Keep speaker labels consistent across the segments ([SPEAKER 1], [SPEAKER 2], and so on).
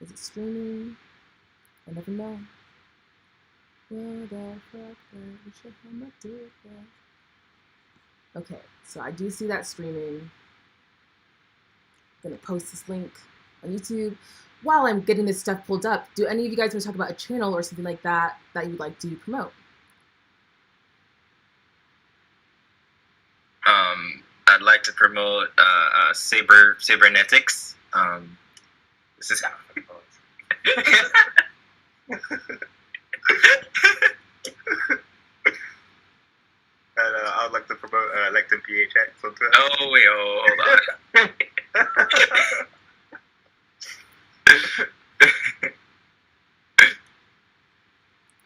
[SPEAKER 1] Is it streaming? I never know. Where the fuck we should have not do it there. Okay, so I do see that streaming. I'm gonna post this link on YouTube. While I'm getting this stuff pulled up, do any of you guys want to talk about a channel or something like that that you would like to promote?
[SPEAKER 2] I'd like to promote Cybernetics. This is
[SPEAKER 3] And I'd like to promote Lectin PHX on Twitter.
[SPEAKER 2] Oh wait, hold on.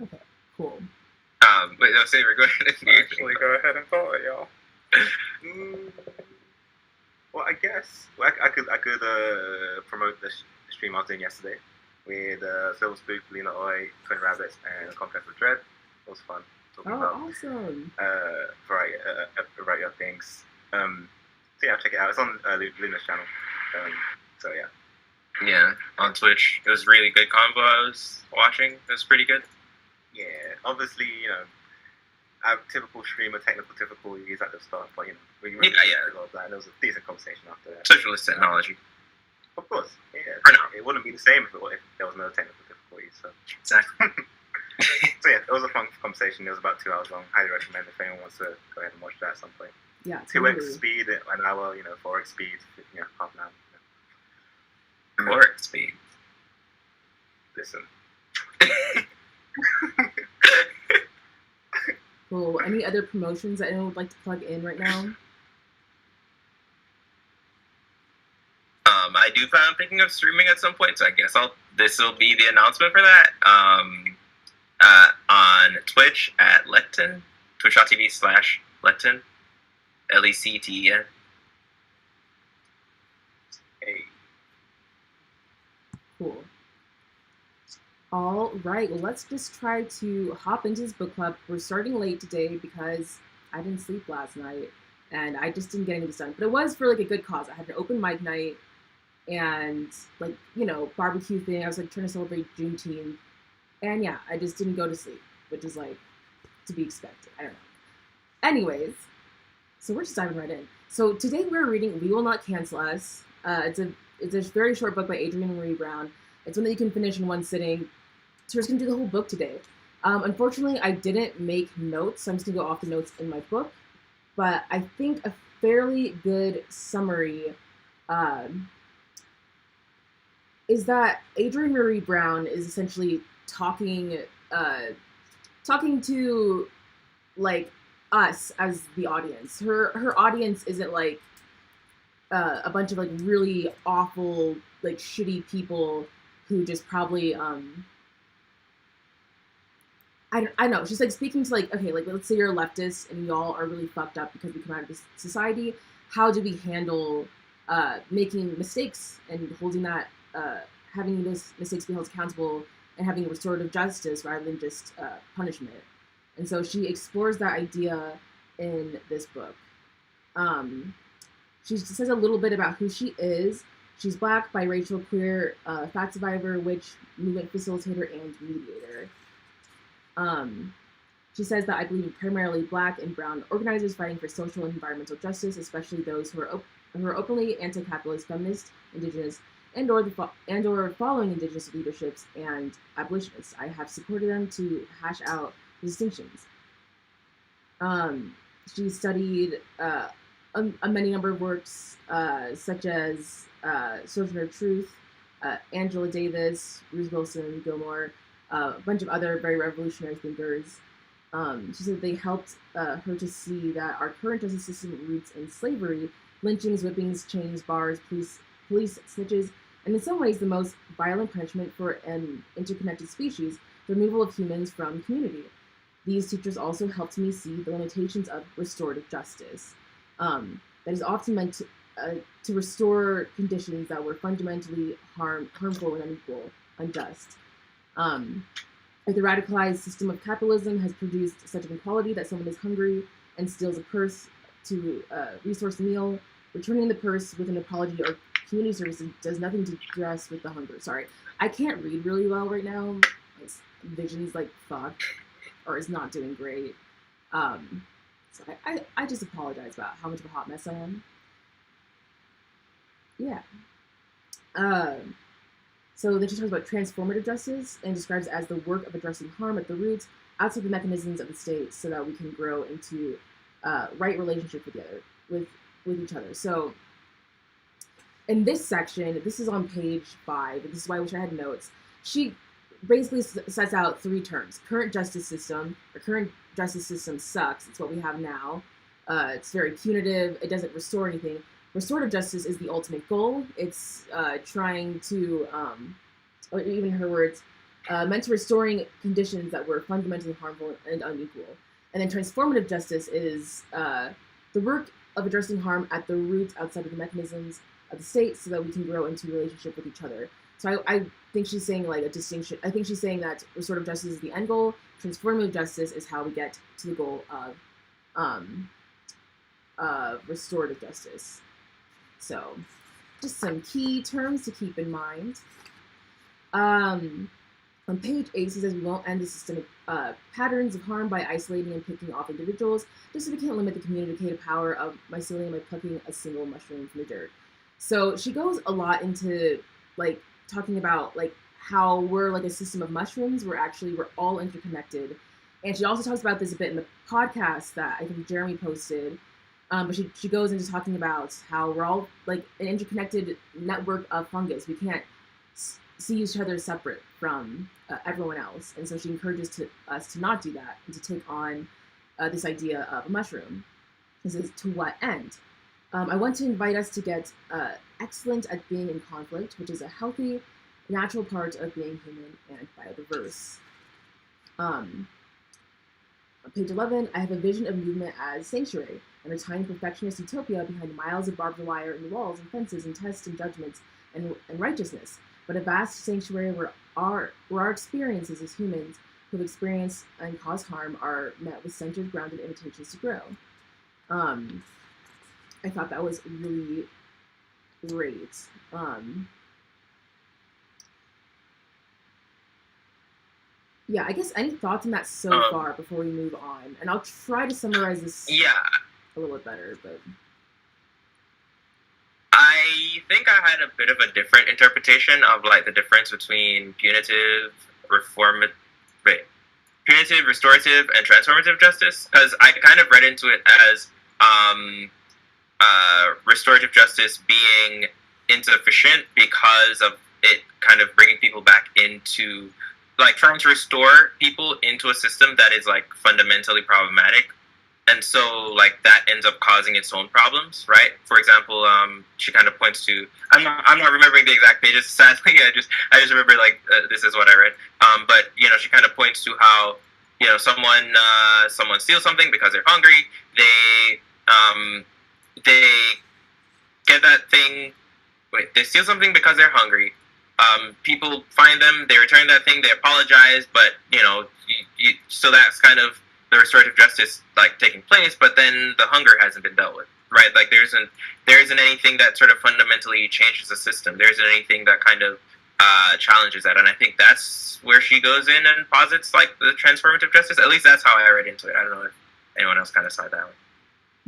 [SPEAKER 1] Okay, cool.
[SPEAKER 2] Wait, no, Saber, go ahead.
[SPEAKER 3] Actually, go ahead and follow it, y'all. Well, I guess I could promote the stream I was doing yesterday with Silver Spook, Lena Oi, Twin Rabbits, and Contest with Dread. It was fun talking about
[SPEAKER 1] awesome.
[SPEAKER 3] variety of things. So yeah, check it out. It's on Luna's channel. So yeah.
[SPEAKER 2] Yeah, on Twitch. It was really good convo I was watching. It was pretty good.
[SPEAKER 3] Yeah, obviously, I have typical streamer technical difficulties at the start, but we really a lot of that. And it was a decent conversation after that.
[SPEAKER 2] Socialist technology.
[SPEAKER 3] Of course, yeah.
[SPEAKER 2] For now.
[SPEAKER 3] It wouldn't be the same if there was no technical difficulties. So.
[SPEAKER 2] Exactly.
[SPEAKER 3] So yeah, it was a fun conversation. It was about 2 hours long. Highly recommend if anyone wants to go ahead and watch that at some point.
[SPEAKER 1] Yeah,
[SPEAKER 3] 2x speed, an hour. 4x speed, half an hour.
[SPEAKER 2] 4x speed.
[SPEAKER 3] Listen.
[SPEAKER 1] Cool. Any other promotions that anyone would like to plug in right now?
[SPEAKER 2] I do plan on picking up streaming at some point, so I guess this will be the announcement for that. On Twitch at Lectin, twitch.tv/Lectin, LECTEN.
[SPEAKER 3] Hey.
[SPEAKER 1] Cool. All right, well, let's just try to hop into this book club. We're starting late today because I didn't sleep last night and I just didn't get any of this done. But it was for like a good cause. I had an open mic night and like, barbecue thing. I was like trying to celebrate Juneteenth. And yeah, I just didn't go to sleep, which is like to be expected. I don't know. Anyways, so we're just diving right in. So today we're reading We Will Not Cancel Us. It's a very short book by Adrienne Maree Brown. It's one that you can finish in one sitting. So we're just going to do the whole book today. Unfortunately, I didn't make notes, so I'm just going to go off the notes in my book. But I think a fairly good summary is that Adrienne Maree Brown is essentially talking to like us as the audience. Her audience isn't like a bunch of like really awful, like shitty people who just probably I don't know. She's like speaking to like, okay, like let's say you're a leftist and y'all are really fucked up because we come out of this society. How do we handle making mistakes and holding that having those mistakes be held accountable and having restorative justice rather than just punishment? And so she explores that idea in this book. She says a little bit about who she is. She's Black, biracial, queer, fat survivor, witch, movement facilitator, and mediator. She says that I believe in primarily Black and brown organizers fighting for social and environmental justice, especially those who are openly anti-capitalist, feminist, indigenous, and/or following indigenous leaderships and abolitionists. I have supported them to hash out the distinctions. She studied a many number of works, such as Sojourner Truth, Angela Davis, Ruth Wilson Gilmore, a bunch of other very revolutionary thinkers. She said they helped her to see that our current justice system roots in slavery, lynchings, whippings, chains, bars, police snitches, and in some ways the most violent punishment for an interconnected species, the removal of humans from community. These teachers also helped me see the limitations of restorative justice. That is often meant to restore conditions that were fundamentally harmful and unequal, unjust. If the radicalized system of capitalism has produced such inequality that someone is hungry and steals a purse to resource a meal, returning the purse with an apology or community services does nothing to address with the hunger. Sorry, I can't read really well right now. My vision's like fucked, or is not doing great. So I just apologize about how much of a hot mess I am. Yeah. So then she talks about transformative justice and describes it as the work of addressing harm at the roots outside the mechanisms of the state so that we can grow into right relationship with each other. So in this section, this is on page 5, and this is why I wish I had notes. She basically sets out 3 terms. Current justice system, or current justice system sucks. It's what we have now. It's very punitive. It doesn't restore anything. Restorative justice is the ultimate goal. It's trying to, or even her words, meant to restoring conditions that were fundamentally harmful and unequal. And then transformative justice is the work of addressing harm at the roots outside of the mechanisms of the state so that we can grow into relationship with each other. So I think she's saying like a distinction. I think she's saying that restorative justice is the end goal. Transformative justice is how we get to the goal of restorative justice. So just some key terms to keep in mind. On page 8, she says we won't end the systemic patterns of harm by isolating and picking off individuals, just so we can't limit the communicative power of mycelium by plucking a single mushroom from the dirt. So she goes a lot into like talking about like how we're like a system of mushrooms. We're all interconnected. And she also talks about this a bit in the podcast that I think Jeremy posted. But she goes into talking about how we're all like an interconnected network of fungus. We can't see each other separate from everyone else. And so she encourages us to not do that and to take on this idea of a mushroom. This is to what end? I want to invite us to get excellent at being in conflict, which is a healthy, natural part of being human and biodiverse. On page 11, I have a vision of movement as sanctuary, and a tiny perfectionist utopia behind miles of barbed wire and walls and fences and tests and judgments and righteousness, but a vast sanctuary where our experiences as humans who have experienced and caused harm are met with centered, grounded invitations to grow. I thought that was really great. Yeah, I guess any thoughts on that so far before we move on? And I'll try to summarize this a little bit better, but...
[SPEAKER 2] I think I had a bit of a different interpretation of like the difference between punitive, restorative, and transformative justice, because I kind of read into it as restorative justice being insufficient because of it kind of bringing people back into, like, trying to restore people into a system that is like fundamentally problematic. And so, like, that ends up causing its own problems, right? For example, she kind of points to, I'm not remembering the exact pages, sadly. I just remember, like, this is what I read. But, you know, she kind of points to how, you know, someone steals something because they're hungry. They get that thing. Wait, they steal something because they're hungry. People find them, they return that thing, they apologize, but, you know, so that's kind of the restorative justice like taking place, but then the hunger hasn't been dealt with, right? Like there isn't anything that sort of fundamentally changes the system. There isn't anything that kind of challenges that, and I think that's where she goes in and posits like the transformative justice. At least that's how I read into it. I don't know if anyone else kind of saw that one.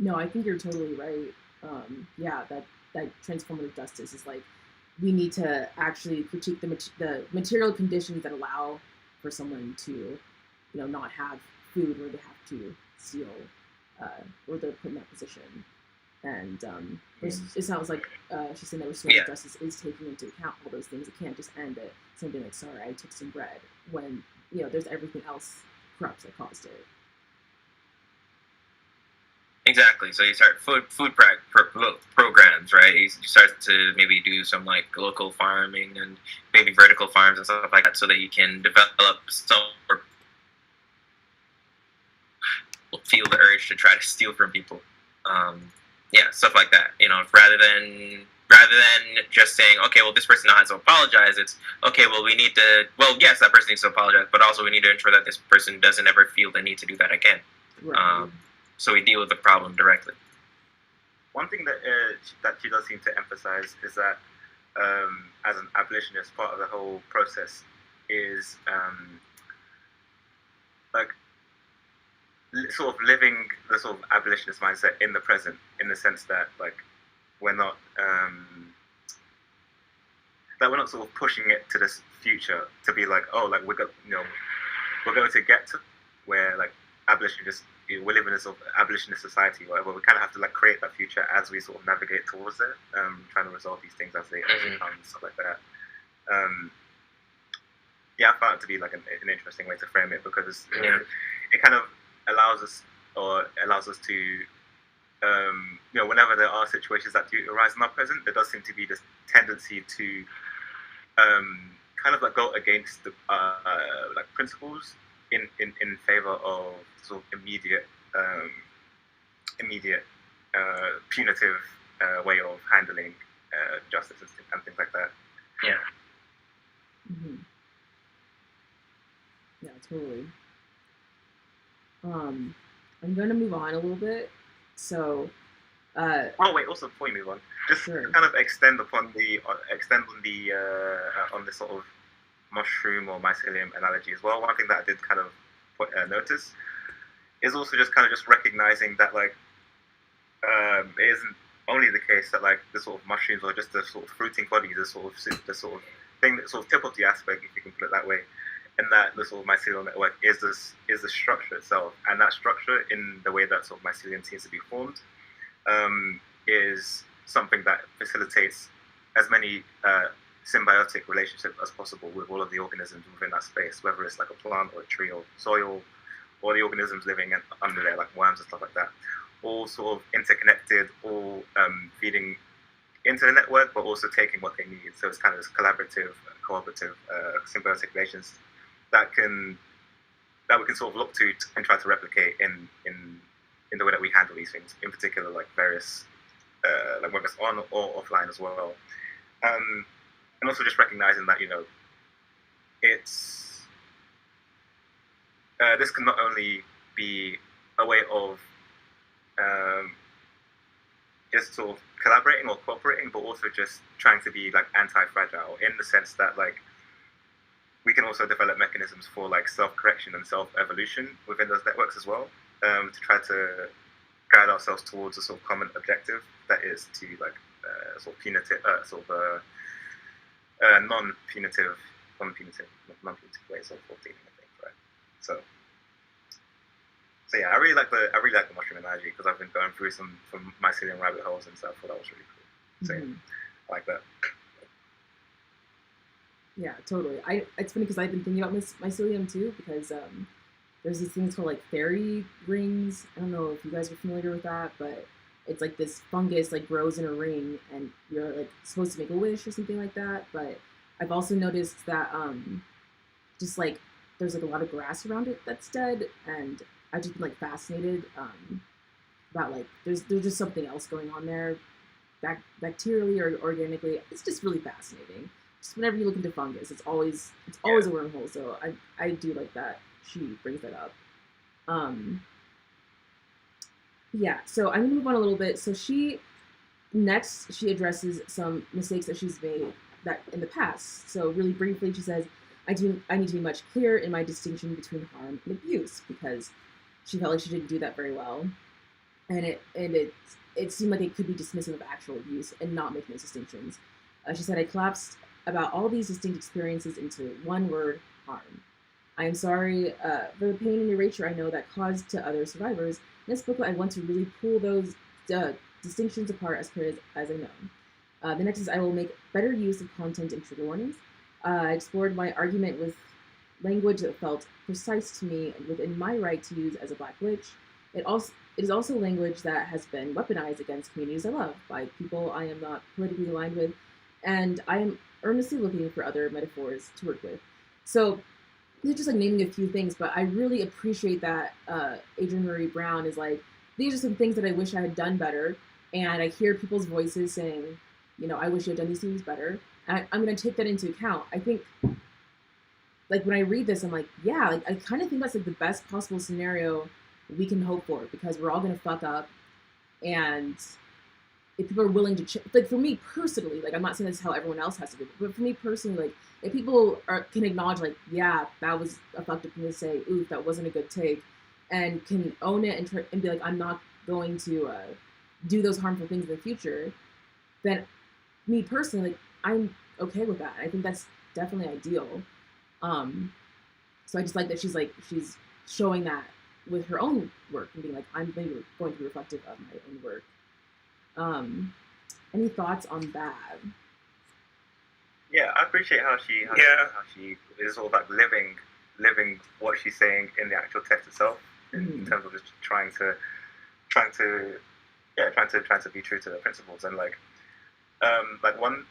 [SPEAKER 1] No, I think you're totally right. Yeah, that transformative justice is like we need to actually critique the material conditions that allow for someone to, you know, not have food where they have to steal, or they're put in that position. And it sounds like she's saying that restorative justice is taking into account all those things. It can't just end at something like, sorry, I took some bread, when, you know, there's everything else corrupt that caused it.
[SPEAKER 2] Exactly. So you start food programs, right? You start to maybe do some like local farming and maybe vertical farms and stuff like that, so that you can develop some or feel the urge to try to steal from people. Stuff like that. You know, rather than just saying, okay, well, this person now has to apologize. It's okay. Well, yes, that person needs to apologize, but also we need to ensure that this person doesn't ever feel the need to do that again.
[SPEAKER 1] Right.
[SPEAKER 2] So we deal with the problem directly.
[SPEAKER 3] one thing that she does seem to emphasize is that as an abolitionist, part of the whole process is like sort of living the sort of abolitionist mindset in the present, in the sense that like we're not sort of pushing it to this future to be like, oh, like we're going to get to where like abolitionists, we live in a sort of abolitionist society, whatever. We kind of have to like create that future as we sort of navigate towards it, trying to resolve these things as they come and stuff like that. Yeah, I found it to be like an interesting way to frame it, because it kind of allows us to whenever there are situations that do arise in our present, there does seem to be this tendency to kind of like go against the like principles in favor of sort of immediate punitive way of handling justice and things like that.
[SPEAKER 2] Yeah.
[SPEAKER 1] Mm-hmm. Yeah, totally. I'm going to move on a little bit. So,
[SPEAKER 3] also before you move on, just
[SPEAKER 1] sure.
[SPEAKER 3] kind of extend on the sort of mushroom or mycelium analogy as well. One thing that I did kind of notice is also just recognizing that like it isn't only the case that like the sort of mushrooms or just the sort of fruiting bodies, the sort of thing that sort of tip of the iceberg, if you can put it that way, and that the sort of mycelial network is the structure itself, and that structure in the way that sort of mycelium seems to be formed is something that facilitates as many symbiotic relationships as possible with all of the organisms within that space, whether it's like a plant or a tree or soil, or the organisms living under there, like worms and stuff like that, all sort of interconnected, all feeding into the network, but also taking what they need. So it's kind of this collaborative, cooperative, symbiotic relations that we can sort of look to and try to replicate in the way that we handle these things, in particular like various like whether it's on or offline as well, and also just recognizing that it's this can not only be a way of just sort of collaborating or cooperating, but also just trying to be like anti-fragile, in the sense that like we can also develop mechanisms for like self-correction and self-evolution within those networks as well, to try to guide ourselves towards a sort of common objective that is to like sort of punitive, non-punitive ways of dealing with things, right? So yeah, I really like the mushroom analogy, because I've been going through some mycelium rabbit holes and stuff. I thought that was really cool. So yeah, I like that.
[SPEAKER 1] Yeah, totally. It's funny because I've been thinking about mycelium too, because there's these things called like fairy rings. I don't know if you guys are familiar with that, but it's like this fungus like grows in a ring, and you're like supposed to make a wish or something like that. But I've also noticed that just like there's like a lot of grass around it that's dead, and I've just been like fascinated about like there's just something else going on there, bacterially or organically. It's just really fascinating. Just whenever you look into fungus, it's always a wormhole. So I do like that she brings that up. Yeah, so I'm gonna move on a little bit. So she addresses some mistakes that she's made that in the past. So really briefly, she says, I need to be much clearer in my distinction between harm and abuse, because she felt like she didn't do that very well, and it seemed like it could be dismissive of actual abuse and not making those distinctions. She said, I collapsed about all these distinct experiences into one word: harm. I am sorry for the pain and erasure I know that caused to other survivors. In this book, I want to really pull those distinctions apart as clear as I know. The next is, I will make better use of content and trigger warnings. I explored my argument with language that felt precise to me and within my right to use as a Black witch. It is also language that has been weaponized against communities I love by people I am not politically aligned with, and I am earnestly looking for other metaphors to work with. So these are just like naming a few things, but I really appreciate that Adrienne Maree Brown is like, these are some things that I wish I had done better, and I hear people's voices saying, I wish you had done these things better, and I'm going to take that into account. I think, like, when I read this, I'm like, yeah, like, I kind of think that's like the best possible scenario we can hope for, because we're all going to fuck up, and if people are willing to like, for me personally, like, I'm not saying this is how everyone else has to do it, but for me personally, like, if people can acknowledge, like, yeah, that was a fucked up thing to say, oof, that wasn't a good take, and can own it and be like, I'm not going to do those harmful things in the future, then me personally, like, I'm okay with that. I think that's definitely ideal. So I just like that she's showing that with her own work and being like, I'm going to be reflective of my own work. Any thoughts on that?
[SPEAKER 3] Yeah, I appreciate how she is all about living what she's saying in the actual text itself, in terms of just trying to be true to the principles. And like one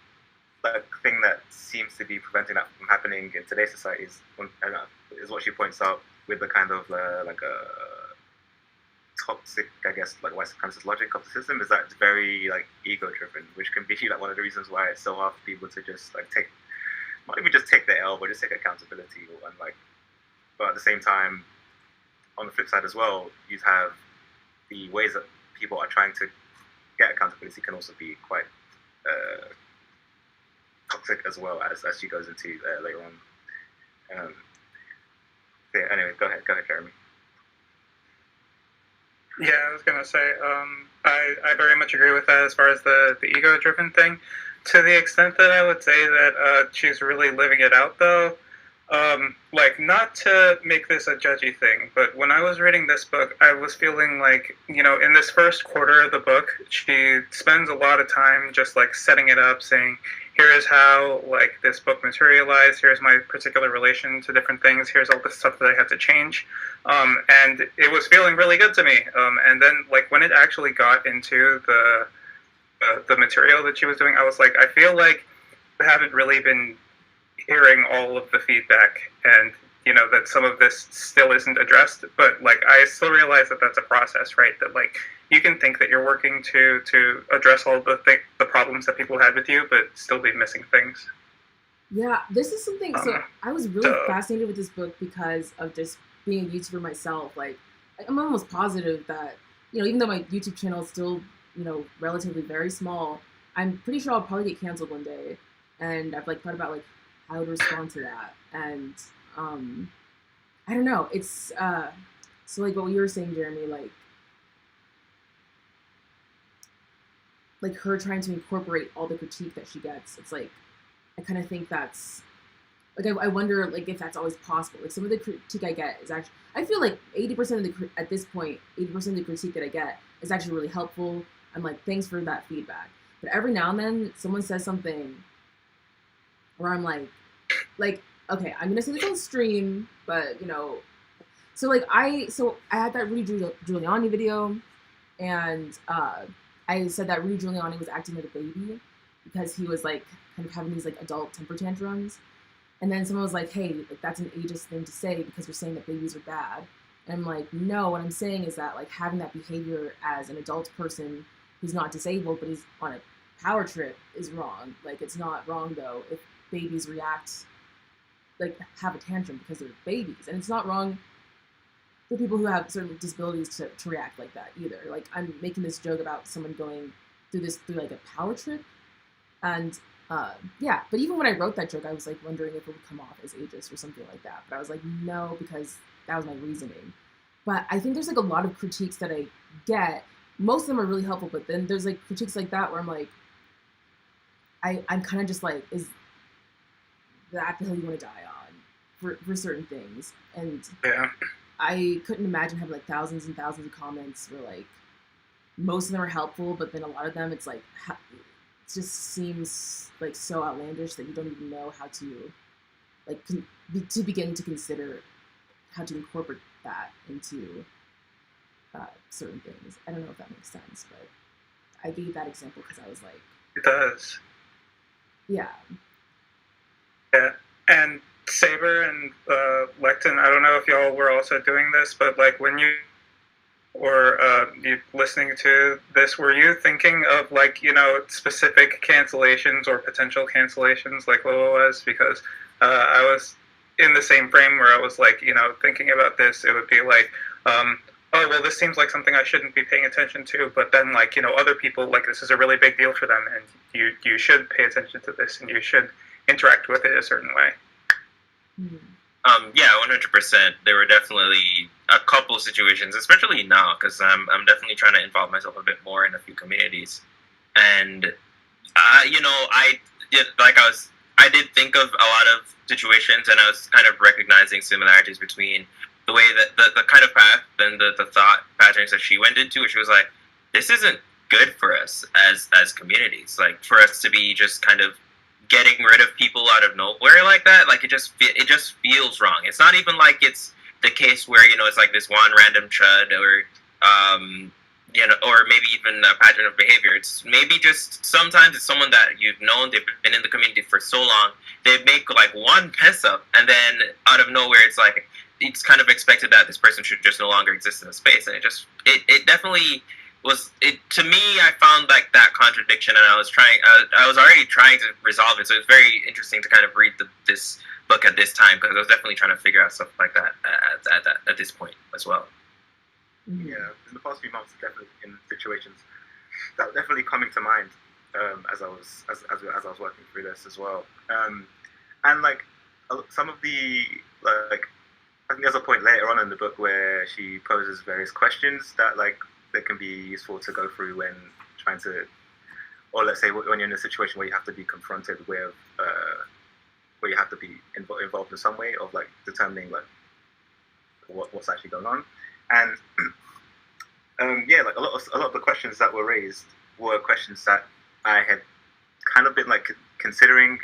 [SPEAKER 3] thing that seems to be preventing that from happening in today's society is what she points out with the kind of like a toxic, I guess, like white supremacist logic of the system, is that it's very like ego driven, which can be like one of the reasons why it's so hard for people to just like not even just take the L, but just take accountability. And like, but at the same time, on the flip side as well, you have the ways that people are trying to get accountability can also be quite toxic as well, as she goes into later on. Yeah, anyway, go ahead, Jeremy.
[SPEAKER 4] Yeah, I was gonna say, I very much agree with that as far as the ego-driven thing. To the extent that I would say that she's really living it out, though. Like, not to make this a judgy thing, but when I was reading this book, I was feeling like, you know, in this first quarter of the book, she spends a lot of time just like setting it up, saying, here is how like this book materialized, here's my particular relation to different things, here's all the stuff that I had to change, and it was feeling really good to me. And then like when it actually got into the material that she was doing, I was like, I feel like I haven't really been hearing all of the feedback, and you know that some of this still isn't addressed, but like I still realize that that's a process, right? That like you can think that you're working to address all the problems that people had with you, but still be missing things.
[SPEAKER 1] Yeah, this is something. So I was really fascinated with this book because of just being a YouTuber myself. Like, I'm almost positive that, you know, even though my YouTube channel is still, you know, relatively very small, I'm pretty sure I'll probably get canceled one day. And I've like thought about like how to respond to that. And I don't know. It's so like what you were saying, Jeremy, like her trying to incorporate all the critique that she gets. It's like, I kind of think that's like, I wonder like if that's always possible. Like some of the critique I get is actually, I feel like 80% of at this point, 80% of the critique that I get is actually really helpful. I'm like, thanks for that feedback. But every now and then someone says something where I'm like, okay, I'm gonna say this on stream, but you know, so I had that Rudy Giuliani video, and I said that Rudy Giuliani was acting like a baby because he was like kind of having these like adult temper tantrums, and then someone was like, hey, like that's an ageist thing to say because you're saying that babies are bad, and I'm like, no, what I'm saying is that like having that behavior as an adult person who's not disabled but is on a power trip is wrong. Like it's not wrong though if babies react, like have a tantrum because they're babies, and it's not wrong for people who have certain disabilities to react like that either. Like I'm making this joke about someone going through like a power trip, and yeah, but even when I wrote that joke, I was like wondering if it would come off as ageist or something like that, but I was like, no, because that was my reasoning. But I think there's like a lot of critiques that I get, most of them are really helpful, but then there's like critiques like that where I'm like, I'm kind of just like, is that the hill you want to die on for certain things? And
[SPEAKER 4] yeah,
[SPEAKER 1] I couldn't imagine having like thousands and thousands of comments where like most of them are helpful, but then a lot of them it's like it just seems like so outlandish that you don't even know how to like to begin to consider how to incorporate that into certain things. I don't know if that makes sense, but I gave that example because I was like,
[SPEAKER 4] it does.
[SPEAKER 1] Yeah.
[SPEAKER 4] Yeah, and Saber and Lecton, I don't know if y'all were also doing this, but like when you listening to this, were you thinking of like, you know, specific cancellations or potential cancellations like Lola was? Because I was in the same frame where I was like, you know, thinking about this, it would be like, oh, well, this seems like something I shouldn't be paying attention to, but then, like, other people, like, this is a really big deal for them, and you should pay attention to this, and you should interact with it a certain way.
[SPEAKER 2] Yeah, 100%. There were definitely a couple situations, especially now, because I'm definitely trying to involve myself a bit more in a few communities, and I did think of a lot of situations, and I was kind of recognizing similarities between the way that the kind of path and the thought patterns that she went into, where she was like, this isn't good for us as communities, like for us to be just kind of getting rid of people out of nowhere like that. Like it just feels wrong. It's not even like it's the case where it's like this one random chud or or maybe even a pattern of behavior. It's maybe just sometimes it's someone that you've known, they've been in the community for so long, they make like one mess up, and then out of nowhere it's like it's kind of expected that this person should just no longer exist in the space. And it definitely was, it to me, I found like that contradiction, and I was already trying to resolve it. So it's very interesting to kind of read this book at this time, because I was definitely trying to figure out stuff like that at this point as well.
[SPEAKER 3] Yeah, in the past few months, definitely in situations that were definitely coming to mind as I was working through this as well. And like some of the like, I think there's a point later on in the book where she poses various questions that can be useful to go through when trying to, or let's say when you're in a situation where you have to be confronted with, where you have to be involved in some way of like determining like what's actually going on. And like a lot of the questions that were raised were questions that I had kind of been like considering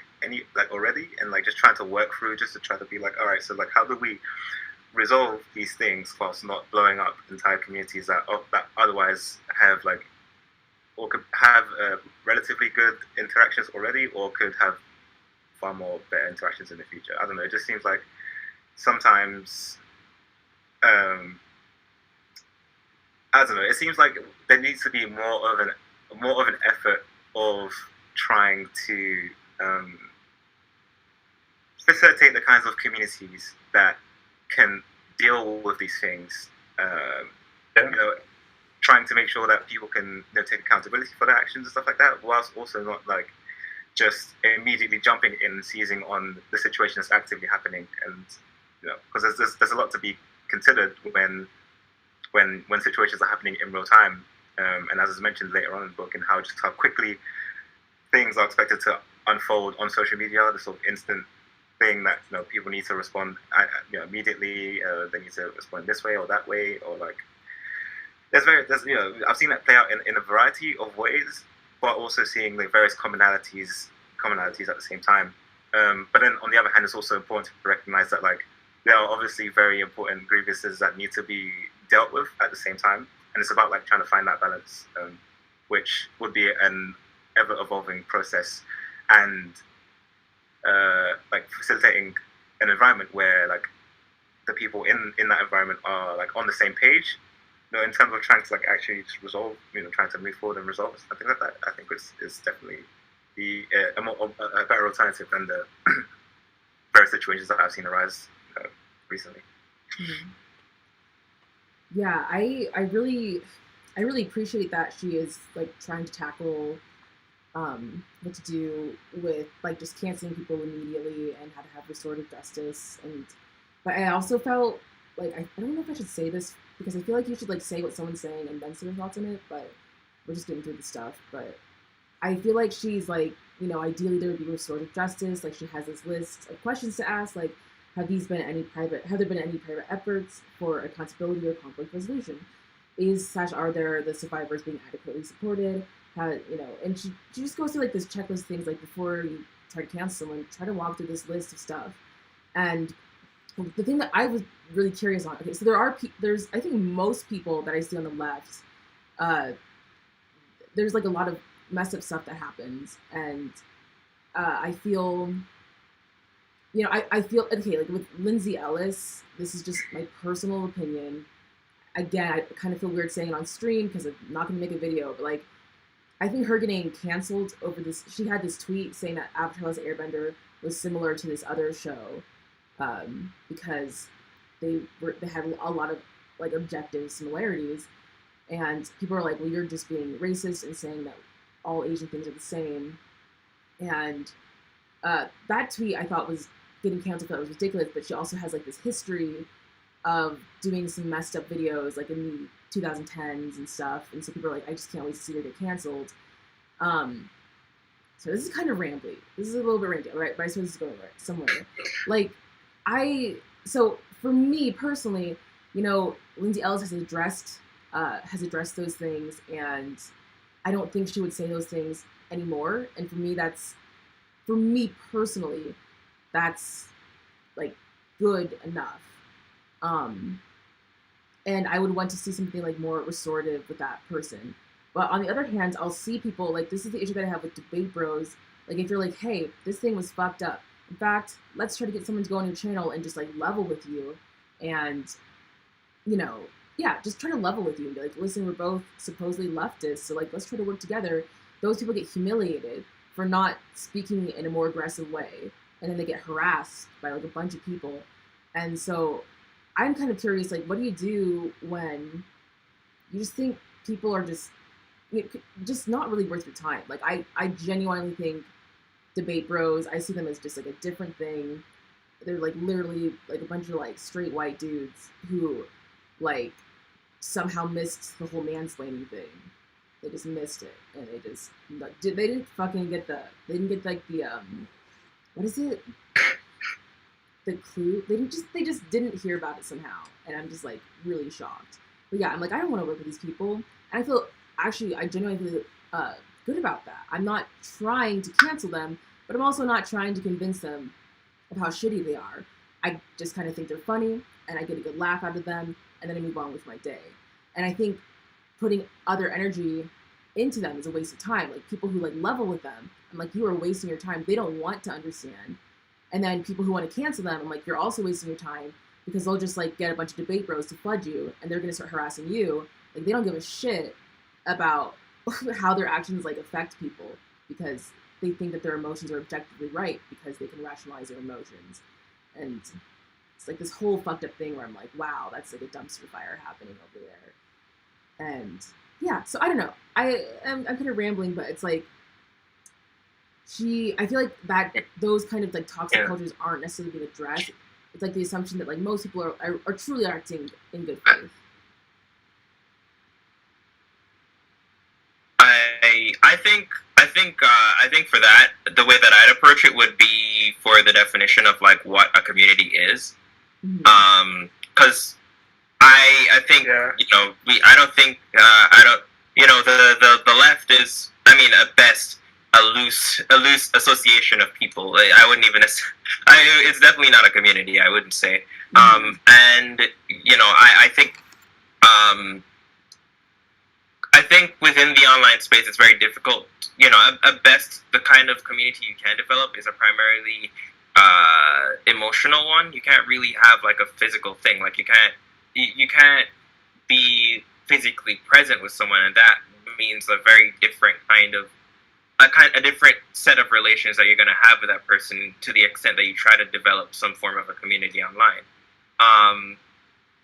[SPEAKER 3] already, and like just trying to work through, just to try to be like, all right, so like how do we resolve these things whilst not blowing up entire communities that otherwise have like, or could have relatively good interactions already, or could have far more better interactions in the future. I don't know. It just seems like sometimes. I don't know. It seems like there needs to be more of an effort of trying to facilitate the kinds of communities that can deal with these things. Trying to make sure that people can take accountability for their actions and stuff like that, whilst also not like just immediately jumping in and seizing on the situation that's actively happening. And because there's a lot to be considered when situations are happening in real time, and as is mentioned later on in the book, and how quickly things are expected to unfold on social media, the sort of instant thing that people need to respond immediately. They need to respond this way or that way, or like there's I've seen that play out in a variety of ways, but also seeing the various commonalities at the same time. But then on the other hand, it's also important to recognize that like there are obviously very important grievances that need to be dealt with at the same time, and it's about like trying to find that balance, which would be an ever-evolving process, and like facilitating an environment where like the people in that environment are like on the same page, in terms of trying to like actually just resolve, trying to move forward and resolve something like that. I think is definitely a better alternative than the various situations that I've seen arise recently.
[SPEAKER 1] Mm-hmm. Yeah, I really appreciate that she is like trying to tackle what to do with like just canceling people immediately and how to have restorative justice. But I also felt like I don't know if I should say this, because I feel like you should like say what someone's saying and then say your thoughts on it, but we're just getting through the stuff. But I feel like she's like, ideally there would be restorative justice. Like she has this list of questions to ask, like have there been any private efforts for accountability or conflict resolution? Are there the survivors being adequately supported? And she just goes through like this checklist of things, like before you try to cancel someone, try to walk through this list of stuff. And the thing that I was really curious on, okay, so there's I think most people that I see on the left, there's like a lot of messed up stuff that happens, and I feel, I feel, okay, like with Lindsay Ellis, this is just my personal opinion. Again, I kind of feel weird saying it on stream because I'm not going to make a video, but like, I think her getting canceled over this, she had this tweet saying that Avatar: The Last Airbender was similar to this other show, because they had a lot of like objective similarities. And people are like, well, you're just being racist and saying that all Asian things are the same. And that tweet I thought was getting canceled because it was ridiculous, but she also has like this history of doing some messed up videos like in the 2010s and stuff. And so people are like, I just can't wait to see her get canceled. So this is kind of rambly. This is a little bit rambly, right? But I suppose it's going somewhere. Like, so for me personally, you know, Lindsay Ellis has addressed those things, and I don't think she would say those things anymore. And for me personally, that's like good enough. And I would want to see something like more restorative with that person. But on the other hand, I'll see people, like, this is the issue that I have with debate bros. Like, if you're like, hey, this thing was fucked up. In fact, let's try to get someone to go on your channel and just, like, level with you. And, you know, yeah, just try to level with you and be like, listen, we're both supposedly leftists, so, like, let's try to work together. Those people get humiliated for not speaking in a more aggressive way. And then they get harassed by, like, a bunch of people. And so I'm kind of curious, like, what do you do when you just think people are just not really worth your time? Like, I genuinely think debate bros, I see them as just like a different thing. They're like literally like a bunch of like straight white dudes who like somehow missed the whole mansplaining thing. They just missed it, and they didn't fucking get like the what is it, the clue. They just didn't hear about it somehow, and I'm just like really shocked. But yeah, I'm like, I don't want to work with these people, and I feel actually, I genuinely feel good about that. I'm not trying to cancel them, but I'm also not trying to convince them of how shitty they are. I just kind of think they're funny, and I get a good laugh out of them, and then I move on with my day. And I think putting other energy into them is a waste of time. Like, people who like level with them, I'm like, you are wasting your time. They don't want to understand. And then people who want to cancel them, I'm like, you're also wasting your time, because they'll just like get a bunch of debate bros to flood you, and they're going to start harassing you. Like, they don't give a shit about how their actions like affect people, because they think that their emotions are objectively right because they can rationalize their emotions. And it's like this whole fucked up thing where I'm like, wow, that's like a dumpster fire happening over there. And yeah, so I don't know. I'm kind of rambling, but it's like I feel like that those kind of like toxic cultures aren't necessarily being addressed. It's like the assumption that like most people are truly acting in good faith.
[SPEAKER 2] I think for that, the way that I'd approach it would be for the definition of like what a community is.
[SPEAKER 1] Mm-hmm.
[SPEAKER 2] Because I think the left is, I mean, at best a loose association of people. I wouldn't even it's definitely not a community, I wouldn't say.
[SPEAKER 1] Mm-hmm.
[SPEAKER 2] And you know, I think within the online space, it's very difficult. You know, at best, the kind of community you can develop is a primarily emotional one. You can't really have like a physical thing. Like you can't be physically present with someone, and that means a very different a different set of relations that you're going to have with that person, to the extent that you try to develop some form of a community online.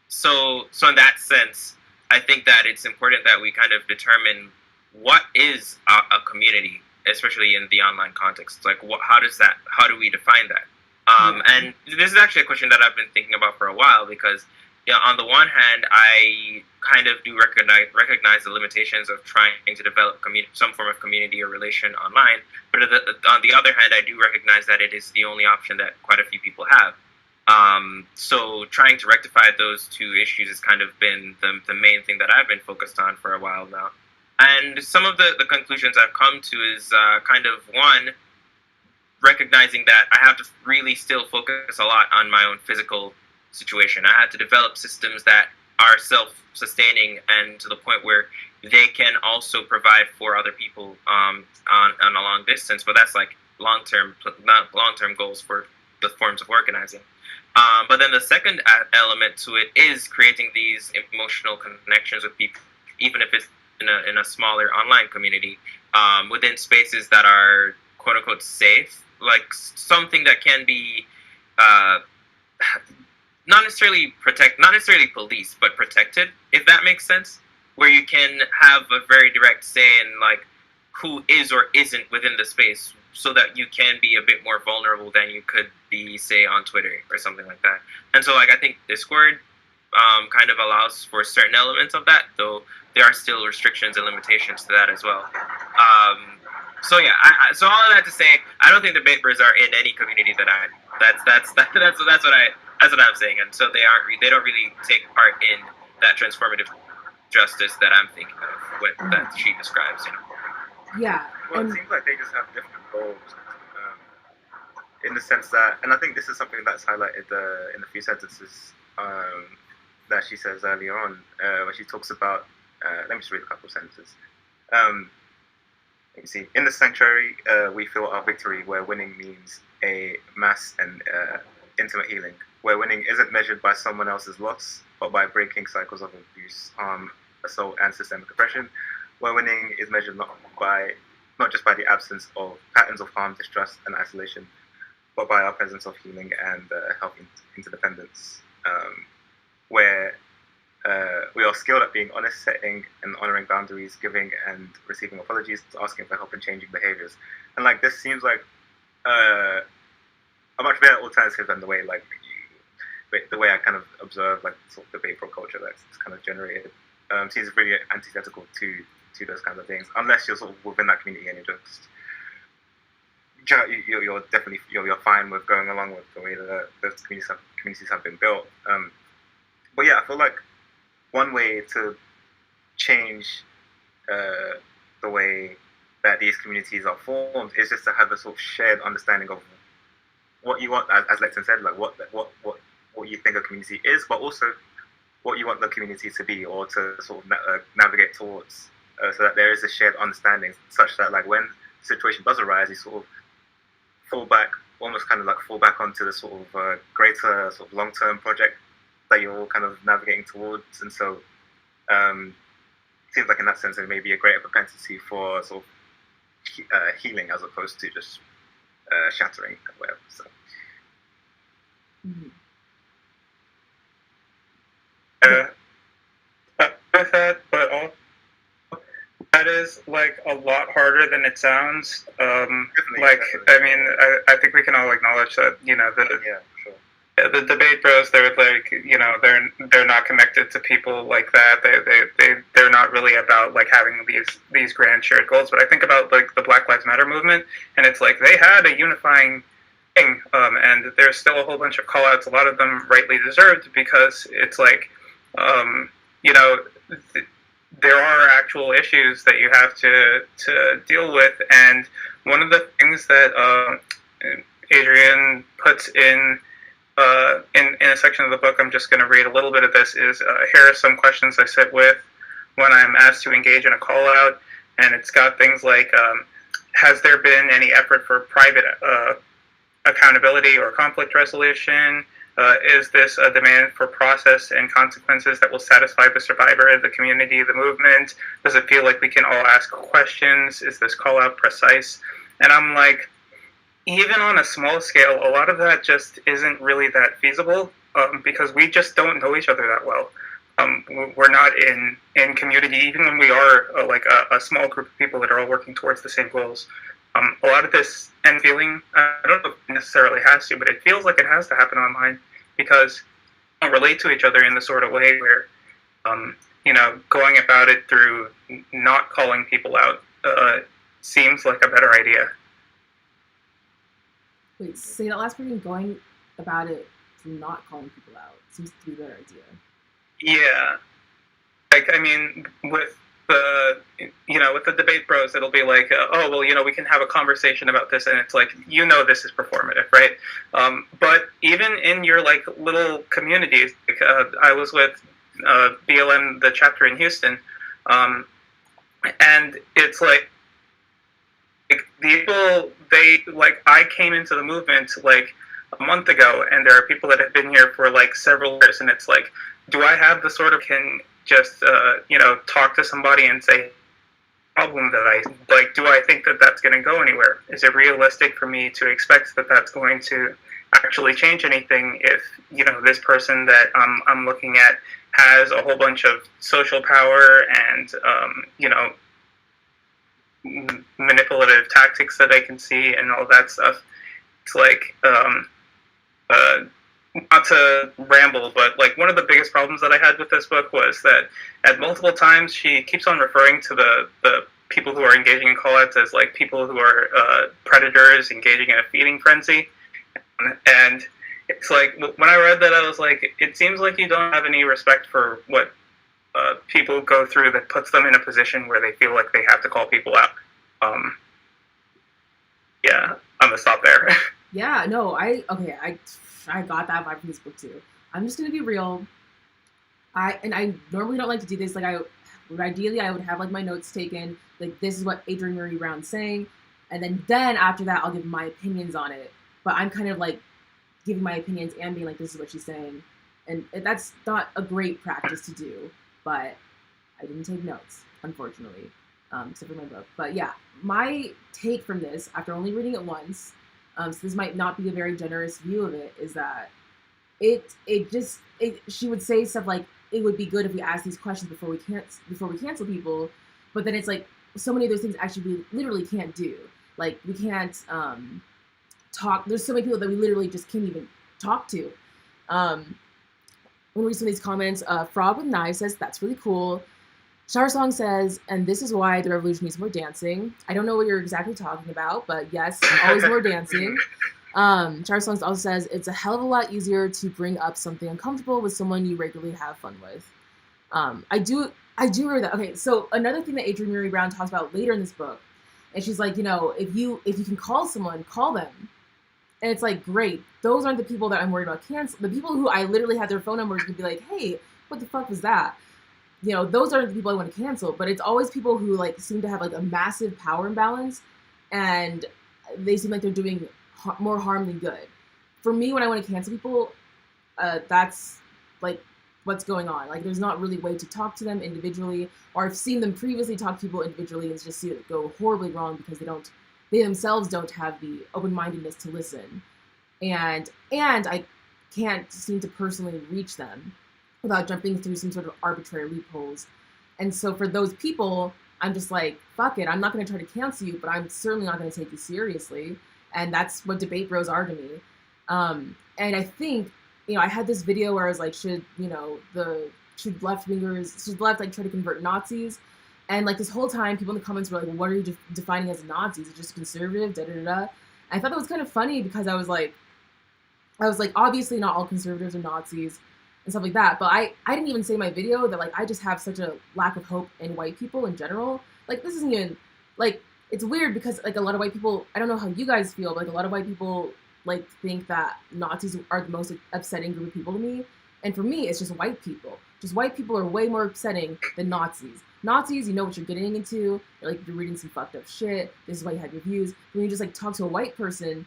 [SPEAKER 2] So in that sense, I think that it's important that we kind of determine what is a community, especially in the online context. Like, how do we define that? And this is actually a question that I've been thinking about for a while, because, you know, on the one hand, I kind of do recognize the limitations of trying to develop some form of community or relation online. But on the other hand, I do recognize that it is the only option that quite a few people have. So trying to rectify those two issues has kind of been the main thing that I've been focused on for a while now. And some of the conclusions I've come to is kind of, one, recognizing that I have to really still focus a lot on my own physical situation. I had to develop systems that are self-sustaining and to the point where they can also provide for other people on a long distance. But that's like long-term goals for the forms of organizing. But then the second element to it is creating these emotional connections with people, even if it's in a smaller online community, within spaces that are quote unquote safe, like something that can be not necessarily police, but protected, if that makes sense, where you can have a very direct say in like who is or isn't within the space, so that you can be a bit more vulnerable than you could be, say, on Twitter or something like that. And so, like, I think Discord kind of allows for certain elements of that, though there are still restrictions and limitations to that as well. So yeah, so all of that to say, I don't think the debaters are in any community that I. That's what I'm saying, and so they don't really take part in that transformative justice that I'm thinking of, that she describes.
[SPEAKER 1] Yeah.
[SPEAKER 3] Well, it seems like they just have different goals, in the sense that, and I think this is something that's highlighted in a few sentences that she says earlier on, when she talks about. Let me just read a couple of sentences. Let me see. In the sanctuary, we feel our victory, where winning means a mass and intimate healing, where winning isn't measured by someone else's loss, but by breaking cycles of abuse, harm, assault, and systemic oppression, where winning is measured not just by the absence of patterns of harm, distrust, and isolation, but by our presence of healing and healthy interdependence, where we are skilled at being honest, setting and honoring boundaries, giving and receiving apologies, asking for help and changing behaviors. And like this seems like a much better alternative than the way I kind of observe like sort of debate pro culture that's kind of generated. Seems really antithetical to those kinds of things, unless you're sort of within that community and you're definitely fine with going along with the way that those communities have been built. But yeah, I feel like one way to change the way that these communities are formed is just to have a sort of shared understanding of what you want, as Lexon said, like what you think a community is, but also what you want the community to be, or to sort of navigate towards, so that there is a shared understanding, such that like when the situation does arise, you sort of fall back onto the sort of greater sort of long-term project that you're all kind of navigating towards. And so it seems like in that sense there may be a greater propensity for sort of healing as opposed to just shattering or whatever. So.
[SPEAKER 1] Mm-hmm.
[SPEAKER 4] With that, but also that is like a lot harder than it sounds. Definitely. I mean, I think we can all acknowledge that, the debate bros, they're like, they're not connected to people like that. They're not really about like having these grand shared goals. But I think about like the Black Lives Matter movement, and it's like they had a unifying thing, and there's still a whole bunch of call-outs, a lot of them rightly deserved, because it's like, there are actual issues that you have to deal with, and one of the things that Adrienne puts in a section of the book, I'm just going to read a little bit of this, is here are some questions I sit with when I'm asked to engage in a call-out, and it's got things like, has there been any effort for private accountability or conflict resolution? Is this a demand for process and consequences that will satisfy the survivor, the community, the movement? Does it feel like we can all ask questions? Is this call out precise? And I'm like, even on a small scale, a lot of that just isn't really that feasible, because we just don't know each other that well. We're not in community, even when we are a small group of people that are all working towards the same goals. A lot of this end feeling, I don't know if it necessarily has to, but it feels like it has to happen online, because we don't relate to each other in the sort of way where, going about it through not calling people out seems like a better idea.
[SPEAKER 1] Wait, say that last part, going about it through not calling people out seems to be a better idea.
[SPEAKER 4] Yeah. Like, I mean, with the debate bros, it'll be like, we can have a conversation about this, and it's like, this is performative, right? But even in your like little communities, like, I was with BLM, the chapter in Houston, and it's like people, I came into the movement like a month ago, and there are people that have been here for like several years, and it's like, do I have the sort of can just talk to somebody and say problem that do I think that that's going to go anywhere? Is it realistic for me to expect that that's going to actually change anything if, you know, this person that I'm looking at has a whole bunch of social power and, you know, manipulative tactics that I can see and all that stuff. It's like, not to ramble, but like one of the biggest problems that I had with this book was that at multiple times she keeps on referring to the people who are engaging in call-outs as like people who are predators engaging in a feeding frenzy. And it's like, when I read that, I was like, it seems like you don't have any respect for what people go through that puts them in a position where they feel like they have to call people out. Yeah, I'm gonna stop there.
[SPEAKER 1] Yeah, no, I got that vibe from this book too. I'm just gonna be real. I normally don't like to do this. Like ideally I would have like my notes taken. Like this is what Adrienne Maree Brown's saying, and then after that I'll give my opinions on it. But I'm kind of like giving my opinions and being like, this is what she's saying, and that's not a great practice to do. But I didn't take notes, unfortunately, except for my book. But yeah, my take from this after only reading it once. So this might not be a very generous view of it, is that she would say stuff like, it would be good if we ask these questions before we cancel people, but then it's like so many of those things actually we literally can't do. Like we can't talk. There's so many people that we literally just can't even talk to. When we read some of these comments, Frog with Knives says that's really cool. Shower Song says, and this is why the revolution needs more dancing. I don't know what you're exactly talking about, but yes, always more dancing. Shower Song also says, it's a hell of a lot easier to bring up something uncomfortable with someone you regularly have fun with. I do agree with that. Okay, so another thing that Adrienne Maree Brown talks about later in this book, and she's like, you know, if you can call someone, call them. And it's like, great. Those aren't the people that I'm worried about cancel. The people who I literally have their phone numbers could be like, hey, what the fuck was that? You know, those aren't the people I want to cancel, but it's always people who like seem to have like a massive power imbalance, and they seem like they're doing more harm than good. For me, when I want to cancel people, that's like what's going on. Like, there's not really a way to talk to them individually, or I've seen them previously talk to people individually and just see it go horribly wrong because they themselves don't have the open-mindedness to listen, and I can't seem to personally reach them without jumping through some sort of arbitrary loopholes. And so for those people, I'm just like, fuck it, I'm not going to try to cancel you, but I'm certainly not going to take you seriously. And that's what debate bros are to me. And I think, you know, I had this video where I was like, should left like try to convert Nazis? And like this whole time, people in the comments were like, well, what are you defining as a Nazi? Is it just conservative? Da da da da. I thought that was kind of funny because I was like, obviously not all conservatives are Nazis and stuff like that. But I didn't even say in my video that like I just have such a lack of hope in white people in general. Like this isn't even like, it's weird because like a lot of white people, I don't know how you guys feel, but like a lot of white people like think that Nazis are the most upsetting group of people to me. And for me, it's just white people. Just white people are way more upsetting than Nazis. Nazis, you know what you're getting into. You're reading some fucked up shit. This is why you have your views. When you just like talk to a white person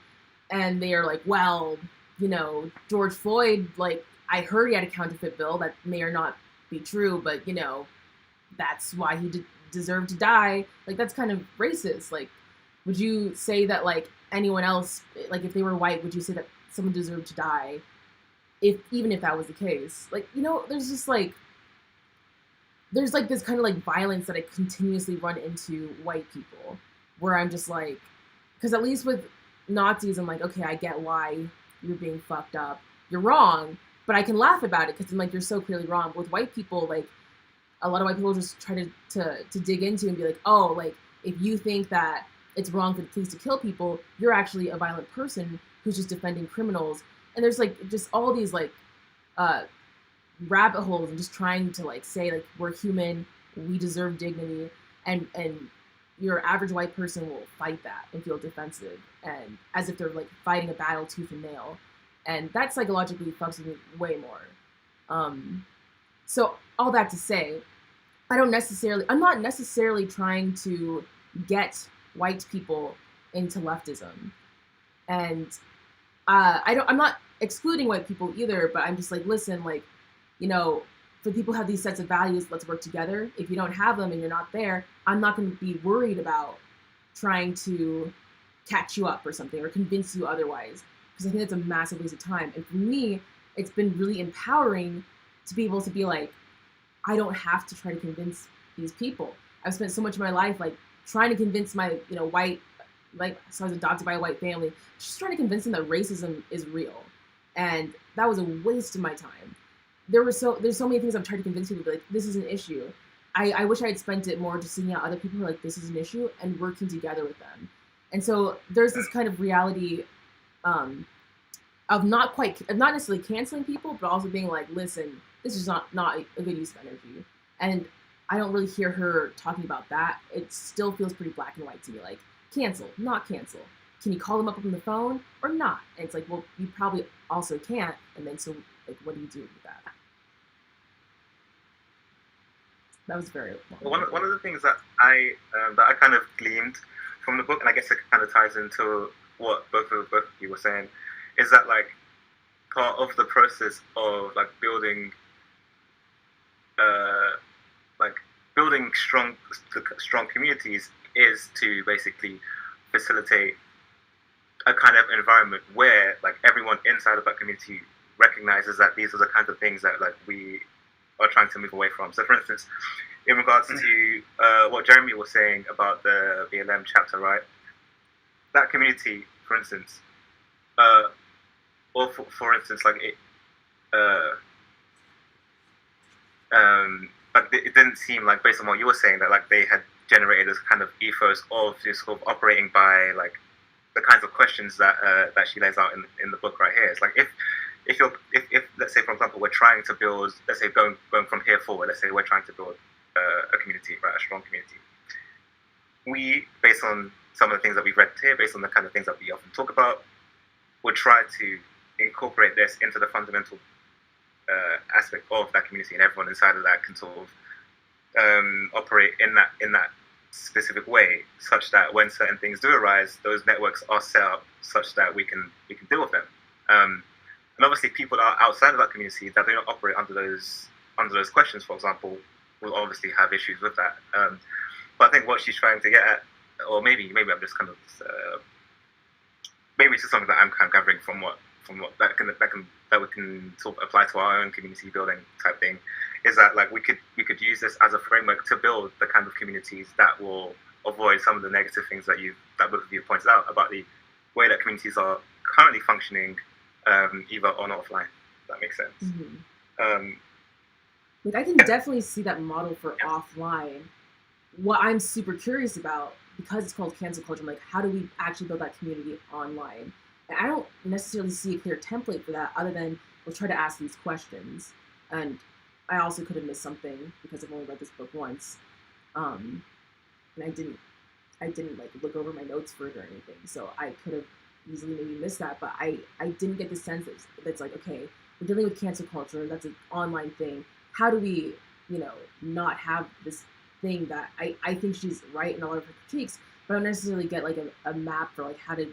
[SPEAKER 1] and they are like, well, you know, George Floyd, like I heard he had a counterfeit bill. That may or not be true, but you know, that's why he deserved to die. Like that's kind of racist. Like, would you say that like anyone else, like if they were white, would you say that someone deserved to die? Even if that was the case, like, you know, there's like this kind of like violence that I continuously run into white people where I'm just like, because at least with Nazis, I'm like, okay, I get why you're being fucked up. You're wrong, but I can laugh about it because I'm like, you're so clearly wrong. With white people, like a lot of white people just try to dig into and be like, oh, like if you think that it's wrong for the police to kill people, you're actually a violent person who's just defending criminals. And there's like just all these like rabbit holes and just trying to like say like we're human, we deserve dignity, and your average white person will fight that and feel defensive and as if they're like fighting a battle tooth and nail, and that psychologically fucks with me way more. So all that to say, I'm not necessarily trying to get white people into leftism, and I'm not excluding white people either, but I'm just like, listen, like, you know, for people who have these sets of values, let's work together. If you don't have them and you're not there, I'm not going to be worried about trying to catch you up or something or convince you otherwise. because I think it's a massive waste of time. And for me, it's been really empowering to be able to be like, I don't have to try to convince these people. I've spent so much of my life like trying to convince my, white, like, so I was adopted by a white family, just trying to convince them that racism is real. And that was a waste of my time. There's so many things I've tried to convince people, like, this is an issue. I wish I had spent it more just seeing out other people who are like, this is an issue, and working together with them. And so there's this kind of reality of not necessarily canceling people, but also being like, listen, this is not a good use of energy. And I don't really hear her talking about that. It still feels pretty black and white to me, like, cancel, not cancel. Can you call them up on the phone or not? And it's like, well, you probably also can't. And then so, like, what do you do with that? That was very long.
[SPEAKER 3] One of the things that I kind of gleaned from the book, and I guess it kind of ties into what both of you were saying, is that like part of the process of like building strong communities is to basically facilitate a kind of environment where like everyone inside of that community recognizes that these are the kinds of things that like we are trying to move away from. So for instance, in regards to what Jeremy was saying about the BLM chapter, right? That community, for instance, or for instance, like it didn't seem like, based on what you were saying, that like they had generated this kind of ethos of just sort of operating by like the kinds of questions that that she lays out in the book right here. It's like if let's say, for example, we're trying to build, let's say going from here forward, let's say we're trying to build a community, right, a strong community. We, based on some of the things that we've read here, based on the kind of things that we often talk about, would try to incorporate this into the fundamental aspect of that community, and everyone inside of that can sort of operate in that specific way, such that when certain things do arise, those networks are set up such that we can deal with them. And obviously, people are outside of that community that do not operate under those questions, for example, will obviously have issues with that. But I think what she's trying to get at, or maybe I'm just kind of maybe it's just something that I'm kind of gathering from what that we can sort of apply to our own community building type thing, is that like we could use this as a framework to build the kind of communities that will avoid some of the negative things that both of you pointed out about the way that communities are currently functioning, either on or offline. If that makes sense.
[SPEAKER 1] Mm-hmm. Like I can definitely see that model for offline. What I'm super curious about, because it's called cancel culture, I'm like, how do we actually build that community online? And I don't necessarily see a clear template for that, other than we'll try to ask these questions. And I also could have missed something because I've only read this book once, and I didn't like look over my notes for it or anything. So I could have easily maybe missed that, but I didn't get the sense that's like, okay, we're dealing with cancel culture. That's an online thing. How do we, not have this thing that I think she's right in a lot of her critiques, but I don't necessarily get like a map for like how to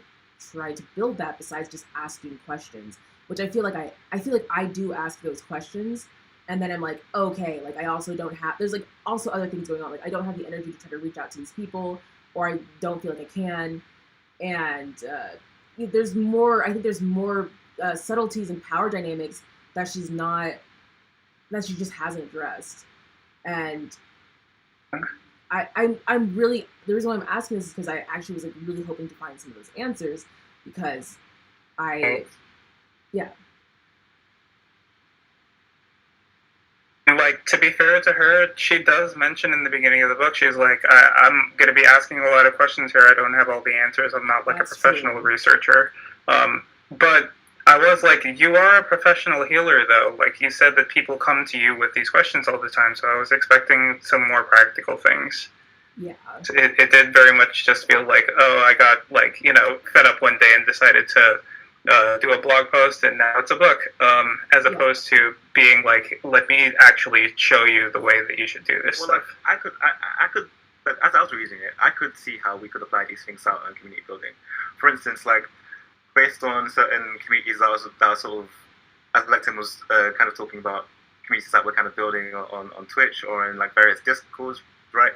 [SPEAKER 1] try to build that besides just asking questions, which I feel like I do ask those questions, and then I'm like, okay, like I also don't have, there's like also other things going on, like I don't have the energy to try to reach out to these people, or I don't feel like I can, and there's more subtleties and power dynamics that she just hasn't addressed. And I'm really, the reason why I'm asking this is because I actually was like really hoping to find some of those answers, because
[SPEAKER 4] Like, to be fair to her, she does mention in the beginning of the book, she's like, I'm going to be asking a lot of questions here. I don't have all the answers. I'm not like a professional researcher. But I was like, you are a professional healer, though. Like, you said that people come to you with these questions all the time, so I was expecting some more practical things.
[SPEAKER 1] Yeah.
[SPEAKER 4] It did very much just feel like, oh, I got, like, fed up one day and decided to do a blog post, and now it's a book, as opposed to being like, let me actually show you the way that you should do this stuff.
[SPEAKER 3] Like, I could, as I was reading it, I could see how we could apply these things out on community building. For instance, like, based on certain communities that are sort of, as Lectin was kind of talking about, communities that we're kind of building on Twitch or in like various Discords, right?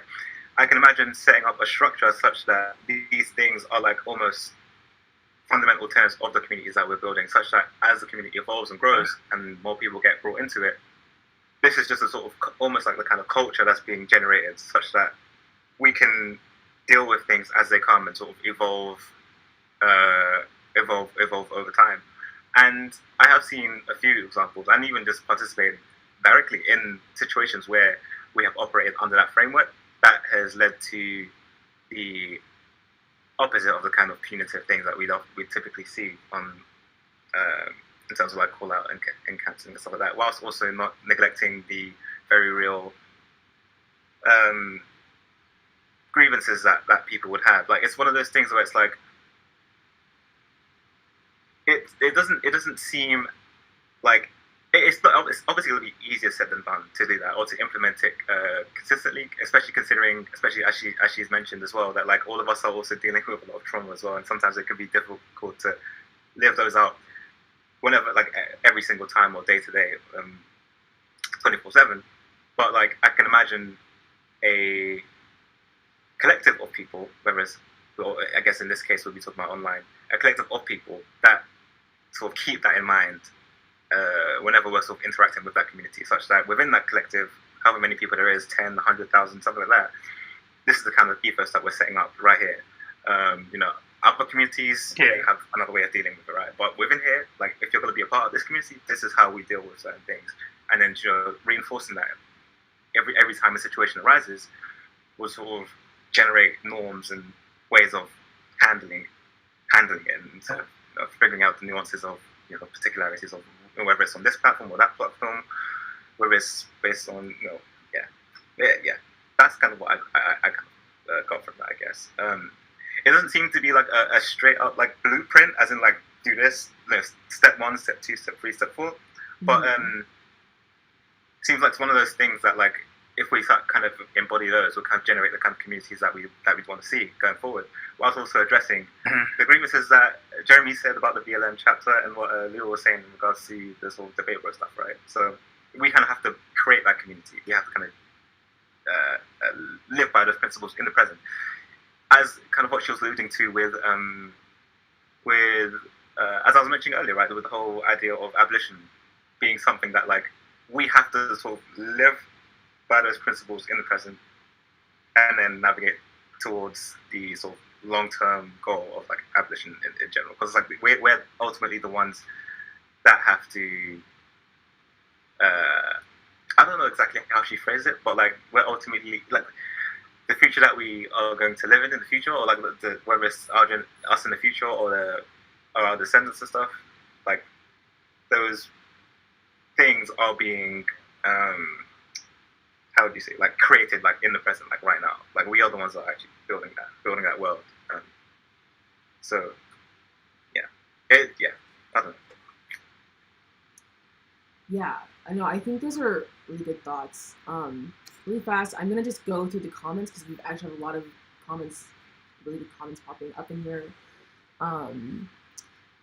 [SPEAKER 3] I can imagine setting up a structure such that these things are like almost fundamental tenets of the communities that we're building, such that as the community evolves and grows and more people get brought into it, this is just a sort of almost like the kind of culture that's being generated, such that we can deal with things as they come and sort of evolve over time. And I have seen a few examples, and even just participated directly in situations where we have operated under that framework that has led to the opposite of the kind of punitive things that we typically see on in terms of like call out and cancelling and stuff like that, whilst also not neglecting the very real grievances that people would have. Like, it's one of those things where it's like it doesn't seem like it's obviously going to be easier said than done to do that or to implement it consistently, especially as she's mentioned as well, that like all of us are also dealing with a lot of trauma as well, and sometimes it can be difficult to live those out whenever, like every single time or day to day, 24/7. But like I can imagine a collective of people, whether it's, well, I guess in this case we'll be talking about online, a collective of people that sort of keep that in mind whenever we're sort of interacting with that community, such that within that collective, however many people there is, 10, 100,000, something like that, this is the kind of ethos that we're setting up right here. Other communities have another way of dealing with it, right? But within here, like if you're going to be a part of this community, this is how we deal with certain things. And then, reinforcing that every time a situation arises will sort of generate norms and ways of handling it, and sort of figuring out the nuances of particularities of whether it's on this platform or that platform, whether it's based on that's kind of what I got from that, I guess. It doesn't seem to be like a straight up like blueprint, as in like do this, step 1, step 2, step 3, step 4. But it seems like it's one of those things that like if we start kind of embody those, we'll kind of generate the kind of communities that we want to see going forward, whilst also addressing the grievances that Jeremy said about the BLM chapter and what Leo was saying in regards to this whole debate bro stuff, right? So we kind of have to create that community. We have to kind of live by those principles in the present, as kind of what she was alluding to with as I was mentioning earlier, right, with the whole idea of abolition being something that like we have to sort of live by those principles in the present, and then navigate towards the sort of long-term goal of like abolition in general. Because like we're ultimately the ones that have to. I don't know exactly how she phrased it, but like we're ultimately like the future that we are going to live in the future, or like whether it's us in the future or our descendants and stuff. Like those things are being. How would you say, like created, like in the present, like right now, like we are the ones that are actually building that world. So, I don't know.
[SPEAKER 1] Yeah, I know. I think those are really good thoughts. Really fast, I'm gonna just go through the comments because we've actually have a lot of comments, really good comments popping up in here.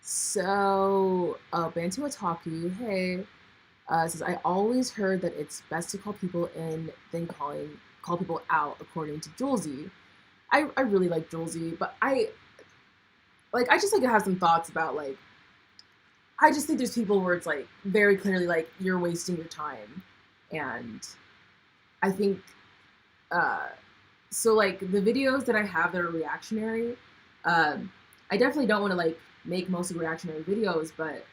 [SPEAKER 1] So, Bantu Otaku, hey. Says, I always heard that it's best to call people in than call people out, according to Julesy. I really like Julesy, but I just like to have some thoughts about like, I just think there's people where it's like very clearly like you're wasting your time, and I think so like the videos that I have that are reactionary, I definitely don't want to like make mostly reactionary videos, but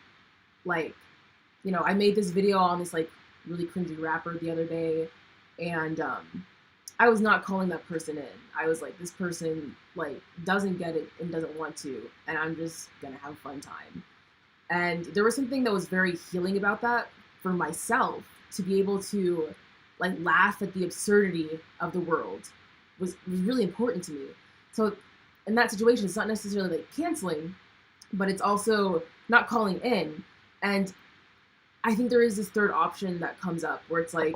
[SPEAKER 1] like. I made this video on this like really cringy rapper the other day, and I was not calling that person in. I was like, this person like doesn't get it and doesn't want to, and I'm just gonna have a fun time. And there was something that was very healing about that for myself, to be able to like laugh at the absurdity of the world was really important to me. So in that situation, it's not necessarily like canceling, but it's also not calling in. And I think there is this third option that comes up where it's like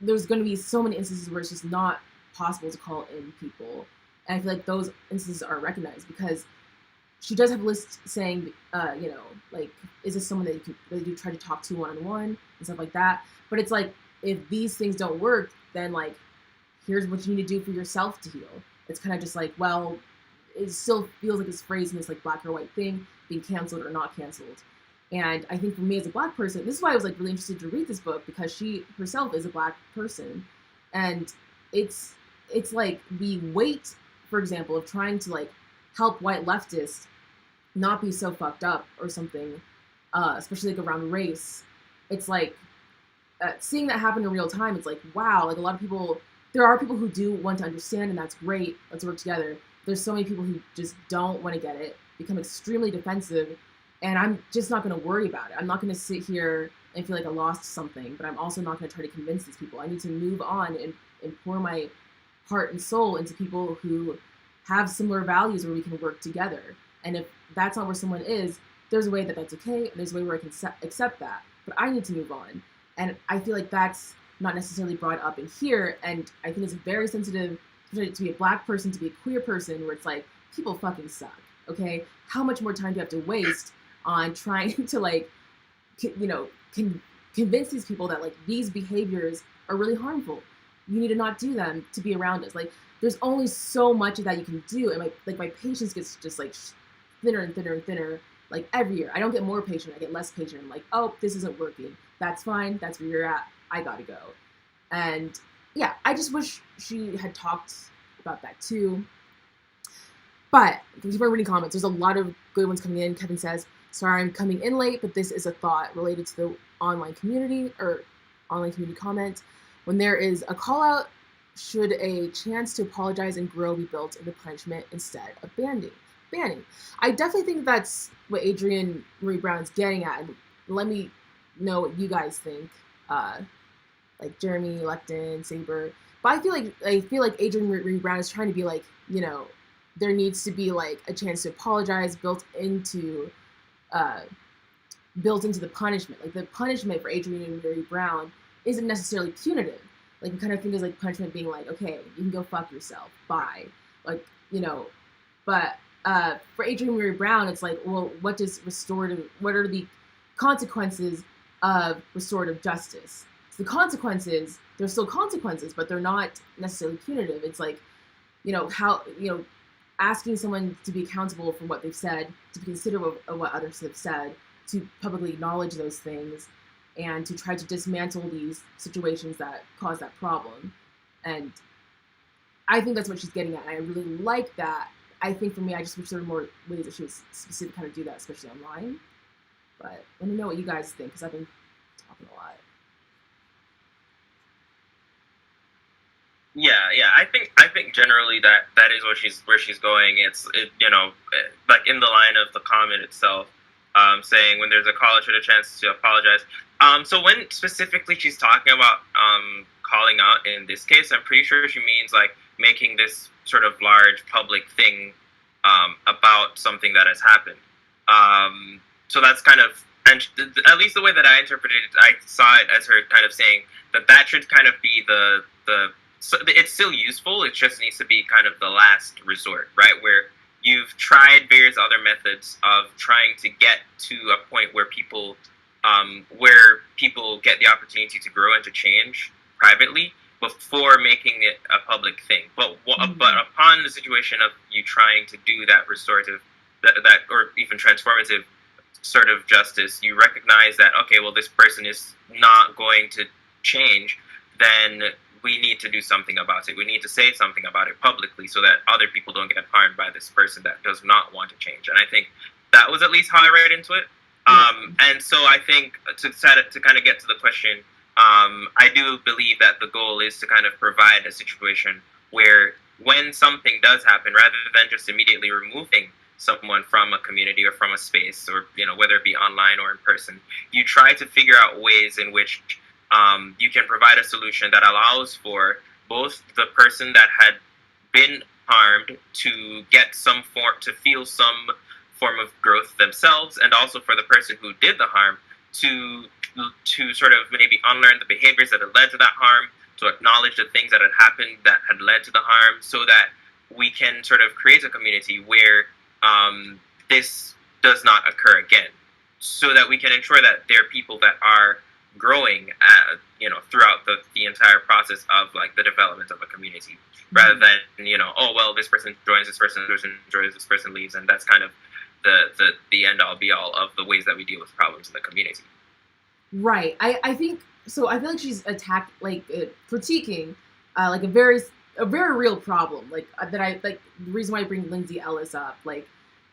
[SPEAKER 1] there's going to be so many instances where it's just not possible to call in people, and I feel like those instances are recognized because she does have a list saying, like, is this someone that you try to talk to one-on-one and stuff like that. But it's like if these things don't work, then like here's what you need to do for yourself to heal. It's kind of just like, well, it still feels like it's phrased in this like black or white thing, being canceled or not canceled. And I think for me as a black person, this is why I was like really interested to read this book, because she herself is a black person, and it's like the weight, for example, of trying to like help white leftists not be so fucked up or something, especially like around race. It's like seeing that happen in real time. It's like, wow, like a lot of people, there are people who do want to understand, and that's great. Let's work together. There's so many people who just don't want to get it, become extremely defensive, and I'm just not going to worry about it. I'm not going to sit here and feel like I lost something, but I'm also not going to try to convince these people. I need to move on and pour my heart and soul into people who have similar values where we can work together. And if that's not where someone is, there's a way that that's okay, and there's a way where I can accept that. But I need to move on. And I feel like that's not necessarily brought up in here, and I think it's very sensitive to be a black person, to be a queer person, where it's like, people fucking suck, okay? How much more time do you have to waste on trying to like, convince these people that like these behaviors are really harmful? You need to not do them to be around us. Like, there's only so much of that you can do, and my patience gets just like thinner and thinner and thinner. Like every year, I don't get more patient, I get less patient. I'm like, oh, this isn't working. That's fine. That's where you're at. I gotta go. And yeah, I just wish she had talked about that too. But keep on reading comments. There's a lot of good ones coming in. Kevin says, sorry, I'm coming in late, but this is a thought related to the online community comment. When there is a call out, should a chance to apologize and grow be built into punishment instead of banning? I definitely think that's what Adrienne Maree Brown is getting at. And let me know what you guys think. Like Jeremy, Lecton, Saber. But I feel like Adrienne Maree Brown is trying to be like, there needs to be like a chance to apologize built into the punishment. Like the punishment for Adrienne Maree Brown isn't necessarily punitive. Like we kind of think of like punishment being like, okay, you can go fuck yourself. Bye. Like, but for Adrienne Maree Brown, it's like, well, what are the consequences of restorative justice? So the consequences, there's still consequences, but they're not necessarily punitive. It's like, asking someone to be accountable for what they've said, to be considerate of what others have said, to publicly acknowledge those things, and to try to dismantle these situations that cause that problem. And I think that's what she's getting at, and I really like that. I think for me, I just wish there were more ways that she was specific to kind of do that, especially online. But let me know what you guys think, because I've been talking a lot.
[SPEAKER 2] Yeah. I think generally that is where she's going. Like in the line of the comment itself, saying when there's a call, should a chance to apologize. So when specifically she's talking about calling out in this case, I'm pretty sure she means like making this sort of large public thing about something that has happened. So that's kind of, and at least the way that I interpreted it, I saw it as her kind of saying that should kind of be so it's still useful. It just needs to be kind of the last resort, right? Where you've tried various other methods of trying to get to a point where people get the opportunity to grow and to change privately before making it a public thing. But upon the situation of you trying to do that restorative, that or even transformative sort of justice, you recognize that, okay, well, this person is not going to change, then we need to do something about it. We need to say something about it publicly so that other people don't get harmed by this person that does not want to change. And I think that was at least how I read into it. And so I think to kind of get to the question, I do believe that the goal is to kind of provide a situation where when something does happen, rather than just immediately removing someone from a community or from a space, or whether it be online or in person, you try to figure out ways in which you can provide a solution that allows for both the person that had been harmed to get to feel some form of growth themselves, and also for the person who did the harm to sort of maybe unlearn the behaviors that had led to that harm, to acknowledge the things that had happened that had led to the harm, so that we can sort of create a community where this does not occur again, so that we can ensure that there are people that are growing, throughout the entire process of like the development of a community, rather than oh well, this person joins, this person joins, this person leaves, and that's kind of the end all be all of the ways that we deal with problems in the community.
[SPEAKER 1] Right. I think so. I feel like she's critiquing like a very real problem. Like that I like the reason why I bring Lindsay Ellis up. Like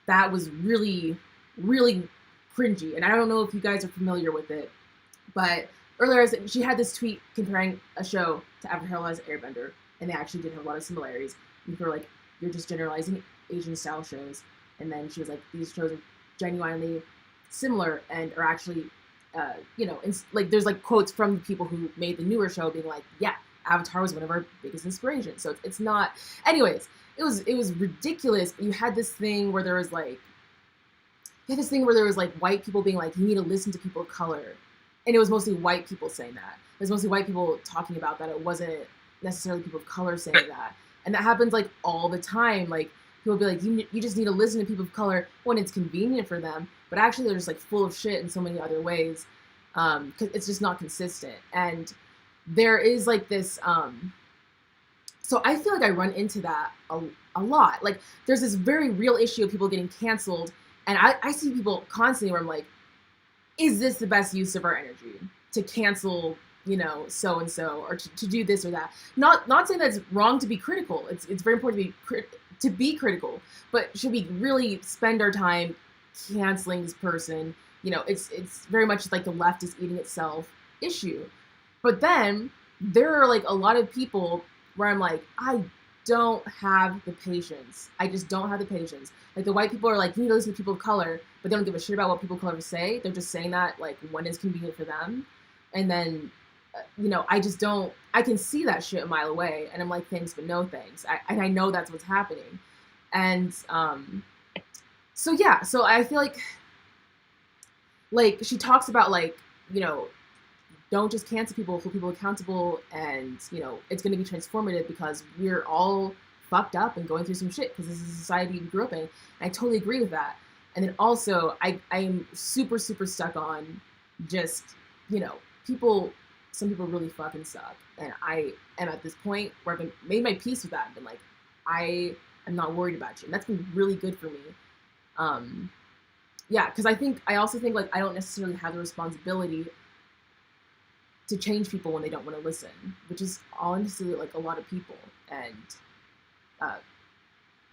[SPEAKER 1] that was really really cringy, and I don't know if you guys are familiar with it, but earlier she had this tweet comparing a show to Avatar: The Last Airbender, and they actually did have a lot of similarities. And people were like, "You're just generalizing Asian style shows," and then she was like, "These shows are genuinely similar and are actually." Like there's like quotes from the people who made the newer show being like, yeah, Avatar was one of our biggest inspirations. So it's not. Anyways, it was ridiculous. You had this thing where there was like, white people being like, you need to listen to people of color, and it was mostly white people saying that. It was mostly white people talking about that. It wasn't necessarily people of color saying that, and that happens like all the time. Like people be like, you just need to listen to people of color when it's convenient for them. But actually, they're just like full of shit in so many other ways, because it's just not consistent. And there is like this. So I feel like I run into that a lot. Like there's this very real issue of people getting canceled, and I see people constantly where I'm like, is this the best use of our energy to cancel, so and so, or to do this or that? Not saying that it's wrong to be critical. It's very important to be critical, but should we really spend our time canceling this person? It's very much like the left is eating itself issue. But then there are like a lot of people where I'm like, I don't have the patience. I just don't have the patience. Like the white people are like, you need to listen to people of color, but they don't give a shit about what people of color say. They're just saying that like when it's convenient for them. And then, I just don't. I can see that shit a mile away, and I'm like, thanks, but no thanks. I know that's what's happening, and So I feel like she talks about like, don't just cancel people, hold people accountable, and it's going to be transformative because we're all fucked up and going through some shit because this is a society we grew up in. And I totally agree with that. And then also I am super super stuck on just some people really fucking suck, and I am at this point where I've made my peace with that and been like, I am not worried about you, and that's been really good for me. Because I also think like I don't necessarily have the responsibility to change people when they don't want to listen, which is honestly like a lot of people. And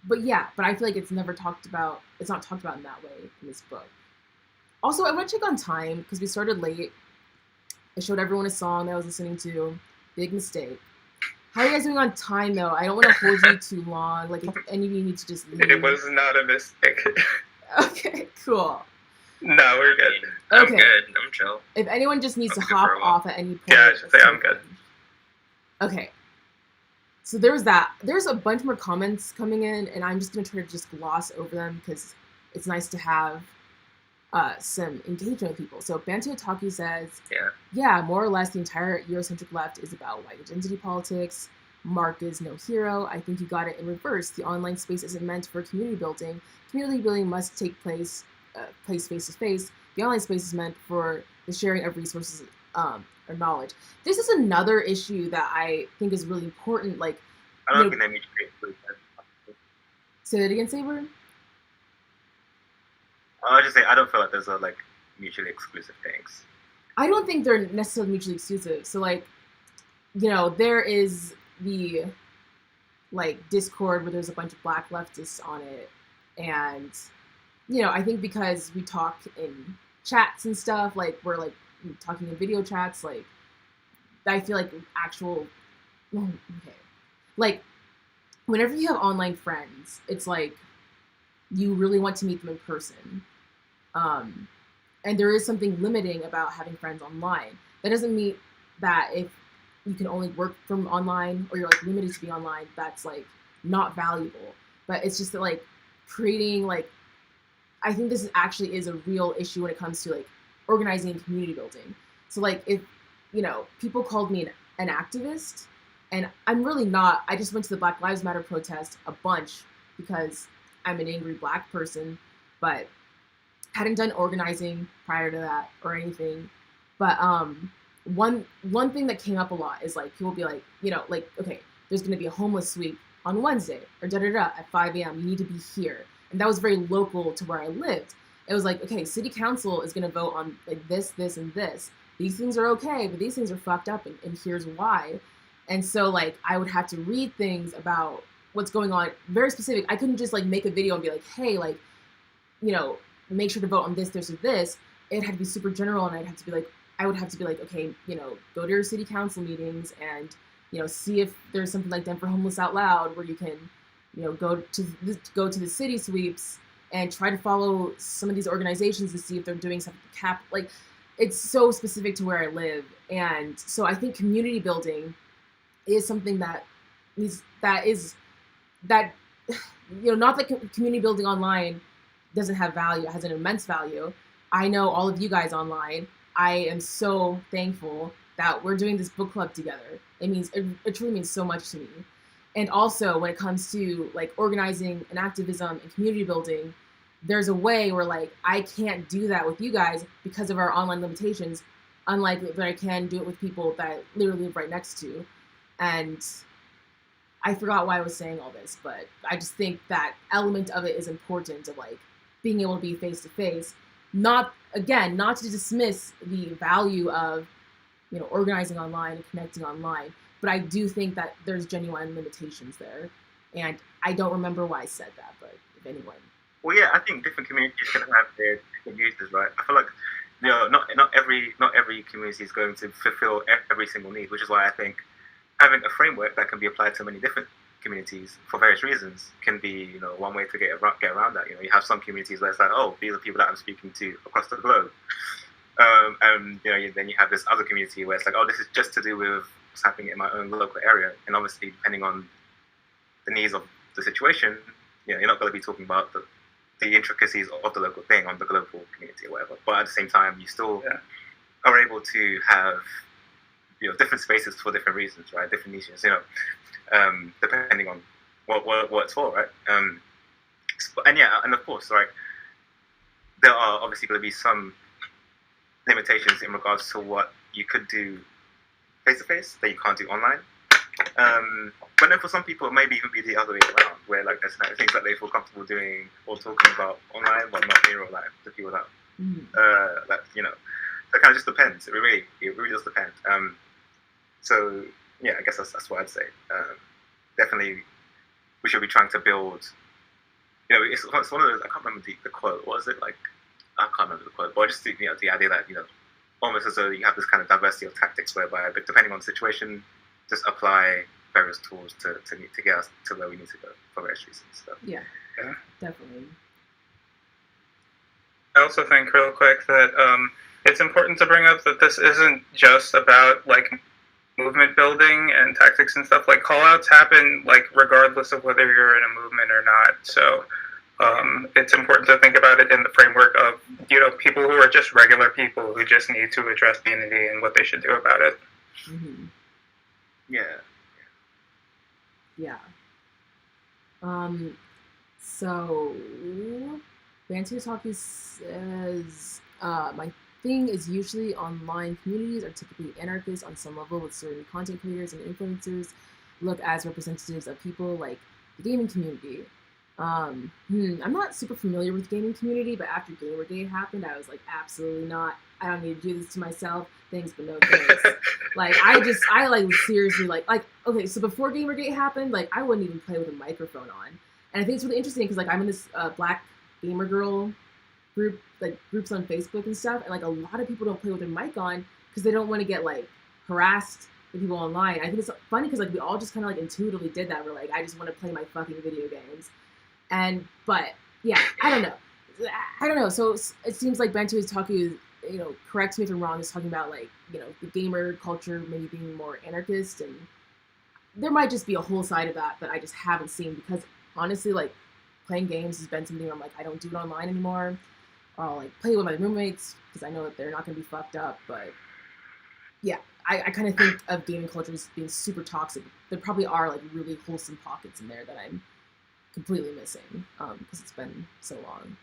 [SPEAKER 1] but I feel like it's not talked about in that way in this book. Also, I want to check on time because we started late. I showed everyone a song that I was listening to. Big mistake. How are you guys doing on time, though? I don't want to hold you too long. Like, if any of you need to just leave.
[SPEAKER 4] It was not a mistake.
[SPEAKER 1] Okay, cool.
[SPEAKER 4] No, we're good.
[SPEAKER 2] I'm
[SPEAKER 1] Okay.
[SPEAKER 2] good. I'm chill.
[SPEAKER 1] If anyone just needs
[SPEAKER 2] I'm
[SPEAKER 1] to
[SPEAKER 2] good
[SPEAKER 1] hop
[SPEAKER 2] for a while.
[SPEAKER 1] off at any point.
[SPEAKER 4] Yeah, I should say I'm good.
[SPEAKER 1] Okay. So there was that. There's a bunch more comments coming in, and I'm just going to try to just gloss over them because it's nice to have some engagement with people. So Bantu Otaki says, yeah, more or less the entire Eurocentric left is about white identity politics. Mark is no hero. I think you got it in reverse. The online space isn't meant for community building. Community building must take place face to face. The online space is meant for the sharing of resources or knowledge. This is another issue that I think is really important. Like,
[SPEAKER 3] I don't think they mutually exclusive.
[SPEAKER 1] Say that again, Saber?
[SPEAKER 3] I was just saying, I don't feel like those are like mutually exclusive things.
[SPEAKER 1] I don't think they're necessarily mutually exclusive. So like, there is the like Discord where there's a bunch of black leftists on it, and I think because we talk in chats and stuff, like we're like talking in video chats, like I feel like like whenever you have online friends, it's like you really want to meet them in person. And there is something limiting about having friends online. That doesn't mean that if you can only work from online or you're like limited to be online, that's like not valuable. But it's just that like creating like, I think this actually is a real issue when it comes to like organizing and community building. So like if, people called me an activist, and I'm really not. I just went to the Black Lives Matter protest a bunch because I'm an angry black person, but hadn't done organizing prior to that or anything. But one thing that came up a lot is like people be like, like, okay, there's going to be a homeless sweep on Wednesday or at 5 a.m. You need to be here, and that was very local to where I lived. It was like, okay, city council is going to vote on like this, and this. These things are okay, but these things are fucked up, and here's why. And so like I would have to read things about what's going on, very specific. I couldn't just like make a video and be like, hey, like, make sure to vote on this, or this. It had to be super general, and I would have to be like, okay, go to your city council meetings and, see if there's something like Denver Homeless Out Loud where you can, go to the city sweeps and try to follow some of these organizations to see if they're doing something to cap. Like, it's so specific to where I live. And so I think community building is something that not that community building online doesn't have value. It has an immense value. I know all of you guys online. I am so thankful that we're doing this book club together. It truly means so much to me. And also when it comes to like organizing and activism and community building, there's a way where like I can't do that with you guys because of our online limitations, unlike that I can do it with people that I literally live right next to. And I forgot why I was saying all this, but I just think that element of it is important, of like being able to be face to face. Not to dismiss the value of, organizing online and connecting online, but I do think that there's genuine limitations there. And I don't remember why I said that, but if anyone.
[SPEAKER 3] Well, yeah, I think different communities can have their different uses, right? I feel like, not every community is going to fulfill every single need, which is why I think having a framework that can be applied to many different communities for various reasons can be, one way to get around that. You have some communities where it's like, oh, these are people that I'm speaking to across the globe. And, then you have this other community where it's like, oh, this is just to do with what's happening in my own local area. And obviously, depending on the needs of the situation, you're not going to be talking about the intricacies of the local thing on the global community or whatever. But at the same time, you still are able to have, different spaces for different reasons, right? Different niches, depending on what it's for, right? And of course, right, there are obviously going to be some limitations in regards to what you could do face-to-face that you can't do online. But then for some people, it may even be the other way around, where like there's things that they feel comfortable doing or talking about online, but not in real life. The people that, that kind of just depends. It really does depend. So yeah, I guess that's what I'd say. Definitely, we should be trying to build. It's one of those. I can't remember the quote. What was it like? I can't remember the quote, but just the idea that almost as though you have this kind of diversity of tactics whereby, but depending on the situation, just apply various tools to get us to where we need to go for various reasons. So,
[SPEAKER 1] yeah, definitely.
[SPEAKER 4] I also think real quick that it's important to bring up that this isn't just about like movement building and tactics and stuff. Like call-outs happen like regardless of whether you're in a movement or not. So it's important to think about it in the framework of people who are just regular people who just need to address unity and what they should do about it.
[SPEAKER 1] Mm-hmm.
[SPEAKER 3] Yeah.
[SPEAKER 1] So Bantu Talkie says, my thing is usually online communities are typically anarchist on some level, with certain content creators and influencers look as representatives of people like the gaming community. I'm not super familiar with the gaming community, but after Gamergate happened, I was like, absolutely not. I don't need to do this to myself. Thanks, but no thanks. Like, I like seriously like, okay, so before Gamergate happened, like, I wouldn't even play with a microphone on. And I think it's really interesting because, like, I'm in this black gamer girl group, like, groups on Facebook and stuff, and, like, a lot of people don't play with their mic on because they don't want to get, like, harassed with people online. I think it's funny because, like, we all just kind of, like, intuitively did that. We're like, I just want to play my fucking video games. But, yeah, I don't know. So it seems like Bento is talking, correct me if I'm wrong, is talking about, like, the gamer culture maybe being more anarchist, and there might just be a whole side of that I just haven't seen, because honestly, like, playing games has been something where I'm like, I don't do it online anymore, or I'll, like, play with my roommates because I know that they're not going to be fucked up. But yeah, I kind of think of gaming culture as being super toxic. There probably are, like, really wholesome pockets in there that I'm completely missing because it's been so long.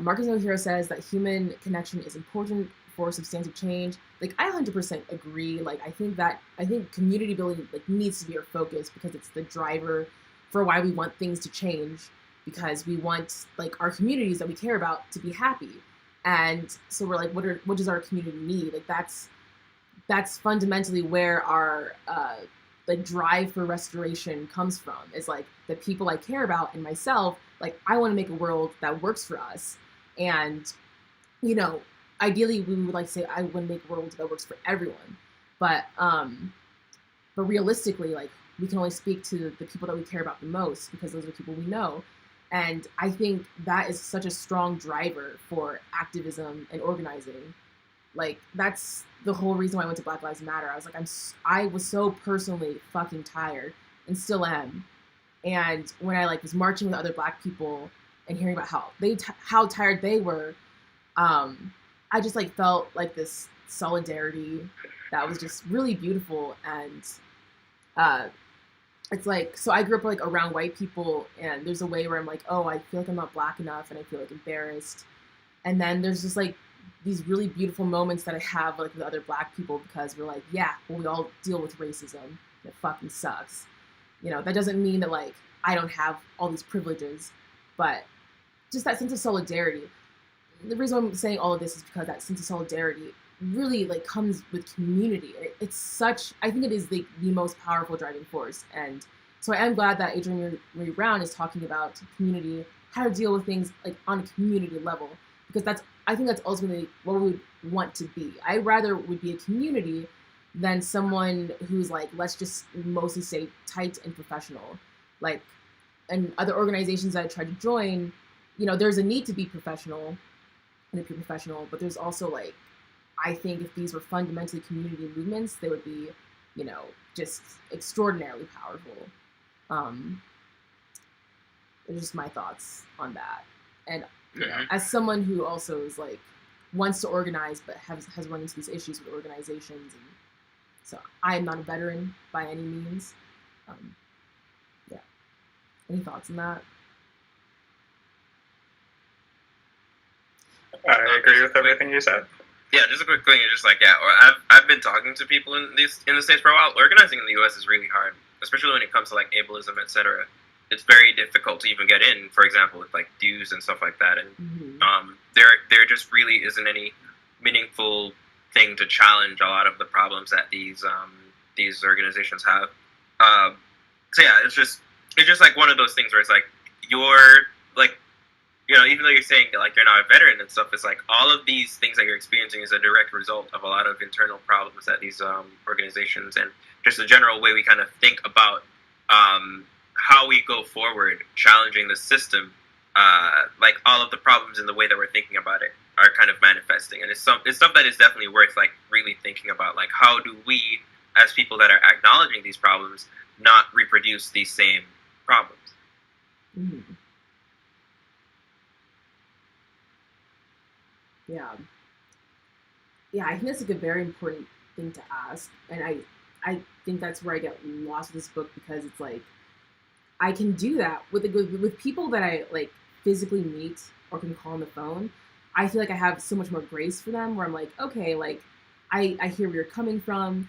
[SPEAKER 1] Marcus No Hero says that human connection is important for substantive change. Like, I 100% agree. Like, I think community building like needs to be our focus, because it's the driver for why we want things to change, because we want like our communities that we care about to be happy. And so we're like, what does our community need? Like, that's fundamentally where our the drive for restoration comes from, is like the people I care about and myself. Like, I want to make a world that works for us. And, you know, ideally we would like to say I want to make a world that works for everyone. But realistically, like, we can only speak to the people that we care about the most, because those are the people we know. And I think that is such a strong driver for activism and organizing. Like, that's the whole reason why I went to Black Lives Matter. I was like, I was so personally fucking tired, and still am. And when I like was marching with other Black people and hearing about how tired they were, I just like felt like this solidarity that was just really beautiful. And it's like, so I grew up like around white people, and there's a way where I'm like, oh, I feel like I'm not Black enough, and I feel like embarrassed. And then there's just like these really beautiful moments that I have like with other Black people, because we're like, yeah, well, we all deal with racism. It fucking sucks. You know, that doesn't mean that like I don't have all these privileges, but just that sense of solidarity. The reason I'm saying all of this is because that sense of solidarity really like comes with community. It's such, I think it is the most powerful driving force. And so I am glad that Adrienne Maree Brown is talking about community, how to deal with things like on a community level, because I think that's ultimately what we would want to be. I rather would be a community than someone who's like, let's just mostly say tight and professional. Like, and other organizations that I tried to join, you know, there's a need to be professional and to be professional, but there's also like, I think if these were fundamentally community movements, they would be, you know, just extraordinarily powerful. They're just my thoughts on that. And you know, as someone who also is like wants to organize but has run into these issues with organizations, and so I am not a veteran by any means. Yeah. Any thoughts on that?
[SPEAKER 4] I agree with everything you said.
[SPEAKER 2] Yeah, just a quick thing. It's just like, yeah, I've been talking to people in the States for a while. Organizing in the U.S. is really hard, especially when it comes to like ableism, etc. It's very difficult to even get in, for example, with like dues and stuff like that. And there just really isn't any meaningful thing to challenge a lot of the problems that these organizations have. So yeah, it's just like one of those things where it's like, you're like, you know, even though you're saying that, like, you're not a veteran and stuff, it's like all of these things that you're experiencing is a direct result of a lot of internal problems that these organizations, and just the general way we kind of think about how we go forward challenging the system, like all of the problems in the way that we're thinking about it are kind of manifesting. And it's stuff that is definitely worth like really thinking about, like how do we as people that are acknowledging these problems not reproduce these same problems.
[SPEAKER 1] Yeah, I think that's like a very important thing to ask, and I think that's where I get lost with this book, because it's like I can do that with people that I like physically meet or can call on the phone. I feel like I have so much more grace for them, where I'm like, okay, like I hear where you're coming from.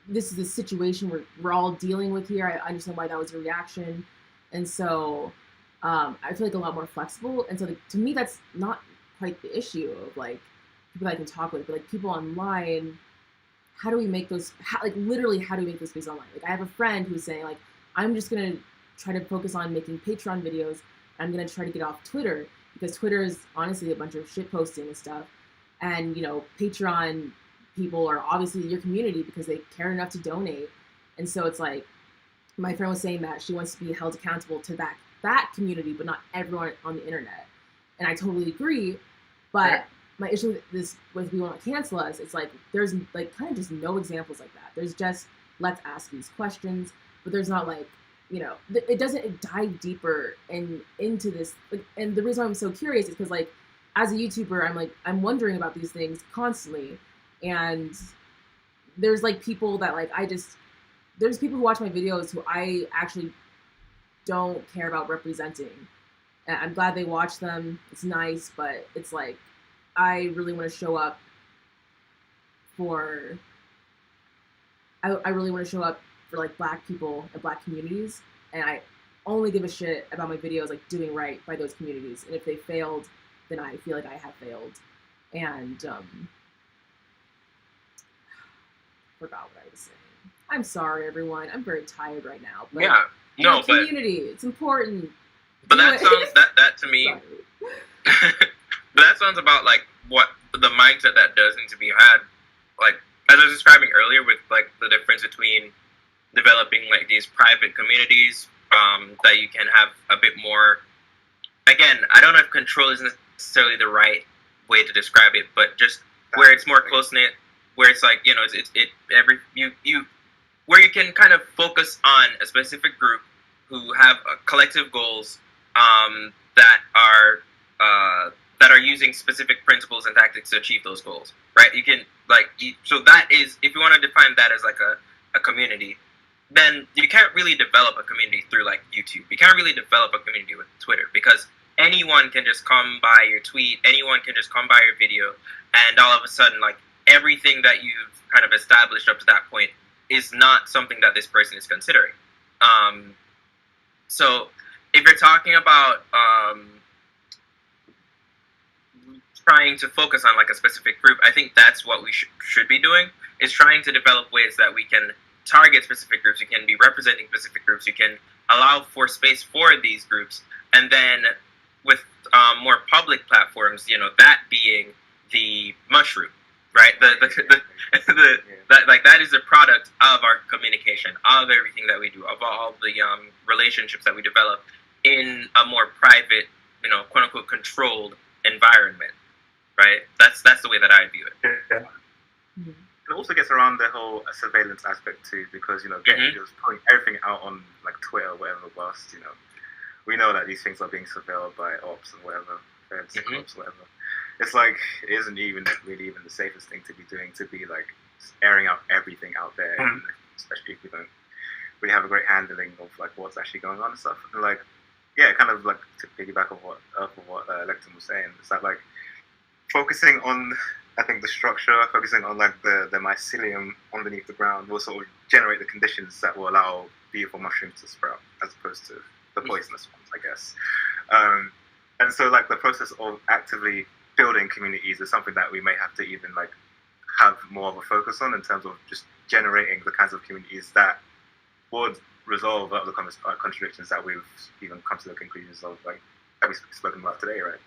[SPEAKER 1] This is the situation we're all dealing with here. I understand why that was your reaction, and so I feel like a lot more flexible. And so to me, that's not quite the issue of like people that I can talk with, but like people online, how do we make those, literally how do we make those space online? Like, I have a friend who's saying like, I'm just gonna try to focus on making Patreon videos. I'm gonna try to get off Twitter, because Twitter is honestly a bunch of shit posting and stuff. And you know, Patreon people are obviously your community because they care enough to donate. And so it's like, my friend was saying that she wants to be held accountable to that community, but not everyone on the internet. And I totally agree. But my issue with this, with We Will Not Cancel Us, it's like there's like kind of just no examples like that. There's just, let's ask these questions, but there's not like, you know, it doesn't dive deeper into this. Like, and the reason why I'm so curious is because like, as a YouTuber, I'm wondering about these things constantly. And there's like people that like, there's people who watch my videos who I actually don't care about representing. And I'm glad they watch them. It's nice, but it's like, I really want to show up for. I really want to show up for like Black people and Black communities, and I only give a shit about my videos like doing right by those communities. And if they failed, then I feel like I have failed. And forgot what I was saying. I'm sorry, everyone. I'm very tired right now. But
[SPEAKER 2] Yeah, no, but
[SPEAKER 1] community, it's important.
[SPEAKER 2] but
[SPEAKER 1] Do
[SPEAKER 2] that
[SPEAKER 1] it.
[SPEAKER 2] sounds that to me.
[SPEAKER 1] Sorry.
[SPEAKER 2] But that sounds about like what the mindset that does need to be had. Like as I was describing earlier, with like the difference between developing like these private communities that you can have a bit more. Again, I don't know if control is necessarily the right way to describe it, but just where it's more close knit, where it's like, you know, where you can kind of focus on a specific group who have collective goals that are using specific principles and tactics to achieve those goals, right? You can so that is, if you want to define that as like a community, then you can't really develop a community through like YouTube. You can't really develop a community with Twitter, because anyone can just come by your tweet, anyone can just come by your video, and all of a sudden, like, everything that you've kind of established up to that point is not something that this person is considering. So if you're talking about trying to focus on like a specific group, I think that's what we should be doing, is trying to develop ways that we can target specific groups, you can be representing specific groups, you can allow for space for these groups, and then with more public platforms, you know, that being the mushroom, right? That is a product of our communication, of everything that we do, of all the relationships that we develop in a more private, you know, quote unquote controlled environment, right? That's the way that I view it.
[SPEAKER 4] Yeah.
[SPEAKER 1] Mm-hmm.
[SPEAKER 3] It also gets around the whole surveillance aspect too, because, you know, just putting everything out on like Twitter or whatever, whilst, you know, we know that these things are being surveilled by ops and whatever, feds, cops, whatever. It's like, it isn't even really even the safest thing to be doing, to be like airing out everything out there, especially if we don't really have a great handling of like what's actually going on and stuff. And like, yeah, kind of like to piggyback off what Lecton was saying, is that like focusing on, I think, the structure, focusing on like the mycelium underneath the ground will sort of generate the conditions that will allow beautiful mushrooms to sprout, as opposed to the poisonous ones, I guess. And so like the process of actively building communities is something that we may have to even like have more of a focus on, in terms of just generating the kinds of communities that would resolve other contradictions that we've even come to the conclusions of, like that we've spoken about today, right?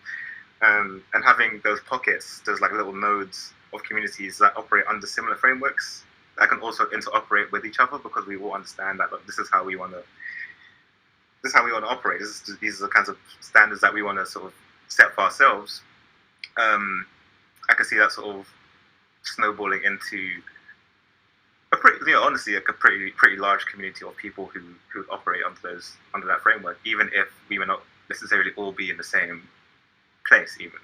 [SPEAKER 3] And having those pockets, those like little nodes of communities that operate under similar frameworks that can also interoperate with each other, because we all understand that this is how we want to operate. These are the kinds of standards that we want to sort of set for ourselves. I can see that sort of snowballing into a honestly, a pretty large community of people who operate under that framework, even if we may not necessarily all be in the same place, even.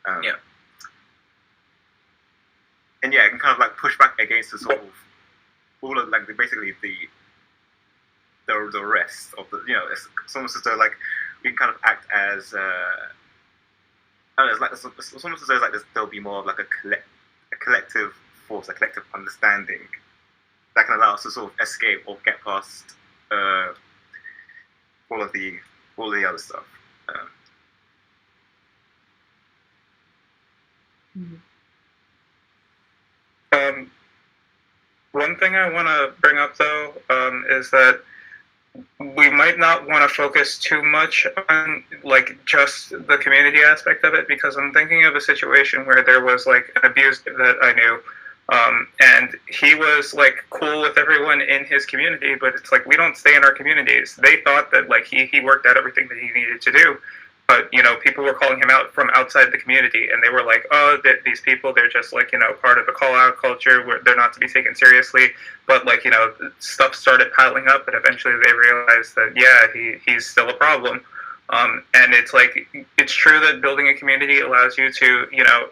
[SPEAKER 3] And yeah, it can kind of like push back against the sort of all of like basically the rest of the, you know, it's almost as though like we can kind of act as I don't know, it's almost as though like there'll be more of like a collective force, a collective understanding that can allow us to sort of escape or get past all the other stuff.
[SPEAKER 4] One thing I want to bring up though is that we might not want to focus too much on like just the community aspect of it, because I'm thinking of a situation where there was like an abuse that I knew, and he was like cool with everyone in his community, but it's like, we don't stay in our communities. They thought that like he worked out everything that he needed to do, but you know, people were calling him out from outside the community, and they were like, oh, these people, they're just like, you know, part of the call out culture where they're not to be taken seriously. But like, you know, stuff started piling up, and eventually they realized that yeah, he's still a problem. And it's like, it's true that building a community allows you to, you know,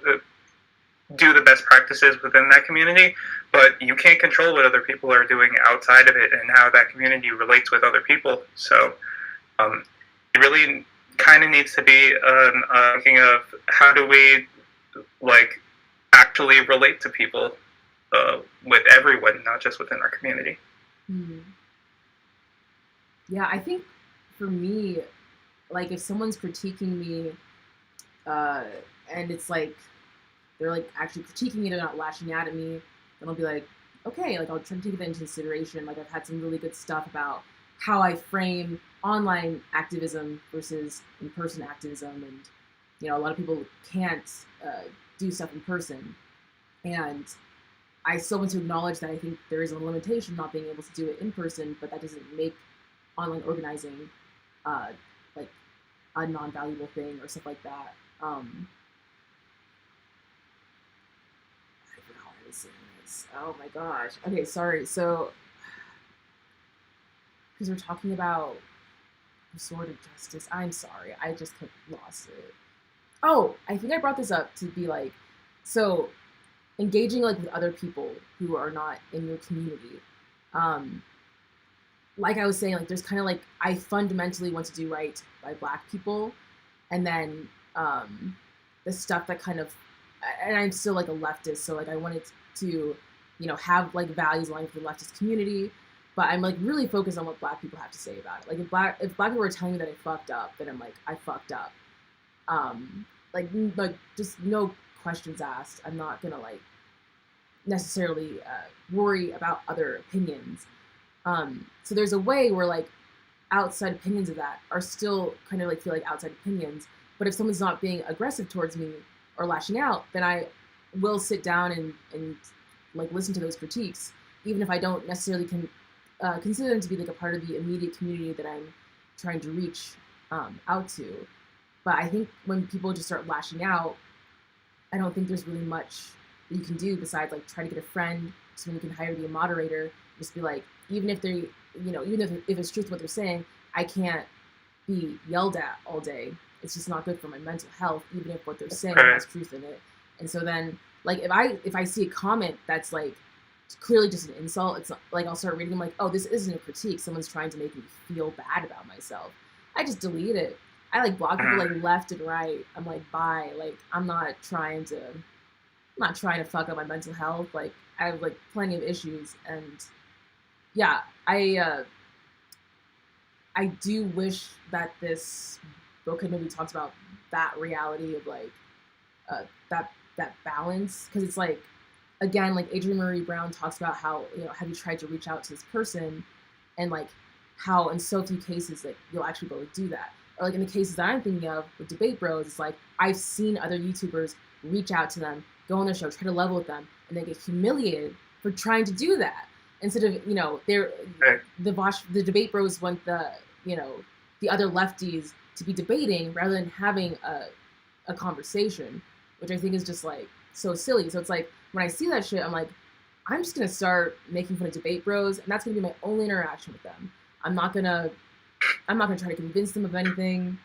[SPEAKER 4] do the best practices within that community, but you can't control what other people are doing outside of it and how that community relates with other people. So it really kind of needs to be thinking of how do we like actually relate to people with everyone, not just within our community.
[SPEAKER 1] Yeah, I think for me, like if someone's critiquing me, and it's like they're like actually critiquing it or not lashing out at me, then I'll be like, okay, like I'll try to take that into consideration. Like I've had some really good stuff about how I frame online activism versus in-person activism, and a lot of people can't do stuff in person, and I still want to acknowledge that I think there is a limitation not being able to do it in person, but that doesn't make online organizing like a non-valuable thing or stuff like that. I forgot what I was saying this. Oh my gosh. Okay, sorry. So, because we're talking about restorative justice, I'm sorry. I just lost it. Oh, I think I brought this up to be like, so engaging like with other people who are not in your community. Like I was saying, like there's kind of like I fundamentally want to do right by Black people, and then the stuff that kind of, and I'm still like a leftist, so like I wanted to, have like values aligned with the leftist community, but I'm like really focused on what Black people have to say about it. Like if Black people were telling me that I fucked up, then I'm like I fucked up. Like just no questions asked. I'm not gonna like necessarily worry about other opinions. So there's a way where like outside opinions of that are still kind of like feel like outside opinions, but if someone's not being aggressive towards me or lashing out, then I will sit down and like listen to those critiques, even if I don't necessarily consider them to be like a part of the immediate community that I'm trying to reach out to. But I think when people just start lashing out, I don't think there's really much that you can do besides like try to get a friend, someone you can hire to be a moderator, just be like, even if they, even if it's truth what they're saying, I can't be yelled at all day. It's just not good for my mental health, even if what they're saying has truth in it. And so then, like, if I see a comment that's like clearly just an insult, it's not, like I'll start reading. I'm like, oh, this isn't a critique. Someone's trying to make me feel bad about myself. I just delete it. I like block people like left and right. I'm like, bye. Like I'm not trying to fuck up my mental health. Like I have like plenty of issues, and yeah, I do wish that this book had maybe talked about that reality of like that balance, because it's like, again, like Adrienne Maree Brown talks about how, have you tried to reach out to this person, and like how in so few cases like you'll actually be able to do that. Or like in the cases that I'm thinking of with Debate Bros, it's like I've seen other YouTubers reach out to them, go on their show, try to level with them, and they get humiliated for trying to do that. Instead of, they're the Debate Bros want the other lefties to be debating rather than having a conversation, which I think is just like so silly. So it's like when I see that shit, I'm like, I'm just gonna start making fun of Debate Bros, and that's gonna be my only interaction with them. I'm not gonna try to convince them of anything.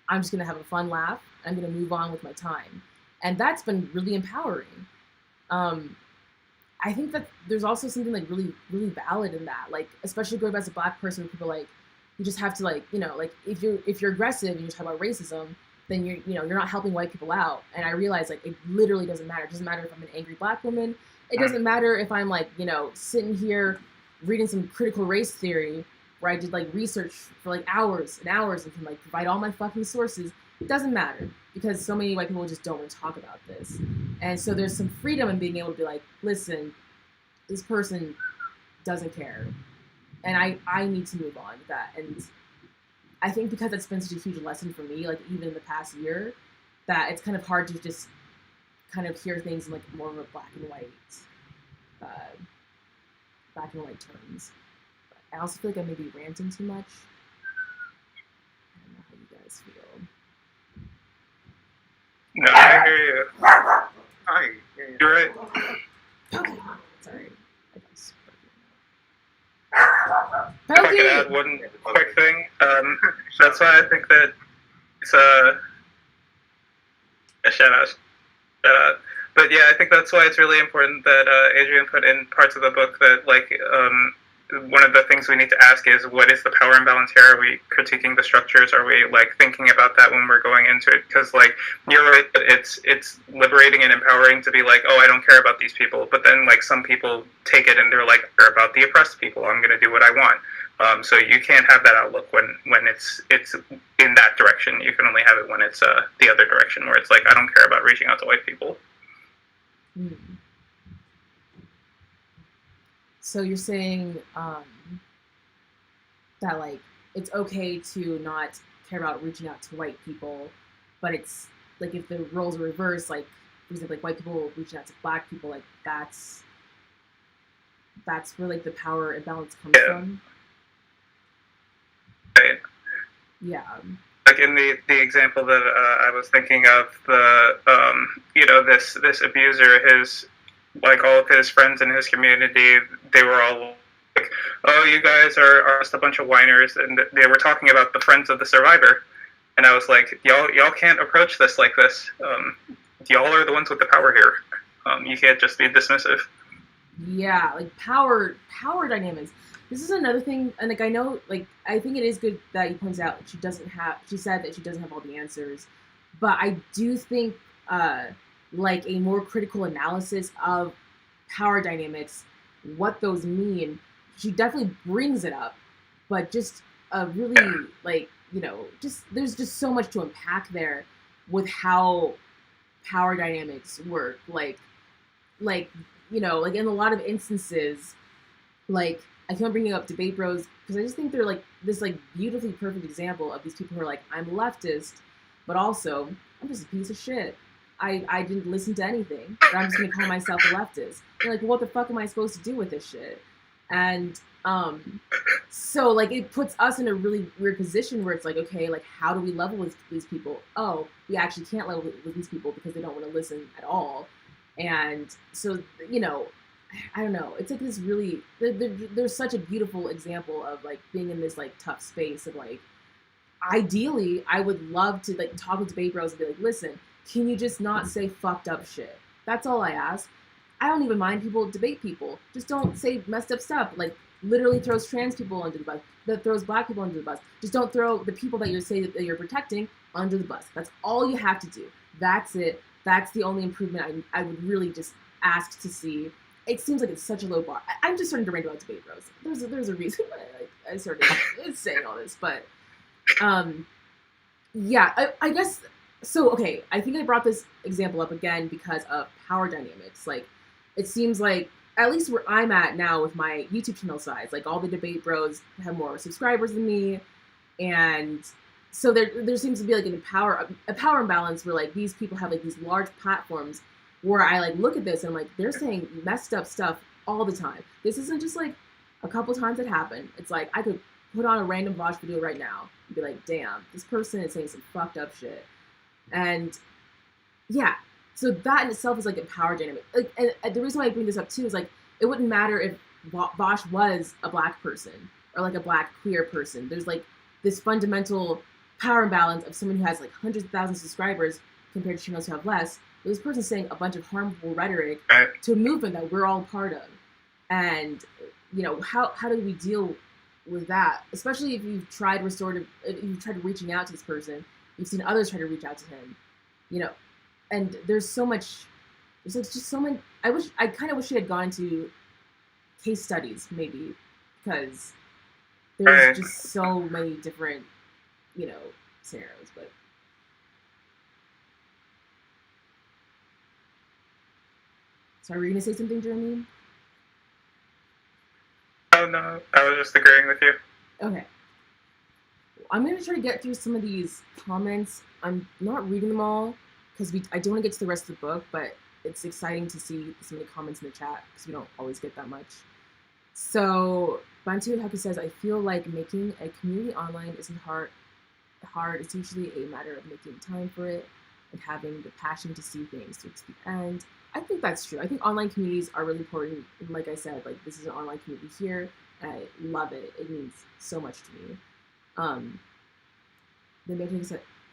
[SPEAKER 1] I'm just gonna have a fun laugh. I'm gonna move on with my time, and that's been really empowering. I think that there's also something like really, really valid in that. Like, especially going back as a Black person, people like, you just have to like, like if you're aggressive and you talk about racism, then you're not helping white people out. And I realize like it literally doesn't matter. It doesn't matter if I'm an angry Black woman. It doesn't matter if I'm like, sitting here reading some critical race theory where I did like research for like hours and hours and can like provide all my fucking sources. It doesn't matter, because so many white people just don't want to talk about this. And so there's some freedom in being able to be like, listen, this person doesn't care, and I need to move on with that. And I think because it's been such a huge lesson for me, like even in the past year, that it's kind of hard to just kind of hear things in like more of a black and white terms. But I also feel like I may be ranting too much. I don't know how you guys feel.
[SPEAKER 4] No, I hear you.
[SPEAKER 3] Hi.
[SPEAKER 4] You're right.
[SPEAKER 1] Okay. Sorry.
[SPEAKER 4] If I could add one quick thing, that's why I think that it's a shout out. But yeah, I think that's why it's really important that Adrienne put in parts of the book that like one of the things we need to ask is, what is the power imbalance here? Are we critiquing the structures? Are we like thinking about that when we're going into it? Because like you're right, it's liberating and empowering to be like, oh, I don't care about these people, but then like some people take it and they're like, I care about the oppressed people. I'm going to do what I want. So you can't have that outlook when it's in that direction. You can only have it when it's the other direction, where it's like, I don't care about reaching out to white people.
[SPEAKER 1] Mm. So you're saying that like it's okay to not care about reaching out to white people, but it's like if the roles are reversed, like for example, like white people reaching out to black people, like that's where like the power imbalance comes from.
[SPEAKER 4] Right.
[SPEAKER 1] Yeah.
[SPEAKER 4] Like in the example that I was thinking of, the this abuser, his like all of his friends in his community, they were all like, "Oh, you guys are just a bunch of whiners," and they were talking about the friends of the survivor, and I was like, "Y'all can't approach this like this. Y'all are the ones with the power here. You can't just be dismissive."
[SPEAKER 1] Yeah, like power dynamics. This is another thing, and like I know, like I think it is good that he points out she said that she doesn't have all the answers, but I do think like a more critical analysis of power dynamics, what those mean. She definitely brings it up, but just really like just there's just so much to unpack there with how power dynamics work. Like like in a lot of instances, like I keep on bringing up debate bros because I just think they're like this like beautifully perfect example of these people who are like, I'm leftist, but also I'm just a piece of shit. I didn't listen to anything, but I'm just gonna call myself a leftist. You're like, well, what the fuck am I supposed to do with this shit? And so like it puts us in a really weird position where it's like, okay, like how do we level with these people? Oh, we actually can't level with these people because they don't want to listen at all. And so I don't know. It's like this really there's such a beautiful example of like being in this like tough space of like, ideally I would love to like talk with debate bros and be like, listen, can you just not say fucked up shit? That's all I ask. I don't even mind people debate people. Just don't say messed up stuff. Like literally throws trans people under the bus. That throws black people under the bus. Just don't throw the people that that you're protecting under the bus. That's all you have to do. That's it. That's the only improvement I would really just ask to see. It seems like it's such a low bar. I'm just starting to rant about debate bros. There's a reason why I started saying all this, but yeah, I guess so. Okay, I think I brought this example up again because of power dynamics. Like, it seems like at least where I'm at now with my YouTube channel size, like all the debate bros have more subscribers than me, and so there seems to be like a power imbalance where like these people have like these large platforms where I like look at this and I'm like, they're saying messed up stuff all the time. This isn't just like a couple times it happened. It's like I could put on a random Vosh video right now and be like, damn, this person is saying some fucked up shit. And yeah, so that in itself is like a power dynamic. Like, and the reason why I bring this up too is like, it wouldn't matter if Vosh was a black person or like a black queer person. There's like this fundamental power imbalance of someone who has like hundreds of thousands of subscribers compared to channels who have less. This person saying a bunch of harmful rhetoric to a movement that we're all part of. And, how do we deal with that? Especially if you've tried reaching out to this person, you've seen others try to reach out to him, and there's like just so many, I kind of wish he had gone into case studies maybe, because there's just so many different, scenarios, but. Sorry, were you going to say something, Jeremy?
[SPEAKER 4] Oh, no. I was just agreeing with you.
[SPEAKER 1] Okay. I'm going to try to get through some of these comments. I'm not reading them all because I don't want to get to the rest of the book, but it's exciting to see so many comments in the chat because we don't always get that much. So, Bantu Haku says, I feel like making a community online isn't hard. It's usually a matter of making time for it and having the passion to see things to the end. I think that's true. I think online communities are really important. And like I said, like this is an online community here, and I love it. It means so much to me. The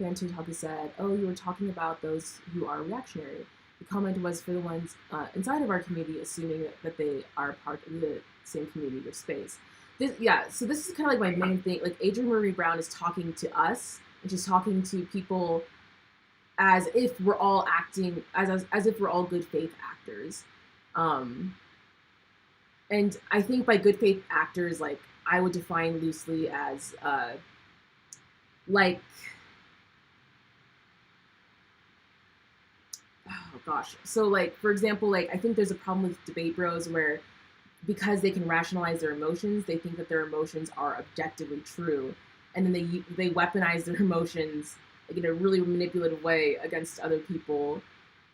[SPEAKER 1] Bantu Haku said, oh, you were talking about those who are reactionary. the comment was for the ones inside of our community, assuming that they are part of the same community or space. So this is kind of like my main thing. Like Adrienne Maree Brown is talking to us, and she's talking to people as if we're all acting as if we're all good faith actors. And I think by good faith actors, like I would define loosely as like, oh gosh. So like, for example, like I think there's a problem with debate bros where because they can rationalize their emotions, they think that their emotions are objectively true. And then they weaponize their emotions like in a really manipulative way against other people.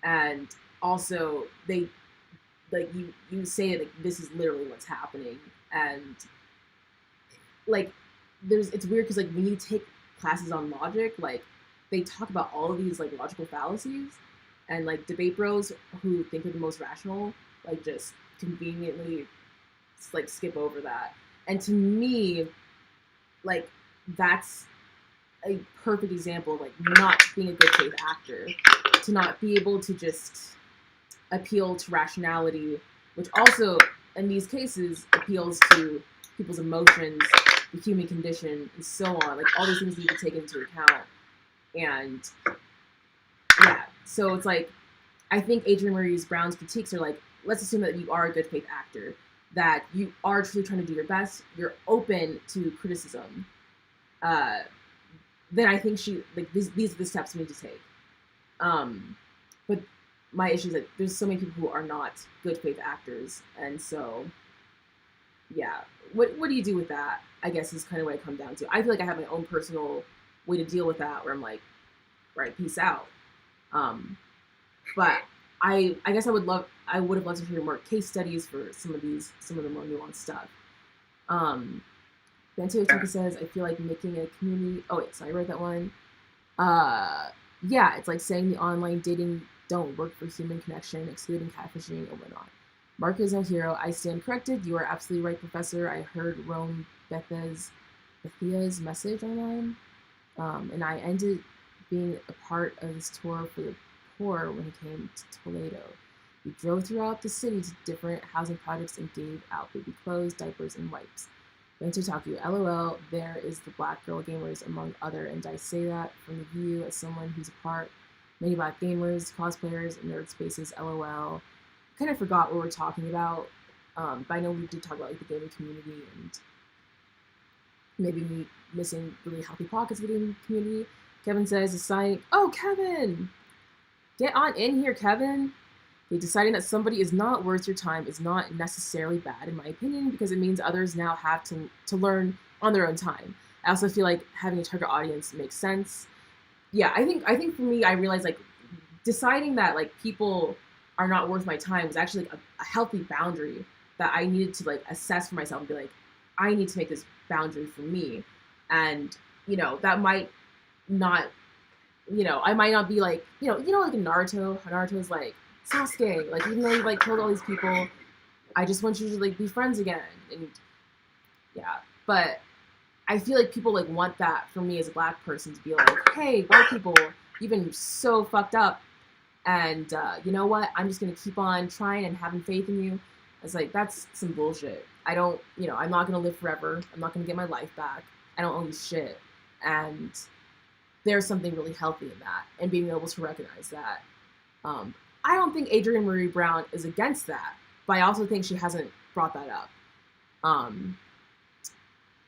[SPEAKER 1] And also they like you say like this is literally what's happening. And like it's weird because like when you take classes on logic, like they talk about all of these like logical fallacies, and like debate bros who think are the most rational like just conveniently like skip over that. And to me, like that's a perfect example of like not being a good faith actor, to not be able to just appeal to rationality, which also in these cases appeals to people's emotions, the human condition, and so on. Like all these things need to take into account. And yeah, so it's like I think Adrienne Maree Brown's critiques are like, let's assume that you are a good faith actor, that you are truly trying to do your best, you're open to criticism. Then I think she like these are the steps we need to take. But my issue is that there's so many people who are not good faith actors, and so yeah, what do you do with that? I guess is kind of what I come down to. I feel like I have my own personal way to deal with that, where I'm like, right, peace out. But I guess I would have loved to hear more case studies for some of the more nuanced stuff. Bento Tuka says, I feel like making a community. Oh wait, sorry, I read that one. Yeah, it's like saying the online dating don't work for human connection, excluding catfishing and whatnot. Mark is no hero. I stand corrected. You are absolutely right, Professor. I heard Rome Bethia's message online, and I ended being a part of his tour for the poor when he came to Toledo. We drove throughout the city to different housing projects and gave out baby clothes, diapers, and wipes. Bento Taku, LOL, there is the black girl gamers among other, and I say that from the view as someone who's a part many black gamers, cosplayers, and nerd spaces, LOL. Kind of forgot what we're talking about, but I know we did talk about like the gaming community and maybe me missing really healthy pockets of the gaming community. Kevin says, deciding, oh, Kevin! Get on in here, Kevin! Deciding that somebody is not worth your time is not necessarily bad, in my opinion, because it means others now have to learn on their own time. I also feel like having a target audience makes sense. Yeah, I think for me, I realized like deciding that like people are not worth my time was actually like a healthy boundary that I needed to like assess for myself and be like, I need to make this boundary for me. And, that might not, I might not be like, like in Naruto's like, Sasuke, like even though you like killed all these people, I just want you to like be friends again. And yeah, but I feel like people like want that from me as a black person to be like, hey, white people, you've been so fucked up, and you know what? I'm just gonna keep on trying and having faith in you. It's like that's some bullshit. I don't, I'm not gonna live forever. I'm not gonna get my life back. I don't own you shit, and there's something really healthy in that, and being able to recognize that. I don't think Adrienne Maree Brown is against that, but I also think she hasn't brought that up. And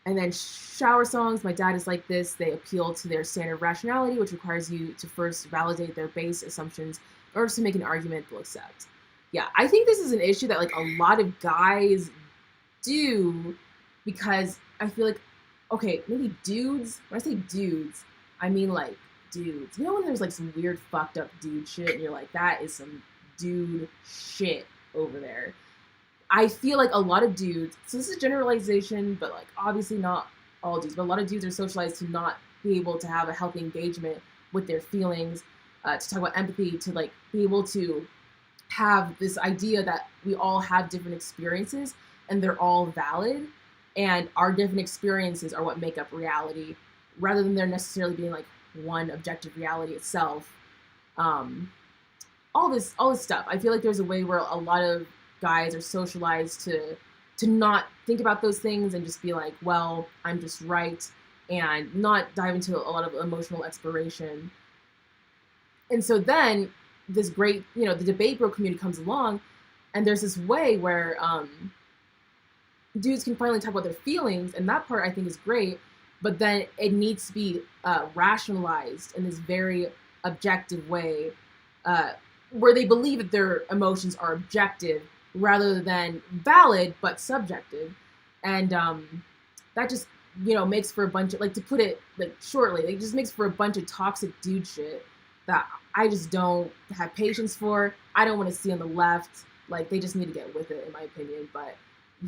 [SPEAKER 1] then shower songs, my dad is like this. They appeal to their standard rationality, which requires you to first validate their base assumptions in order to make an argument they'll accept. Yeah, I think this is an issue that like a lot of guys do, because I feel like, okay, maybe dudes, when I say dudes, I mean like dudes. When there's like some weird fucked up dude shit and you're like, that is some dude shit over there. I feel like a lot of dudes, so this is a generalization, but like obviously not all dudes, but a lot of dudes are socialized to not be able to have a healthy engagement with their feelings, to talk about empathy, to like be able to have this idea that we all have different experiences and they're all valid, and our different experiences are what make up reality, rather than there necessarily being like one objective reality itself. all this stuff. I feel like there's a way where a lot of guys are socialized to not think about those things and just be like, well, I'm just right, and not dive into a lot of emotional exploration. And so then this great, the debate bro community comes along, and there's this way where dudes can finally talk about their feelings, and that part I think is great, but then it needs to be rationalized in this very objective way, where they believe that their emotions are objective rather than valid but subjective. And that just makes for a bunch of, like, to put it like shortly, it just makes for a bunch of toxic dude shit that I just don't have patience for. I don't want to see on the left. Like, they just need to get with it, in my opinion. But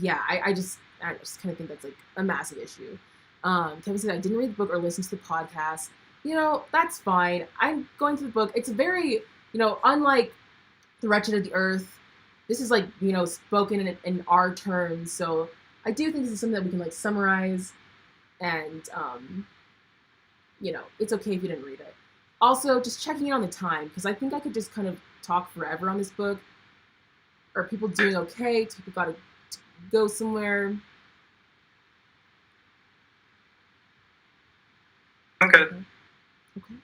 [SPEAKER 1] yeah, I just kind of think that's like a massive issue. Kevin said I didn't read the book or listen to the podcast. That's fine. I'm going through the book. It's very, unlike The Wretched of the Earth, this is like, spoken in our terms. So I do think this is something that we can like summarize, and it's okay if you didn't read it. Also, just checking in on the time, because I think I could just kind of talk forever on this book. Are people doing okay? Do people gotta go somewhere?
[SPEAKER 4] I'm good.
[SPEAKER 1] Okay.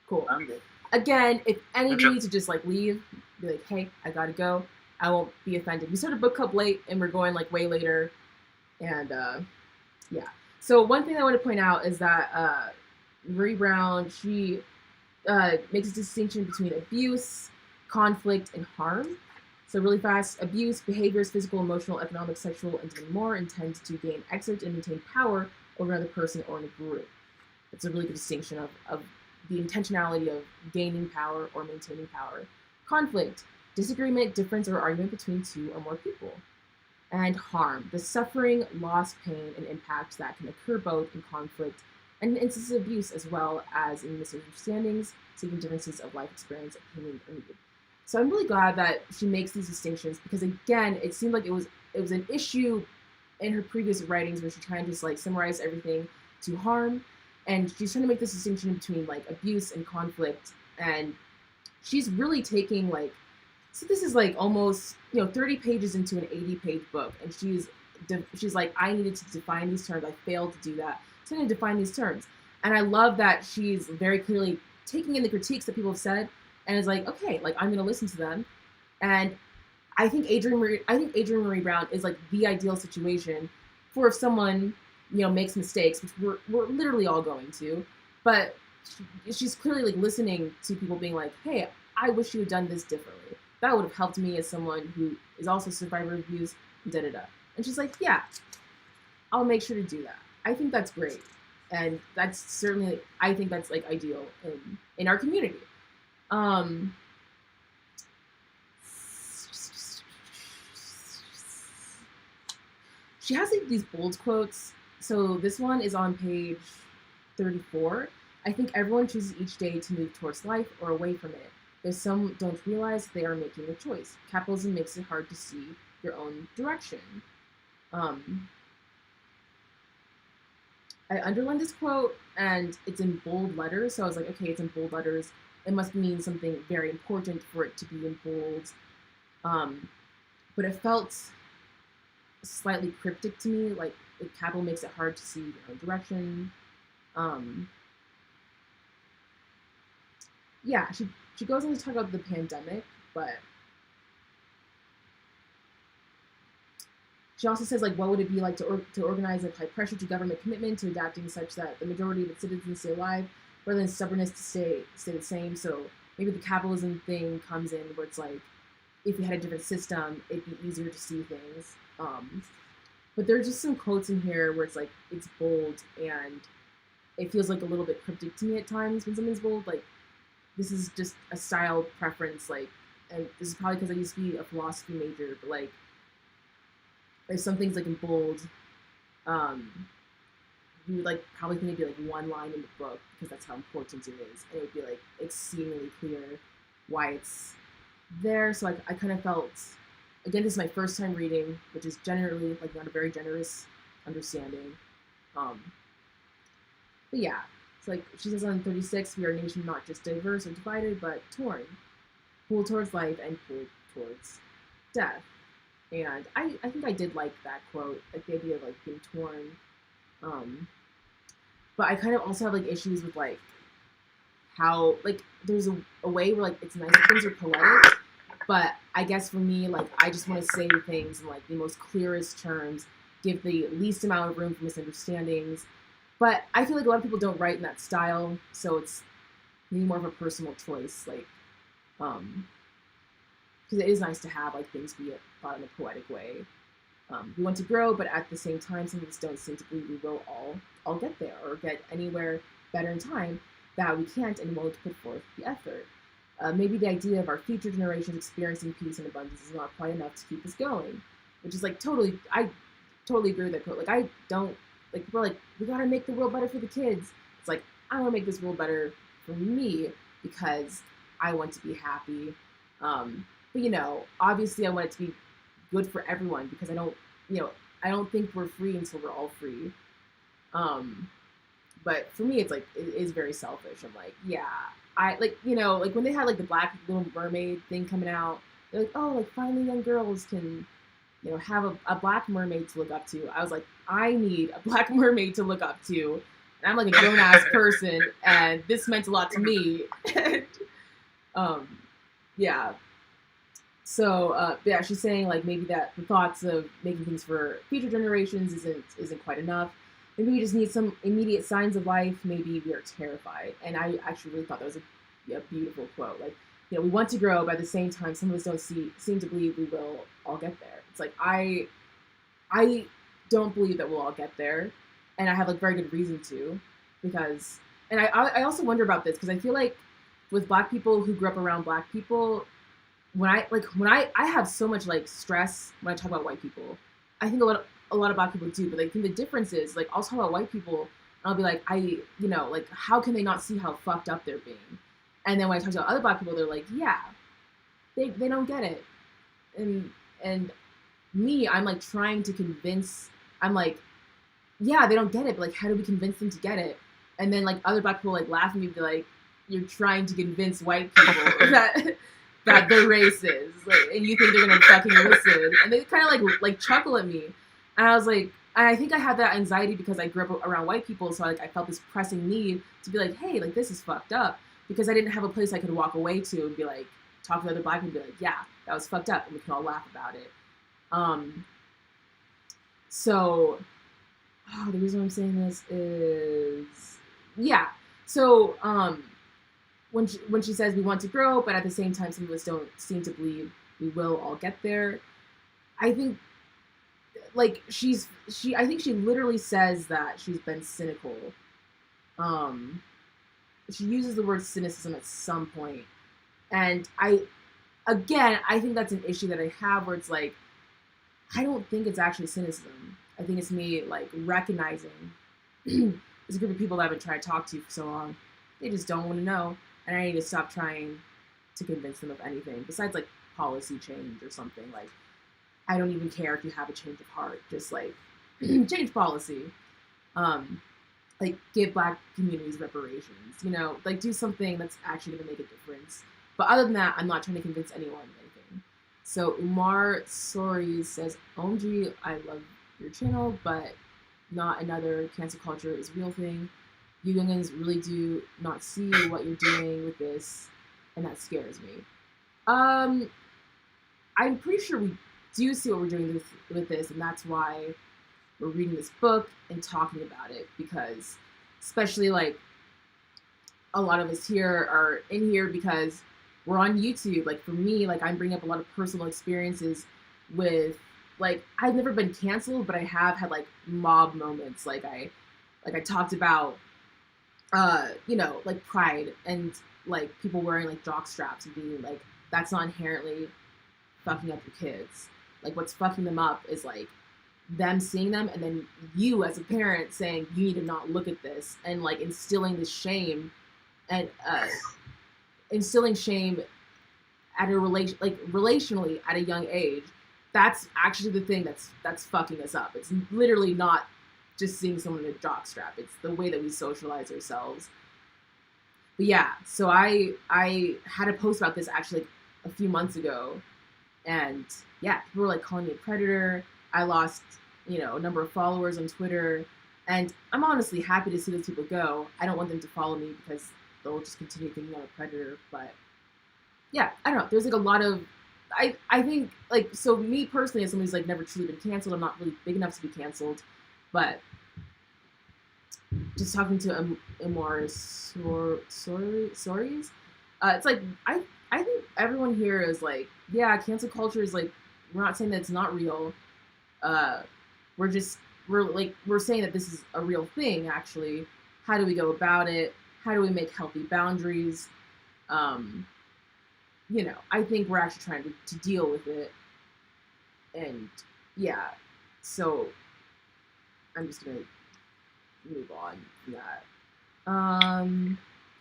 [SPEAKER 1] Cool.
[SPEAKER 4] I'm good.
[SPEAKER 1] Again, if any of you need to just like leave, be like, hey, I gotta go. I won't be offended. We started book club late, and we're going like way later. And yeah. So one thing I want to point out is that Maree Brown, she makes a distinction between abuse, conflict, and harm. So really fast, abuse, behaviors, physical, emotional, economic, sexual, and even more intend to gain, exert, and maintain power over another person or in a group. It's a really good distinction of the intentionality of gaining power or maintaining power. Conflict, disagreement, difference, or argument between two or more people. And harm, the suffering, loss, pain, and impact that can occur both in conflict and in instances of abuse, as well as in misunderstandings, seeking differences of life experience, opinion, or need. So I'm really glad that she makes these distinctions, because again, it seemed like it was an issue in her previous writings where she's trying to just like summarize everything to harm, and she's trying to make this distinction between like abuse and conflict, and she's really taking like, so this is like almost 30 pages into an 80-page book, and she's like, I needed to define these terms. I failed to do that, so I need to define these terms. And I love that she's very clearly taking in the critiques that people have said, and is like, okay, like I'm gonna listen to them. And I think Adrienne Maree Brown is like the ideal situation for if someone makes mistakes, which we're literally all going to, but she's clearly like listening to people being like, hey, I wish you had done this differently. That would have helped me as someone who is also a survivor of abuse, da-da-da. And she's like, yeah, I'll make sure to do that. I think that's great. And that's certainly, I think that's like ideal in our community. She has like these bold quotes. So this one is on page 34. I think everyone chooses each day to move towards life or away from it. There's some don't realize they are making a choice. Capitalism makes it hard to see your own direction. I underlined this quote, and it's in bold letters, so I was like, okay, it's in bold letters. It must mean something very important for it to be in bold. But it felt slightly cryptic to me, like capital makes it hard to see your own direction. Yeah, she goes on to talk about the pandemic, but she also says, like, what would it be like to organize and apply pressure to government commitment to adapting such that the majority of its citizens stay alive, rather than stubbornness to stay the same. So maybe the capitalism thing comes in where it's like, if we had a different system, it'd be easier to see things. But there's just some quotes in here where it's like, it's bold, and it feels like a little bit cryptic to me at times when something's bold. Like, this is just a style preference, like, and this is probably because I used to be a philosophy major, but like, there's some things like in bold, you would like probably think it'd be like one line in the book because that's how important it is, and it would be like exceedingly clear why it's there. So I kind of felt, again, this is my first time reading, which is generally like not a very generous understanding. But yeah, it's like she says on 36, we are a nation not just diverse or divided, but torn. pull towards life and pull towards death. And I think I did like that quote, like the idea of like being torn. But I kind of also have like issues with like how like there's a way where like it's nice that things are poetic, but I guess for me like I just want to say things in like the most clearest terms, give the least amount of room for misunderstandings. But I feel like a lot of people don't write in that style, so it's maybe more of a personal choice, like because it is nice to have like things be thought in a poetic way. We want to grow, but at the same time, some of us don't seem to believe we will all get there or get anywhere better in time, that we can't and won't put forth the effort. Maybe the idea of our future generations experiencing peace and abundance is not quite enough to keep us going, which is like I totally agree with that quote. Like I don't, like we're like, we gotta make the world better for the kids. It's like, I wanna make this world better for me because I want to be happy. But you know, obviously I want it to be good for everyone because I don't think we're free until we're all free. But for me, it's like, it is very selfish. I'm like, yeah, I like, like when they had like the Black Little Mermaid thing coming out, they're like, oh, like finally young girls can, have a Black mermaid to look up to. I was like, I need a Black mermaid to look up to. And I'm like a grown ass person, and this meant a lot to me. Yeah. So yeah, she's saying like maybe that the thoughts of making things for future generations isn't quite enough. Maybe we just need some immediate signs of life. Maybe we are terrified. And I actually really thought that was a beautiful quote. Like, we want to grow, but at the same time, some of us don't seem to believe we will all get there. It's like I don't believe that we'll all get there, and I have like very good reason to, because, and I also wonder about this because I feel like with Black people who grew up around Black people, when I have so much like stress when I talk about white people. I think a lot of Black people do, but I think the difference is like I'll talk about white people and I'll be like, like how can they not see how fucked up they're being? And then when I talk to other Black people, they're like, yeah, they don't get it. And me, I'm like trying to convince, I'm like, yeah, they don't get it, but like how do we convince them to get it? And then like other Black people like laugh at me and be like, you're trying to convince white people that they're racist, like, and you think they're gonna fucking listen, and they kind of like chuckle at me, and I was like, and I think I had that anxiety because I grew up around white people, so I felt this pressing need to be like, hey, like this is fucked up, because I didn't have a place I could walk away to and be like, talk to other Black people and be like, yeah, that was fucked up, and we can all laugh about it. So, the reason I'm saying this is, yeah, so, when she says we want to grow, but at the same time, some of us don't seem to believe we will all get there. I think, like, I think she literally says that she's been cynical. She uses the word cynicism at some point. And I think that's an issue that I have where it's like, I don't think it's actually cynicism. I think it's me, like, recognizing there's a group of people that I've been trying to talk to for so long. They just don't want to know. And I need to stop trying to convince them of anything besides like policy change or something. Like, I don't even care if you have a change of heart. Just like change policy. Like give Black communities reparations. Like do something that's actually going to make a difference. But other than that, I'm not trying to convince anyone of anything. So Umar Sori says, OMG, I love your channel, but not another cancel culture is a real thing. You youngins really do not see what you're doing with this, and that scares me. I'm pretty sure we do see what we're doing with this, and that's why we're reading this book and talking about it, because especially like a lot of us here are in here because we're on YouTube. Like for me, like I'm bringing up a lot of personal experiences with, like, I've never been canceled, but I have had like mob moments. Like I talked about like pride and like people wearing like jock straps and being like, that's not inherently fucking up your kids. Like what's fucking them up is like them seeing them and then you as a parent saying you need to not look at this, and like instilling this shame and instilling shame at a relationally at a young age. That's actually the thing that's fucking us up. It's literally not just seeing someone in a jock strap. It's the way that we socialize ourselves. But yeah, so I had a post about this actually a few months ago, and yeah, people were like calling me a predator. I lost, a number of followers on Twitter, and I'm honestly happy to see those people go. I don't want them to follow me because they'll just continue thinking I'm a predator. But yeah, I don't know. There's like a lot of I think like so me personally as somebody who's like never truly been canceled, I'm not really big enough to be canceled, but just talking to Amar Stories, it's like I think everyone here is like, yeah, cancel culture is like, we're not saying that it's not real. Uh, we're saying that this is a real thing actually. How do we go about it? How do we make healthy boundaries? Um, I think we're actually trying to deal with it. And yeah, so I'm just gonna move on from that.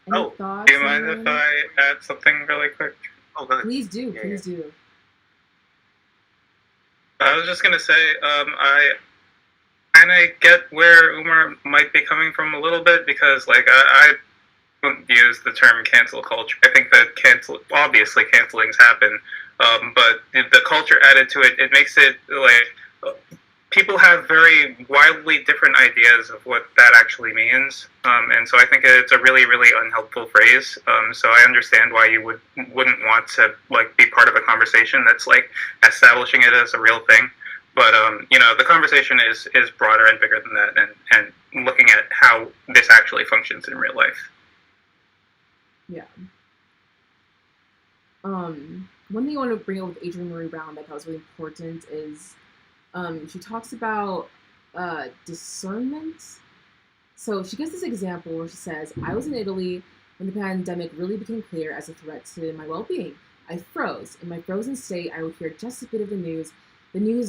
[SPEAKER 1] Any thoughts?
[SPEAKER 4] Do you mind if I add something really quick?
[SPEAKER 3] Oh, go ahead.
[SPEAKER 1] Please do. Please do.
[SPEAKER 4] I was just gonna say, I kind of get where Umar might be coming from a little bit, because like I wouldn't use the term cancel culture. I think that obviously cancelings happen, but the culture added to it, it makes it like people have very wildly different ideas of what that actually means, and so I think it's a really, really unhelpful phrase. So I understand why you wouldn't want to like be part of a conversation that's like establishing it as a real thing. But the conversation is broader and bigger than that, and looking at how this actually functions in real life.
[SPEAKER 1] Yeah. One thing I want to bring up with Adrienne Maree Brown that I thought was really important is she talks about discernment. So she gives this example where she says, I was in Italy when the pandemic really became clear as a threat to my well-being. I froze. In my frozen state, I would hear just a bit of the news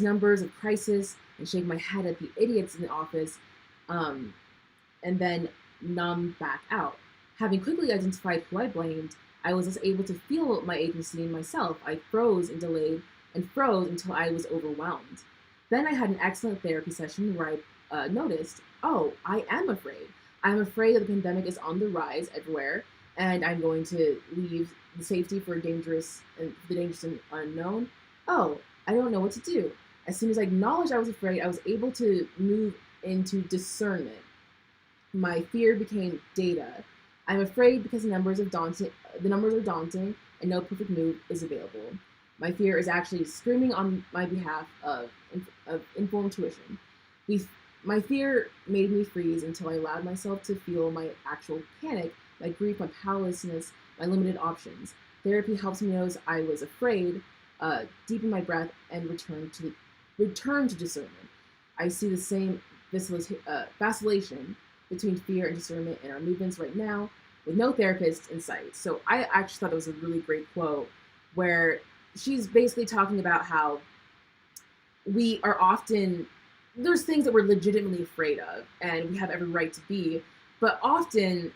[SPEAKER 1] numbers of crisis, and shake my head at the idiots in the office, and then numb back out. Having quickly identified who I blamed, I was able to feel my agency in myself. I froze and delayed and froze until I was overwhelmed. Then I had an excellent therapy session where I noticed, oh, I am afraid. I'm afraid that the pandemic is on the rise everywhere, and I'm going to leave the safety for the dangerous and unknown. Oh, I don't know what to do. As soon as I acknowledged I was afraid, I was able to move into discernment. My fear became data. I'm afraid because the numbers are daunting, and no perfect move is available. My fear is actually screaming on my behalf of informed tuition. My fear made me freeze until I allowed myself to feel my actual panic, my grief, my powerlessness, my limited options. Therapy helps me notice I was afraid, deepen my breath, and return to discernment. I see the same vacillation between fear and discernment in our movements right now, with no therapist in sight. So I actually thought that was a really great quote, where she's basically talking about how we are often, there's things that we're legitimately afraid of, and we have every right to be, but often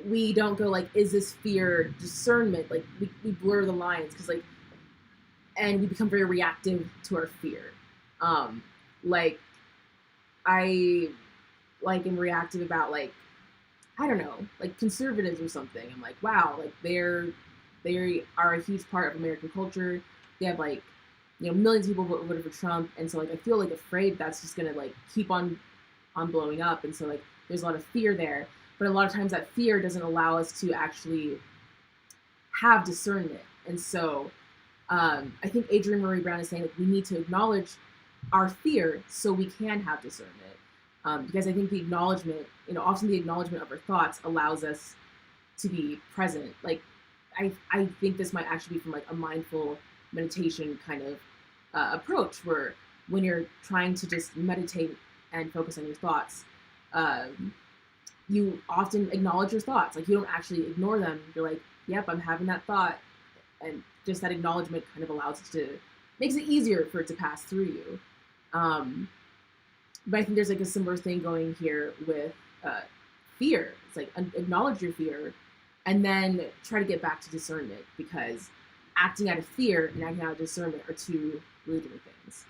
[SPEAKER 1] we don't go like, is this fear discernment? Like we blur the lines, because like, and we become very reactive to our fear. Like I like am reactive about like, I don't know, like conservatives or something. I'm like, wow, like they are a huge part of American culture. They have like, millions of people voted for Trump, and so like I feel like afraid that's just gonna like keep on blowing up, and so like there's a lot of fear there. But a lot of times that fear doesn't allow us to actually have discernment, and so I think Adrienne Maree Brown is saying that we need to acknowledge our fear so we can have discernment. Because I think the acknowledgement, often the acknowledgement of our thoughts allows us to be present. Like, I think this might actually be from like a mindful meditation kind of approach, where when you're trying to just meditate and focus on your thoughts, you often acknowledge your thoughts. Like, you don't actually ignore them. You're like, yep, I'm having that thought. And just that acknowledgement kind of makes it easier for it to pass through you. But I think there's like a similar thing going here with fear. It's like acknowledge your fear and then try to get back to discernment, because acting out of fear and acting out of discernment are two really different things.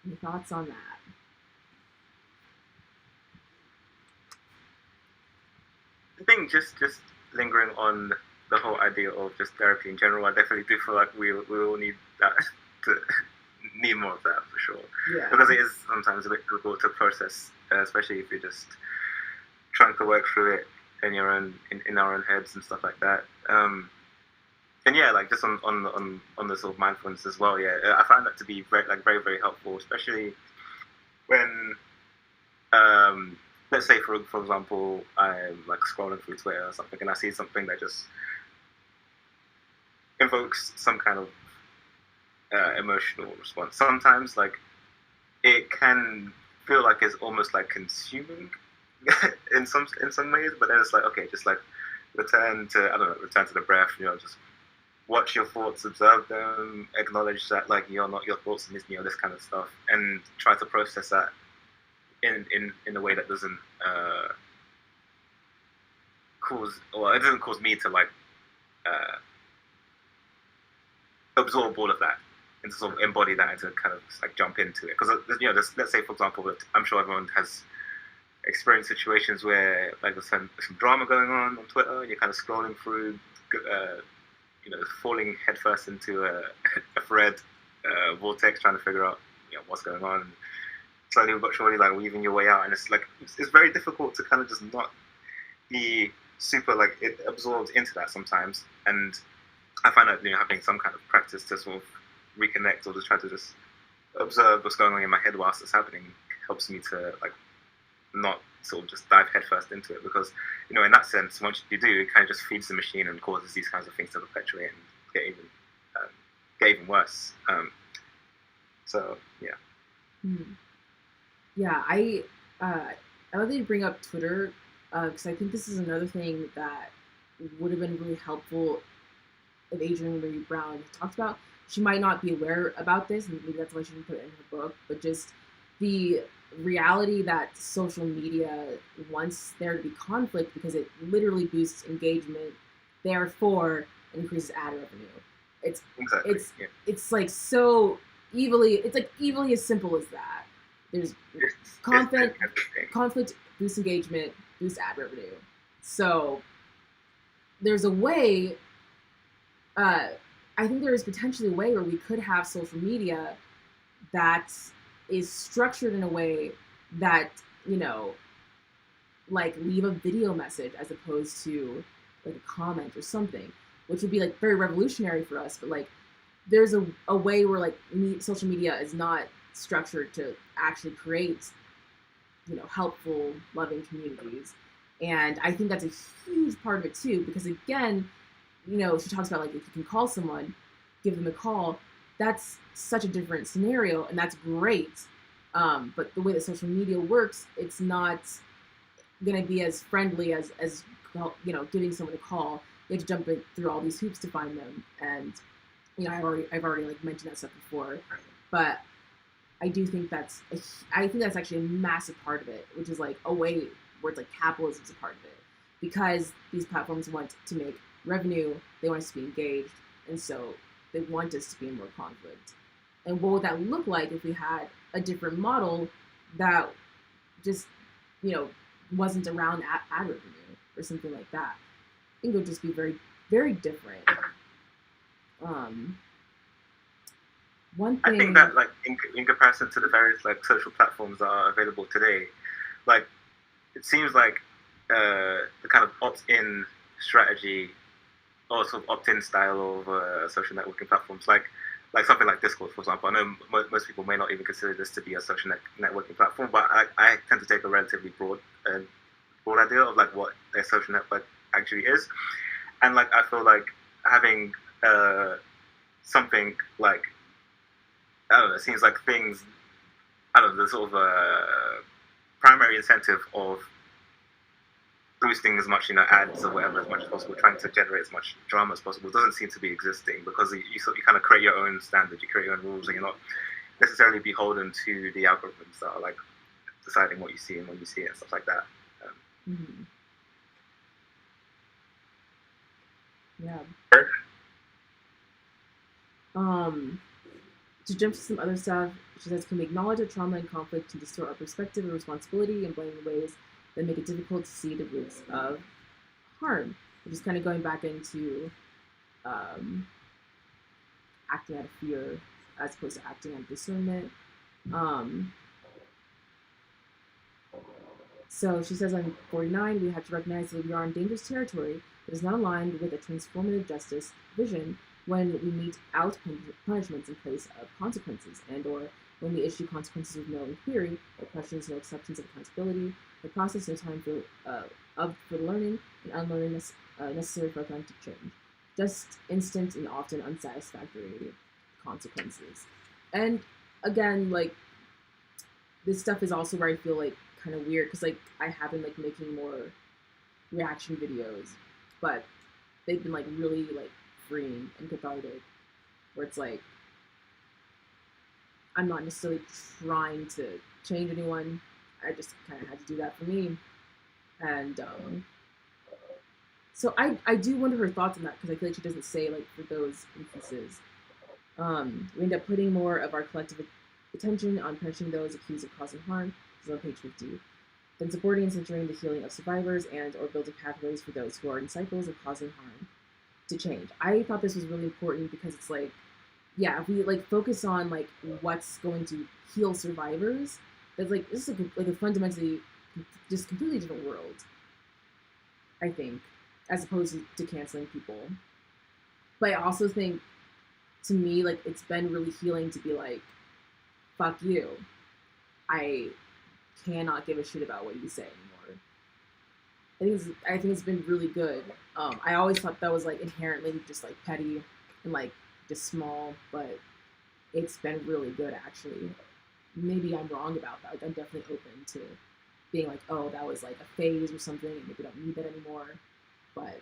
[SPEAKER 1] Any thoughts on that?
[SPEAKER 3] I think just lingering on the whole idea of just therapy in general. I definitely do feel like we all need that, to need more of that for sure.
[SPEAKER 1] Yeah.
[SPEAKER 3] Because it is sometimes a bit difficult to process, especially if you're just trying to work through it in your own in our own heads and stuff like that. And yeah, like just on the sort of mindfulness as well. Yeah, I find that to be very very helpful, especially when let's say for example, I'm like scrolling through Twitter or something, and I see something that just invokes some kind of emotional response. Sometimes, like, it can feel like it's almost like consuming in some ways, but then it's like, okay, just like return to the breath. Just watch your thoughts, observe them, acknowledge that like you're not your thoughts and this kind of stuff, and try to process that in a way that doesn't it doesn't cause me to like absorb all of that and to sort of embody that and to kind of like jump into it. Because let's say for example, that I'm sure everyone has experienced situations where like there's some drama going on Twitter, and you're kind of scrolling through, falling headfirst into a thread vortex, trying to figure out what's going on. Slowly but surely, like weaving your way out, and it's like it's very difficult to kind of just not be super like it absorbed into that sometimes. And I find that having some kind of practice to sort of reconnect or just try to just observe what's going on in my head whilst it's happening helps me to like not sort of just dive headfirst into it, because in that sense, once you do, it kind of just feeds the machine and causes these kinds of things to perpetuate and get even worse. So yeah.
[SPEAKER 1] Mm. Yeah, I love that you bring up Twitter, because I think this is another thing that would have been really helpful if Adrienne Maree Brown talked about. She might not be aware about this, and maybe that's why she didn't put it in her book, but just the reality that social media wants there to be conflict because it literally boosts engagement, therefore increases ad revenue. It's like so evilly as simple as that. There's conflict boosts engagement, boosts ad revenue. So there's a way, I think there is potentially a way where we could have social media that is structured in a way that, like leave a video message as opposed to like a comment or something, which would be like very revolutionary for us. But like there's a way where like social media is not structured to actually create helpful, loving communities. And I think that's a huge part of it too, because again, she talks about like if you can call someone, give them a call, that's such a different scenario, and that's great. But the way that social media works, it's not going to be as friendly as giving someone a call. You have to jump through all these hoops to find them, and I've already like mentioned that stuff before, but I do think that's actually a massive part of it, which is like a way where it's like capitalism is a part of it, because these platforms want to make revenue, they want us to be engaged, and so they want us to be in more conflict. And what would that look like if we had a different model that just wasn't around ad revenue or something like that? I think it would just be very, very different. One thing
[SPEAKER 3] I think that like in comparison to the various like social platforms that are available today, like it seems like the kind of opt-in strategy or sort of opt-in style of social networking platforms, like something like Discord, for example. I know most people may not even consider this to be a social networking platform, but I tend to take a relatively broad idea of like what a social network actually is. And like I feel like having something like, I don't know, it seems like things, I don't know, the sort of primary incentive of boosting as much ads or whatever as much as possible, trying to generate as much drama as possible, doesn't seem to be existing, because you kind of create your own standards, you create your own rules, and you're not necessarily beholden to the algorithms that are like deciding what you see and when you see it and stuff like that.
[SPEAKER 1] Yeah. To jump to some other stuff, she says, can we acknowledge that trauma and conflict can distort our perspective and responsibility and blame in ways that make it difficult to see the roots of harm? which is kind of going back into acting out of fear as opposed to acting out of discernment. So she says on 49, we have to recognize that we are in dangerous territory that is not aligned with a transformative justice vision when we mete out punishments in place of consequences, and or when we issue consequences with no inquiry or questions, no acceptance of accountability, the process, no time for learning and unlearning necessary for authentic change. Just instant and often unsatisfactory consequences. And again, like, this stuff is also where I feel like kind of weird, because like I have been like making more reaction videos, but they've been like really like freeing and cathartic, where it's like I'm not necessarily trying to change anyone. I just kind of had to do that for me. And so I do wonder her thoughts on that, because I feel like she doesn't say like for those instances. We end up putting more of our collective attention on punishing those accused of causing harm, this is on page 50, then supporting and centering the healing of survivors and or building pathways for those who are in cycles of causing harm to change. I thought this was really important because it's like, yeah, if we like focus on like what's going to heal survivors, that's like, this is like a fundamentally just completely different world, I think, as opposed to canceling people. But I also think, to me, like, it's been really healing to be like, fuck you. I cannot give a shit about what you say anymore. I think it's been really good. I always thought that was like inherently just like petty and like just small, but it's been really good actually. Maybe I'm wrong about that. Like, I'm definitely open to being like, oh, that was like a phase or something, and maybe I don't need that anymore. But I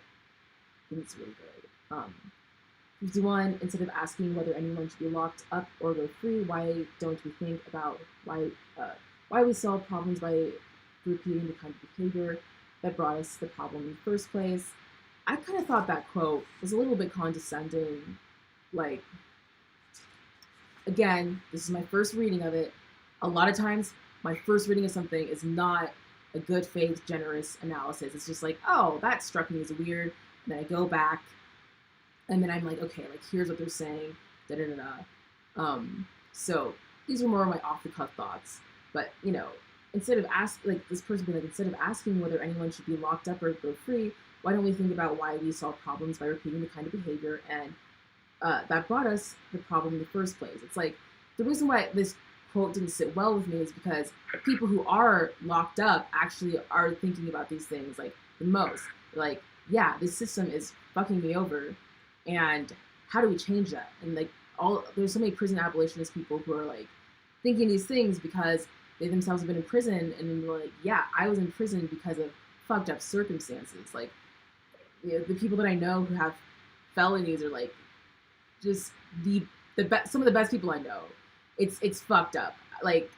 [SPEAKER 1] think it's really good. 51, instead of asking whether anyone should be locked up or go free, why don't we think about why we solve problems by repeating the kind of behavior that brought us the problem in the first place? I kind of thought that quote was a little bit condescending. Like, again, this is my first reading of it. A lot of times, my first reading of something is not a good faith, generous analysis. It's just like, oh, that struck me as weird. And then I go back, and then I'm like, okay, like, here's what they're saying, da-da-da-da. So these were more of my off-the-cuff thoughts. But, you know, instead of instead of asking whether anyone should be locked up or go free, why don't we think about why we solve problems by repeating the kind of behavior and that brought us the problem in the first place? It's like, the reason why this quote didn't sit well with me is because people who are locked up actually are thinking about these things like the most. Like, yeah, this system is fucking me over, and how do we change that? And like, there's so many prison abolitionist people who are like thinking these things because they themselves have been in prison, and they're like, yeah, I was in prison because of fucked up circumstances. Like, you know, the people that I know who have felonies are like just some of the best people I know. It's fucked up. Like,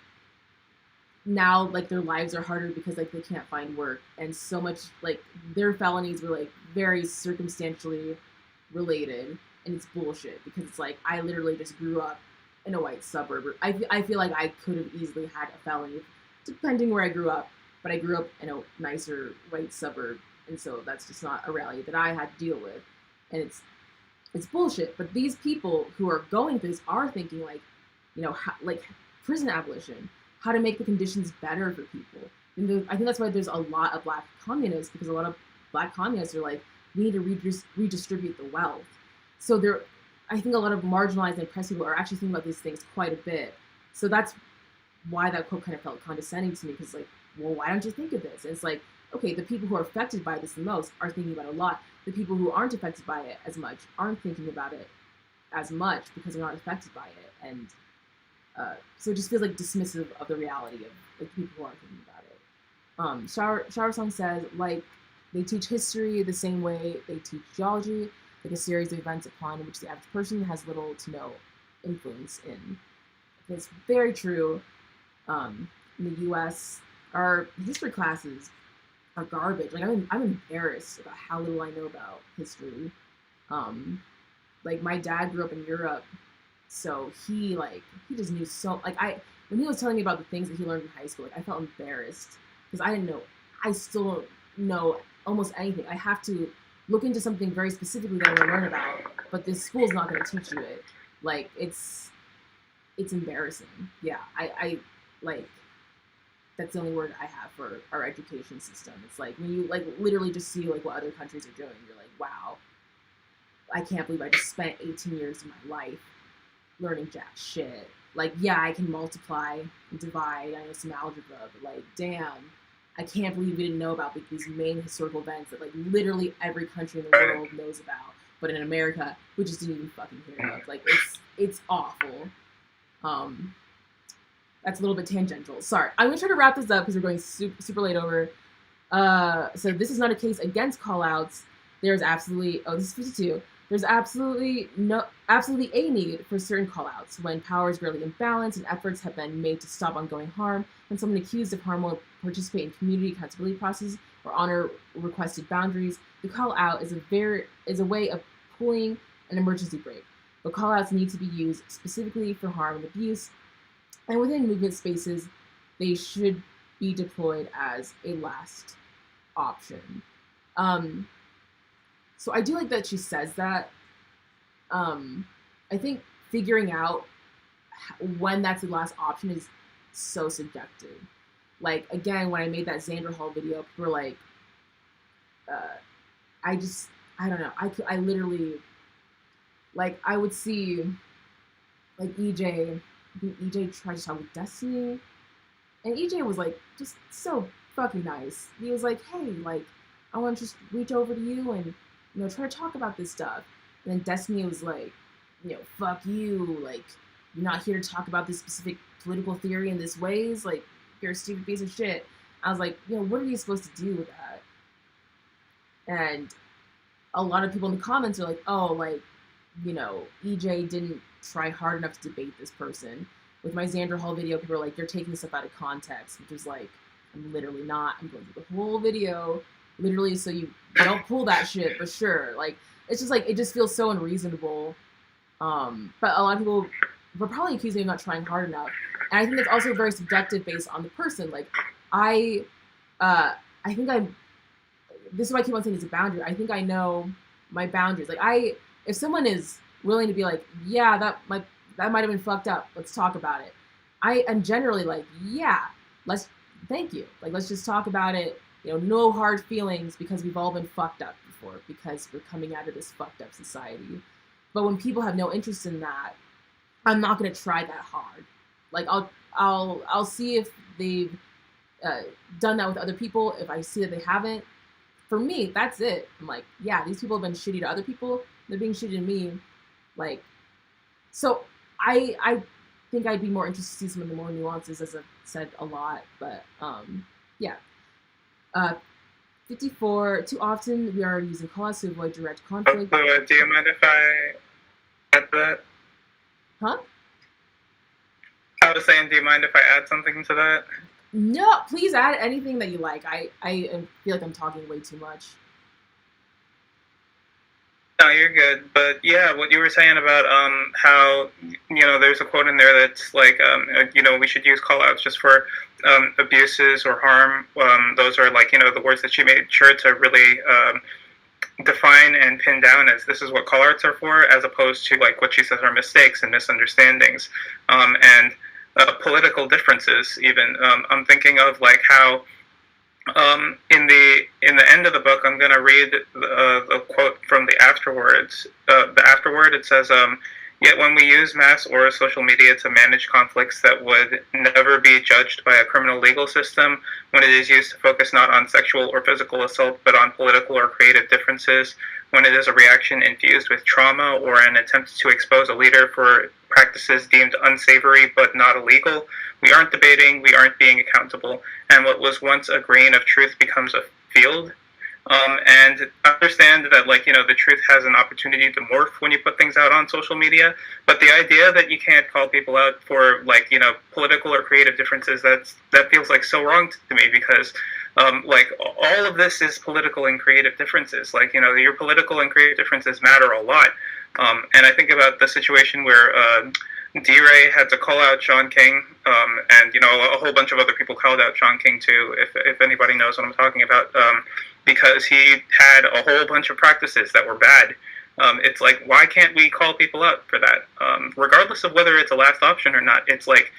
[SPEAKER 1] now, like, their lives are harder because like they can't find work, and so much like their felonies were like very circumstantially related, and it's bullshit because it's like, I literally just grew up in a white suburb. I feel like I could have easily had a felony depending where I grew up, but I grew up in a nicer white suburb, and so that's just not a reality that I had to deal with, and it's bullshit. But these people who are going through this are thinking like, you know, like prison abolition, how to make the conditions better for people. And I think that's why there's a lot of black communists, because a lot of black communists are like, we need to redistribute the wealth. So I think a lot of marginalized and oppressed people are actually thinking about these things quite a bit. So that's why that quote kind of felt condescending to me, because like, well, why don't you think of this? And it's like, okay, the people who are affected by this the most are thinking about it a lot. The people who aren't affected by it as much aren't thinking about it as much because they're not affected by it. And so it just feels like dismissive of the reality of like people who aren't thinking about it. Shower Song says, like, they teach history the same way they teach geology, like a series of events upon which the average person has little to no influence in. It's very true. In the U.S., our history classes are garbage. Like, I'm embarrassed about how little I know about history. Like, my dad grew up in Europe, so he just knew so, like, when he was telling me about the things that he learned in high school, like, I felt embarrassed because I still don't know almost anything. I have to look into something very specifically that I want to learn about, but this school's not going to teach you it. Like, it's embarrassing. Yeah, I like, that's the only word I have for our education system. It's like, when you, like, literally just see, like, what other countries are doing, you're like, wow, I can't believe I just spent 18 years of my life learning jack shit. Like, yeah, I can multiply and divide, I know some algebra, but, like, damn, I can't believe we didn't know about, like, these main historical events that, like, literally every country in the world knows about. But in America, we just didn't even fucking hear of. Like, it's awful. That's a little bit tangential. Sorry. I'm going to try to wrap this up because we're going super late over. So this is not a case against callouts. There's absolutely, this is 52. There's absolutely a need for certain callouts when power is greatly imbalanced and efforts have been made to stop ongoing harm, when someone accused of harm will participate in community accountability processes or honor requested boundaries. The call out is a way of pulling an emergency brake. But call outs need to be used specifically for harm and abuse, and within movement spaces, they should be deployed as a last option. So I do like that she says that. I think figuring out when that's the last option is so subjective. Like, again, when I made that Xander Hall video, people were like, I don't know. I literally, like, I would see, like, EJ tried to talk with Destiny, and EJ was, like, just so fucking nice. He was like, hey, like, I want to just reach over to you and, you know, try to talk about this stuff. And then Destiny was like, you know, fuck you, like, you're not here to talk about this specific political theory in this ways, like, you're a stupid piece of shit. I was like, you know, what are you supposed to do with that? And a lot of people in the comments are like, oh, like, you know, EJ didn't try hard enough to debate this person. With my Xander Hall video, people were like, you're taking stuff out of context, which was like, I'm literally not. I'm going through the whole video, literally, so you don't pull that shit, for sure. Like, it's just like, it just feels so unreasonable. But a lot of people were probably accusing me of not trying hard enough. And I think it's also very subjective based on the person. Like, I think this is why I keep on saying it's a boundary. I think I know my boundaries. Like, if someone is willing to be like, yeah, that might have been fucked up, let's talk about it, I am generally like, yeah, thank you. Like, let's just talk about it. You know, no hard feelings, because we've all been fucked up before, because we're coming out of this fucked up society. But when people have no interest in that, I'm not going to try that hard. Like, I'll see if they've done that with other people. If I see that they haven't, for me, that's it. I'm like, yeah, these people have been shitty to other people. They're being shitty to me. Like, so I think I'd be more interested to see some of the more nuances, as I've said a lot. But yeah. 54. Too often we are using callouts to avoid direct conflict.
[SPEAKER 4] Do you mind if I add that?
[SPEAKER 1] Huh?
[SPEAKER 4] I was saying, do you mind if I add something to that?
[SPEAKER 1] No, please add anything that you like. I feel like I'm talking way too much.
[SPEAKER 4] No, you're good. But yeah, what you were saying about how, you know, there's a quote in there that's like, you know, we should use callouts just for abuses or harm. Those are, like, you know, the words that she made sure to really define and pin down as this is what callouts are for, as opposed to, like, what she says are mistakes and misunderstandings and political differences. Even I'm thinking of, like, how in the end of the book, I'm going to read the quote from the afterwords. The afterword, it says, yet when we use mass or social media to manage conflicts that would never be judged by a criminal legal system, when it is used to focus not on sexual or physical assault, but on political or creative differences, when it is a reaction infused with trauma or an attempt to expose a leader for practices deemed unsavory but not illegal, we aren't debating, we aren't being accountable, and what was once a grain of truth becomes a field. And understand that, like, you know, the truth has an opportunity to morph when you put things out on social media, but the idea that you can't call people out for, like, you know, political or creative differences, that feels like so wrong to me, because like, all of this is political and creative differences. Like, you know, your political and creative differences matter a lot. And I think about the situation where D-Ray had to call out Sean King, and, you know, a whole bunch of other people called out Sean King too, if anybody knows what I'm talking about. because he had a whole bunch of practices that were bad. It's like, why can't we call people out for that? Regardless of whether it's a last option or not, it's like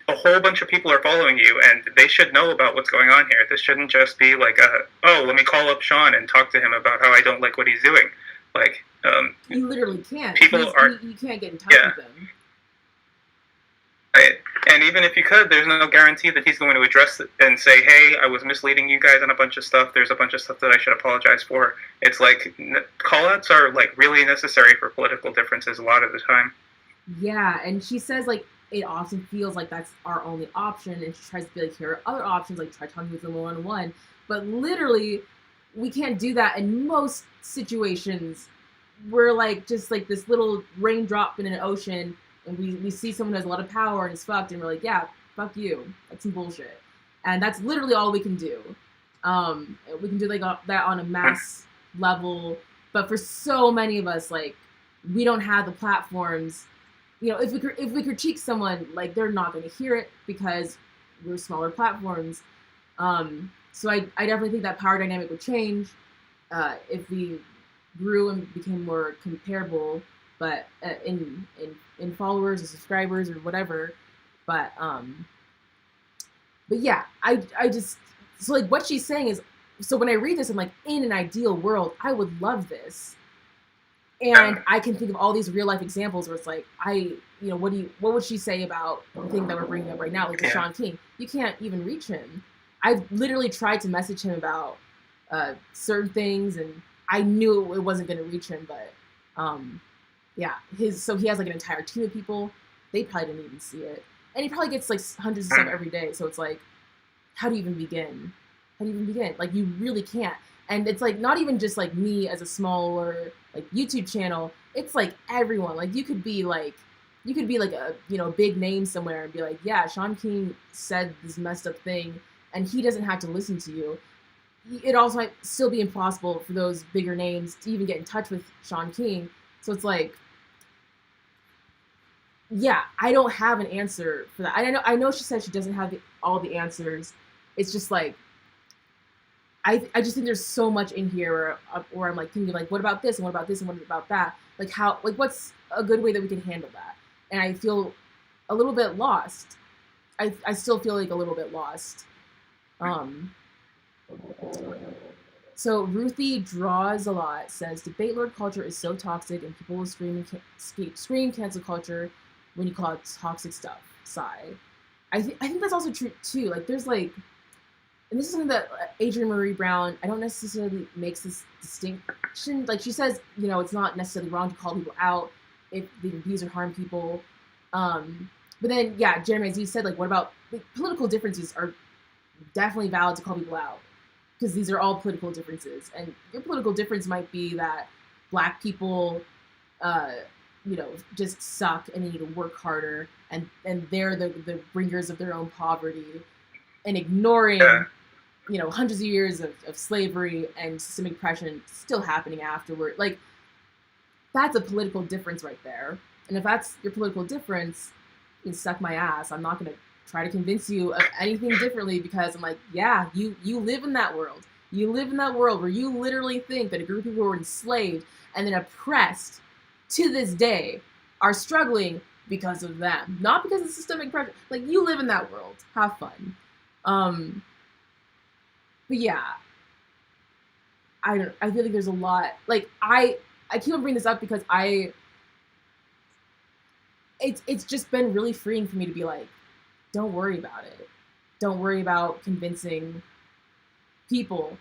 [SPEAKER 4] a whole bunch of people are following you, and they should know about what's going on here. This shouldn't just be like, oh, let me call up Sean and talk to him about how I don't like what he's doing. Like,
[SPEAKER 1] you literally can't. You can't get in touch with him.
[SPEAKER 4] And even if you could, there's no guarantee that he's going to address it and say, hey, I was misleading you guys on a bunch of stuff. There's a bunch of stuff that I should apologize for. It's like, call-outs are like really necessary for political differences a lot of the time.
[SPEAKER 1] Yeah, and she says like it often feels like that's our only option, and she tries to be like, here are other options, like try talking with them one-on-one. But literally, we can't do that in most situations. We're like just like this little raindrop in an ocean, and we see someone who has a lot of power and is fucked, and we're like, yeah, fuck you. That's some bullshit. And that's literally all we can do. We can do like that on a mass level, but for so many of us, like, we don't have the platforms. You know, if we critique someone, like, they're not going to hear it because we're smaller platforms. So I definitely think that power dynamic would change if we grew and became more comparable, but in followers or subscribers or whatever. But yeah, I just, so like what she's saying is, so when I read this, I'm like, in an ideal world, I would love this. And I can think of all these real life examples where it's like, what would she say about the thing that we're bringing up right now, like the Sean King? You can't even reach him. I've literally tried to message him about certain things, and I knew it wasn't going to reach him. But yeah, so he has like an entire team of people. They probably didn't even see it, and he probably gets like hundreds of stuff every day. So it's like, how do you even begin? Like, you really can't. And it's like not even just like me as a smaller like YouTube channel. It's like everyone. Like you could be like a big name somewhere and be like, yeah, Sean King said this messed up thing, and he doesn't have to listen to you. It also might still be impossible for those bigger names to even get in touch with Sean King. So it's like, yeah, I don't have an answer for that. I know she said she doesn't have all the answers. It's just like, I just think there's so much in here where I'm like thinking like, what about this and what about this and what about that? Like how, like what's a good way that we can handle that? And I feel a little bit lost. I still feel like a little bit lost. So Ruthie Draws a Lot says, debate lord culture is so toxic and people will scream cancel culture when you call it toxic stuff. Sigh. I think that's also true too. Like there's like, and this is something that Adrienne Maree Brown, I don't necessarily makes this distinction. Like she says, it's not necessarily wrong to call people out if they abuse or harm people. But then, yeah, Jeremy, as you said, like, what about like, political differences are definitely valid to call people out because these are all political differences. And your political difference might be that Black people, just suck and they need to work harder, and they're the bringers of their own poverty, and ignoring hundreds of years of slavery and systemic oppression still happening afterward. Like, that's a political difference right there. And if that's your political difference, you can suck my ass. I'm not going to try to convince you of anything differently, because I'm like, yeah, you live in that world. You live in that world where you literally think that a group of people were enslaved and then oppressed to this day are struggling because of them, not because of systemic oppression. Like, you live in that world. Have fun. But yeah, I feel like there's a lot, like, I keep on bringing this up because it's just been really freeing for me to be like, don't worry about it. Don't worry about convincing people,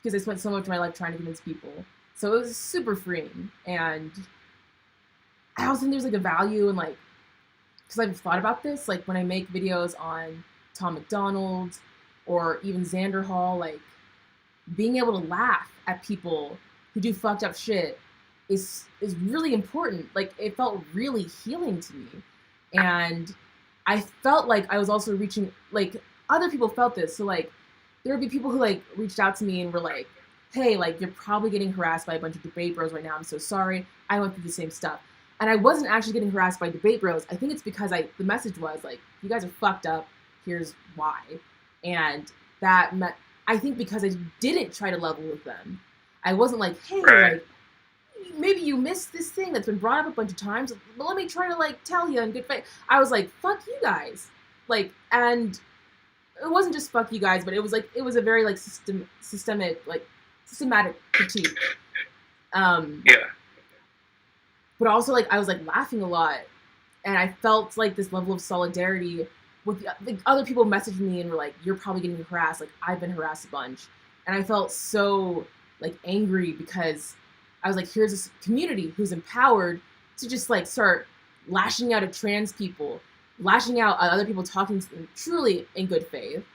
[SPEAKER 1] because I spent so much of my life trying to convince people. So it was super freeing. And I also think there's like a value in, like, because I've thought about this, like when I make videos on Tom McDonald or even Xander Hall, like being able to laugh at people who do fucked up shit is really important. Like, it felt really healing to me. And I felt like I was also reaching, like, other people felt this. So like there would be people who like reached out to me and were like, hey, like, you're probably getting harassed by a bunch of debate bros right now. I'm so sorry. I went through the same stuff. And I wasn't actually getting harassed by debate bros. I think it's because the message was like, you guys are fucked up. Here's why. And that I think because I didn't try to level with them, I wasn't like, hey,
[SPEAKER 4] Right.
[SPEAKER 1] like, maybe you missed this thing that's been brought up a bunch of times, but let me try to, like, tell you in good faith. I was like, fuck you guys. Like, and it wasn't just fuck you guys, but it was like, it was a very, like, systematic critique.
[SPEAKER 4] Yeah.
[SPEAKER 1] But also, like, I was, like, laughing a lot, and I felt, like, this level of solidarity with like, other people messaged me and were like, you're probably getting harassed. Like, I've been harassed a bunch. And I felt so, like, angry because I was like, here's this community who's empowered to just, like, start lashing out at trans people, lashing out at other people talking to them truly in good faith.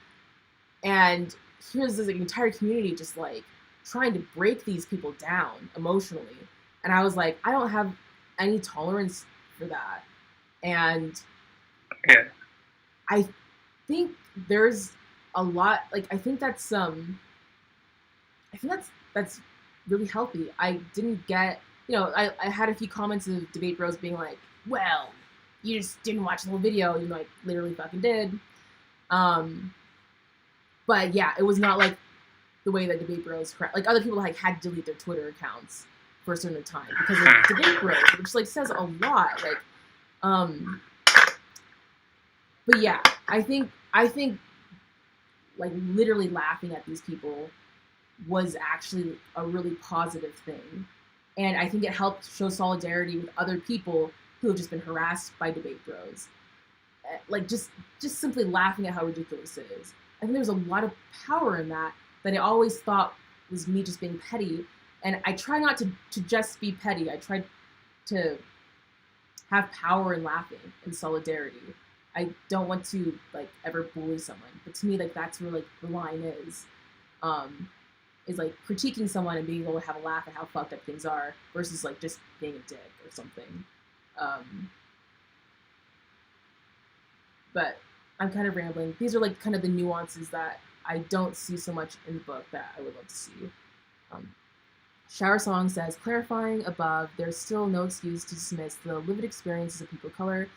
[SPEAKER 1] And here's this, like, entire community just, like, trying to break these people down emotionally. And I was like, I don't have any tolerance for that. And
[SPEAKER 4] Yeah.
[SPEAKER 1] I think there's a lot, like, I think that's really healthy. I didn't get, you know, I had a few comments of Debate Bros being like, well, you just didn't watch the whole video, you know, like, literally fucking did. But yeah, it was not like the way that Debate Bros, like, other people, like, had to delete their Twitter accounts for a certain time because of Debate Bros, which, like, says a lot, like, but yeah, I think like, literally laughing at these people was actually a really positive thing. And I think it helped show solidarity with other people who have just been harassed by Debate Bros. Like, just simply laughing at how ridiculous it is. I think there's a lot of power in that I always thought was me just being petty. And I try not to just be petty. I try to have power in laughing and solidarity. I don't want to, like, ever bully someone, but to me, like, that's where, like, the line is like critiquing someone and being able to have a laugh at how fucked up things are versus, like, just being a dick or something. But I'm kind of rambling. These are, like, kind of the nuances that I don't see so much in the book that I would love to see. Shower Song says, clarifying above, there's still no excuse to dismiss the lived experiences of people of color,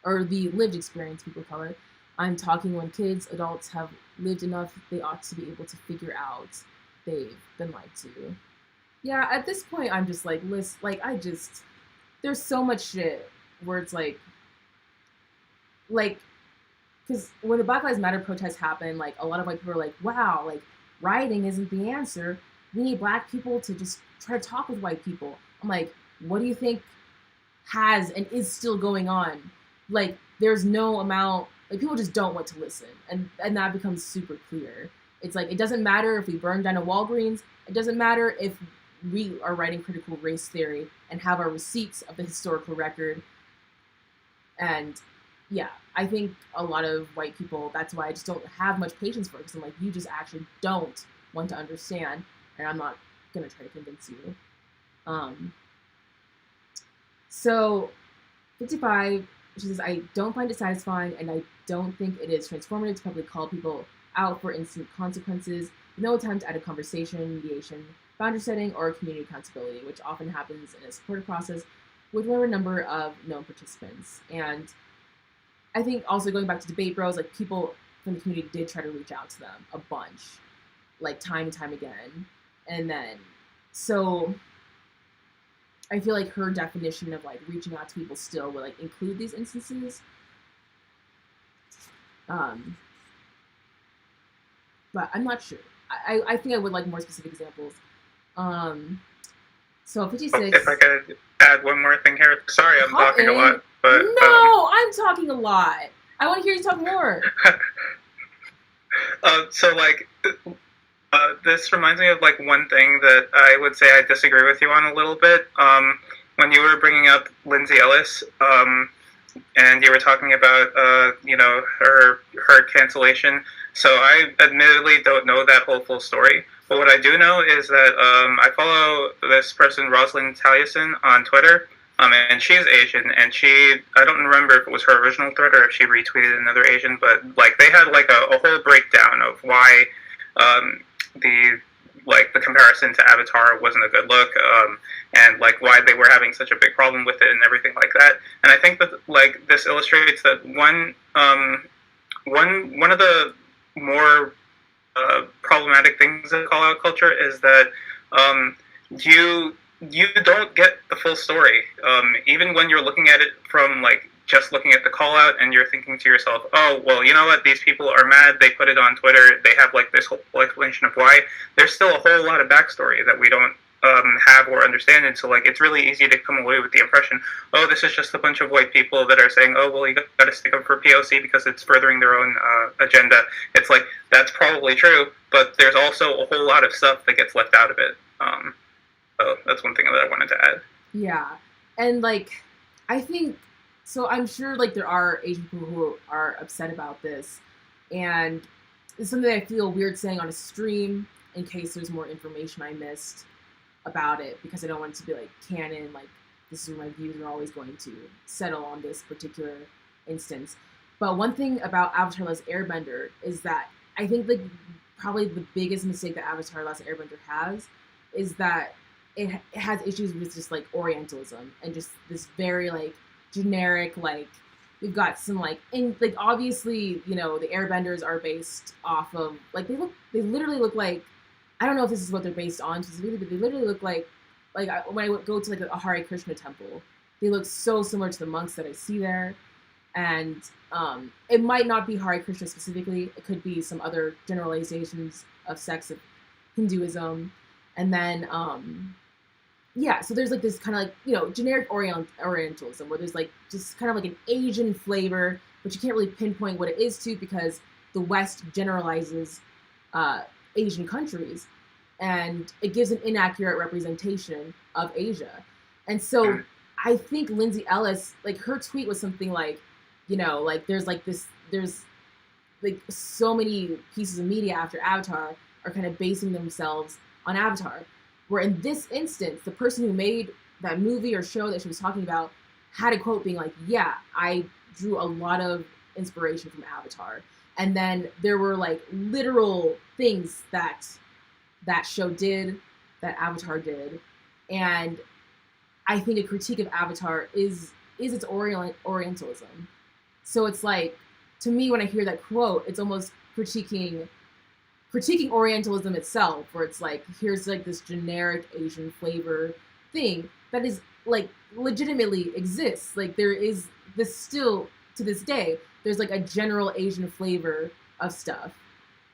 [SPEAKER 1] or the lived experience of people of color. I'm talking when kids, adults have lived enough, they ought to be able to figure out they've been lied to. Yeah, at this point, I'm just like, listen, like, there's so much shit where it's like, because when the Black Lives Matter protests happened, like, a lot of white people were like, wow, like, rioting isn't the answer. We need Black people to just try to talk with white people. I'm like, what do you think has and is still going on? Like, there's no amount, like, people just don't want to listen. And that becomes super clear. It's like, it doesn't matter if we burn down a Walgreens. It doesn't matter if we are writing critical race theory and have our receipts of the historical record. And yeah, I think a lot of white people, that's why I just don't have much patience for it, because I'm like, you just actually don't want to understand, and I'm not going to try to convince you. So 55, she says, I don't find it satisfying, and I don't think it is transformative to publicly call people out for instant consequences, with no attempt at a conversation, mediation, boundary setting, or community accountability, which often happens in a supportive process with a number of known participants. And I think also going back to Debate Bros, like, people from the community did try to reach out to them a bunch, like, time and time again. And then, so I feel like her definition of, like, reaching out to people still would, like, include these instances. But I'm not sure. I think I would like more specific examples. So 56.
[SPEAKER 4] If I could add one more thing here. Sorry, I'm talking a lot. But
[SPEAKER 1] no, I'm talking a lot. I want to hear you talk more.
[SPEAKER 4] So, like, this reminds me of, like, one thing that I would say I disagree with you on a little bit. When you were bringing up Lindsay Ellis, and you were talking about, you know, her cancellation. So I admittedly don't know that whole full story. But what I do know is that I follow this person, Rosalind Taliesin, on Twitter. And she's Asian, and I don't remember if it was her original thread or if she retweeted another Asian, but, like, they had, like, a whole breakdown of why the comparison to Avatar wasn't a good look, and, like, why they were having such a big problem with it and everything like that. And I think that, like, this illustrates that one of the more problematic things in call out culture is that you don't get the full story. Even when you're looking at it from like just looking at the call out and you're thinking to yourself, oh, well, you know what, these people are mad, they put it on Twitter, they have like this whole explanation of why. There's still a whole lot of backstory that we don't have or understand, and so like it's really easy to come away with the impression, oh, this is just a bunch of white people that are saying, oh, well, you got to stick up for POC because it's furthering their own agenda. It's like, that's probably true, but there's also a whole lot of stuff that gets left out of it. So that's one thing that I wanted to add.
[SPEAKER 1] Yeah, and like I think so. I'm sure like there are Asian people who are upset about this, and it's something I feel weird saying on a stream in case there's more information I missed about it, because I don't want it to be like canon, like this is my views are always going to settle on this particular instance. But one thing about Avatar: Last Airbender is that I think like probably the biggest mistake that Avatar: Last Airbender has is that it has issues with just like Orientalism and just this very like generic, like we've got some like in like obviously, you know, the Airbenders are based off of like they literally look like, I don't know if this is what they're based on specifically, but they literally look like when I go to like a Hare Krishna temple, they look so similar to the monks that I see there. And it might not be Hare Krishna specifically. It could be some other generalizations of sects of Hinduism. And then, yeah, so there's like this kind of like, you know, generic Orientalism where there's like just kind of like an Asian flavor, but you can't really pinpoint what it is to because the West generalizes Asian countries, and it gives an inaccurate representation of Asia. And so I think Lindsay Ellis, like her tweet was something like, you know, like there's like so many pieces of media after Avatar are kind of basing themselves on Avatar, where in this instance, the person who made that movie or show that she was talking about had a quote being like, yeah, I drew a lot of inspiration from Avatar. And then there were like literal things that show did, that Avatar did. And I think a critique of Avatar is its Orientalism. So it's like, to me, when I hear that quote, it's almost critiquing Orientalism itself, where it's like, here's like this generic Asian flavor thing that is like legitimately exists. Like there is this still to this day, there's like a general Asian flavor of stuff.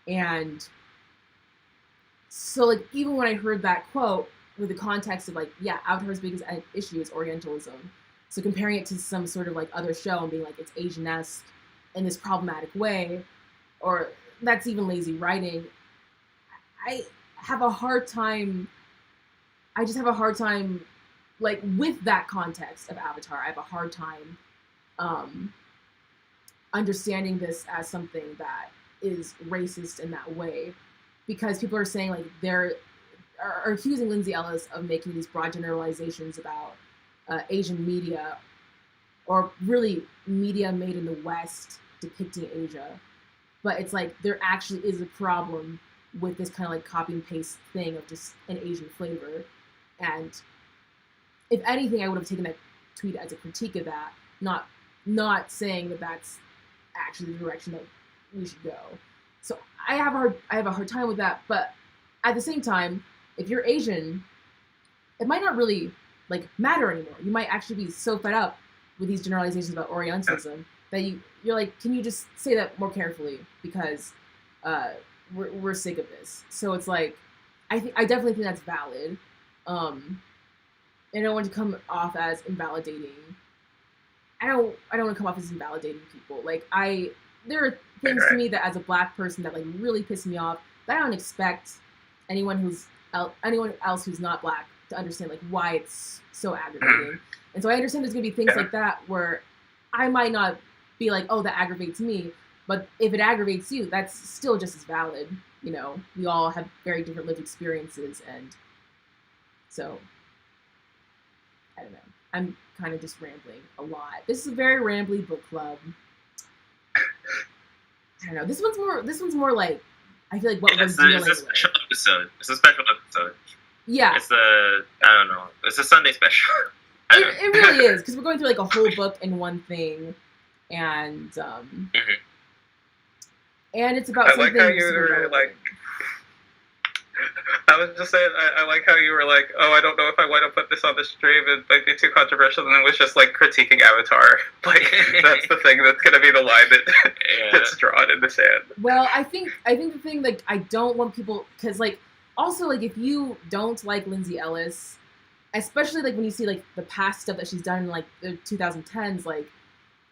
[SPEAKER 1] And so like even when I heard that quote with the context of like, yeah, Avatar's biggest issue is Orientalism. So comparing it to some sort of like other show and being like it's Asian-esque in this problematic way, or that's even lazy writing, I have a hard time like with that context of Avatar. I have a hard time understanding this as something that is racist in that way, because people are saying like are accusing Lindsay Ellis of making these broad generalizations about Asian media, or really media made in the West depicting Asia. But it's like there actually is a problem with this kind of like copy and paste thing of just an Asian flavor. And if anything, I would have taken that tweet as a critique of that, not saying that that's actually the direction that we should go. So I have a hard time with that. But at the same time, if you're Asian, it might not really like matter anymore. You might actually be so fed up with these generalizations about Orientalism that you're like, can you just say that more carefully, because we're sick of this. So it's like, I definitely think that's valid. And I don't want to come off as invalidating. I don't want to come off as invalidating people. Like there are things to me that as a Black person that like really piss me off that I don't expect anyone else who's not Black to understand like why it's so aggravating. And so I understand there's gonna be things like that where I might not be like, oh, that aggravates me, but if it aggravates you, that's still just as valid. You know, we all have very different lived experiences, and so I don't know. I'm kind of just rambling a lot. This is a very rambly book club. I don't know. This one's more like, I feel like what we're dealing with. It's a special
[SPEAKER 2] episode. It's a special episode.
[SPEAKER 1] Yeah.
[SPEAKER 2] I don't know. It's a Sunday special.
[SPEAKER 1] It really is, because we're going through like a whole book in one thing, and and it's about
[SPEAKER 4] I
[SPEAKER 1] something
[SPEAKER 4] like how you
[SPEAKER 1] super
[SPEAKER 4] were
[SPEAKER 1] relevant.
[SPEAKER 4] like. I was just saying, I like how you were like, oh, I don't know if I want to put this on the stream. It might be too controversial. And it was just like critiquing Avatar. Like, that's the thing that's going to be the line that gets drawn in the sand.
[SPEAKER 1] Well, I think the thing, like, I don't want people, because, like, also, like, if you don't like Lindsay Ellis, especially, like, when you see, like, the past stuff that she's done in, like, the 2010s, like,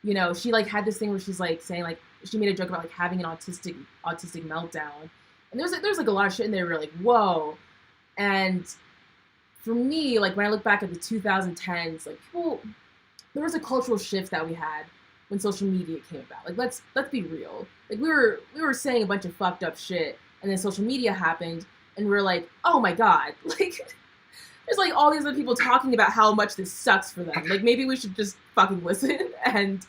[SPEAKER 1] you know, she, like, had this thing where she's, like, saying, like, she made a joke about, like, having an autistic meltdown. And there's like a lot of shit in there where you're like, whoa. And for me, like, when I look back at the 2010s, like, there was a cultural shift that we had when social media came about. Like, let's be real. Like, we were saying a bunch of fucked up shit, and then social media happened, and we were like, oh my god, like, there's like all these other people talking about how much this sucks for them. Like, maybe we should just fucking listen. And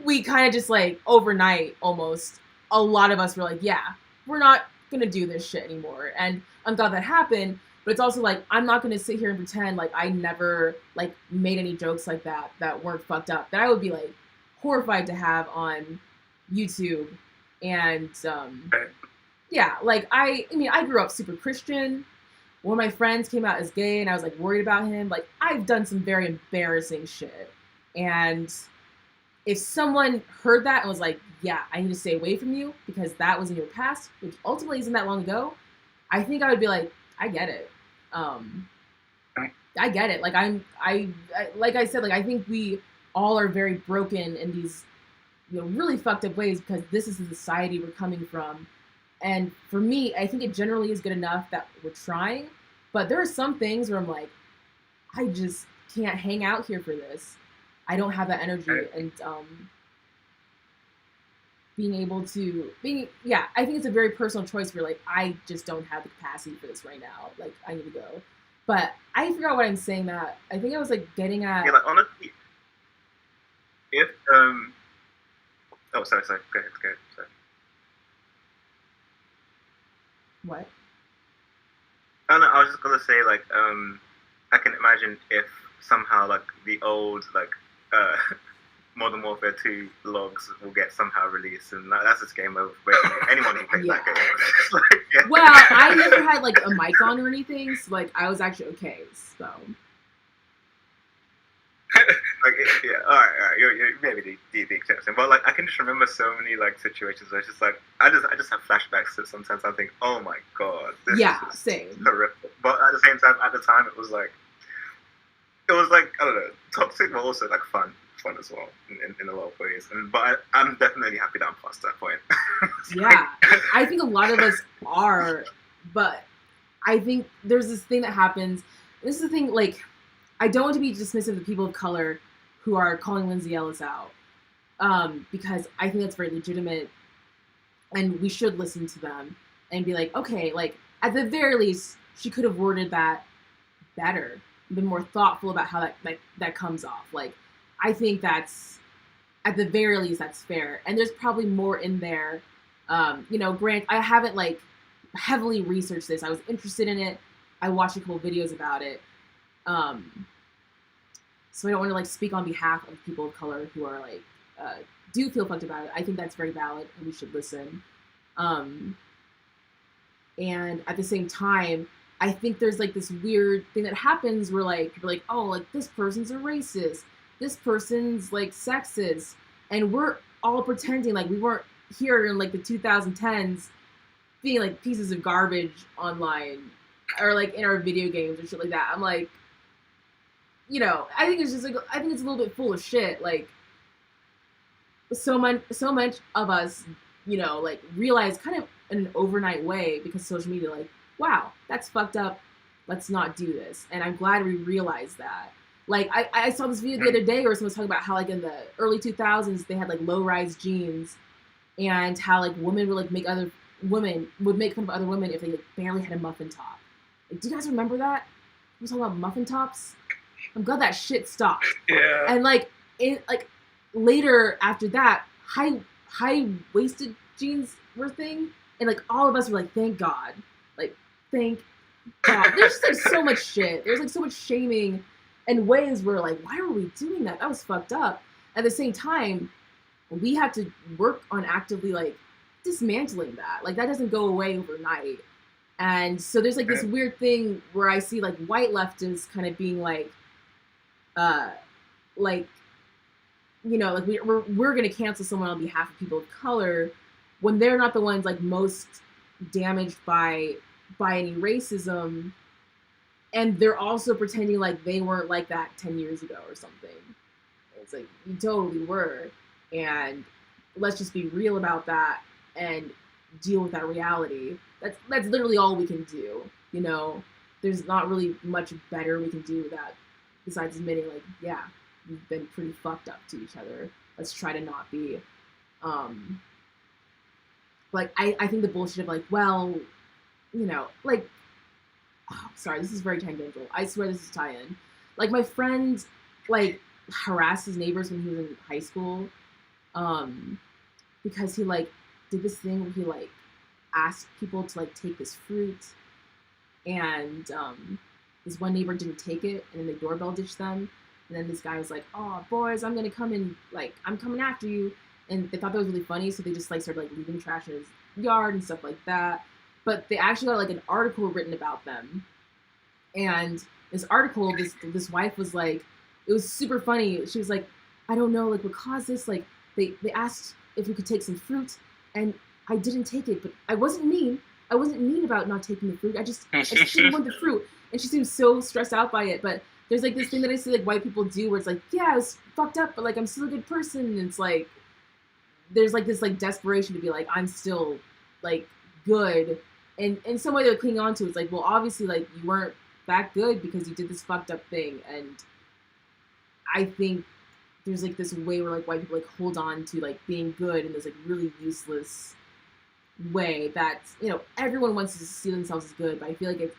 [SPEAKER 1] we kind of just, like, overnight almost, a lot of us were like, yeah, we're not gonna do this shit anymore. And I'm glad that happened, but it's also like, I'm not gonna sit here and pretend like I never, like, made any jokes like that weren't fucked up, that I would be, like, horrified to have on YouTube. And yeah, like, I mean, I grew up super Christian. One of my friends came out as gay and I was, like, worried about him. Like, I've done some very embarrassing shit, and if someone heard that and was like, yeah, I need to stay away from you because that was in your past, which ultimately isn't that long ago, I think I would be like, I get it. I get it. Like, I like I said, like, I think we all are very broken in these, you know, really fucked up ways because this is the society we're coming from. And for me, I think it generally is good enough that we're trying, but there are some things where I'm like, I just can't hang out here for this. I don't have that energy. And I think it's a very personal choice where, like, I just don't have the capacity for this right now. Like, I need to go. But I forgot what I'm saying that. I think I was, like, getting at...
[SPEAKER 3] Yeah, like, honestly, if, oh, sorry, go ahead, sorry.
[SPEAKER 1] What?
[SPEAKER 3] Oh, no, I was just gonna say, like, I can imagine if somehow, like, the old, like, Modern Warfare 2 logs will get somehow released, and that's just game over for anyone who plays that game. Like, yeah.
[SPEAKER 1] Well, I never had, like, a mic on or anything, so, like, I was actually okay, so.
[SPEAKER 3] Like, yeah, alright, you're maybe the exception, but, like, I can just remember so many, like, situations where it's just, like, I just have flashbacks to sometimes I think, oh my god, this is
[SPEAKER 1] same.
[SPEAKER 3] horrific. But at the same time, at the time, it was like, I don't know, toxic, but also, like, fun as well, in a lot of ways. But I'm definitely happy that I'm past that point.
[SPEAKER 1] Yeah, I think a lot of us are, but I think there's this thing that happens. This is the thing, like, I don't want to be dismissive of people of color who are calling Lindsay Ellis out, because I think that's very legitimate, and we should listen to them and be like, okay, like, at the very least, she could have worded that better, been more thoughtful about how that comes off. Like, I think that's, at the very least, that's fair. And there's probably more in there. You know, Grant, I haven't, like, heavily researched this. I was interested in it. I watched a couple videos about it. So I don't want to, like, speak on behalf of people of color who are, like, do feel fucked about it. I think that's very valid and we should listen. And at the same time, I think there's, like, this weird thing that happens where, like, people are like, oh, like, this person's a racist. This person's, like, sexist. And we're all pretending like we weren't here in, like, the 2010s being, like, pieces of garbage online or, like, in our video games or shit like that. I'm like, you know, I think it's just, like, I think it's a little bit full of shit. Like, so much of us, you know, like, realize kind of in an overnight way because of social media, like, wow, that's fucked up. Let's not do this. And I'm glad we realized that. Like, I saw this video the other day where someone was talking about how, like, in the early 2000s, they had, like, low-rise jeans, and how, like, women would, like, make fun of other women if they, like, barely had a muffin top. Like, do you guys remember that? We were talking about muffin tops? I'm glad that shit stopped.
[SPEAKER 4] Yeah.
[SPEAKER 1] And, like, later after that, high-waisted jeans were a thing, and, like, all of us were like, thank God. Like, thank God. There's just, like, so much shit. There's, like, so much shaming and ways where, like, why were we doing that? That was fucked up. At the same time, we had to work on actively, like, dismantling that. Like, that doesn't go away overnight. And so there's like this weird thing where I see like white leftists kind of being like, like, you know, like we're going to cancel someone on behalf of people of color when they're not the ones like most damaged by any racism, and they're also pretending like they weren't like that 10 years ago or something. It's like, you totally were, and let's just be real about that and deal with that reality. That's literally all we can do, you know. There's not really much better we can do with that besides admitting like, yeah, we've been pretty fucked up to each other. Let's try to not be like, I think the bullshit of like, well, you know, like, oh, sorry, this is very tangential. I swear this is tie-in. Like, my friend, like, harassed his neighbors when he was in high school, because he, like, did this thing where he, like, asked people to, like, take this fruit, and, this one neighbor didn't take it, and then the doorbell ditched them, and then this guy was like, oh, boys, I'm gonna come and, like, I'm coming after you, and they thought that was really funny, so they just, like, started, like, leaving trash in his yard and stuff like that. But they actually got like an article written about them, and this article, this wife was like, it was super funny. She was like, I don't know, like, what caused this. Like, they asked if we could take some fruit, and I didn't take it, but I wasn't mean. I wasn't mean about not taking the fruit. I just didn't want the fruit. And she seemed so stressed out by it. But there's like this thing that I see like white people do where it's like, yeah, I was fucked up, but like I'm still a good person. And it's like, there's like this like desperation to be like, I'm still like good. And in some way they're clinging on to it. It's like, well, obviously, like, you weren't that good because you did this fucked up thing. And I think there's, like, this way where, like, white people, like, hold on to, like, being good in this, like, really useless way that, you know, everyone wants to see themselves as good. But I feel like it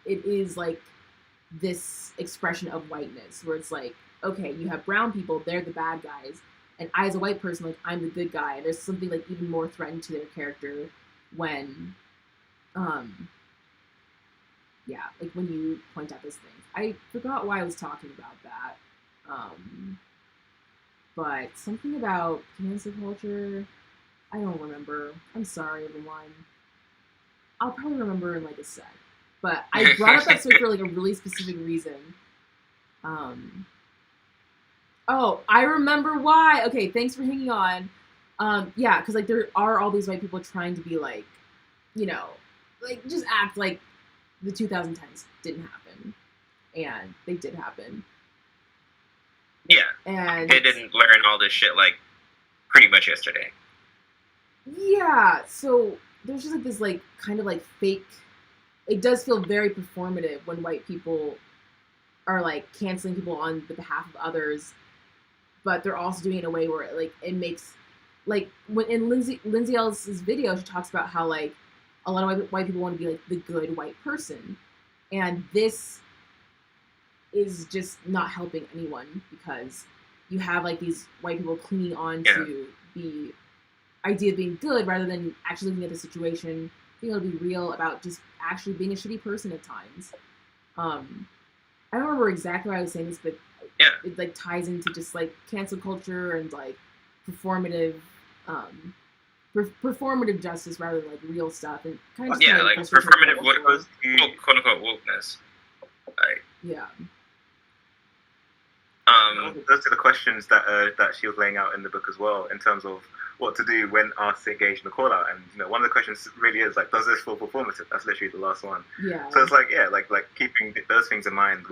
[SPEAKER 1] is, like, this expression of whiteness where it's like, okay, you have brown people, they're the bad guys. And I, as a white person, like, I'm the good guy. And there's something, like, even more threatened to their character when... yeah, like when you point out this thing. I forgot why I was talking about that. But something about cancel culture, I don't remember. I'm sorry, everyone. I'll probably remember in like a sec. But I brought up that story for like a really specific reason. Oh, I remember why. Okay, thanks for hanging on. Yeah, because like there are all these white people trying to be like, you know, like, just act like the 2010s didn't happen. And they did happen.
[SPEAKER 2] Yeah.
[SPEAKER 1] And
[SPEAKER 2] they didn't learn all this shit, like, pretty much yesterday.
[SPEAKER 1] Yeah, so there's just, like, this, like, kind of, like, fake... It does feel very performative when white people are, like, canceling people on the behalf of others, but they're also doing it in a way where, like, it makes... Like, when in Lindsay Ellis's video, she talks about how, like, a lot of white people want to be, like, the good white person. And this is just not helping anyone because you have, like, these white people clinging on to the idea of being good rather than actually looking at the situation, being able to be real about just actually being a shitty person at times. I don't remember exactly why I was saying this, but it, like, ties into just, like, cancel culture and, like, performative justice rather than like real stuff and kind of
[SPEAKER 2] like performative quote unquote wokeness. Like,
[SPEAKER 1] yeah.
[SPEAKER 3] Those are the questions that she was laying out in the book as well, in terms of what to do when asked to engage in the call out. And you know, one of the questions really is like, does this feel performative? That's literally the last one.
[SPEAKER 1] Yeah.
[SPEAKER 3] So it's like, yeah, like keeping those things in mind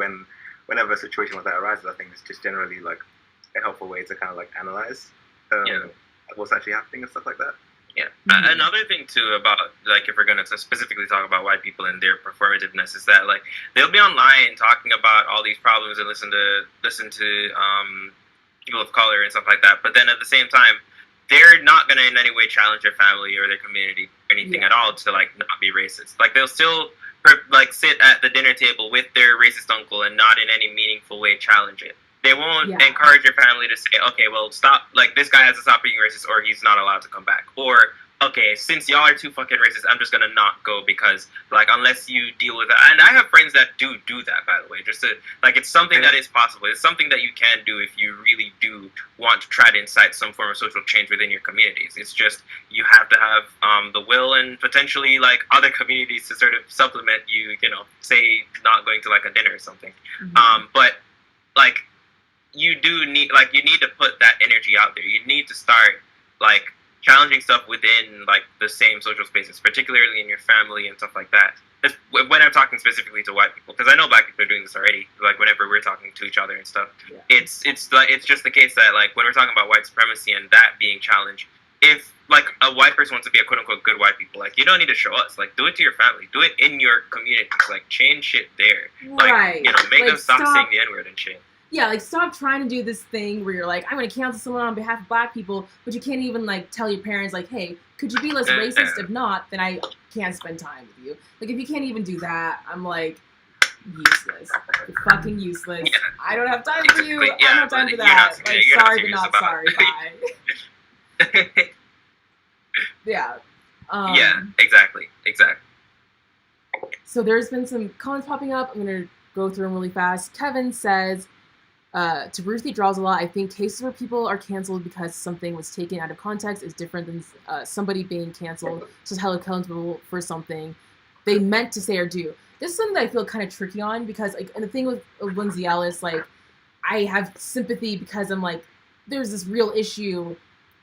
[SPEAKER 3] whenever a situation like that arises. I think it's just generally like a helpful way to kind of like analyze what's actually happening and stuff like that.
[SPEAKER 2] Yeah. Mm-hmm. Another thing too about, like, if we're going to specifically talk about white people and their performativeness, is that like they'll be online talking about all these problems and listen to people of color and stuff like that, but then at the same time they're not going to in any way challenge their family or their community or anything at all to like not be racist. Like they'll still like sit at the dinner table with their racist uncle and not in any meaningful way challenge it. They won't encourage your family to say, okay, well, stop, like, this guy has to stop being racist or he's not allowed to come back. Or, okay, since y'all are too fucking racist, I'm just gonna not go because, like, unless you deal with it. And I have friends that do that, by the way. Just to, like, it's something that is possible. It's something that you can do if you really do want to try to incite some form of social change within your communities. It's just, you have to have the will and potentially, like, other communities to sort of supplement you, you know, say not going to, like, a dinner or something. But, like, you do need, like, you need to put that energy out there. You need to start, like, challenging stuff within, like, the same social spaces, particularly in your family and stuff like that. When I'm talking specifically to white people, because I know black people are doing this already, like, whenever we're talking to each other and stuff. Yeah. It's just the case that, like, when we're talking about white supremacy and that being challenged, if, like, a white person wants to be a quote-unquote good white people, like, you don't need to show us. Like, do it to your family. Do it in your communities. Like, change shit there. Like,
[SPEAKER 1] right.
[SPEAKER 2] You know, make them stop saying the N-word and shit.
[SPEAKER 1] Yeah, like, stop trying to do this thing where you're like, I'm going to cancel someone on behalf of black people, but you can't even, like, tell your parents, like, hey, could you be less racist? If not, then I can't spend time with you. Like, if you can't even do that, I'm like, useless. You're fucking useless. Yeah. I don't have time for you. I don't have time for that. Like, sorry, but not sorry. Bye. Yeah.
[SPEAKER 2] Yeah, exactly.
[SPEAKER 1] So there's been some comments popping up. I'm going to go through them really fast. Kevin says, to Ruthie draws a lot. I think cases where people are canceled because something was taken out of context is different than somebody being canceled, just held accountable for something they meant to say or do. This is something that I feel kind of tricky on because, like, and the thing with Lindsay Ellis, like, I have sympathy because I'm like, there's this real issue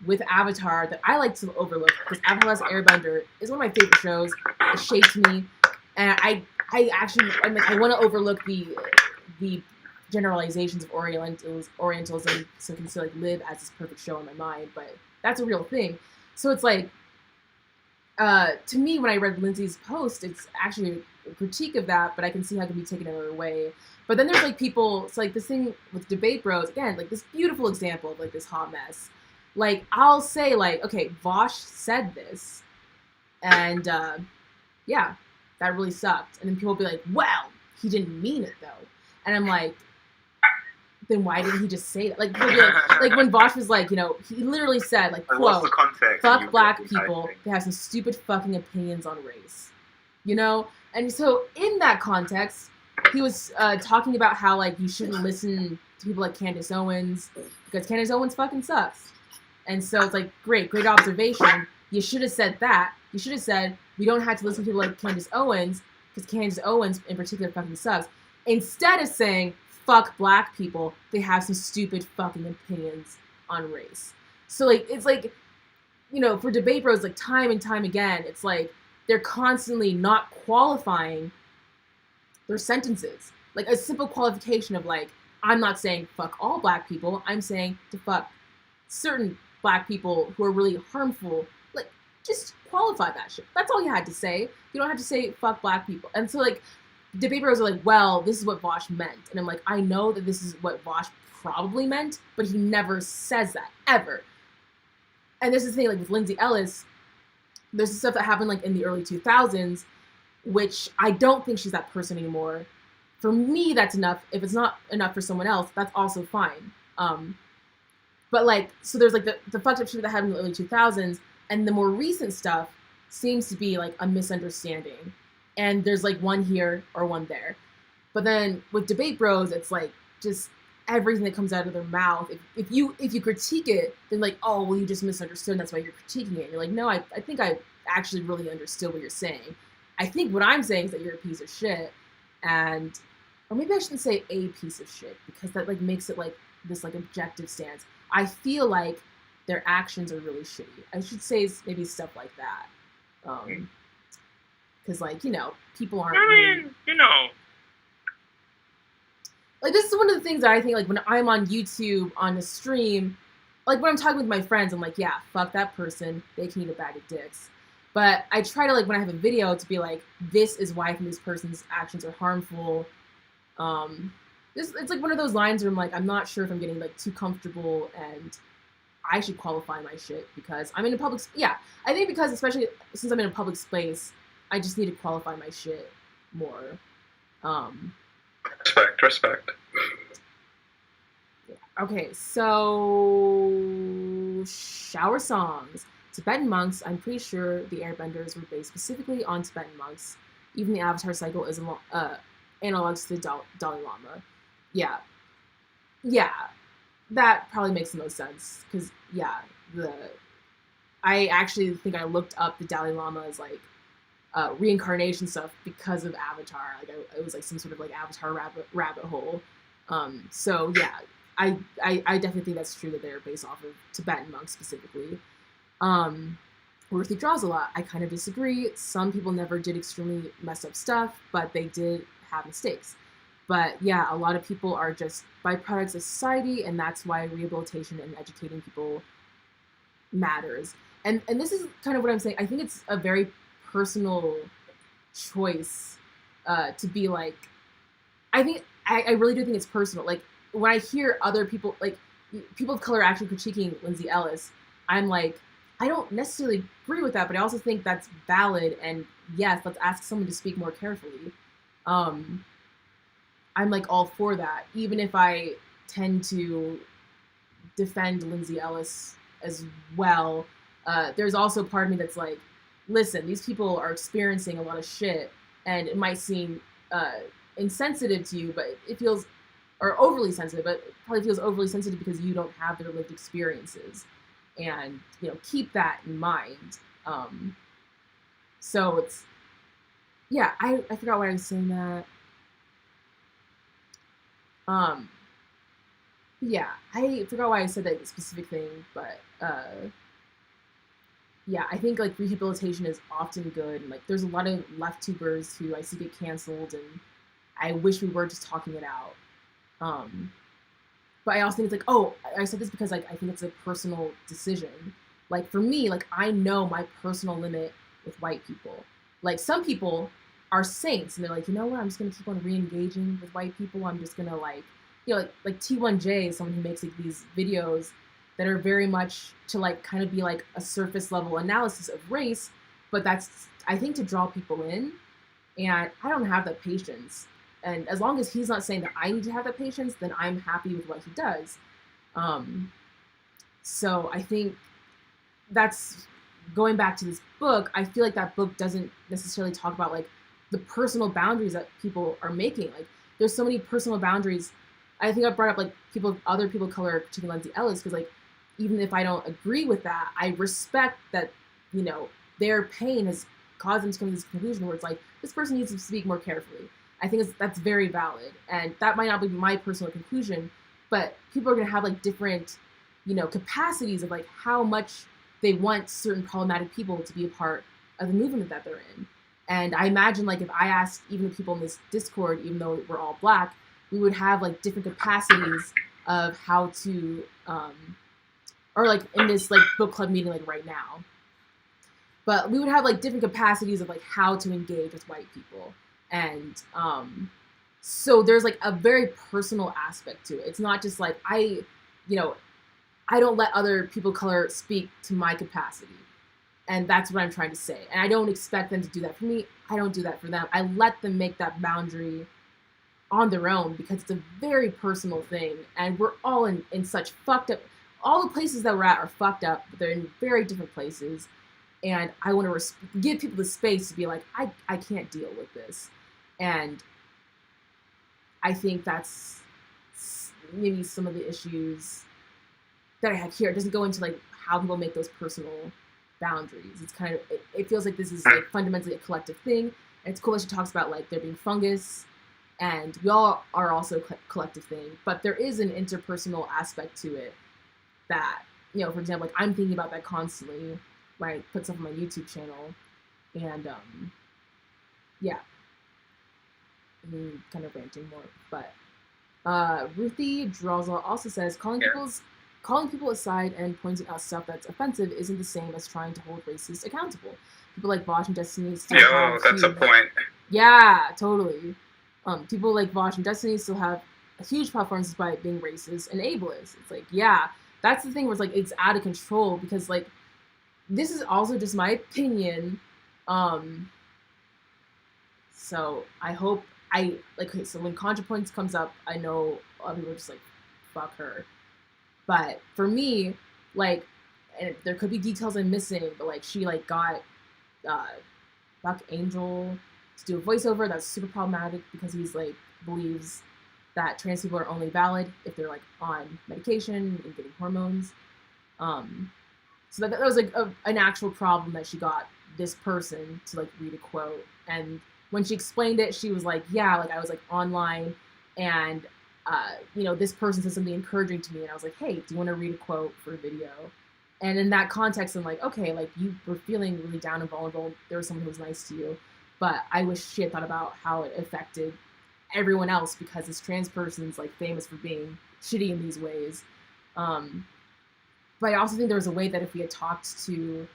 [SPEAKER 1] with Avatar that I like to overlook because Avatar: Last Airbender is one of my favorite shows. It shaped me, and I want to overlook the generalizations of Orientalism so it can still, like, live as this perfect show in my mind, but that's a real thing. So it's like, to me, when I read Lindsay's post, it's actually a critique of that, but I can see how it can be taken another way. But then there's, like, people, it's like this thing with Debate Bros, again, like, this beautiful example of, like, this hot mess. Like, I'll say, like, okay, Vosh said this, and, yeah, that really sucked. And then people will be like, well, he didn't mean it, though. And I'm like, then why didn't he just say that? Like when Vosh was like, you know, he literally said, like, quote, fuck black people, they have some stupid fucking opinions on race. You know? And so in that context, he was talking about how, like, you shouldn't listen to people like Candace Owens because Candace Owens fucking sucks. And so it's like, great observation. You should have said that. You should have said, we don't have to listen to people like Candace Owens because Candace Owens in particular fucking sucks. Instead of saying, fuck black people, they have some stupid fucking opinions on race. So, like, it's like, you know, for Debate Bros, like, time and time again, it's like they're constantly not qualifying their sentences. Like, a simple qualification of, like, I'm not saying fuck all black people, I'm saying to fuck certain black people who are really harmful. Like, just qualify that shit. That's all you had to say. You don't have to say fuck black people. And so, like, Debate Bros are like, well, this is what Vosh meant. And I'm like, I know that this is what Vosh probably meant, but he never says that, ever. And this is the thing, like, with Lindsay Ellis, there's stuff that happened, like, in the early 2000s, which I don't think she's that person anymore. For me, that's enough. If it's not enough for someone else, that's also fine. But, like, so there's, like, the fucked up shit that happened in the early 2000s, and the more recent stuff seems to be, like, a misunderstanding. And there's, like, one here or one there. But then with Debate Bros, it's, like, just everything that comes out of their mouth. If you critique it, then, like, oh, well, you just misunderstood, and that's why you're critiquing it. And you're like, no, I think I actually really understood what you're saying. I think what I'm saying is that you're a piece of shit. Or maybe I shouldn't say a piece of shit, because that, like, makes it, like, this, like, objective stance. I feel like their actions are really shitty. I should say maybe stuff like that. Because, like, you know, people aren't really,
[SPEAKER 2] you know.
[SPEAKER 1] Like, this is one of the things that I think, like, when I'm on YouTube on a stream, like, when I'm talking with my friends, I'm like, yeah, fuck that person. They can eat a bag of dicks. But I try to, like, when I have a video, to be like, this is why I think this person's actions are harmful. It's like one of those lines where I'm like, I'm not sure if I'm getting, like, too comfortable, and I should qualify my shit because I'm in a public... Yeah, I think because, especially since I'm in a public space, I just need to qualify my shit more.
[SPEAKER 4] Respect. Okay,
[SPEAKER 1] so... Shower songs. Tibetan monks, I'm pretty sure the airbenders were based specifically on Tibetan monks. Even the Avatar cycle is analogs to the Dalai Lama. Yeah. Yeah. That probably makes the most sense. Because, yeah, I actually think I looked up the Dalai Lama's, like, reincarnation stuff because of Avatar. Like, it was, like, some sort of, like, Avatar rabbit hole. So, yeah, I definitely think that's true that they're based off of Tibetan monks specifically. Ruthie draws a lot. I kind of disagree. Some people never did extremely messed up stuff, but they did have mistakes. But yeah, a lot of people are just byproducts of society, and that's why rehabilitation and educating people matters. And this is kind of what I'm saying. I think it's a very personal choice to be like, I really do think it's personal. Like, when I hear other people, like, people of color actually critiquing Lindsay Ellis, I'm like, I don't necessarily agree with that, but I also think that's valid, and yes, let's ask someone to speak more carefully. I'm like all for that, even if I tend to defend Lindsay Ellis as well. There's also part of me that's like, listen, these people are experiencing a lot of shit, and it might seem insensitive to you, but it feels, or overly sensitive, but it probably feels overly sensitive because you don't have their lived experiences. And, you know, keep that in mind. So it's, yeah, I forgot why I was saying that. Yeah, I forgot why I said that specific thing, but yeah, I think like rehabilitation is often good, and like there's a lot of left tubers who I see get canceled, and I wish we were just talking it out. But I also think it's like, oh, I said this because like I think it's a personal decision. Like for me, like I know my personal limit with white people. Like some people are saints, and they're like, you know what, I'm just gonna keep on re-engaging with white people. I'm just gonna like, you know, like T1J is someone who makes like these videos that are very much to like kind of be like a surface level analysis of race, but that's, I think, to draw people in, and I don't have that patience. And as long as he's not saying that I need to have that patience, then I'm happy with what he does. So I think that's going back to this book. I feel like that book doesn't necessarily talk about like the personal boundaries that people are making. Like there's so many personal boundaries. I think I brought up like other people of color, particularly Lindsay Ellis, because like even if I don't agree with that, I respect that, you know, their pain has caused them to come to this conclusion where it's like this person needs to speak more carefully. I think that's very valid, and that might not be my personal conclusion, but people are going to have like different, you know, capacities of like how much they want certain problematic people to be a part of the movement that they're in. And I imagine like if I asked even the people in this Discord, even though we're all Black, we would have like different capacities of how to, or like in this like book club meeting like right now, but we would have like different capacities of like how to engage with white people. And so there's like a very personal aspect to it. It's not just like I don't let other people of color speak to my capacity. And that's what I'm trying to say. And I don't expect them to do that for me. I don't do that for them. I let them make that boundary on their own because it's a very personal thing. And we're all in such fucked up, all the places that we're at are fucked up, but they're in very different places. And I want to give people the space to be like, I can't deal with this. And I think that's maybe some of the issues that I have here. It doesn't go into like how people make those personal boundaries. It's kind of, it feels like this is like fundamentally a collective thing. And it's cool that she talks about like there being fungus, and we all are also a collective thing. But there is an interpersonal aspect to it that, you know, for example, like I'm thinking about that constantly when I put stuff on my YouTube channel. And yeah. Kind of ranting more, but Ruthie Drozel also says calling people aside and pointing out stuff that's offensive isn't the same as trying to hold racists accountable. People like Vosh and Destiny still have
[SPEAKER 4] that's a point.
[SPEAKER 1] Yeah, totally. People like Vosh and Destiny still have huge platforms despite being racist and ableist. It's like, yeah, that's the thing where it's like it's out of control because like this is also just my opinion. So I hope okay, so when ContraPoints comes up, I know a lot of people are just like, fuck her. But for me, like, and there could be details I'm missing, but like she like got Buck Angel to do a voiceover that's super problematic because he's like believes that trans people are only valid if they're like on medication and getting hormones. So that was like an actual problem that she got this person to like read a quote, and when she explained it, she was like, yeah, like I was like online and you know, this person said something encouraging to me, and I was like, hey, do you want to read a quote for a video? And in that context, I'm like, okay, like you were feeling really down and vulnerable. There was someone who was nice to you, but I wish she had thought about how it affected everyone else because this trans person's like famous for being shitty in these ways. But I also think there was a way that if we had talked to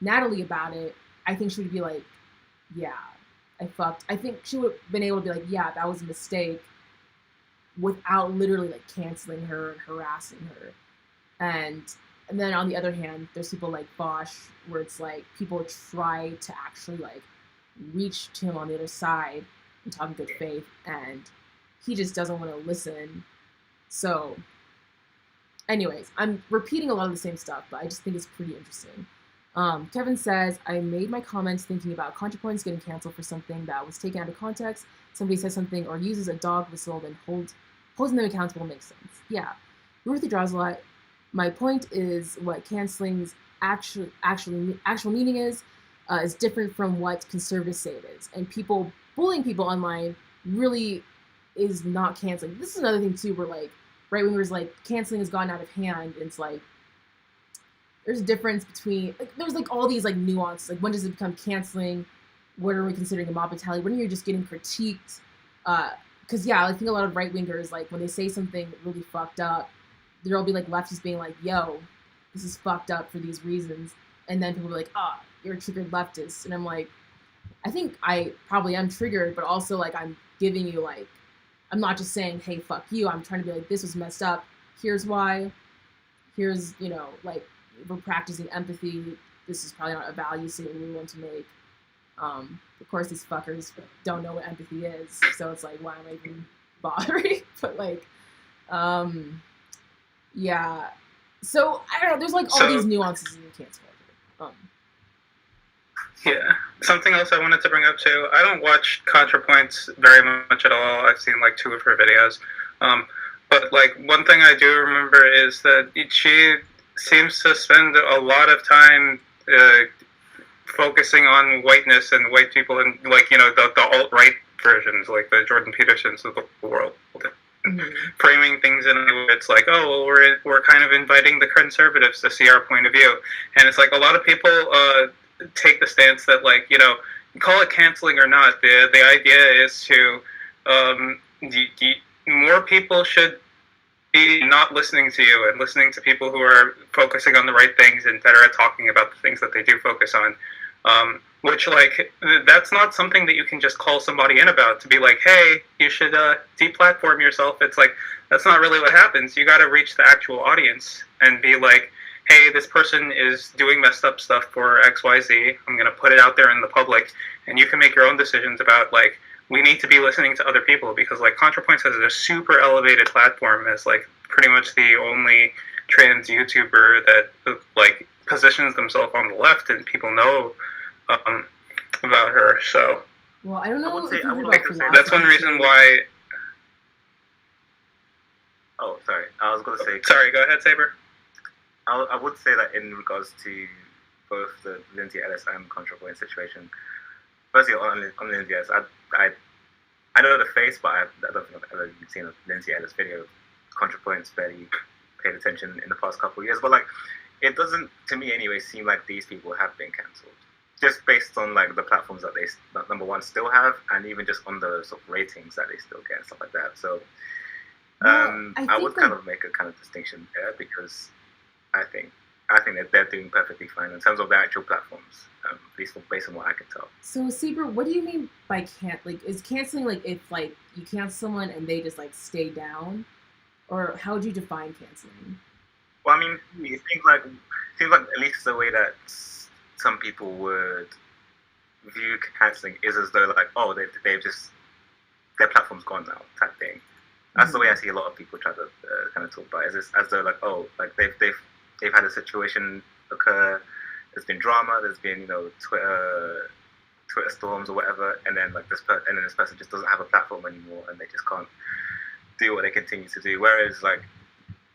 [SPEAKER 1] Natalie about it, I think she would be like, yeah, I fucked. I think she would have been able to be like, yeah, that was a mistake, without literally like canceling her and harassing her. And then on the other hand, there's people like Bosch, where it's like people try to actually like reach to him on the other side and talk in good faith, and he just doesn't want to listen. So anyways, I'm repeating a lot of the same stuff, but I just think it's pretty interesting. Kevin says, I made my comments thinking about ContraPoints getting canceled for something that was taken out of context. Somebody says something or uses a dog whistle, then holding them accountable makes sense. Yeah. Ruthie Droslett, my point is what canceling's actual meaning is different from what conservatives say it is. And people bullying people online really is not canceling. This is another thing too, where like right-wingers like canceling has gotten out of hand, and it's like there's a difference between like there's like all these like nuances. Like when does it become canceling? What are we considering a mob mentality? When you're just getting critiqued? Because yeah, I think a lot of right-wingers, like when they say something really fucked up, there'll be like leftists being like, yo, this is fucked up for these reasons. And then people will be like, ah, you're a triggered leftist. And I'm like, I think I probably am triggered, but also like I'm giving you like, I'm not just saying, hey, fuck you. I'm trying to be like, this was messed up. Here's why. Here's, you know, like we're practicing empathy. This is probably not a value statement we want to make. Of course, these fuckers don't know what empathy is. So it's like, why am I even bothering? But like, yeah. So I don't know. There's like all these nuances in the cancel culture.
[SPEAKER 4] Yeah. Something else I wanted to bring up too. I don't watch ContraPoints very much at all. I've seen like 2 of her videos. But like one thing I do remember is that she seems to spend a lot of time focusing on whiteness and white people, and like, you know, the alt-right versions, like the Jordan Petersons of the world. Framing things in a way it's like, oh, well, we're kind of inviting the conservatives to see our point of view. And it's like a lot of people take the stance that, like, you know, call it canceling or not, the idea is to more people should be not listening to you and listening to people who are focusing on the right things and better at talking about the things that they do focus on. Which, like, that's not something that you can just call somebody in about to be like, hey, you should deplatform yourself. It's like, that's not really what happens. You got to reach the actual audience and be like, hey, this person is doing messed up stuff for XYZ. I'm going to put it out there in the public, and you can make your own decisions about, like, we need to be listening to other people, because, like, ContraPoints has a super elevated platform as, like, pretty much the only trans YouTuber that, like, positions themselves on the left, and people know about her. So,
[SPEAKER 1] well, I don't know.
[SPEAKER 4] That's one reason why.
[SPEAKER 3] Oh, sorry. I was going to say.
[SPEAKER 4] Sorry, go ahead, Saber.
[SPEAKER 3] I would say that in regards to both the Lindsay Ellis and ContraPoint situation. Firstly, on Lindsay Ellis, I know the face, but I don't think I've ever seen a Lindsay Ellis video. ContraPoint's barely paid attention in the past couple of years, but like, it doesn't, to me anyway, seem like these people have been cancelled. Just based on like the platforms that they, number one, still have, and even just on the sort of ratings that they still get and stuff like that. So I would kind of make a kind of distinction there, because I think that they're doing perfectly fine in terms of the actual platforms, at least based on what I can tell.
[SPEAKER 1] So, Saber, what do you mean by is canceling like if like you cancel someone and they just like stay down, or how would you define canceling?
[SPEAKER 3] Well, I mean, it seems like at least the way that some people would view canceling is as though like, oh, they've just, their platform's gone now type thing. That's the way I see a lot of people try to kind of talk about it. Is as though like, oh, like they've they've had a situation occur. There's been drama. There's been Twitter storms or whatever, and then like this person just doesn't have a platform anymore, and they just can't do what they continue to do. Whereas like,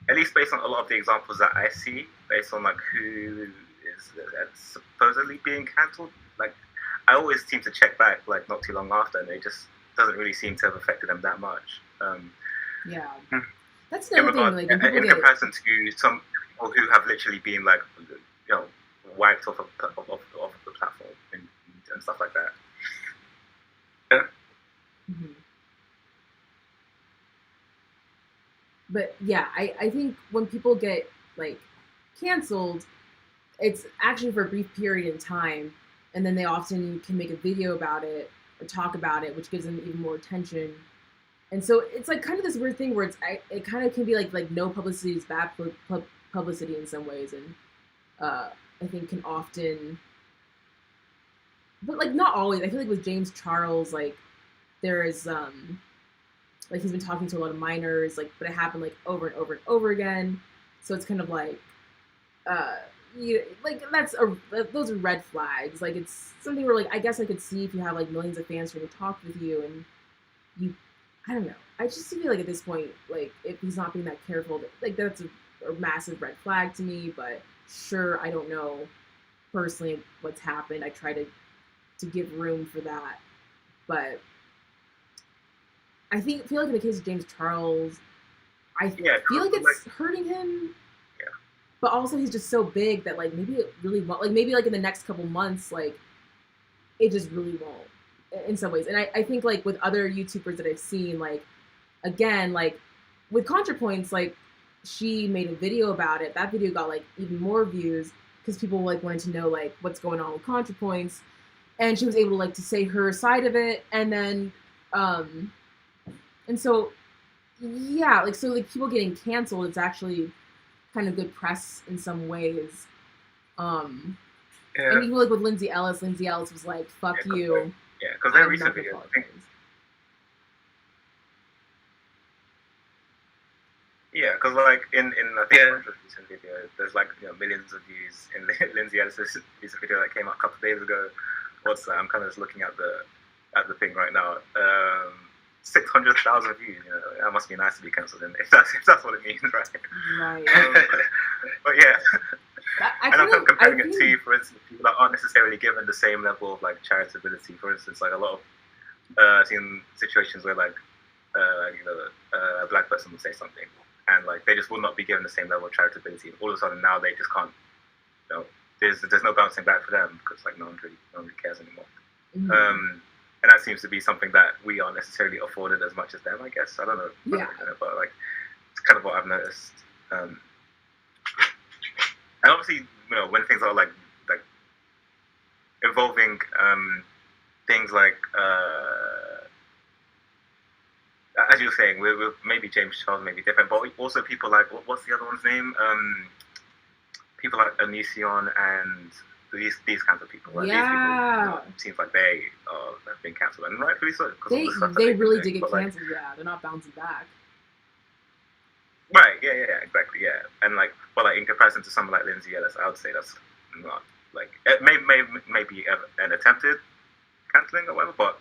[SPEAKER 3] at least based on a lot of the examples that I see, based on like who is supposedly being cancelled, like I always seem to check back like not too long after, and it just doesn't really seem to have affected them that much.
[SPEAKER 1] Yeah, that's another thing. Like
[SPEAKER 3] in comparison to some people who have literally been like, wiped off of the platform and stuff like that.
[SPEAKER 4] Yeah.
[SPEAKER 1] Mm-hmm. But yeah, I think when people get like canceled, it's actually for a brief period in time, and then they often can make a video about it or talk about it, which gives them even more attention. And so it's like kind of this weird thing where it kind of can be like no publicity is bad publicity in some ways, and I think can often, but like not always. I feel like with James Charles, like there is like he's been talking to a lot of minors, like, but it happened like over and over and over again. So it's kind of like, like those are red flags. Like it's something where like I guess I could see if you have like millions of fans trying to talk with you, and I don't know. I just feel like at this point, like if he's not being that careful, like that's a massive red flag to me. But sure, I don't know personally what's happened. I try to give room for that, but I feel like in the case of James Charles, I feel like it's hurting him.
[SPEAKER 3] Yeah.
[SPEAKER 1] But also he's just so big that like maybe it really won't. Like maybe like in the next couple months, like it just really won't in some ways. And I think like with other YouTubers that I've seen, like again, like with ContraPoints, like she made a video about it. That video got like even more views because people like wanted to know like what's going on with ContraPoints, and she was able to like to say her side of it, and then and so yeah, like so like people getting canceled, it's actually kind of good press in some ways. And even like with Lindsay Ellis was like, "Fuck you."
[SPEAKER 3] Yeah, because their recent video, I think. Yeah, because like in I think Contra's recent video, there's like millions of views in Lindsay Ellis' recent video that came out a couple of days ago. What's that? I'm kind of just looking at the thing right now. 600,000 views. That must be nice to be cancelled. If that's what it means, right?
[SPEAKER 1] Right.
[SPEAKER 3] But yeah. And I'm kind of comparing it to, for instance, people that aren't necessarily given the same level of like charitability. For instance, like a lot of I've seen situations where like a black person will say something, and like they just will not be given the same level of charitability. And all of a sudden now they just can't. There's no bouncing back for them because like no one really cares anymore. Mm-hmm. And that seems to be something that we aren't necessarily afforded as much as them, I guess. I don't know.
[SPEAKER 1] Yeah.
[SPEAKER 3] But like it's kind of what I've noticed. And obviously, when things are like involving things like, as you were saying, with maybe James Charles may be different, but also people like, what's the other one's name? People like Onision and these kinds of people. Like,
[SPEAKER 1] yeah.
[SPEAKER 3] These people, seems like they have been cancelled, and rightfully so.
[SPEAKER 1] They really did get cancelled. Yeah, they're not bouncing back.
[SPEAKER 3] Right, yeah, exactly, yeah. And like, but like in comparison to someone like Lindsay Ellis, I would say that's not like it may be an attempted cancelling or whatever, but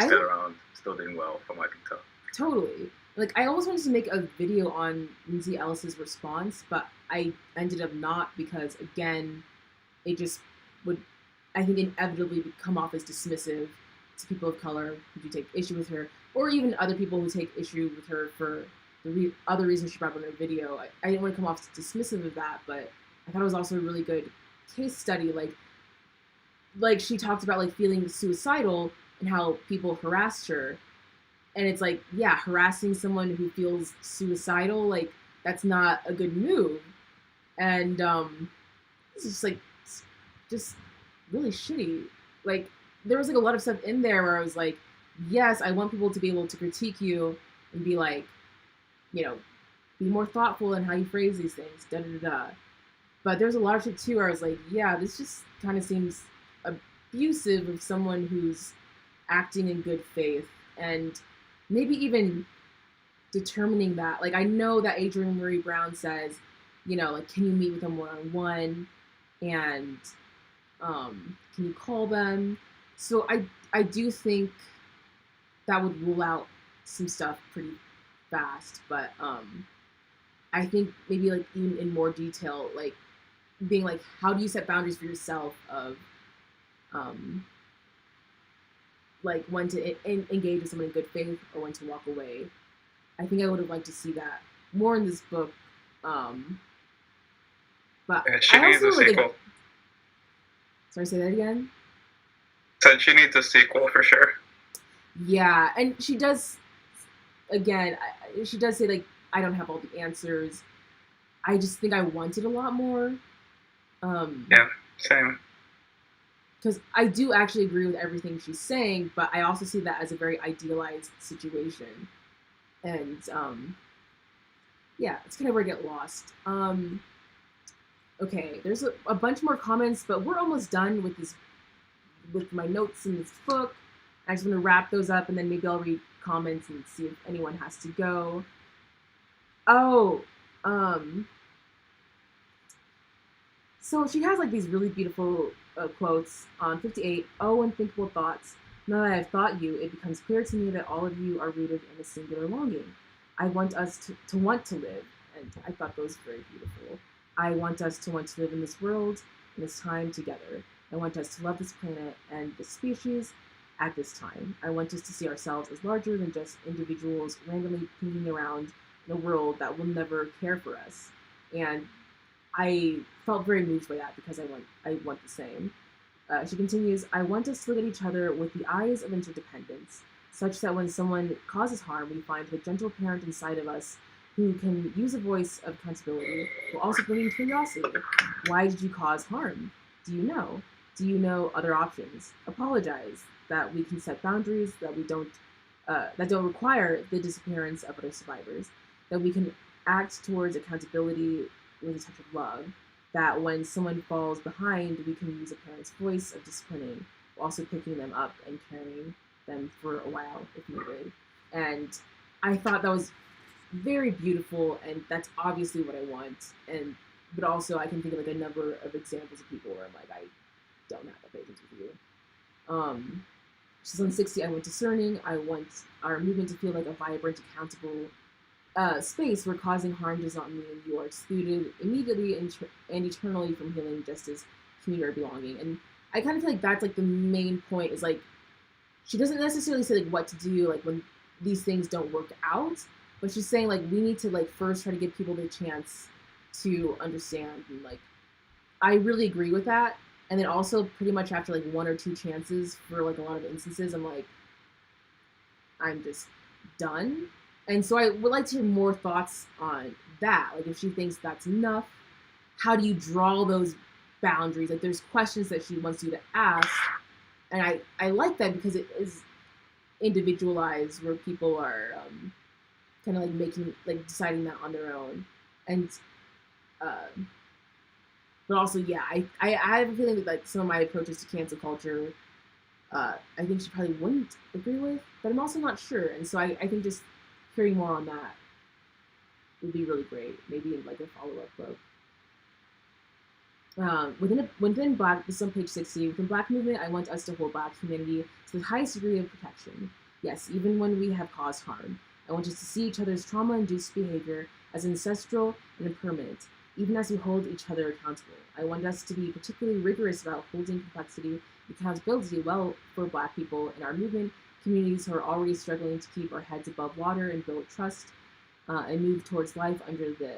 [SPEAKER 3] still around, still doing well from what I can tell.
[SPEAKER 1] Totally. Like I almost wanted to make a video on Lindsay Ellis's response, but I ended up not because again, it just would, I think, inevitably come off as dismissive to people of color who do take issue with her, or even other people who take issue with her for the other reasons she brought up in her video. I didn't want to come off dismissive of that, but I thought it was also a really good case study. Like she talked about like feeling suicidal and how people harassed her, and it's like, yeah, harassing someone who feels suicidal, like that's not a good move, and it's just like just really shitty. Like there was like a lot of stuff in there where I was like, yes, I want people to be able to critique you and be like, be more thoughtful in how you phrase these things, da da da da. But there's a lot of shit too where I was like, yeah, this just kind of seems abusive of someone who's acting in good faith and maybe even determining that. Like I know that Adrienne Maree Brown says you know, like, can you meet with them one-on-one, and can you call them? So I do think that would rule out some stuff pretty fast, but I think maybe like even in more detail, like being like, how do you set boundaries for yourself of um, like when to engage with someone in good faith or when to walk away. I think I would have liked to see that more in this book. But
[SPEAKER 4] She
[SPEAKER 1] I
[SPEAKER 4] needs
[SPEAKER 1] also
[SPEAKER 4] a sequel.
[SPEAKER 1] Sorry, say that again.
[SPEAKER 4] Said she needs a sequel for sure.
[SPEAKER 1] Yeah, and she does. Again, she does say like, I don't have all the answers. I just think I wanted a lot more.
[SPEAKER 4] Yeah, same.
[SPEAKER 1] Because I do actually agree with everything she's saying, but I also see that as a very idealized situation. And yeah, it's kind of where I get lost. Okay, there's a bunch more comments, but we're almost done with this, with my notes in this book. I just want to wrap those up, and then maybe I'll read comments and see if anyone has to go. Oh, so she has like these really beautiful quotes on 58. Oh, unthinkable thoughts. Now that I've thought you, it becomes clear to me that all of you are rooted in a singular longing. I want us to want to live, and I thought those were very beautiful. I want us to want to live in this world, in this time together. I want us to love this planet and this species at this time. I want us to see ourselves as larger than just individuals randomly pinging around in a world that will never care for us. And I felt very moved by that because I want the same. She continues, I want us to look at each other with the eyes of interdependence, such that when someone causes harm, we find the gentle parent inside of us who can use a voice of accountability while also bringing curiosity. Why did you cause harm? Do you know? Do you know other options? Apologize. That we can set boundaries that don't require the disappearance of other survivors. That we can act towards accountability with a touch of love. That when someone falls behind, we can use a parent's voice of disciplining, while also picking them up and carrying them for a while if needed. And I thought that was very beautiful, and that's obviously what I want. But also I can think of like a number of examples of people where I'm like, I don't have that patience with you. She's on 60. I want discerning. I want our movement to feel like a vibrant, accountable space where causing harm does not mean you are excluded immediately and eternally from healing, justice, community, or belonging. And I kind of feel like that's like the main point, is like she doesn't necessarily say like what to do like when these things don't work out, but she's saying like we need to like first try to give people the chance to understand. And like I really agree with that. And then also pretty much after like one or two chances for like a lot of instances, I'm like, I'm just done. And so I would like to hear more thoughts on that. Like if she thinks that's enough, how do you draw those boundaries? Like there's questions that she wants you to ask. And I like that because it is individualized, where people are kind of like making, like deciding that on their own. And but also, yeah, I have a feeling that like some of my approaches to cancel culture, I think she probably wouldn't agree with, but I'm also not sure. And so I think just hearing more on that would be really great. Maybe in like a follow-up book. Within Black, this is on page 60, within Black movement, I want us to hold Black humanity to the highest degree of protection. Yes, even when we have caused harm. I want us to see each other's trauma-induced behavior as ancestral and impermanent, even as we hold each other accountable. I want us to be particularly rigorous about holding complexity and accountability well for Black people in our movement, communities who are already struggling to keep our heads above water and build trust and move towards life under the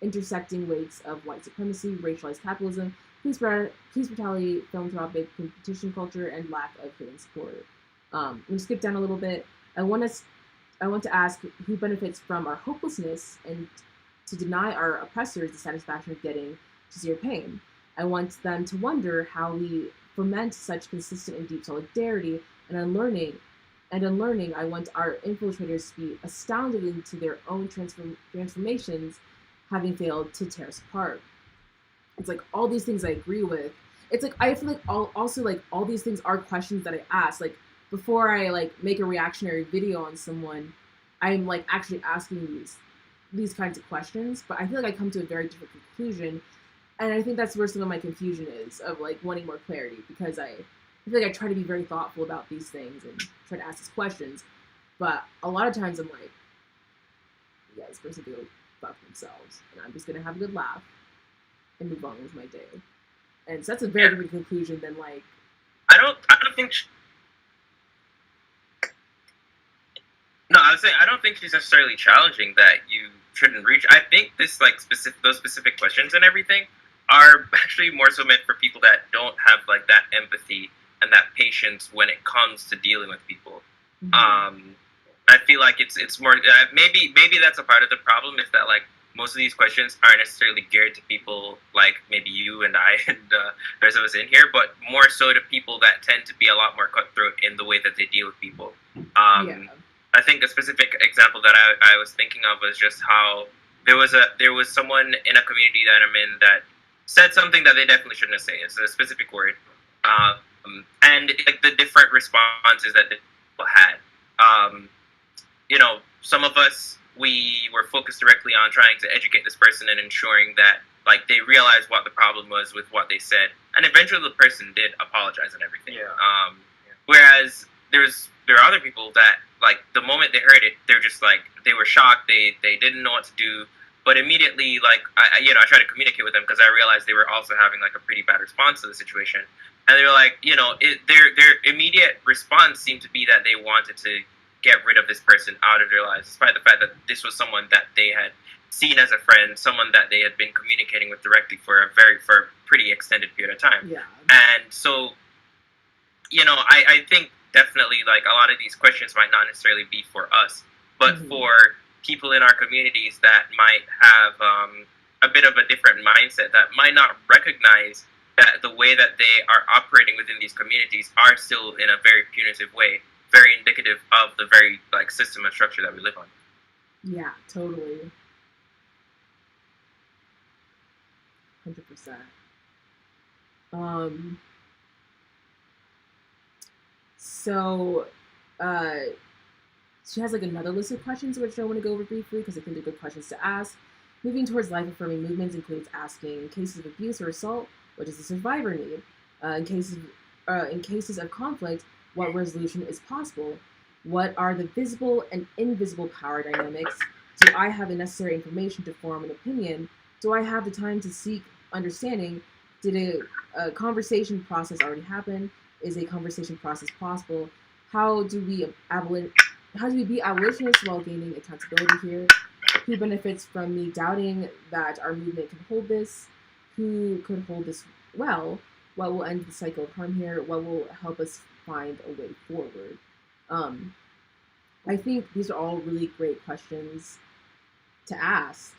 [SPEAKER 1] intersecting weights of white supremacy, racialized capitalism, police brutality, philanthropic competition culture, and lack of healing support. Let me skip down a little bit. I want to ask who benefits from our hopelessness and to deny our oppressors the satisfaction of getting to see your pain. I want them to wonder how we foment such consistent and deep solidarity and unlearning. I want our infiltrators to be astounded into their own transformations, having failed to tear us apart. It's like all these things I agree with. It's like I feel like all these things are questions that I ask. Like before I like make a reactionary video on someone, I'm like actually asking these these kinds of questions, but I feel like I come to a very different conclusion. And I think that's where some of my confusion is, of like wanting more clarity, because I feel like I try to be very thoughtful about these things and try to ask these questions, but a lot of times I'm like, yeah, this person can go fuck themselves, and I'm just gonna have a good laugh and move on with my day. And so that's a very different conclusion than like,
[SPEAKER 2] I don't think. No, I would say I don't think she's necessarily challenging that you shouldn't reach. I think this like those specific questions and everything are actually more so meant for people that don't have like that empathy and that patience when it comes to dealing with people. I feel like it's more maybe that's a part of the problem, is that like most of these questions aren't necessarily geared to people like maybe you and I and the rest of us in here, but more so to people that tend to be a lot more cutthroat in the way that they deal with people. I think a specific example that I was thinking of was just how there was someone in a community that I'm in that said something that they definitely shouldn't have said. It's a specific word, and like the different responses that people had. You know, some of us, we were focused directly on trying to educate this person and ensuring that like they realized what the problem was with what they said, and eventually the person did apologize and everything. Whereas there are other people that like the moment they heard it, they're just like they were shocked, they didn't know what to do, but immediately like I tried to communicate with them because I realized they were also having like a pretty bad response to the situation, and they were like, their immediate response seemed to be that they wanted to get rid of this person out of their lives, despite the fact that this was someone that they had seen as a friend, someone that they had been communicating with directly for a pretty extended period of time. And so, I think definitely like a lot of these questions might not necessarily be for us, but for people in our communities that might have a bit of a different mindset, that might not recognize that the way that they are operating within these communities are still in a very punitive way, very indicative of the very like system and structure that we live on.
[SPEAKER 1] Yeah, totally. 100%. So, she has like another list of questions which I want to go over briefly because I think they're good questions to ask. Moving towards life-affirming movements includes asking, in cases of abuse or assault, what does the survivor need? In cases of conflict, what resolution is possible? What are the visible and invisible power dynamics? Do I have the necessary information to form an opinion? Do I have the time to seek understanding? Did a conversation process already happen? Is a conversation process possible? How do we be abolitionists while gaining accountability here? Who benefits from me doubting that our movement can hold this? Who could hold this well? What will end the cycle of harm here? What will help us find a way forward? I think these are all really great questions to ask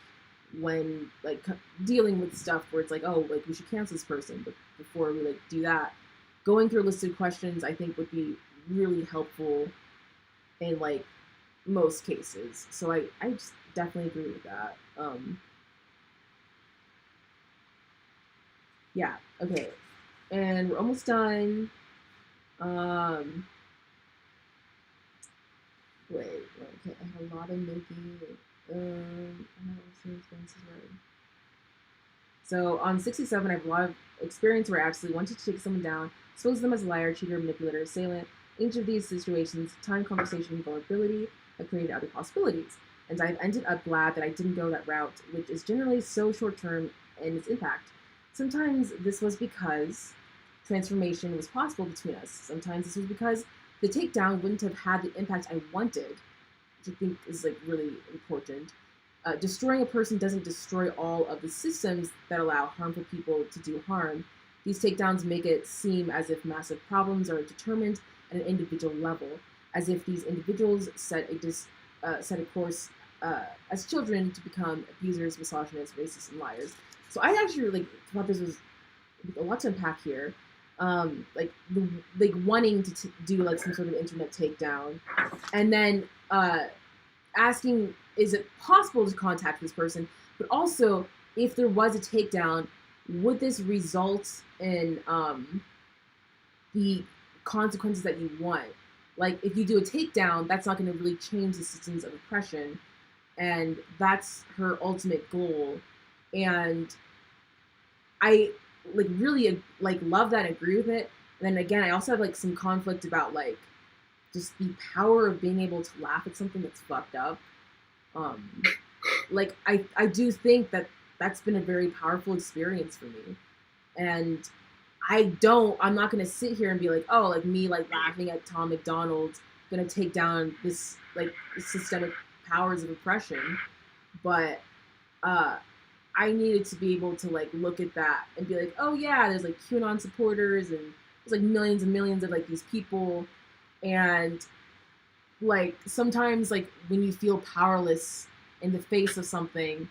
[SPEAKER 1] when like dealing with stuff where it's like, oh, like we should cancel this person, but before we like do that, going through a list of questions I think would be really helpful in like most cases. So I just definitely agree with that. Yeah, okay. And we're almost done. Wait, okay, I have a lot of making. So on 67, I have a lot of experience where I absolutely wanted to take someone down, expose them as a liar, cheater, manipulator, assailant. Each of these situations, time, conversation, and vulnerability have created other possibilities. And I've ended up glad that I didn't go that route, which is generally so short-term in its impact. Sometimes this was because transformation was possible between us. Sometimes this was because the takedown wouldn't have had the impact I wanted, which I think is like really important. Destroying a person doesn't destroy all of the systems that allow harmful people to do harm. These takedowns make it seem as if massive problems are determined at an individual level, as if these individuals set a course as children to become abusers, misogynists, racists, and liars. So I actually thought this was a lot to unpack here. Wanting to do like some sort of internet takedown, and then asking, is it possible to contact this person? But also, if there was a takedown, would this result in the consequences that you want? Like, if you do a takedown, that's not going to really change the systems of oppression. and that's her ultimate goal. And I like really like love that and agree with it. And then again, I also have like some conflict about like just the power of being able to laugh at something that's fucked up. Like I do think that that's been a very powerful experience for me. And I'm not going to sit here and be like, oh, like me, like laughing at Tom McDonald's going to take down this like systemic powers of oppression. But I needed to be able to like look at that and be like, oh yeah, there's like QAnon supporters and there's like millions and millions of like these people. And like sometimes like when you feel powerless in the face of something,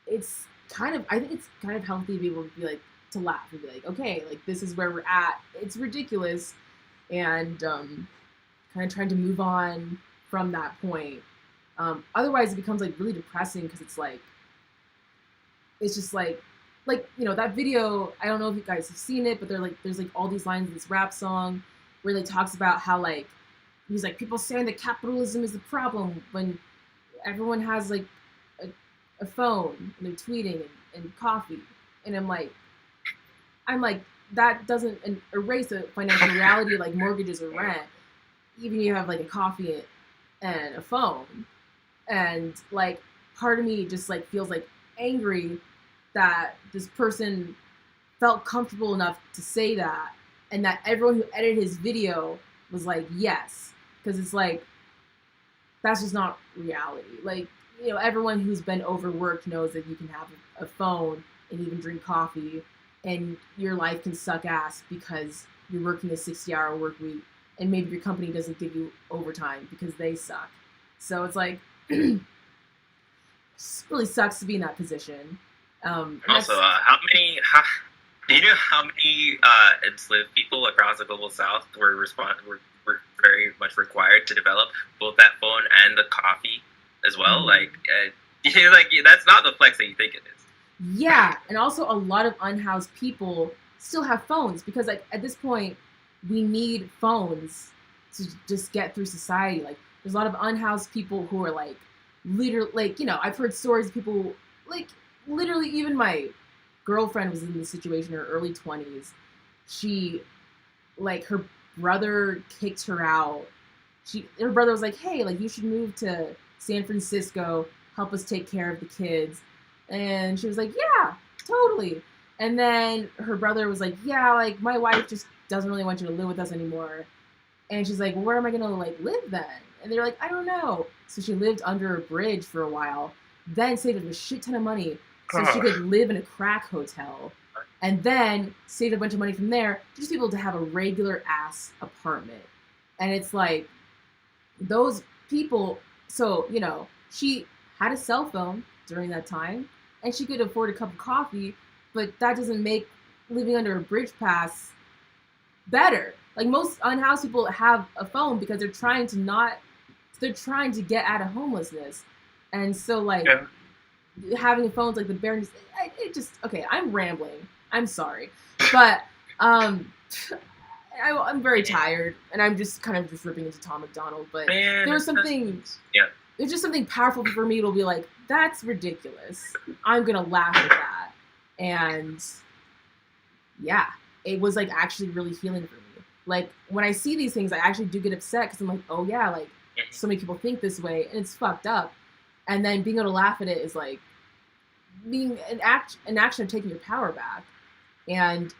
[SPEAKER 1] it's I think it's kind of healthy to be able to be like, to laugh and be like, okay, like this is where we're at. It's ridiculous. And kind of trying to move on from that point. Otherwise it becomes like really depressing because it's just like, you know, that video, I don't know if you guys have seen it, but there's like all these lines in this rap song where he like talks about how like, he's like, people saying that capitalism is the problem when everyone has like a phone and they're tweeting and coffee. And I'm like, that doesn't erase the financial reality like mortgages or rent. Even you have like a coffee and a phone. And like part of me just like feels like angry that this person felt comfortable enough to say that, and that everyone who edited his video was like, yes. Because it's like, that's just not reality. Like, you know, everyone who's been overworked knows that you can have a phone and even drink coffee and your life can suck ass because you're working a 60-hour work week and maybe your company doesn't give you overtime because they suck. So it's like, it really sucks to be in that position.
[SPEAKER 2] Also, do you know how many enslaved people across the global south were very much required to develop both that phone and the coffee as well? Like, like that's not the flex that you think it is.
[SPEAKER 1] Yeah, and also a lot of unhoused people still have phones because like at this point we need phones to just get through society. Like there's a lot of unhoused people who are like literally, like, you know, I've heard stories of people like literally, even my girlfriend was in this situation in her early 20s. She, like, her brother kicked her out. Her brother was like, hey, like, you should move to San Francisco, help us take care of the kids. And she was like, yeah, totally. And then her brother was like, yeah, like, my wife just doesn't really want you to live with us anymore. And she's like, well, where am I going to, like, live then? And they're like, I don't know. So she lived under a bridge for a while, then saved up a shit ton of money so she could live in a crack hotel, and then saved a bunch of money from there to just be able to have a regular ass apartment. And it's like, those people, so, you know, she had a cell phone during that time, and she could afford a cup of coffee, but that doesn't make living under a bridge pass better. Like, most unhoused people have a phone because they're trying to get out of homelessness. And so, like, having a phone is like the bare, it just, okay, I'm rambling. I'm sorry. But I'm very tired, and I'm just kind of just ripping into Tom McDonald. But there's just something powerful for me to be like, that's ridiculous. I'm going to laugh at that. And yeah, it was like actually really healing for me. Like when I see these things, I actually do get upset because I'm like, oh yeah, like so many people think this way and it's fucked up. And then being able to laugh at it is like being an action of taking your power back. And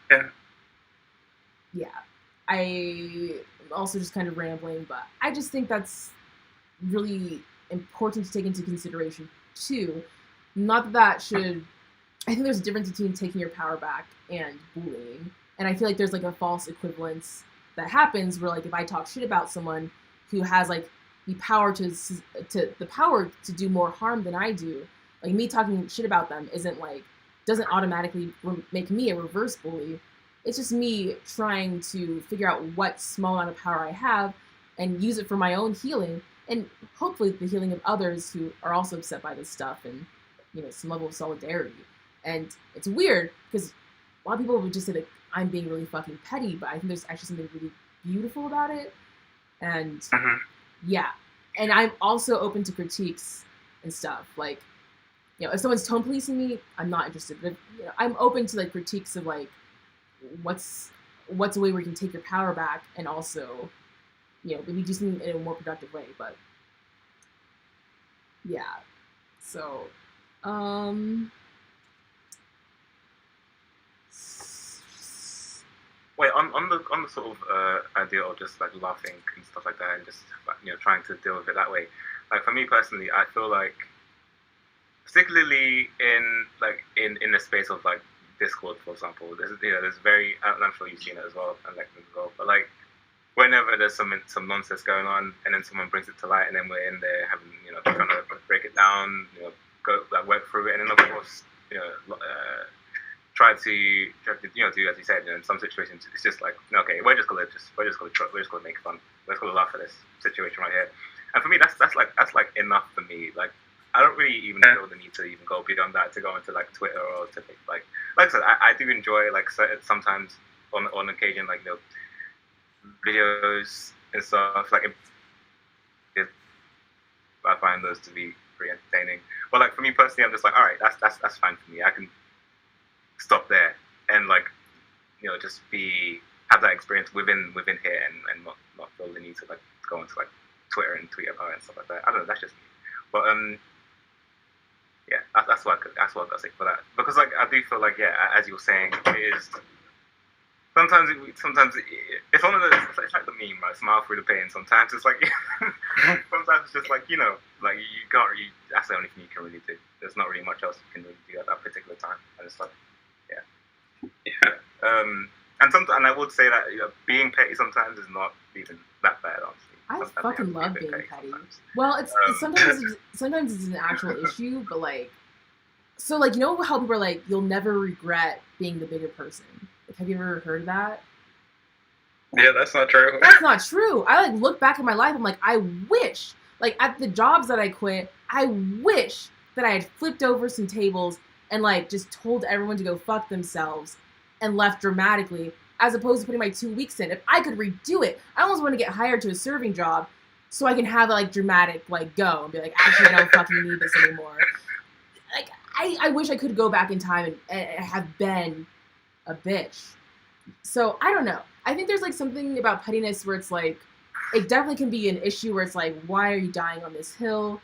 [SPEAKER 1] yeah, I also just kind of rambling, but I just think that's really important to take into consideration too. Not that should, I think there's a difference between taking your power back and bullying. And I feel like there's like a false equivalence that happens where like if I talk shit about someone who has like the power to do more harm than I do, like me talking shit about them doesn't automatically make me a reverse bully. It's just me trying to figure out what small amount of power I have and use it for my own healing and hopefully the healing of others who are also upset by this stuff and, you know, some level of solidarity. And it's weird because a lot of people would just say that I'm being really fucking petty, but I think there's actually something really beautiful about it. And yeah, and I'm also open to critiques and stuff. Like, if someone's tone policing me, I'm not interested. But I'm open to like critiques of like what's a way where you can take your power back and also, maybe do something in a more productive way. But yeah, so
[SPEAKER 3] Wait, on the sort of idea of just like laughing and stuff like that, and just trying to deal with it that way. Like for me personally, I feel like, particularly in the space of like Discord, for example, there's very, I'm sure you've seen it as well, and like as well, but like whenever there's some nonsense going on, and then someone brings it to light, and then we're in there having trying to break it down, go like work through it, and then of course try to do as you said. In some situations, it's just like, okay, we're just gonna make fun. We're just gonna laugh at this situation right here. And for me, that's like enough for me. Like, I don't really even feel the need to even go beyond that, to go into like Twitter or to like I said, I do enjoy like sometimes on occasion, like videos and stuff. Like I find those to be pretty entertaining. But like for me personally, I'm just like, all right, that's fine for me. I can stop there and like just have that experience within here and not feel the need to like go into like Twitter and tweet about it and stuff like that. I don't know, that's just me. But yeah, that's what I gotta say for that, because like I do feel like, yeah, as you were saying, it is sometimes it's one of those, it's like the meme, right? Smile through the pain. Sometimes it's like sometimes it's just like like you can't really, that's the only thing you can really do. There's not really much else you can really do at that particular time, and it's like and I would say that being petty sometimes is not even that bad, honestly.
[SPEAKER 1] I fucking love being petty.
[SPEAKER 3] Sometimes.
[SPEAKER 1] Well, it's sometimes it's an actual issue, but like, so like, how people are like, you'll never regret being the bigger person. Like, have you ever heard that?
[SPEAKER 4] Yeah, that's not true.
[SPEAKER 1] That's not true. I like look back at my life, I'm like, I wish, like at the jobs that I quit, I wish that I had flipped over some tables and like just told everyone to go fuck themselves and left dramatically, as opposed to putting my 2 weeks in. If I could redo it, I almost want to get hired to a serving job so I can have like dramatic like go and be like, actually, I don't fucking need this anymore. Like, I wish I could go back in time and have been a bitch. So I don't know. I think there's like something about pettiness where it's like, it definitely can be an issue where it's like, why are you dying on this hill?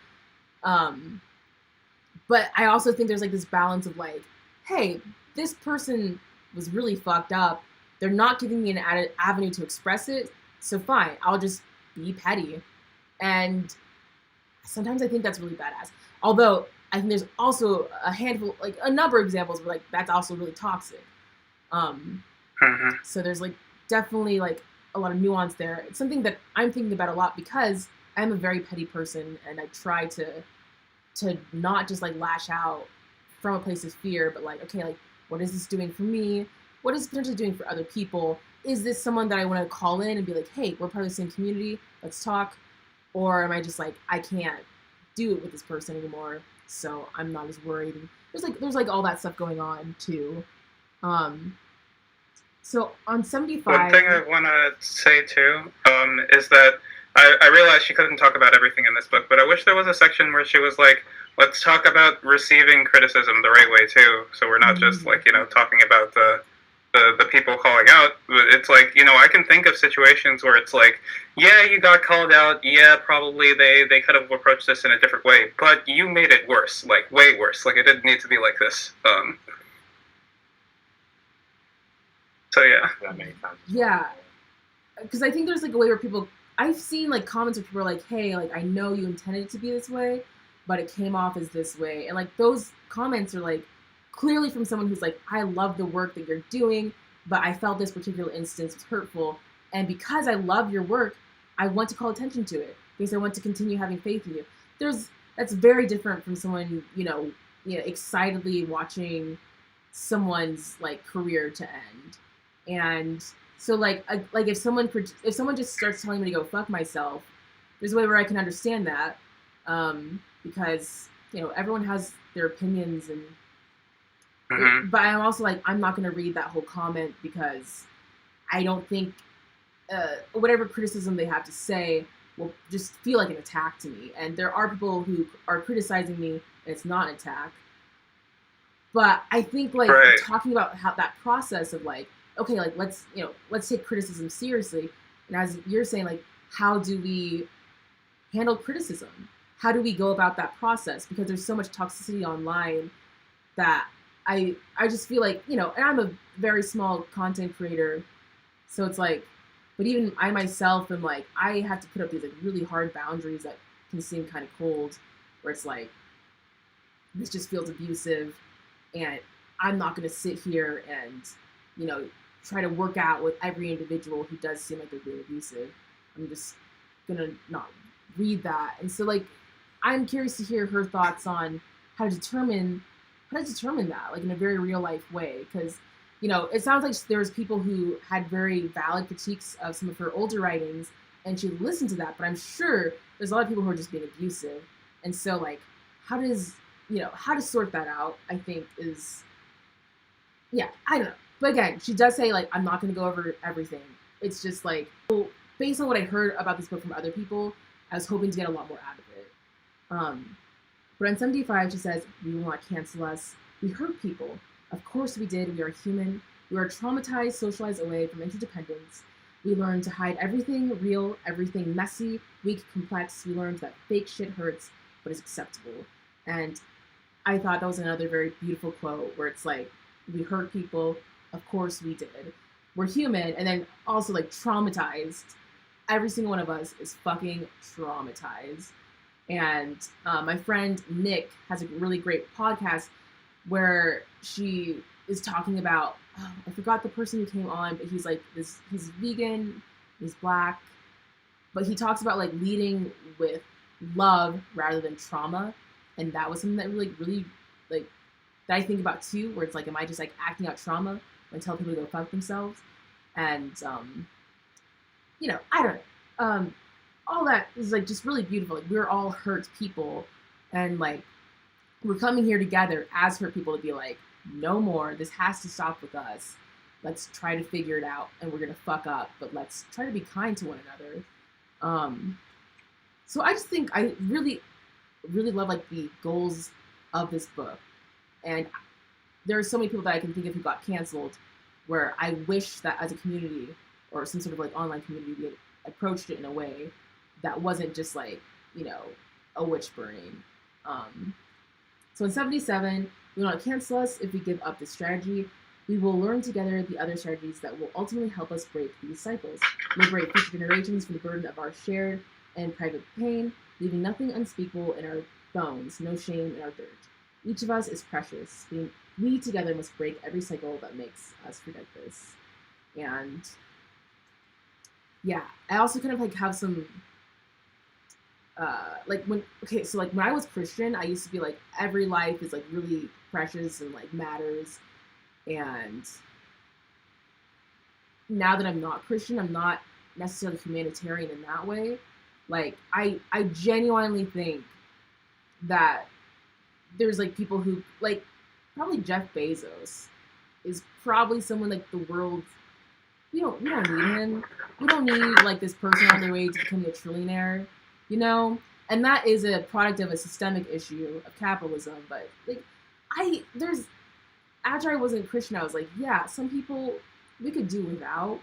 [SPEAKER 1] But I also think there's like this balance of like, hey, this person was really fucked up. They're not giving me an avenue to express it, so fine, I'll just be petty. And sometimes I think that's really badass. Although I think there's also a number of examples where like that's also really toxic. So there's like definitely like a lot of nuance there. It's something that I'm thinking about a lot because I'm a very petty person, and I try to not just like lash out from a place of fear, but like, okay, like what is this doing for me? What is it potentially doing for other people? Is this someone that I want to call in and be like, hey, we're part of the same community, let's talk? Or am I just like, I can't do it with this person anymore, so I'm not as worried? And there's like all that stuff going on too. So on 75...
[SPEAKER 4] One thing I want to say too is that I realized she couldn't talk about everything in this book, but I wish there was a section where she was like, let's talk about receiving criticism the right way too, so we're not just like, talking about the people calling out. It's like, I can think of situations where it's like, yeah, you got called out, yeah, probably they could have approached this in a different way, but you made it worse, like way worse, like it didn't need to be like this. So yeah.
[SPEAKER 1] Yeah, because I think there's like a way where people, I've seen like comments where people are like, hey, like I know you intended it to be this way, but it came off as this way. And like those comments are like clearly from someone who's like, I love the work that you're doing, but I felt this particular instance was hurtful. And because I love your work, I want to call attention to it because I want to continue having faith in you. That's very different from someone, excitedly watching someone's like career to end. And so like if someone just starts telling me to go fuck myself, there's a way where I can understand that, because everyone has their opinions, and but I'm also like, I'm not going to read that whole comment because I don't think whatever criticism they have to say, will just feel like an attack to me. And there are people who are criticizing me and it's not an attack. But I think like talking about how that process of like, okay, like let's take criticism seriously. And as you're saying, like, how do we handle criticism? How do we go about that process? Because there's so much toxicity online that I just feel like, and I'm a very small content creator. So it's like, but even I myself am like, I have to put up these like really hard boundaries that can seem kind of cold, where it's like, this just feels abusive. And I'm not going to sit here and, try to work out with every individual who does seem like they're being abusive. I'm just going to not read that. And so, like, I'm curious to hear her thoughts on how to determine that, like, in a very real life way. Because, it sounds like there's people who had very valid critiques of some of her older writings, and she listened to that. But I'm sure there's a lot of people who are just being abusive. And so, like, how to sort that out, I think is, I don't know. But again, she does say, like, I'm not going to go over everything. It's just like, well, based on what I heard about this book from other people, I was hoping to get a lot more out of it. But on 75, she says, we will not cancel us. We hurt people. Of course we did. We are human. We are traumatized, socialized away from interdependence. We learned to hide everything real, everything messy, weak, complex. We learned that fake shit hurts, but is acceptable. And I thought that was another very beautiful quote where it's like, we hurt people. Of course we did. We're human. And then also like traumatized. Every single one of us is fucking traumatized. And my friend Nick has a really great podcast where she is talking about, I forgot the person who came on, but he's like this, he's vegan, he's black, but he talks about like leading with love rather than trauma. And that was something that really like, that I think about too, where it's like, am I just like acting out trauma and tell people to go fuck themselves? And, I don't know. All that is like just really beautiful. Like, we're all hurt people, and like we're coming here together as hurt people to be like, no more. This has to stop with us. Let's try to figure it out, and we're gonna fuck up, but let's try to be kind to one another. So I just think I really love like the goals of this book, and there are so many people that I can think of who got canceled, where I wish that as a community or some sort of like online community we had approached it in a way that wasn't just like, a witch burning. So in 77, we will not cancel us if we give up this strategy. We will learn together the other strategies that will ultimately help us break these cycles, liberate future generations from the burden of our shared and private pain, leaving nothing unspeakable in our bones, no shame in our dirt. Each of us is precious. We together must break every cycle that makes us forget this. And I also kind of like have some when I was Christian, I used to be like, every life is like really precious and like matters. And now that I'm not Christian, I'm not necessarily humanitarian in that way. Like, I genuinely think that there's like people who like, probably Jeff Bezos is probably someone like the world, we don't need him. We don't need like this person on their way to becoming a trillionaire, and that is a product of a systemic issue of capitalism. But like, after I wasn't Christian, I was like, yeah, some people we could do without,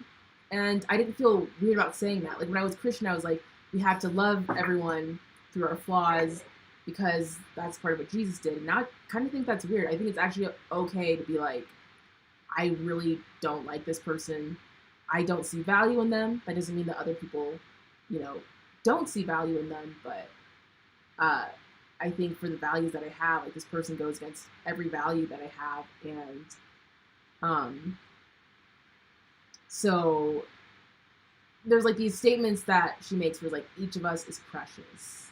[SPEAKER 1] and I didn't feel weird about saying that. Like, when I was Christian, I was like, we have to love everyone through our flaws, because that's part of what Jesus did. And now I kind of think that's weird. I think it's actually okay to be like, I really don't like this person. I don't see value in them. That doesn't mean that other people, don't see value in them. But I think for the values that I have, like, this person goes against every value that I have. And so there's like these statements that she makes where like, each of us is precious,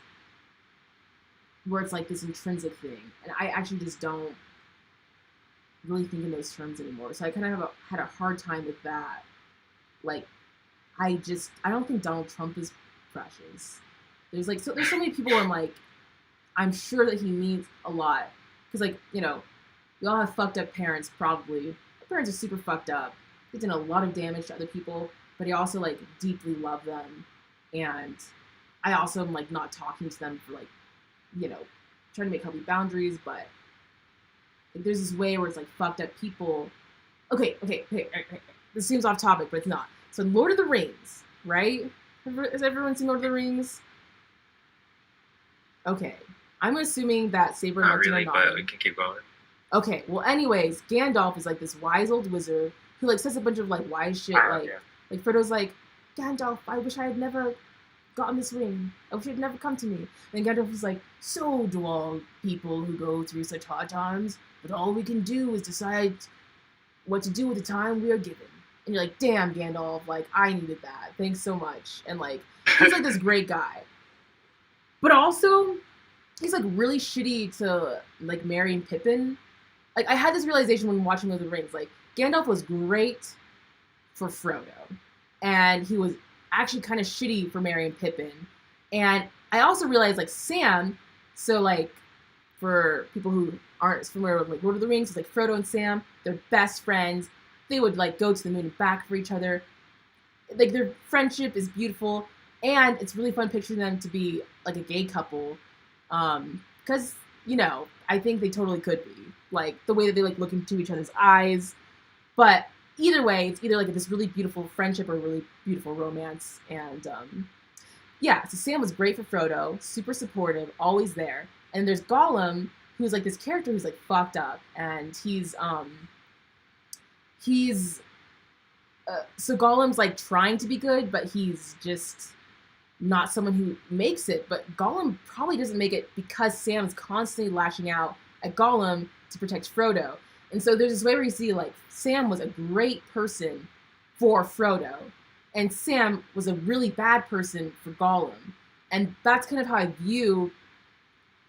[SPEAKER 1] where it's like this intrinsic thing. And I actually just don't really think in those terms anymore. So I kind of had a hard time with that. Like, I don't think Donald Trump is precious. There's so many people where I'm like, I'm sure that he means a lot. Because like, we all have fucked up parents, probably. My parents are super fucked up. They've done a lot of damage to other people, but I also like deeply love them. And I also am like not talking to them for like, trying to make healthy boundaries, but like, there's this way where it's like fucked up people. Okay. This seems off topic, but it's not. So Lord of the Rings, right? Has everyone seen Lord of the Rings? Okay. I'm assuming that Saber and
[SPEAKER 2] Not
[SPEAKER 1] Martin
[SPEAKER 2] really,
[SPEAKER 1] are not.
[SPEAKER 2] but we can keep going.
[SPEAKER 1] Okay, well, anyways, Gandalf is like this wise old wizard who like says a bunch of like wise shit, like Frodo's like, Gandalf, I wish I had never gotten this ring. I wish it had never come to me. And Gandalf was like, so do all people who go through such hard times, but all we can do is decide what to do with the time we are given. And you're like, damn, Gandalf, like, I needed that. Thanks so much. And like, he's like this great guy. But also, he's like really shitty to like Merry and Pippin. Like, I had this realization when watching Lord of the Rings. Like, Gandalf was great for Frodo, and he was actually kind of shitty for Merry and Pippin. And I also realized, like, Sam, so, like, for people who aren't familiar with, like, Lord of the Rings, it's like Frodo and Sam, they're best friends. They would, like, go to the moon and back for each other. Like, their friendship is beautiful, and it's really fun picturing them to be, like, a gay couple. Because, I think they totally could be. Like, the way that they, like, look into each other's eyes. But either way, it's either, like, this really beautiful friendship or a really beautiful romance. And, so Sam was great for Frodo, super supportive, always there. And there's Gollum, who's, like, this character who's, like, fucked up. And so Gollum's, like, trying to be good, but he's just not someone who makes it. But Gollum probably doesn't make it because Sam's constantly lashing out at Gollum to protect Frodo. And so there's this way where you see, like, Sam was a great person for Frodo, and Sam was a really bad person for Gollum. And that's kind of how I view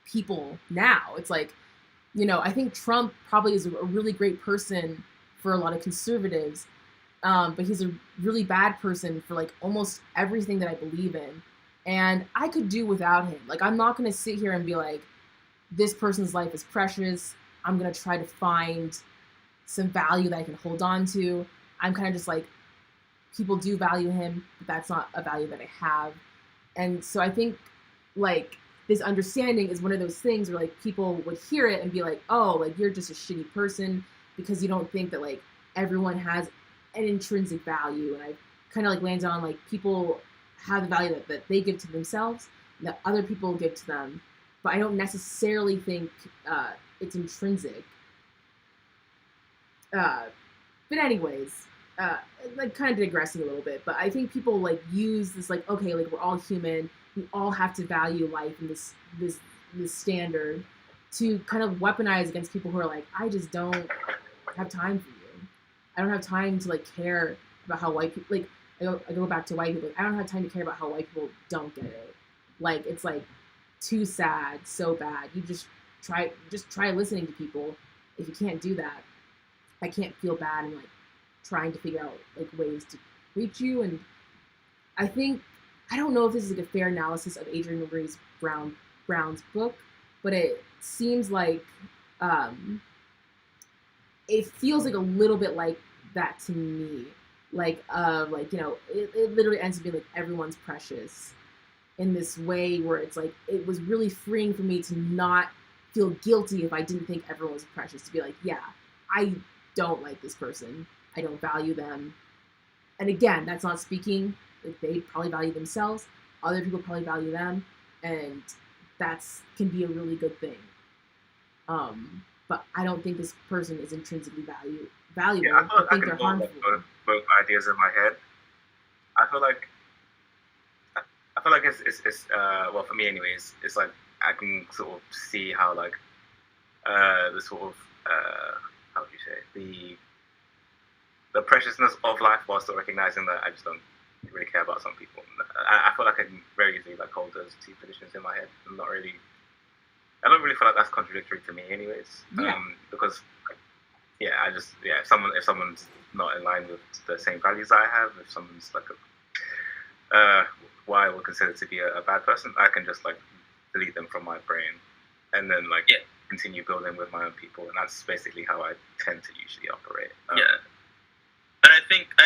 [SPEAKER 1] people now. It's like, I think Trump probably is a really great person for a lot of conservatives, but he's a really bad person for, like, almost everything that I believe in. And I could do without him. Like, I'm not going to sit here and be like, this person's life is precious. I'm going to try to find some value that I can hold on to. I'm kind of just like, people do value him, but that's not a value that I have. And so I think, like, this understanding is one of those things where, like, people would hear it and be like, oh, like, you're just a shitty person because you don't think that, like, everyone has an intrinsic value. And I kind of, like, landed on, like, people have the value that they give to themselves, that other people give to them. But I don't necessarily think it's intrinsic. But anyways, like, kind of digressing a little bit, but I think people, like, use this, like, okay, like, we're all human, we all have to value life in this standard, to kind of weaponize against people who are like, I just don't have time for you. I don't have time to, like, care about how white people, like, I go back to white people, I don't have time to care about how white people don't get it. Like, it's, like, too sad, so bad. You just try listening to people. If you can't do that, I can't feel bad and, like, trying to figure out, like, ways to reach you. And I think, I don't know if this is, like, a fair analysis of Adrienne Maree Brown's book, but it seems like it feels like a little bit like that to me. Like, it literally ends up being like everyone's precious in this way where it's like, it was really freeing for me to not feel guilty if I didn't think everyone was precious, to be like, yeah, I don't like this person, I don't value them. And again, that's not speaking, like, they probably value themselves, other people probably value them, and that's can be a really good thing. But I don't think this person is intrinsically valuable.
[SPEAKER 3] Yeah, I
[SPEAKER 1] think
[SPEAKER 3] can
[SPEAKER 1] they're
[SPEAKER 3] hold,
[SPEAKER 1] harmful.
[SPEAKER 3] like, both ideas in my head. I feel like it's well, for me anyways, it's like I can sort of see how, like, the sort of how would you say, the preciousness of life, while still recognizing that I just don't really care about some people. I feel like I can very easily, like, hold those two positions in my head. I don't really feel like that's contradictory to me anyways.
[SPEAKER 1] Yeah.
[SPEAKER 3] Because, if someone's not in line with the same values I have, if someone's like what I would consider to be a bad person, I can just, like, delete them from my brain and then, like, continue building with my own people. And that's basically how I tend to usually operate.
[SPEAKER 2] And I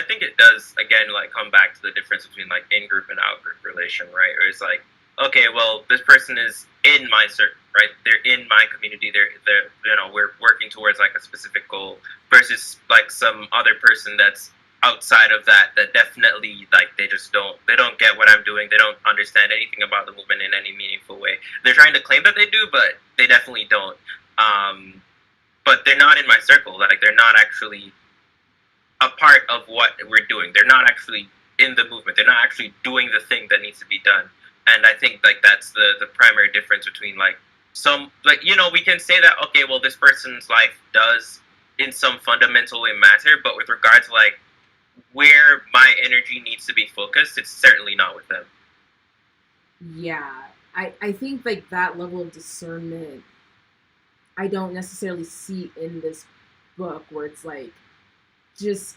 [SPEAKER 2] think it does, again, like, come back to the difference between, like, in-group and out-group relation, right? Or it's like, okay, well, this person is in my circle, right? They're in my community. They're we're working towards like a specific goal versus like some other person that's outside of that definitely like they don't get what I'm doing. They don't understand anything about the movement in any meaningful way. They're trying to claim that they do, but they definitely don't. But they're not in my circle. Like they're not actually a part of what we're doing. They're not actually in the movement. They're not actually doing the thing that needs to be done. And I think like that's the primary difference between like some like we can say that okay, well this person's life does in some fundamental way matter, but with regard to like where my energy needs to be focused, it's certainly not with them.
[SPEAKER 1] Yeah, I think like that level of discernment I don't necessarily see in this book where it's like just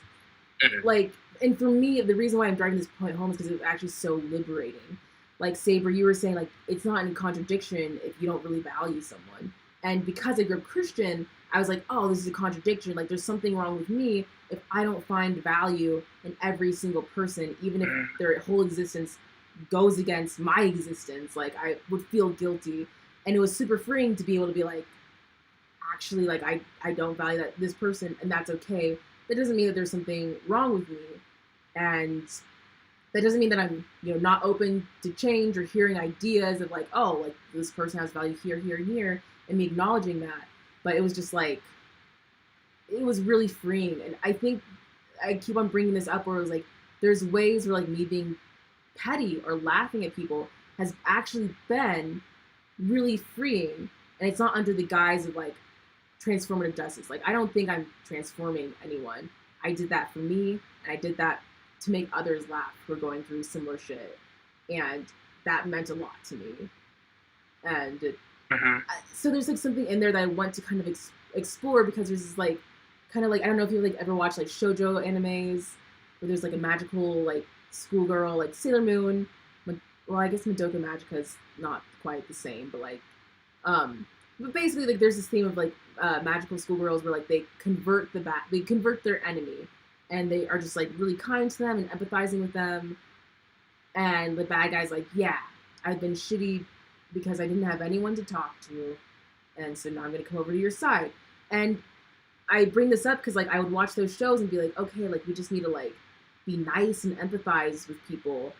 [SPEAKER 1] like, and for me the reason why I'm driving this point home is because it's actually so liberating. Like Saber, you were saying like it's not in contradiction if you don't really value someone, and because I grew up Christian, I was like, oh, this is a contradiction. Like there's something wrong with me if I don't find value in every single person, even if their whole existence goes against my existence. Like I would feel guilty, and it was super freeing to be able to be like, actually, like I don't value that this person, and that's okay. That doesn't mean that there's something wrong with me, and that doesn't mean that I'm not open to change or hearing ideas of like, oh, like this person has value here, here, and here, and me acknowledging that. But it was just like, it was really freeing. And I think I keep on bringing this up where it was like, there's ways where like me being petty or laughing at people has actually been really freeing. And it's not under the guise of like transformative justice. Like I don't think I'm transforming anyone. I did that for me, and I did that to make others laugh who are going through similar shit. And that meant a lot to me. And so there's like something in there that I want to kind of explore, because there's this like kind of like, I don't know if you like ever watch like shoujo animes where there's like a magical like schoolgirl, like Sailor Moon. Well, I guess Madoka Magica is not quite the same, but like but basically like there's this theme of like magical schoolgirls where like they convert their enemy, and they are just like really kind to them and empathizing with them, and the bad guy's like, yeah, I've been shitty because I didn't have anyone to talk to, and so now I'm gonna come over to your side. And I bring this up because like I would watch those shows and be like, okay, like we just need to like be nice and empathize with people.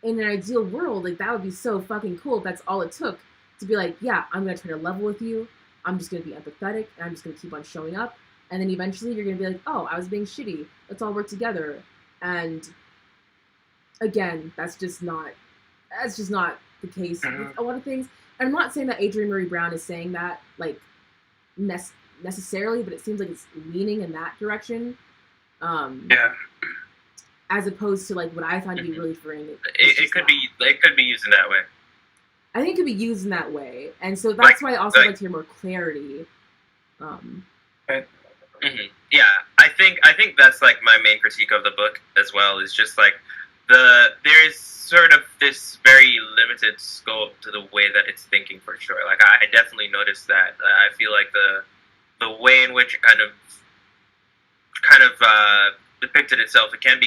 [SPEAKER 1] In an ideal world, like that would be so fucking cool if that's all it took to be like, yeah, I'm gonna try to level with you, I'm just gonna be empathetic, and I'm just gonna keep on showing up, and then eventually you're gonna be like, oh, I was being shitty, let's all work together. And again, that's just not the case with a lot of things. And I'm not saying that Adrienne Maree Brown is saying that like necessarily, but it seems like it's leaning in that direction. As opposed to like what I thought to be really freeing.
[SPEAKER 2] It could be used in that way.
[SPEAKER 1] I think it could be used in that way, and so that's why I also like to hear more clarity.
[SPEAKER 2] Yeah, I think that's like my main critique of the book as well. Is just like there's sort of this very limited scope to the way that it's thinking, for sure. Like I definitely noticed that. I feel like the way in which it kind of depicted itself, it can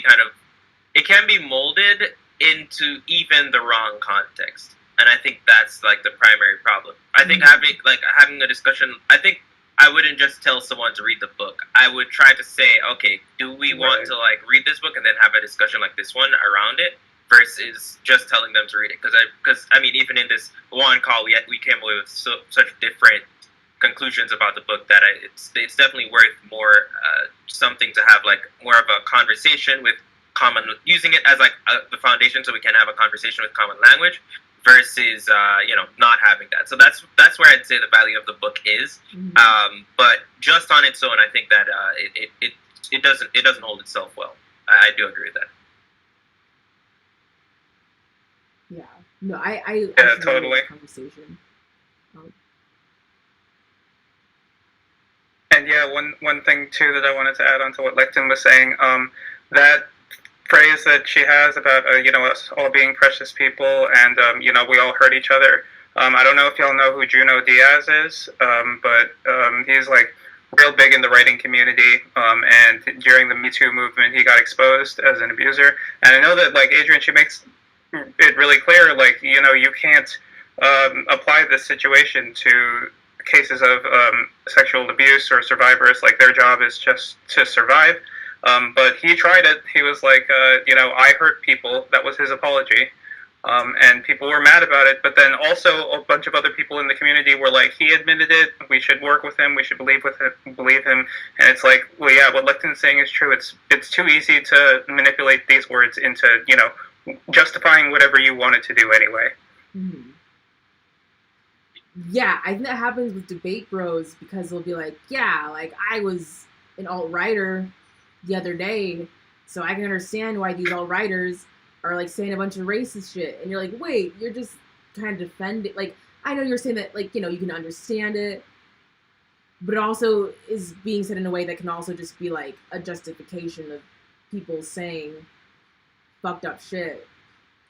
[SPEAKER 2] be molded into even the wrong context. And I think that's like the primary problem. I think having a discussion, I think I wouldn't just tell someone to read the book. I would try to say, okay, do we want to like read this book and then have a discussion like this one around it, versus just telling them to read it? Because I mean, even in this one call, we came away with such different conclusions about the book that it's definitely worth more something to have like more of a conversation with using it as like the foundation, so we can have a conversation with common language, versus not having that. So that's where I'd say the value of the book is. But just on its own, I think that it doesn't hold itself well. I do agree with that.
[SPEAKER 1] Yeah. No, I
[SPEAKER 4] totally.
[SPEAKER 1] Conversation.
[SPEAKER 4] And yeah, one thing too that I wanted to add on to what Lecton was saying, that phrase that she has about us all being precious people, and we all hurt each other. I don't know if y'all know who Juno Diaz is, but he's like real big in the writing community, and during the Me Too movement he got exposed as an abuser. And I know that like Adrienne, she makes it really clear, like, you know, you can't apply this situation to cases of sexual abuse or survivors. Like, their job is just to survive. But he tried it. He was like, you know, I hurt people. That was his apology. And people were mad about it. But then also a bunch of other people in the community were like, he admitted it. We should work with him. We should believe him. And it's like, well, yeah, what Lecton's saying is true. It's too easy to manipulate these words into, you know, justifying whatever you wanted to do anyway.
[SPEAKER 1] Mm-hmm. Yeah, I think that happens with debate bros because they'll be like, yeah, like I was an alt-righter the other day, so I can understand why these alt-righters are like saying a bunch of racist shit. And you're like, wait, you're just kind of defending, like, I know you're saying that, like, you know, you can understand it, but it also is being said in a way that can also just be like a justification of people saying fucked up shit.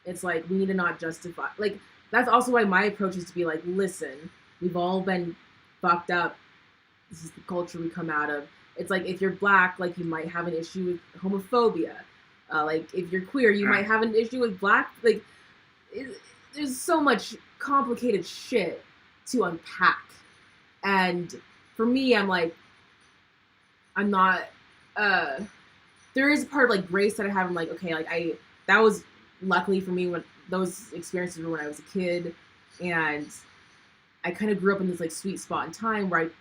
[SPEAKER 1] It's like, we need to not justify, like, that's also why my approach is to be like, listen, we've all been fucked up. This is the culture we come out of. It's like, if you're black, like, you might have an issue with homophobia. Like, if you're queer, you might have an issue with black. Like, there's so much complicated shit to unpack. And for me, I'm like, I'm not, there is a part of, like, grace that I have. I'm like, okay, like, that was luckily for me when those experiences were when I was a kid, and I kind of grew up in this, like, sweet spot in time where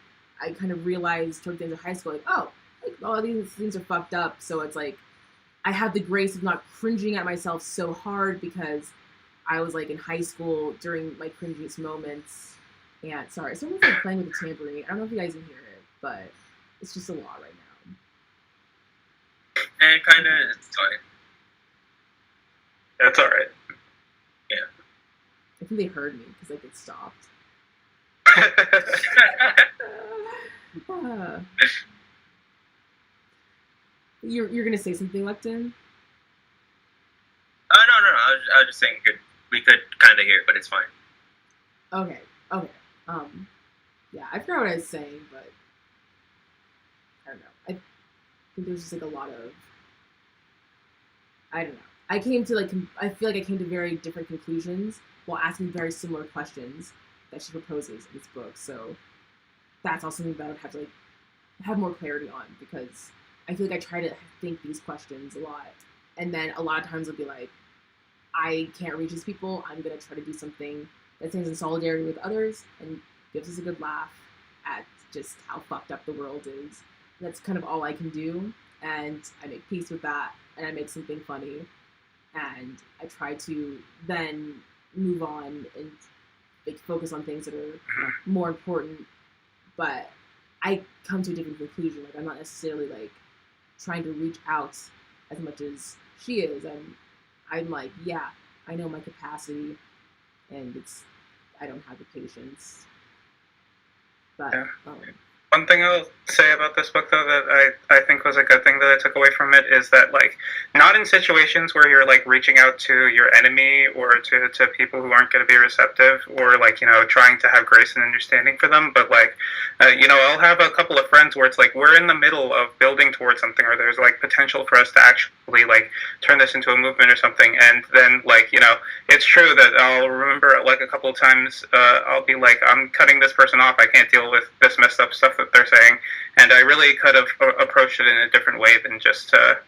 [SPEAKER 1] I kind of realized toward the end of high school, like, oh, like, all these things are fucked up. So it's like, I had the grace of not cringing at myself so hard because I was, like, in high school during my cringiest moments. And sorry, someone's, like, playing with a tambourine. I don't know if you guys can hear it, but it's just a lot right now.
[SPEAKER 2] And kind of, it's fine.
[SPEAKER 4] That's all right.
[SPEAKER 2] Yeah.
[SPEAKER 1] I think they heard me because, like, it stopped. You're gonna say something, Lecton?
[SPEAKER 2] No. I was just saying we could kind of hear it, but it's fine.
[SPEAKER 1] Okay. Yeah, I forgot what I was saying, but I don't know. I think there's just, like, a lot of, I don't know. I feel like I came to very different conclusions while asking very similar questions that she proposes in this book. So that's also something that I would have to, like, have more clarity on, because I feel like I try to think these questions a lot, and then a lot of times I'll be like, I can't reach these people. I'm gonna try to do something that stands in solidarity with others and gives us a good laugh at just how fucked up the world is. And that's kind of all I can do, and I make peace with that, and I make something funny, and I try to then move on and, like, focus on things that are more important. But I come to a different conclusion. Like, I'm not necessarily, like, trying to reach out as much as she is. I'm like, yeah, I know my capacity, and I don't have the patience. But
[SPEAKER 4] yeah. One thing I'll say about this book, though, that I think was a good thing that I took away from it is that, like, not in situations where you're, like, reaching out to your enemy or to people who aren't going to be receptive, or, like, you know, trying to have grace and understanding for them, but, like, you know, I'll have a couple of friends where it's like we're in the middle of building towards something, or there's, like, potential for us to actually, like, turn this into a movement or something, and then, like, you know, it's true that I'll remember, like, a couple of times I'll be like, I'm cutting this person off. I can't deal with this messed up stuff that they're saying, and I really could have approached it in a different way than just to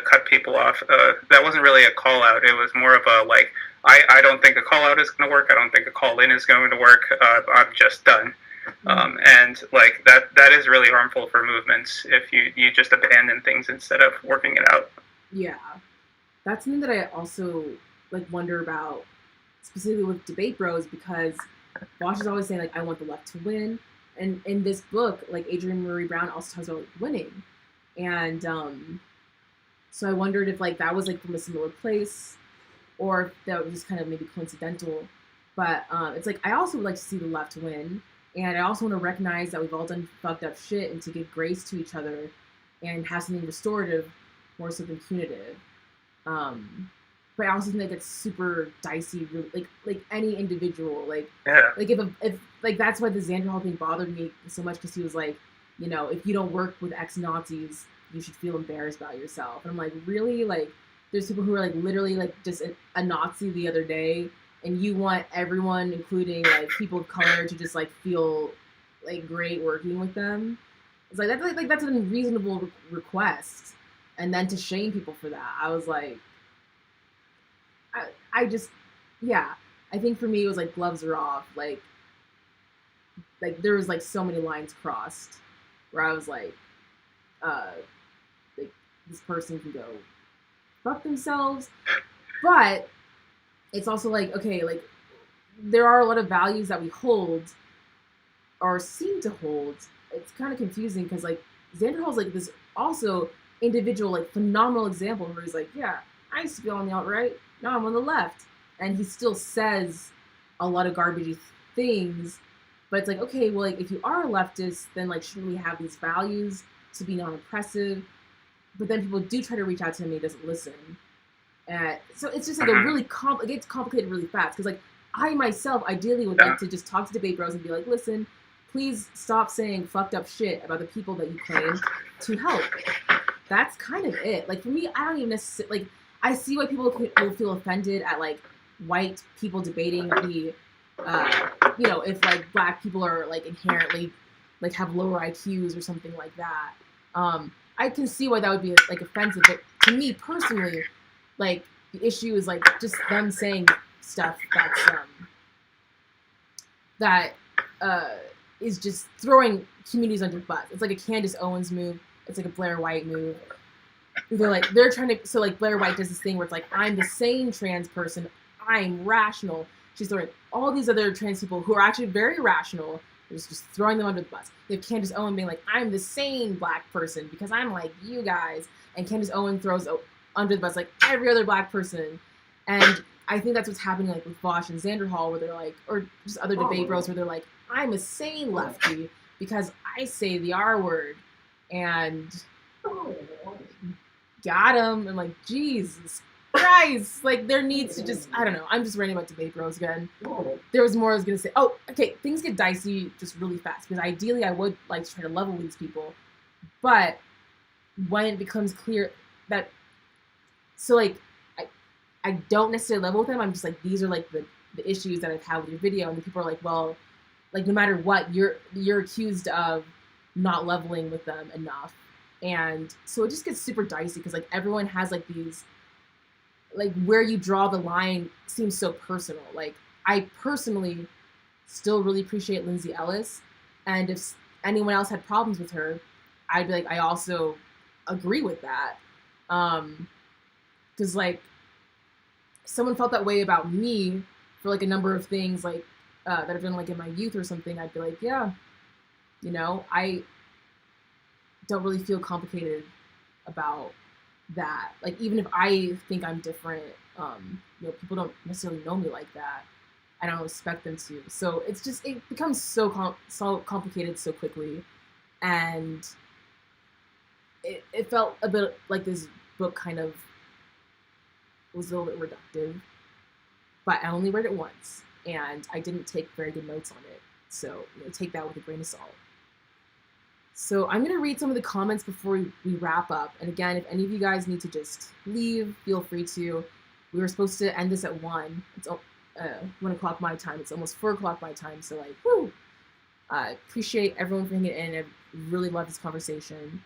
[SPEAKER 4] cut people off. That wasn't really a call out. It was more of a, like, I don't think a call out is going to work. I don't think a call in is going to work. I'm just done. And, like, that is really harmful for movements if you just abandon things instead of working it out.
[SPEAKER 1] Yeah, that's something that I also, like, wonder about specifically with debate bros, because Bosch is always saying, like, I want the left to win. And in this book, like, Adrienne Maree Brown also talks about winning. And so I wondered if, like, that was, like, from a similar place, or if that was just kind of maybe coincidental. But it's like, I also would like to see the left win. And I also want to recognize that we've all done fucked up shit, and to give grace to each other and have something restorative more so than punitive. But I also think that it's super dicey, like any individual, like,
[SPEAKER 4] yeah.
[SPEAKER 1] Like if like, that's why the Xander thing bothered me so much, because he was like, you know, if you don't work with ex-Nazis, you should feel embarrassed about yourself. And I'm like, really? Like, there's people who are like literally like just a Nazi the other day, and you want everyone, including like people of color, to just like feel like great working with them. It's like that's an unreasonable request, and then to shame people for that, I was like, I just, yeah, I think for me it was like gloves are off, like there was like so many lines crossed where I was like this person can go fuck themselves, but it's also like, okay, like there are a lot of values that we hold or seem to hold. It's kind of confusing because like Xander Hall's like this also individual, like phenomenal example where he's like, yeah, I used to be on the alt-right, now I'm on the left, and he still says a lot of garbagey things, but it's like, okay, well, like if you are a leftist, then like shouldn't we have these values to be non-oppressive? But then people do try to reach out to him and he doesn't listen. So it's just like a really it gets complicated really fast because like I myself ideally would like to just talk to debate bros and be like, listen, please stop saying fucked up shit about the people that you claim to help. That's kind of it. Like for me, I don't even necessarily like. I see why people will feel offended at like white people debating the, you know, if like black people are like inherently like have lower IQs or something like that. I can see why that would be like offensive, but to me personally, like the issue is like just them saying stuff that's is just throwing communities under the bus. It's like a Candace Owens move. It's like a Blair White move. They're trying to, so like Blair White does this thing where it's like, I'm the sane trans person, I'm rational. She's throwing all these other trans people who are actually very rational, just throwing them under the bus. They have Candace Owens being like, I'm the sane black person because I'm like you guys, and Candace Owens throws under the bus like every other black person. And I think that's what's happening like with Vosh and Xander Hall, where they're like, or just other debate bros where they're like, I'm a sane lefty because I say the R word, and got him. And like, Jesus Christ, like there needs to just, I don't know, I'm just ranting about debate bros again. There was more I was gonna say. Oh, okay, things get dicey just really fast because ideally I would like to try to level with these people, but when it becomes clear that, so like I don't necessarily level with them, I'm just like, these are like the issues that I've had with your video, and the people are like, well, like no matter what, you're accused of not leveling with them enough. And so it just gets super dicey because like everyone has like these, like where you draw the line seems so personal. Like I personally still really appreciate Lindsay Ellis, and if anyone else had problems with her, I'd be like, I also agree with that. Because like someone felt that way about me for like a number of things like that I've done like in my youth or something, I'd be like, yeah, you know, I don't really feel complicated about that. Like even if I think I'm different, you know, people don't necessarily know me like that. I don't expect them to. So it's just, it becomes so complicated so quickly, and it felt a bit like this book kind of was a little bit reductive. But I only read it once, and I didn't take very good notes on it. So you know, take that with a grain of salt. So I'm going to read some of the comments before we wrap up. And again, if any of you guys need to just leave, feel free to. We were supposed to end this at 1. It's 1 o'clock my time. It's almost 4 o'clock my time. So like, whoo! I appreciate everyone for hanging in. I really love this conversation.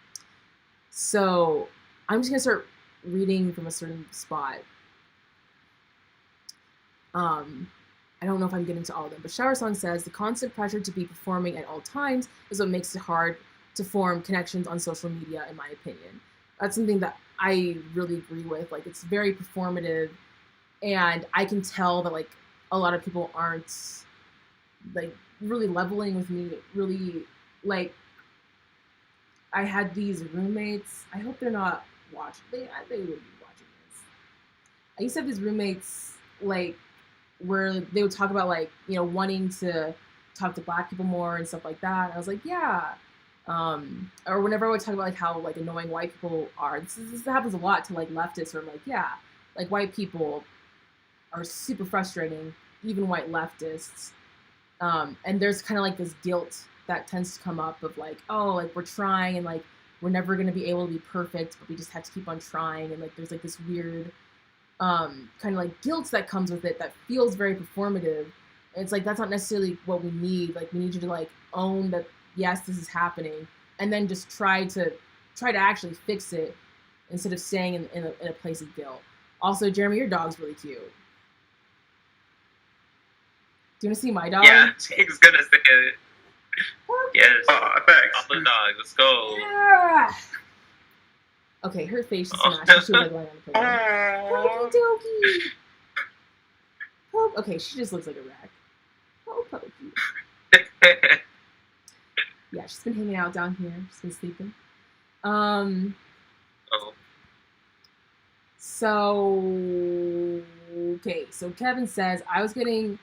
[SPEAKER 1] So I'm just going to start reading from a certain spot. I don't know if I'm getting to all of them, but Shower Song says, the constant pressure to be performing at all times is what makes it hard to form connections on social media, in my opinion. That's something that I really agree with. Like, it's very performative, and I can tell that, like, a lot of people aren't, like, really leveling with me, really, like, I had these roommates, I hope they're not watching, they would be watching this. I used to have these roommates, like, where they would talk about, like, you know, wanting to talk to black people more and stuff like that. And I was like, yeah. Or whenever I would talk about, like, how, like, annoying white people are, this happens a lot to, like, leftists, where I'm like, yeah, like, white people are super frustrating, even white leftists. And there's kind of, like, this guilt that tends to come up of, like, oh, like, we're trying, and, like, we're never going to be able to be perfect, but we just have to keep on trying. And like there's like this weird kind of like guilt that comes with it that feels very performative. And it's like that's not necessarily what we need. Like we need you to like own that, yes, this is happening, and then just try to actually fix it instead of staying in a place of guilt. Also, Jeremy, your dog's really cute. Do you want to see my dog?
[SPEAKER 2] Yeah, he's gonna say it. Yes.
[SPEAKER 3] Oh, thanks.
[SPEAKER 2] Off the dog. Let's go.
[SPEAKER 1] Yeah. Okay, her face is smashed. She was like lying on the playground. Pokey dokey. Okay, she just looks like a rat. Oh, Pokey. Yeah, she's been hanging out down here. She's been sleeping.
[SPEAKER 2] Oh.
[SPEAKER 1] So, okay, so Kevin says, I was getting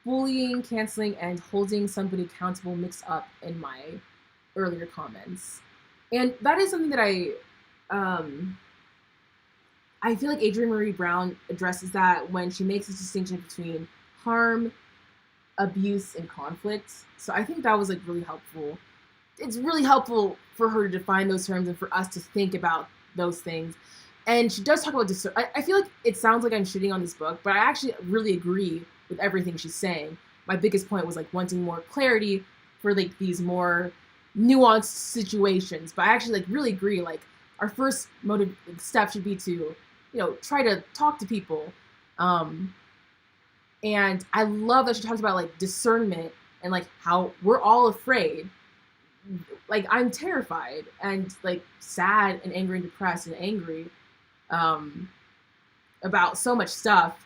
[SPEAKER 1] bullying, canceling, and holding somebody accountable mixed up in my earlier comments. And that is something that I feel like Adrienne Maree Brown addresses that when she makes this distinction between harm, abuse, and conflict. So I think that was like really helpful. It's really helpful for her to define those terms and for us to think about those things. And she does talk about I feel like it sounds like I'm shitting on this book, but I actually really agree with everything she's saying. My biggest point was like wanting more clarity for like these more nuanced situations. But I actually like really agree. Like our first step should be to, you know, try to talk to people. And I love that she talks about like discernment and like how we're all afraid. Like I'm terrified and like sad and angry and depressed and angry about so much stuff.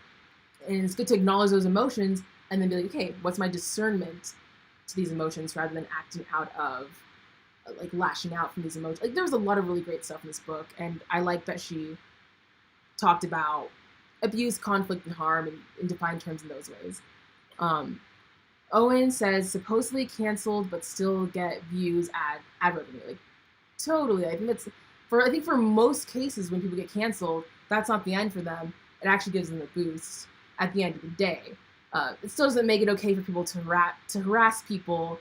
[SPEAKER 1] And it's good to acknowledge those emotions and then be like, okay, what's my discernment to these emotions rather than acting out of like lashing out from these emotions. Like there was a lot of really great stuff in this book, and I like that she talked about abuse, conflict, and harm in defined terms in those ways. Owen says supposedly canceled but still get views, ad revenue. Like totally. I think for most cases when people get canceled, that's not the end for them. It actually gives them a boost at the end of the day. It still doesn't make it okay for people to harass people.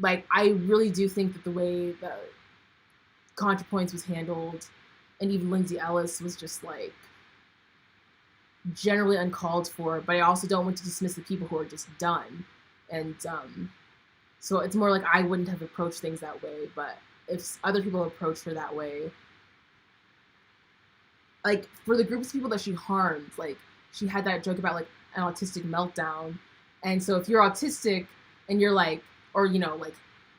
[SPEAKER 1] Like I really do think that the way that ContraPoints was handled, and even Lindsay Ellis, was just like generally uncalled for. But I also don't want to dismiss the people who are just done. And so it's more like I wouldn't have approached things that way. But if other people approached her that way, like for the groups of people that she harmed, like she had that joke about like an autistic meltdown. And so if you're autistic and you're like, or you know, like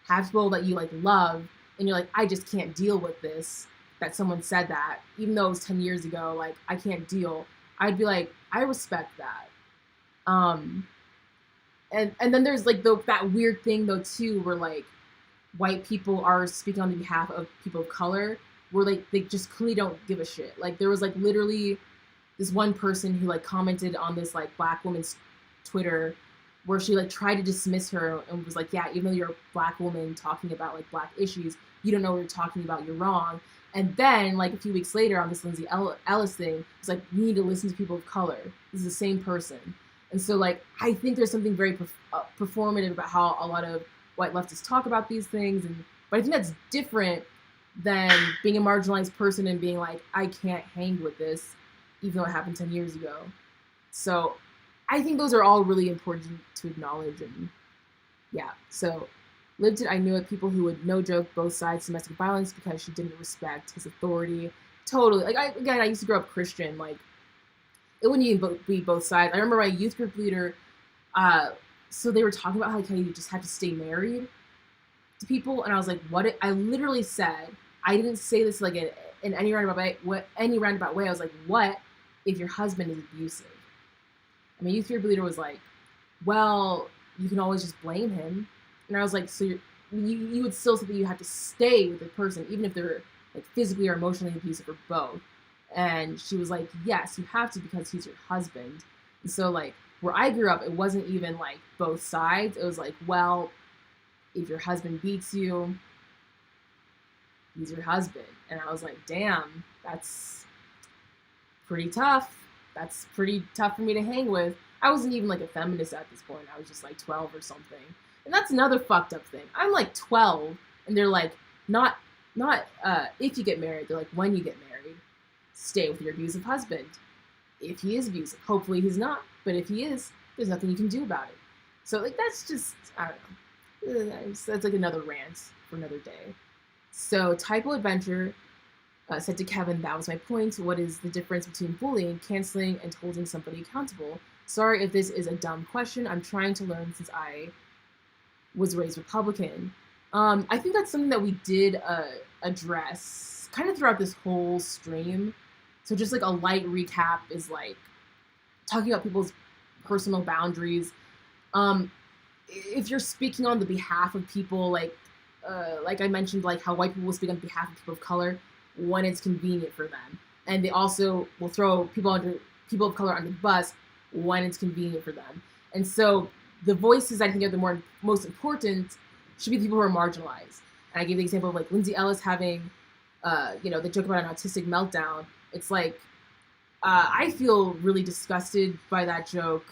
[SPEAKER 1] have people that you like love and you're like, I just can't deal with this, that someone said that, even though it was 10 years ago, like I can't deal, I'd be like, I respect that. And then there's like that weird thing though too, where like white people are speaking on behalf of people of color, where like they just clearly don't give a shit. Like there was like literally this one person who like commented on this like black woman's Twitter where she like tried to dismiss her and was like, yeah, even though you're a black woman talking about like black issues, you don't know what you're talking about, you're wrong. And then like a few weeks later on this Lindsay Ellis thing, it's like, you need to listen to people of color. This is the same person. And so like, I think there's something very performative about how a lot of white leftists talk about these things. But I think that's different than being a marginalized person and being like, I can't hang with this, even though it happened 10 years ago. So I think those are all really important to acknowledge. And yeah, so lived it, I knew it, people who would no joke both sides domestic violence because she didn't respect his authority. Totally. Like I used to grow up Christian, like it wouldn't even be both sides. I remember my youth group leader, so they were talking about how you just have to stay married to people, and I was like, what? I literally said, I didn't say this like in any roundabout way. I was like, what if your husband is abusive? And my youth group leader was like, well, you can always just blame him. And I was like, so you would still say that you have to stay with the person, even if they're like physically or emotionally abusive or both. And she was like, yes, you have to because he's your husband. And so like where I grew up, it wasn't even like both sides. It was like, well, if your husband beats you, he's your husband. And I was like, damn, that's pretty tough. That's pretty tough for me to hang with. I wasn't even like a feminist at this point. I was just like 12 or something. And that's another fucked up thing. I'm like 12 And they're like, not if you get married, they're like, when you get married, stay with your abusive husband. If he is abusive, hopefully he's not, but if he is, there's nothing you can do about it. So like that's just, I don't know, that's like another rant for another day. So Typo Adventure said to Kevin, that was my point. What is the difference between bullying, canceling, and holding somebody accountable? Sorry if this is a dumb question. I'm trying to learn since I was raised Republican. I think that's something that we did address kind of throughout this whole stream. So just like a light recap is like talking about people's personal boundaries. If you're speaking on the behalf of people, like I mentioned, like how white people will speak on behalf of people of color when it's convenient for them, and they also will throw people of color under the bus when it's convenient for them. And so the voices I think are the most important should be the people who are marginalized. And I gave the example of like Lindsay Ellis having, the joke about an autistic meltdown. It's like, I feel really disgusted by that joke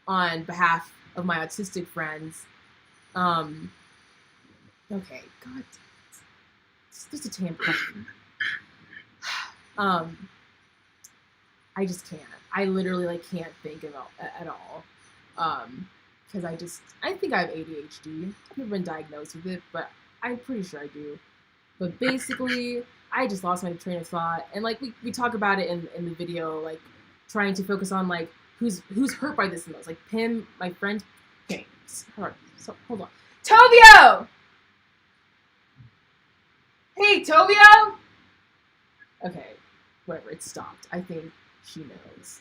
[SPEAKER 1] on behalf of my autistic friends. Okay, God, it's just a tangent. I just can't. I literally like can't think about at all. Because I think I have ADHD. I've never been diagnosed with it, but I'm pretty sure I do. But basically, I just lost my train of thought, and like we talk about it in the video, like trying to focus on like who's hurt by this the most. Like Pim, my friend. Okay, hold on. Tovio! Hey, Tovio! Okay, whatever, it stopped. I think she knows.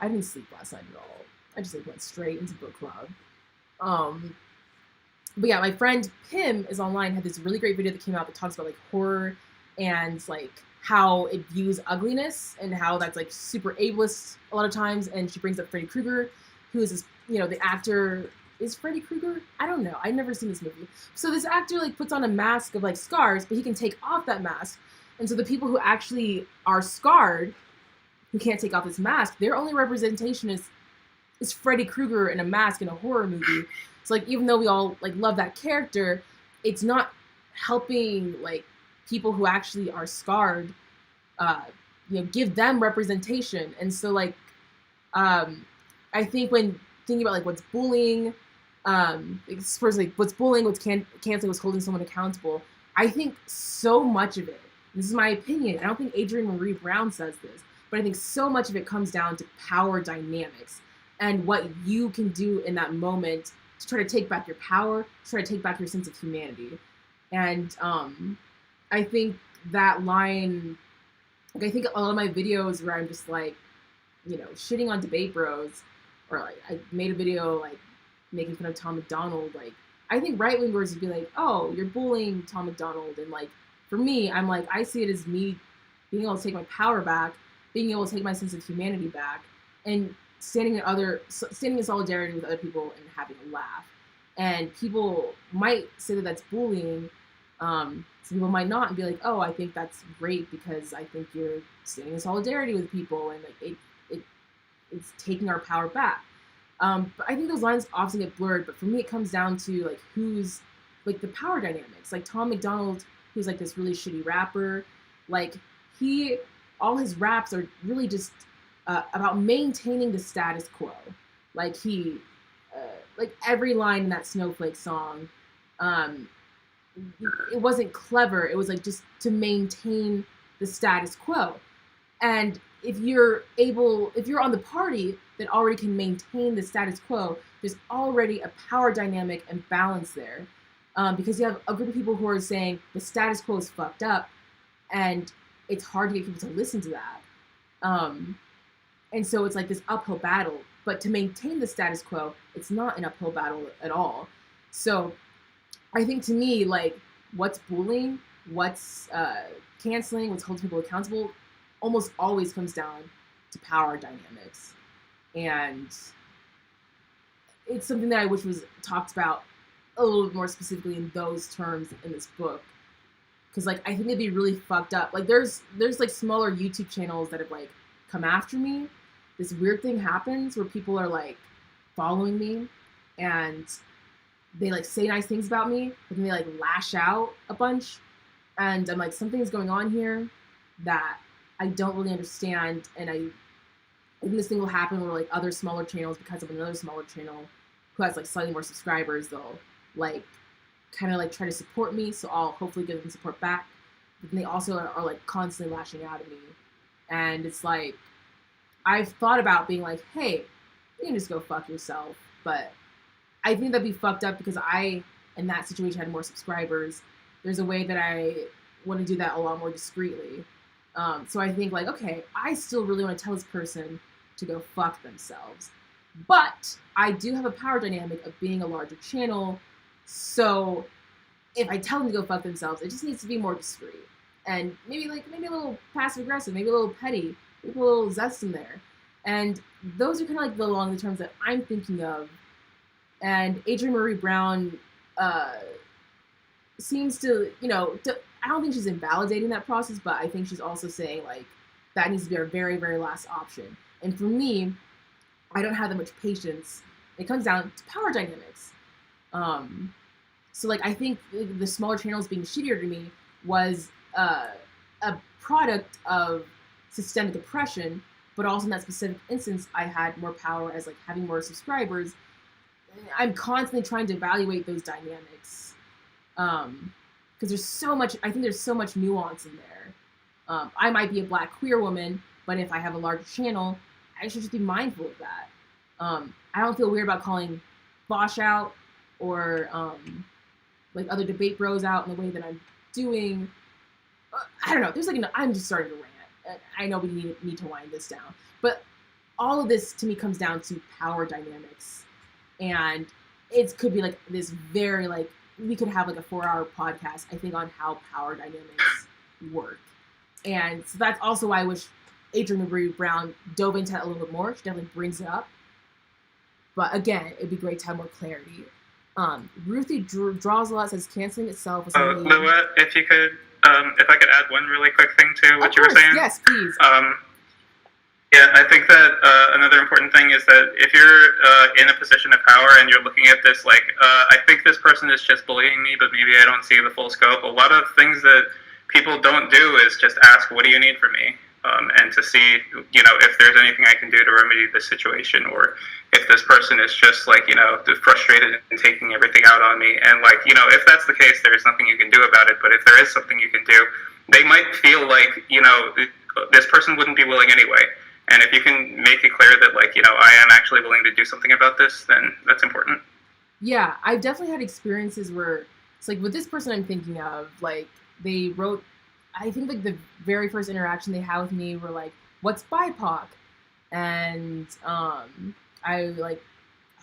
[SPEAKER 1] I didn't sleep last night at all. I just like went straight into book club. But yeah, my friend Pim is online, had this really great video that came out that talks about like horror and like how it views ugliness and how that's like super ableist a lot of times. And she brings up Freddy Krueger, who is this, the actor. Is Freddy Krueger? I don't know. I've never seen this movie. So this actor like puts on a mask of like scars, but he can take off that mask. And so the people who actually are scarred, who can't take off this mask, their only representation is Freddy Krueger in a mask in a horror movie. So like even though we all like love that character, it's not helping like people who actually are scarred, give them representation. And so like I think when thinking about like what's bullying, what's bullying, what's canceling, what's holding someone accountable, I think so much of it, this is my opinion, I don't think Adrienne Maree Brown says this, but I think so much of it comes down to power dynamics and what you can do in that moment to try to take back your power, to try to take back your sense of humanity. And I think that line, like I think a lot of my videos where I'm just like, shitting on debate bros, or like I made a video like making fun of Tom McDonald, like I think right wingers would be like, oh, you're bullying Tom McDonald, and like for me, I'm like, I see it as me being able to take my power back, being able to take my sense of humanity back, and standing in solidarity with other people and having a laugh. And people might say that that's bullying. Some people might not and be like, oh, I think that's great because I think you're standing in solidarity with people, and like it's taking our power back. But I think those lines often get blurred. But for me, it comes down to like who's like the power dynamics. Like Tom McDonald, who's like this really shitty rapper, like all his raps are really just about maintaining the status quo. Like like every line in that Snowflake song, it wasn't clever. It was like just to maintain the status quo. And if you're on the party that already can maintain the status quo, there's already a power dynamic and balance there. Because you have a group of people who are saying the status quo is fucked up, and it's hard to get people to listen to that. And so it's like this uphill battle. But to maintain the status quo, it's not an uphill battle at all. So I think to me, like, what's bullying, what's canceling, what's holding people accountable, almost always comes down to power dynamics. And it's something that I wish was talked about a little bit more specifically in those terms in this book. Because, like, I think it'd be really fucked up. Like, there's like, smaller YouTube channels that have, like, come after me. This weird thing happens where people are, like, following me. and they like say nice things about me, but then they like lash out a bunch, and I'm like, something's going on here that I don't really understand, and I think this thing will happen where like other smaller channels, because of another smaller channel who has like slightly more subscribers, they'll like kind of like try to support me, so I'll hopefully give them support back. But then they also are like constantly lashing out at me, and it's like I've thought about being like, hey, you can just go fuck yourself, but I think that'd be fucked up because I, in that situation, had more subscribers. There's a way that I want to do that a lot more discreetly. So I think like, okay, I still really want to tell this person to go fuck themselves. But I do have a power dynamic of being a larger channel. So if I tell them to go fuck themselves, it just needs to be more discreet. And maybe a little passive aggressive, maybe a little petty, maybe a little zest in there. And those are kind of like along the terms that I'm thinking of. And Adrienne Maree Brown seems to, I don't think she's invalidating that process, but I think she's also saying like that needs to be our very, very last option. And for me, I don't have that much patience. It comes down to power dynamics. So like I think the smaller channels being shittier to me was a product of systemic oppression, but also in that specific instance, I had more power as like having more subscribers. I'm constantly trying to evaluate those dynamics. Because there's so much, I think there's so much nuance in there. I might be a Black queer woman, but if I have a larger channel, I should just be mindful of that. I don't feel weird about calling Bosch out or like other debate bros out in the way that I'm doing. I don't know. There's like, I'm just starting to rant. I know we need to wind this down, but all of this to me comes down to power dynamics, and it could be like this very like. We could have like a 4-hour podcast, I think, on how power dynamics work. And so that's also why I wish Adrienne Maree Brown dove into that a little bit more. She definitely brings it up. But again, it'd be great to have more clarity. Ruthie draws a lot, says canceling itself. Was
[SPEAKER 4] Lua, if you could, if I could add one really quick thing to what you were saying.
[SPEAKER 1] Yes, please.
[SPEAKER 4] Yeah, I think that another important thing is that if you're in a position of power and you're looking at this like, I think this person is just bullying me, but maybe I don't see the full scope. A lot of things that people don't do is just ask, what do you need from me? And to see, if there's anything I can do to remedy the situation, or if this person is just like, frustrated and taking everything out on me. And like, if that's the case, there's nothing you can do about it. But if there is something you can do, they might feel like, this person wouldn't be willing anyway. And if you can make it clear that, like, I am actually willing to do something about this, then that's important.
[SPEAKER 1] Yeah, I've definitely had experiences where it's like with this person I'm thinking of, like, they wrote, I think, like, the very first interaction they had with me were like, what's BIPOC? And I, like,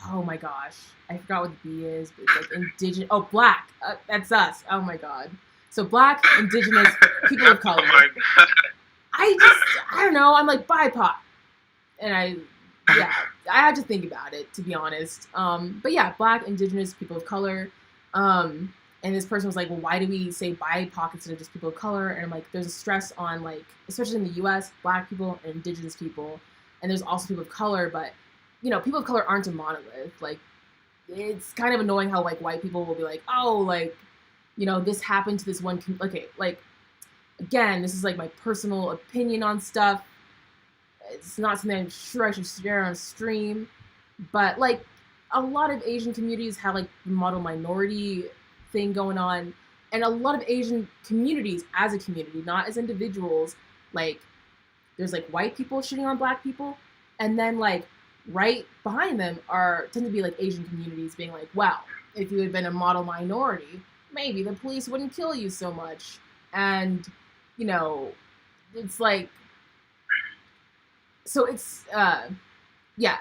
[SPEAKER 1] oh my gosh, I forgot what the B is, but it's like indigenous, Black, that's us, oh my god. So Black, indigenous, people of color. I don't know, I'm like BIPOC. And I had to think about it, to be honest. But yeah, Black, indigenous, people of color. And this person was like, well, why do we say BIPOC instead of just people of color? And I'm like, there's a stress on, like, especially in the US, Black people and indigenous people. And there's also people of color, but, people of color aren't a monolith. Like, it's kind of annoying how, like, white people will be like, oh, like, this happened to this one, okay, like, again, this is like my personal opinion on stuff. It's not something I'm sure I should share on stream, but like a lot of Asian communities have like the model minority thing going on, and a lot of Asian communities as a community, not as individuals, like there's like white people shitting on Black people, and then like right behind them tend to be like Asian communities being like, wow, if you had been a model minority, maybe the police wouldn't kill you so much. And it's like, so it's, yeah,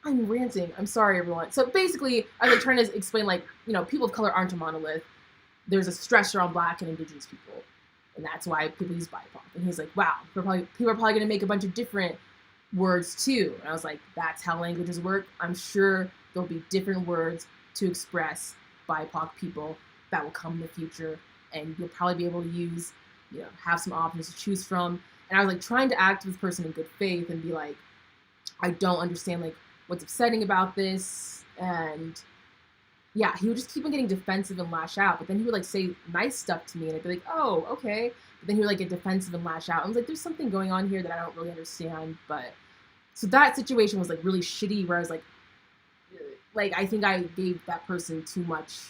[SPEAKER 1] I'm ranting. I'm sorry, everyone. So basically, I was trying to explain, like, people of color aren't a monolith. There's a stressor on Black and indigenous people. And that's why people use BIPOC. And he's like, wow, people are probably going to make a bunch of different words too. And I was like, that's how languages work. I'm sure there'll be different words to express BIPOC people that will come in the future. And you'll probably be able to use, have some options to choose from. And I was like trying to act with this person in good faith and be like, I don't understand like what's upsetting about this. and yeah, he would just keep on getting defensive and lash out. But then he would like say nice stuff to me, and I'd be like, oh, okay. But then he would like get defensive and lash out. I was like, there's something going on here that I don't really understand. But so that situation was like really shitty, where I was like I think I gave that person too much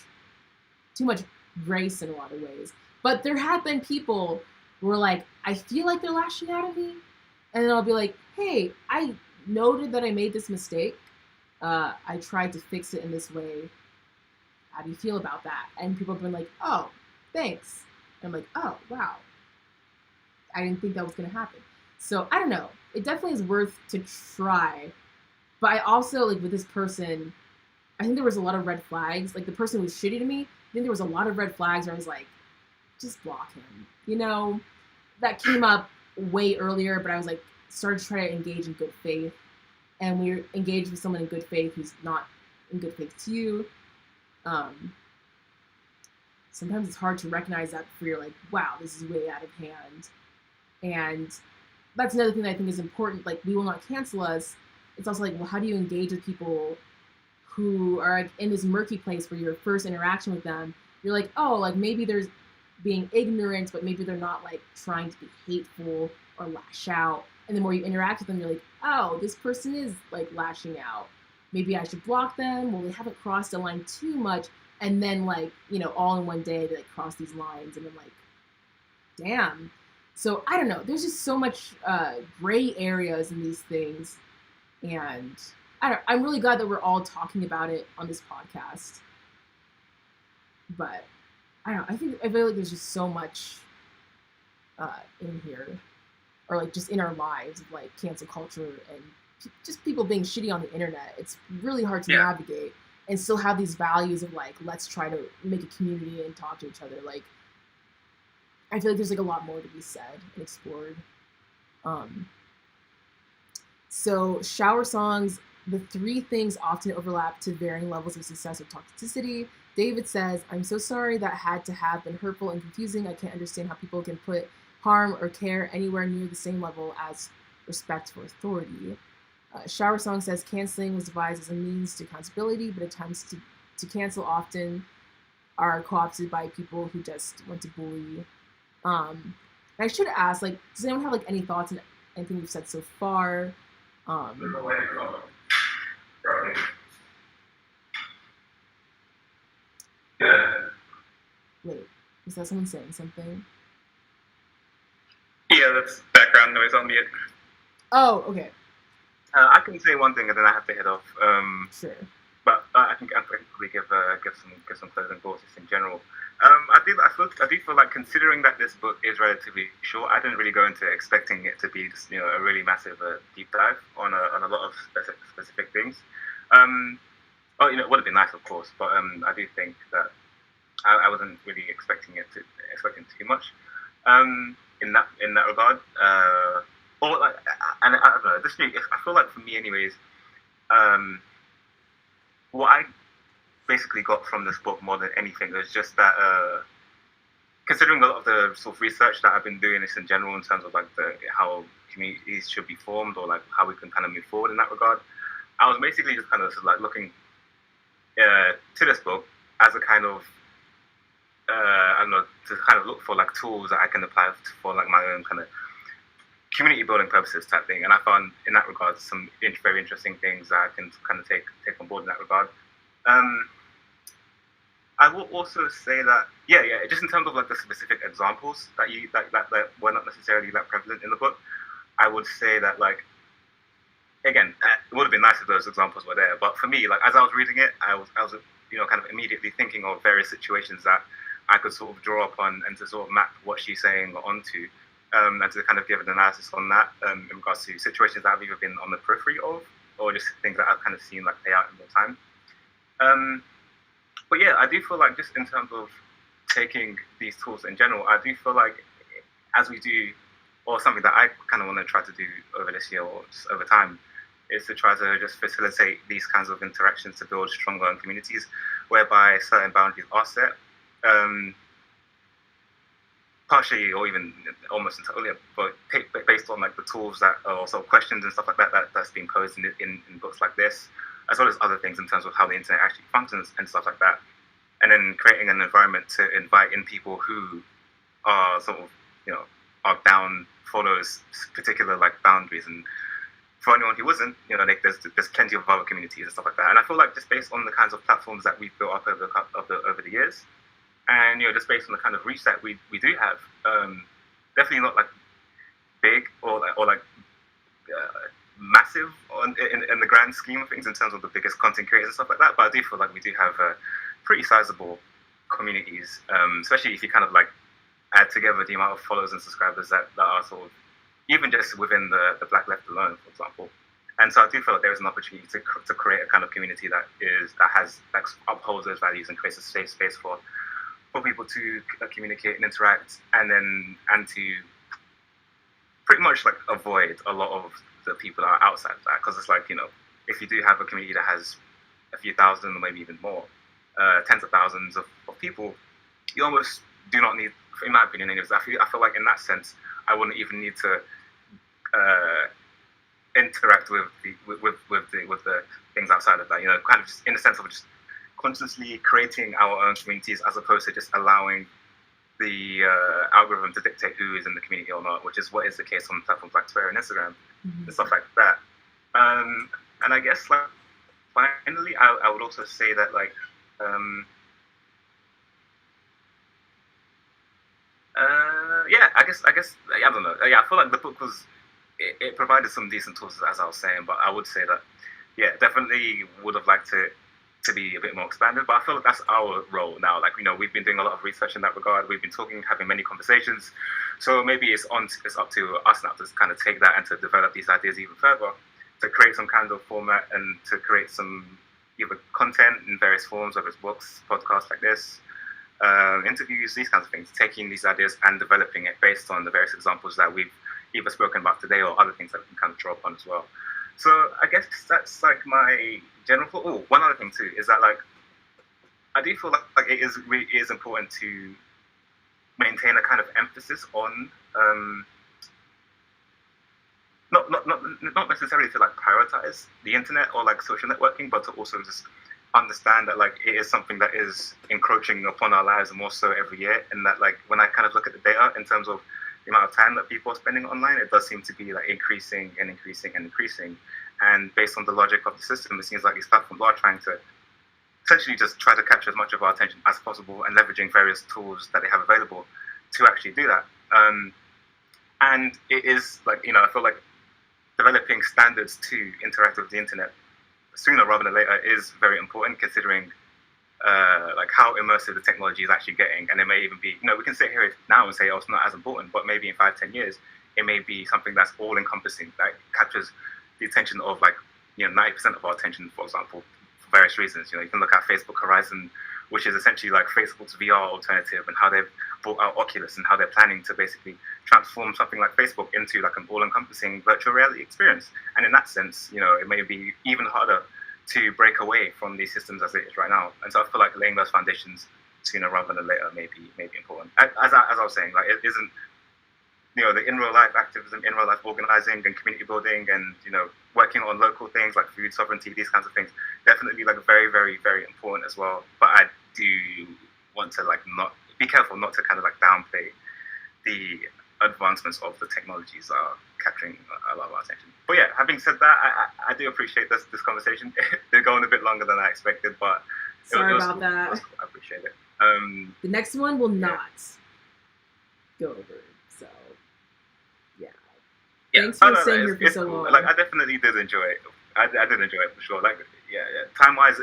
[SPEAKER 1] grace in a lot of ways. But there have been people who were like, I feel like they're lashing out at me, and then I'll be like, hey, I noted that I made this mistake. I tried to fix it in this way. How do you feel about that? And people have been like, oh, thanks. And I'm like, oh, wow. I didn't think that was going to happen. So I don't know. It definitely is worth to try. But I also, like with this person, I think there was a lot of red flags. Like the person who was shitty to me, I think there was a lot of red flags where I was like, just block him. You know, that came up way earlier, but I was like, started to try to engage in good faith. And when you're engaged with someone in good faith who's not in good faith to you, sometimes it's hard to recognize that before you're like, wow, this is way out of hand. And that's another thing that I think is important. Like, we will not cancel us. It's also like, well, how do you engage with people who are like in this murky place where your first interaction with them, you're like, oh, like maybe there's being ignorant, but maybe they're not like trying to be hateful or lash out. And the more you interact with them, you're like, oh, this person is like lashing out. Maybe I should block them. Well, they haven't crossed the line too much. And then like, you know, all in one day they like cross these lines, and I'm like, damn. So I don't know. There's just so much gray areas in these things. And I'm really glad that we're all talking about it on this podcast. But I don't know. I feel like there's just so much in here, or like just in our lives of like cancel culture and just people being shitty on the internet. It's really hard to navigate and still have these values of like, let's try to make a community and talk to each other. Like, I feel like there's like a lot more to be said and explored. So shower songs, the three things often overlap to varying levels of success or toxicity. David says, I'm so sorry that had to have been hurtful and confusing. I can't understand how people can put harm or care anywhere near the same level as respect for authority. Shower Song says, canceling was devised as a means to accountability, but attempts to cancel often are co-opted by people who just want to bully. I should ask, like, does anyone have like any thoughts on anything we've said so far? Wait, is that someone saying something?
[SPEAKER 4] Yeah, that's background noise on mute.
[SPEAKER 1] Oh, okay.
[SPEAKER 3] I can say one thing and then I have to head off.
[SPEAKER 1] Sure.
[SPEAKER 3] But I think I can probably give some closing thoughts just in general. I do feel like, considering that this book is relatively short, I didn't really go into expecting it to be just, you know, a really massive deep dive on a lot of specific things. Oh, you know, it would have been nice, of course, but I do think that I wasn't really expecting too much in that regard. Or like, and I don't know. I feel like for me, anyways, what I basically got from this book more than anything is just that, considering a lot of the sort of research that I've been doing this in general in terms of like how communities should be formed, or like how we can kind of move forward in that regard, I was basically just kind of like looking to this book as a kind of I don't know, to kind of look for like tools that I can apply for like my own kind of community building purposes type thing. And I found in that regard some very interesting things that I can kind of take on board in that regard. I will also say that just in terms of like the specific examples that were not necessarily like prevalent in the book, I would say that, like, again, it would have been nice if those examples were there, but for me, like, as I was reading it, I was you know, kind of immediately thinking of various situations that I could sort of draw upon and to sort of map what she's saying onto, and to kind of give an analysis on that in regards to situations that I've either been on the periphery of, or just things that I've kind of seen like play out in real time. But yeah, I do feel like, just in terms of taking these tools in general, I do feel like, as we do, or something that I kind of want to try to do over this year or just over time, is to try to just facilitate these kinds of interactions to build stronger communities whereby certain boundaries are set, partially or even almost entirely, but based on like the tools that are also questions and stuff like that that's being posed in books like this, as well as other things in terms of how the internet actually functions and stuff like that. And then creating an environment to invite in people who are sort of, are down for those particular like boundaries. And for anyone who wasn't, there's plenty of other communities and stuff like that. And I feel like just based on the kinds of platforms that we've built up over the years, and just based on the kind of reach that we do have, definitely not like big or massive in the grand scheme of things in terms of the biggest content creators and stuff like that. But I do feel like we do have pretty sizable communities, especially if you kind of like add together the amount of followers and subscribers that are sort of even just within the Black left alone, for example. And so I do feel like there is an opportunity to create a kind of community that upholds those values and creates a safe space for people to communicate and interact, and to pretty much like avoid a lot of the people that are outside of that. Because it's like, if you do have a community that has a few thousand or maybe even more, tens of thousands of people, you almost do not need, in my opinion anyways, I feel like in that sense I wouldn't even need to interact with the things outside of that, kind of just in the sense of just consciously creating our own communities as opposed to just allowing the algorithm to dictate who is in the community or not, which is what is the case on platforms like Twitter and Instagram and stuff like that. And I guess like finally I would also say that like I guess I don't know. I feel like the book it provided some decent tools, as I was saying, but I would say that definitely would have liked to be a bit more expanded. But I feel like that's our role now. Like, we've been doing a lot of research in that regard. We've been having many conversations. So maybe it's up to us now to kind of take that and to develop these ideas even further, to create some kind of format and to create some either content in various forms, whether it's books, podcasts like this, interviews, these kinds of things, taking these ideas and developing it based on the various examples that we've either spoken about today or other things that we can kind of draw upon as well. So I guess that's like my general thought. Oh, one other thing too is that like I do feel like it is important to maintain a kind of emphasis on not necessarily to like prioritize the internet or like social networking, but to also just understand that like it is something that is encroaching upon our lives more so every year, and that like when I kind of look at the data in terms of the amount of time that people are spending online, it does seem to be like increasing. And based on the logic of the system, it seems like these platforms are trying to essentially just try to capture as much of our attention as possible and leveraging various tools that they have available to actually do that. And it is like, I feel like developing standards to interact with the internet sooner rather than later is very important, considering like how immersive the technology is actually getting. And it may even be, we can sit here now and say, oh, it's not as important, but maybe in 5-10 years, it may be something that's all encompassing, that captures the attention of like, 90% of our attention, for example, for various reasons. You can look at Facebook Horizon, which is essentially like Facebook's VR alternative, and how they've brought out Oculus and how they're planning to basically transform something like Facebook into like an all-encompassing virtual reality experience. And in that sense, it may be even harder to break away from these systems as it is right now. And so I feel like laying those foundations sooner rather than later may be important. As I was saying, like it isn't, the in real life activism, in real life organizing and community building and, working on local things like food sovereignty, these kinds of things, definitely like very, very, very important as well. But I do want to like not be careful not to kind of like downplay the advancements of the technologies that are capturing a lot of our attention. But yeah, having said that, I do appreciate this conversation. They're going a bit longer than I expected, but
[SPEAKER 1] sorry about that.
[SPEAKER 3] Cool. I appreciate it.
[SPEAKER 1] The next one will not go over. So yeah. Thanks for staying here for so
[SPEAKER 3] cool.
[SPEAKER 1] long.
[SPEAKER 3] Like I definitely did enjoy it. I did enjoy it for sure. Like time wise,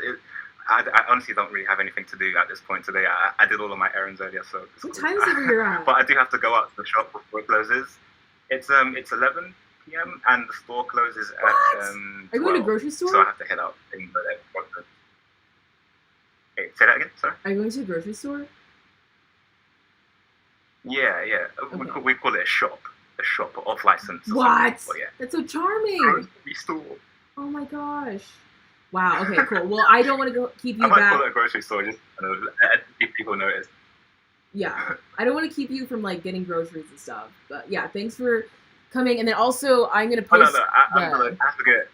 [SPEAKER 3] I honestly don't really have anything to do at this point today. I did all of my errands earlier, so it's
[SPEAKER 1] what
[SPEAKER 3] cool.
[SPEAKER 1] time is it where you're at?
[SPEAKER 3] But I do have to go out to the shop before it closes. It's 11 p.m. and the store closes at
[SPEAKER 1] Are you going to a grocery store?
[SPEAKER 3] So I have to head out in the Hey, say that again. Sorry.
[SPEAKER 1] Are you going to a grocery store?
[SPEAKER 3] Yeah.
[SPEAKER 1] Okay.
[SPEAKER 3] We call it a shop off license.
[SPEAKER 1] What?
[SPEAKER 3] But yeah.
[SPEAKER 1] That's so charming.
[SPEAKER 3] Grocery store.
[SPEAKER 1] Oh my gosh. Wow. Okay. Cool. Well, I don't want to keep you
[SPEAKER 3] I might
[SPEAKER 1] back.
[SPEAKER 3] call it a grocery store just if people notice.
[SPEAKER 1] Yeah, I don't want to keep you from like getting groceries and stuff. But yeah, thanks for coming. And then also, I'm gonna post.
[SPEAKER 3] I have to get.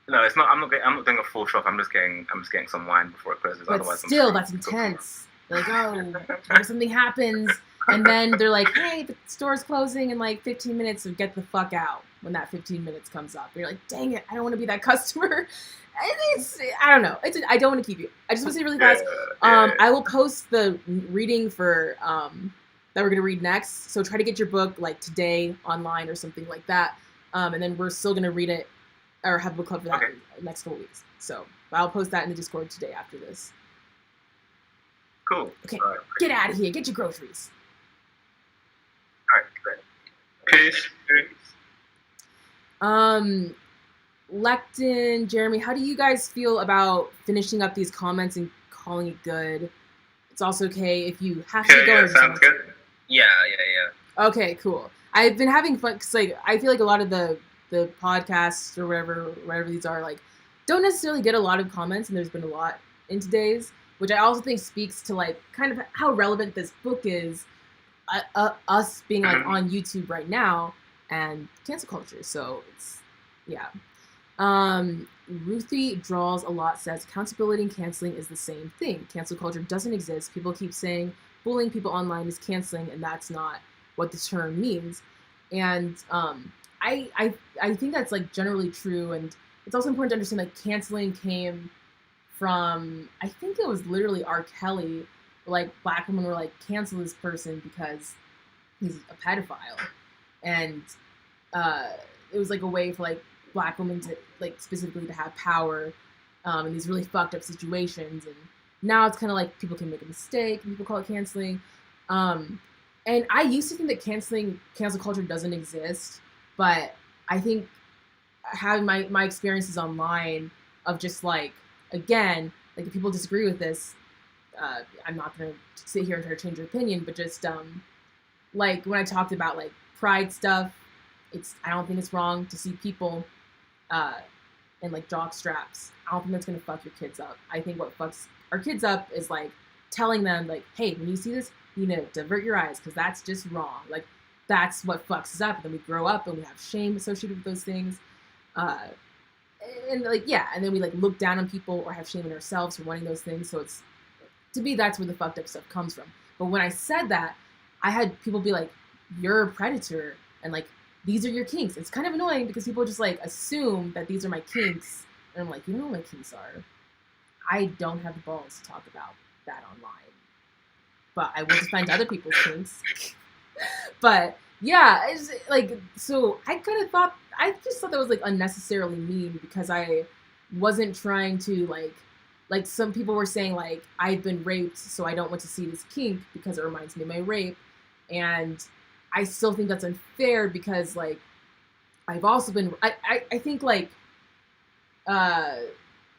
[SPEAKER 3] No, it's not. I'm not doing a full shop. I'm just getting some wine before it closes.
[SPEAKER 1] But
[SPEAKER 3] Otherwise,
[SPEAKER 1] still,
[SPEAKER 3] I'm
[SPEAKER 1] that's intense. They're like, oh, what if something happens? And then they're like, hey, the store's closing in like 15 minutes, so get the fuck out when that 15 minutes comes up. And you're like, dang it, I don't want to be that customer. I don't know. I don't want to keep you. I just want to say really fast. I will post the reading for that we're gonna read next. So try to get your book like today online or something like that. And then we're still gonna read it or have a book club for that next couple weeks. So I'll post that in the Discord today after this.
[SPEAKER 3] Cool.
[SPEAKER 1] Okay, get out of here. Get your groceries.
[SPEAKER 3] All right, great.
[SPEAKER 4] Peace.
[SPEAKER 1] Lectin, Jeremy, how do you guys feel about finishing up these comments and calling it good? It's also okay if you have to go.
[SPEAKER 4] Yeah, sounds good.
[SPEAKER 2] Yeah.
[SPEAKER 1] Okay, cool. I've been having fun because like I feel like a lot of the podcasts or whatever these are like don't necessarily get a lot of comments, and there's been a lot in today's, which I also think speaks to like kind of how relevant this book is, us being like on YouTube right now and cancel culture. So it's Ruthie Draws a lot says accountability and canceling is the same thing. Cancel culture doesn't exist. People keep saying bullying people online is canceling, and that's not what the term means. And I think that's like generally true, and it's also important to understand like canceling came from, I think it was literally R. Kelly, like black women were like, cancel this person because he's a pedophile, and it was like a way for like black women to like specifically to have power in these really fucked up situations. And now it's kind of like people can make a mistake and people call it canceling. And I used to think that cancel culture doesn't exist, but I think having my experiences online of just like, again, like if people disagree with this, I'm not going to sit here and try to change your opinion, but just like when I talked about like pride stuff, I don't think it's wrong to see people in like jock straps. I don't think that's going to fuck your kids up. I think what fucks our kids up is like telling them like, hey, when you see this, you know, divert your eyes because that's just wrong. Like that's what fucks us up. And then we grow up and we have shame associated with those things. And like, yeah, and then we like look down on people or have shame in ourselves for wanting those things. So it's, to me, that's where the fucked up stuff comes from. But when I said that, I had people be like, you're a predator and like, these are your kinks. It's kind of annoying because people just like assume that these are my kinks. And I'm like, you know what my kinks are? I don't have the balls to talk about that online. But I will defend other people's kinks. But yeah, it's like, so I just thought that was like unnecessarily mean because I wasn't trying to like some people were saying like, I've been raped, so I don't want to see this kink because it reminds me of my rape. And I still think that's unfair because like, I've also been, I think like,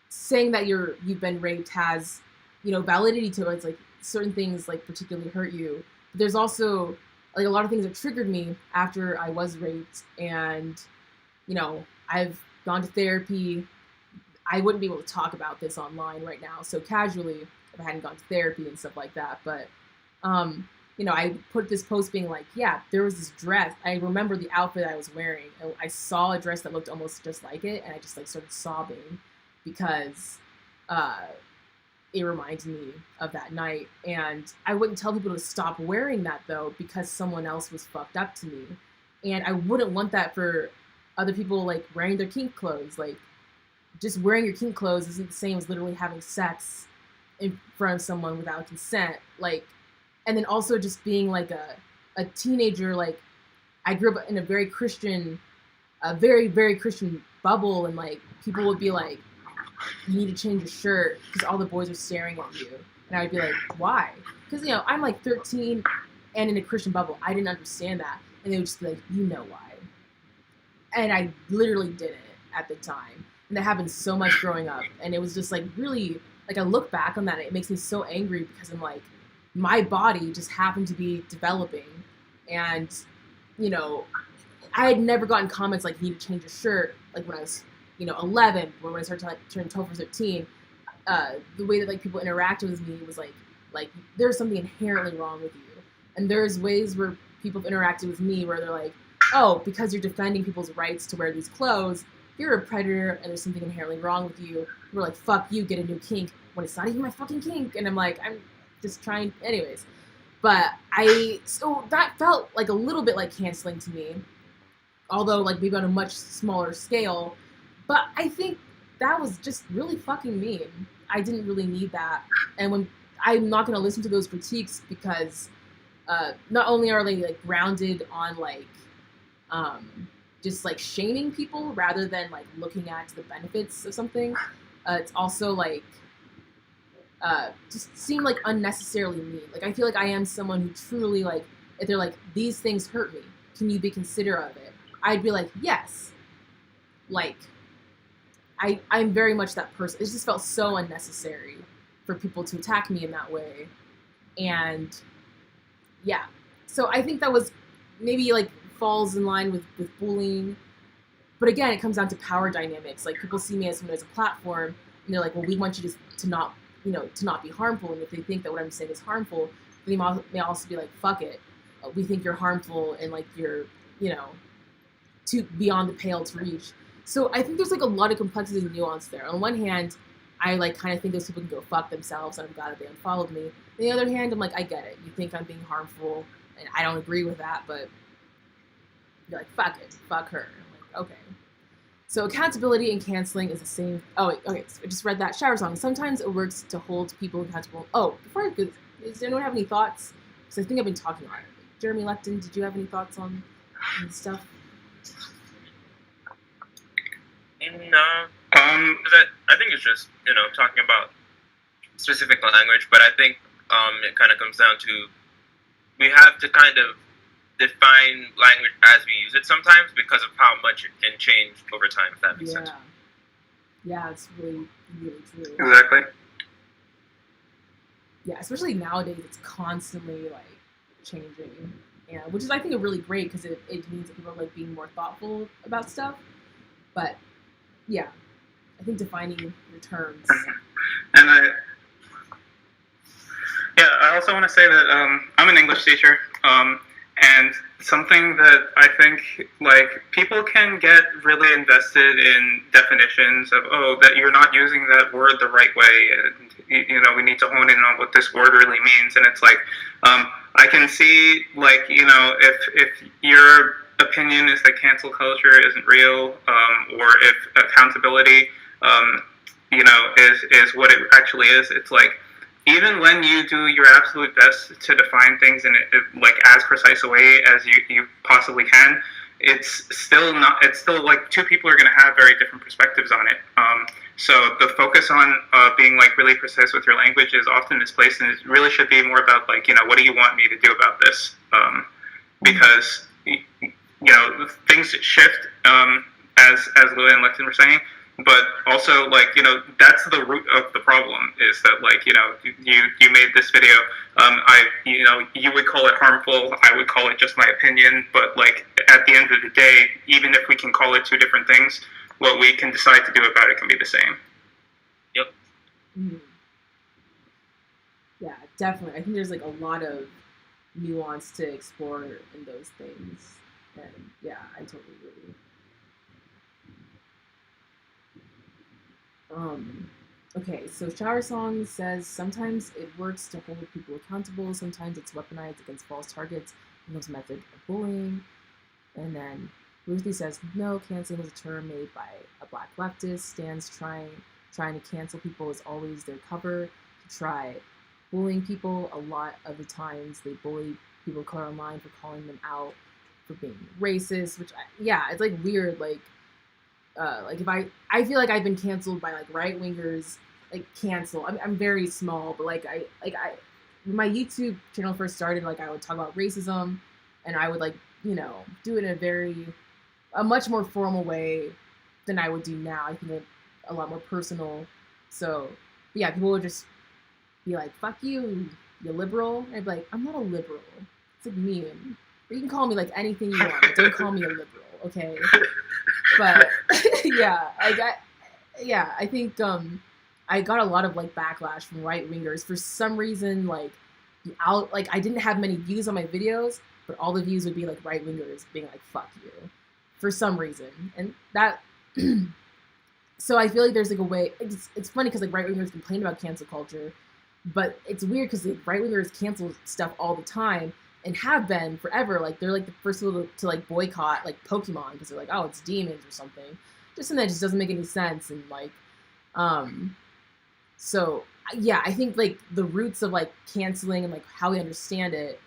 [SPEAKER 1] saying that you've been raped has, you know, validity to it. It's like certain things like particularly hurt you. But there's also like a lot of things that triggered me after I was raped, and you know, I've gone to therapy. I wouldn't be able to talk about this online right now so casually if I hadn't gone to therapy and stuff like that. But you know, I put this post being like, yeah, there was this dress. I remember the outfit I was wearing. And I saw a dress that looked almost just like it, and I just like started sobbing because it reminds me of that night. And I wouldn't tell people to stop wearing that though because someone else was fucked up to me. And I wouldn't want that for other people like wearing their kink clothes. Like just wearing your kink clothes isn't the same as literally having sex in front of someone without consent. Like, and then also just being like a teenager, like I grew up in a very Christian, very, very Christian bubble, and like people would be like, you need to change your shirt because all the boys are staring at you. And I would be like, why? Because, you know, I'm like 13 and in a Christian bubble. I didn't understand that. And they would just be like, you know why. And I literally didn't at the time. And that happened so much growing up. And it was just like really, like I look back on that, it makes me so angry because I'm like, my body just happened to be developing. And, you know, I had never gotten comments like, you need to change your shirt, like when I was, you know, 11, when I started to like, turn 12 or 13, the way that like people interacted with me was like there's something inherently wrong with you. And there's ways where people have interacted with me where they're like, oh, because you're defending people's rights to wear these clothes, you're a predator and there's something inherently wrong with you, we're like, fuck you, get a new kink, when it's not even my fucking kink. And I'm like, I'm just trying, anyways. But so that felt like a little bit like canceling to me, although like maybe on a much smaller scale. But I think that was just really fucking mean. I didn't really need that. And when I'm not going to listen to those critiques because not only are they like grounded on like just like shaming people rather than like looking at the benefits of something, it's also like just seem like unnecessarily mean. Like I feel like I am someone who truly like, if they're like, these things hurt me, can you be considerate of it? I'd be like, yes. Like I'm very much that person. It just felt so unnecessary for people to attack me in that way. And yeah, so I think that was maybe like falls in line with bullying. But again, it comes down to power dynamics. Like people see me as someone as a platform and they're like, well, we want you to not be harmful. And if they think that what I'm saying is harmful, they may also be like, fuck it. We think you're harmful and like you're, too beyond the pale to reach. So I think there's like a lot of complexity and nuance there. On one hand, I like kind of think those people can go fuck themselves and I'm glad that they unfollowed me. On the other hand, I'm like, I get it. You think I'm being harmful and I don't agree with that, but you're like, fuck it. Fuck her. I'm like, okay. So accountability and canceling is the same. Oh, wait, okay. So I just read that shower song. Sometimes it works to hold people accountable. Oh, before I go, does anyone have any thoughts? Because I think I've been talking a lot. Jeremy Lecton, did you have any thoughts on stuff?
[SPEAKER 2] No. I think it's just, talking about specific language, but I think it kind of comes down to we have to kind of define language as we use it sometimes because of how much it can change over time, if that makes sense.
[SPEAKER 1] Yeah, it's really, really true.
[SPEAKER 4] Exactly.
[SPEAKER 1] Yeah, especially nowadays, it's constantly like changing. Yeah, which is I think really great because it means that people are like being more thoughtful about stuff. But yeah, I think defining your terms.
[SPEAKER 4] And I also want to say that I'm an English teacher, and something that I think like people can get really invested in definitions of that you're not using that word the right way, and we need to hone in on what this word really means. And it's like I can see like if your opinion is that cancel culture isn't real, or if accountability is what it actually is. It's like even when you do your absolute best to define things in like as precise a way as you possibly can, it's still like two people are going to have very different perspectives on it. So the focus on being like really precise with your language is often misplaced, and it really should be more about like what do you want me to do about this? Because things shift as Lou and Lecton were saying. But also, like, that's the root of the problem is that, like, you made this video. You would call it harmful. I would call it just my opinion. But, like, at the end of the day, even if we can call it two different things, what we can decide to do about it can be the same.
[SPEAKER 2] Yep.
[SPEAKER 1] Mm-hmm. Yeah, definitely. I think there's, like, a lot of nuance to explore in those things. And, yeah, I totally agree. Okay, so Shower Song says sometimes it works to hold people accountable, sometimes it's weaponized against false targets, and those methods of bullying. And then Ruthie says, no, canceling is a term made by a black leftist. Stands trying to cancel people is always their cover to try bullying people. A lot of the times they bully people of color online for calling them out for being racist, which, it's like weird, like if I feel like I've been canceled by like right wingers, like cancel. I'm very small, but like I when my YouTube channel first started, like I would talk about racism, and I would like do it in a much more formal way than I would do now. I think a lot more personal. So yeah, people would just be like, "Fuck you, you liberal." And I'd be like, "I'm not a liberal." It's like mean. Or you can call me like anything you want, but don't call me a liberal, okay? But I think I got a lot of like backlash from right wingers for some reason. Like I didn't have many views on my videos, but all the views would be like right wingers being like "fuck you" for some reason, and that So I feel like there's like a way. It's funny because like right wingers complain about cancel culture, but it's weird because like, right wingers cancel stuff all the time and have been forever. Like they're like the first people to like boycott like Pokemon because they're like, oh, it's demons or something. Just something that just doesn't make any sense. And like, so yeah, I think like the roots of like canceling and like how we understand it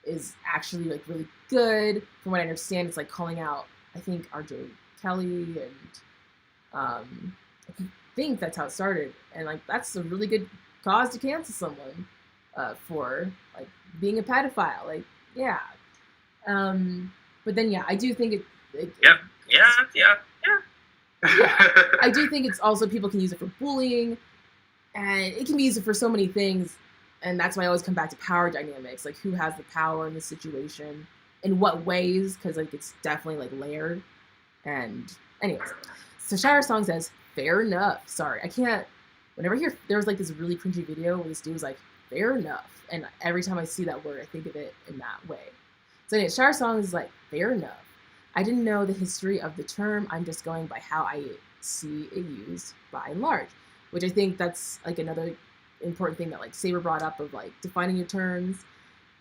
[SPEAKER 1] is actually like really good. From what I understand, it's like calling out, I think, RJ Kelly and I think that's how it started. And like that's a really good cause to cancel someone for like being a pedophile. Like, yeah. But then yeah, I do think
[SPEAKER 2] Yeah.
[SPEAKER 1] I do think it's also people can use it for bullying, and it can be used for so many things. And that's why I always come back to power dynamics, like who has the power in the situation, in what ways, because like it's definitely like layered. And anyways, so Shower Song says, fair enough. Sorry, I can't. Whenever I hear, there was like this really cringy video where this dude was like, fair enough. And every time I see that word, I think of it in that way. So anyway, Shower Song is like, fair enough. I didn't know the history of the term. I'm just going by how I see it used by and large, which I think that's like another important thing that like Saber brought up of like defining your terms.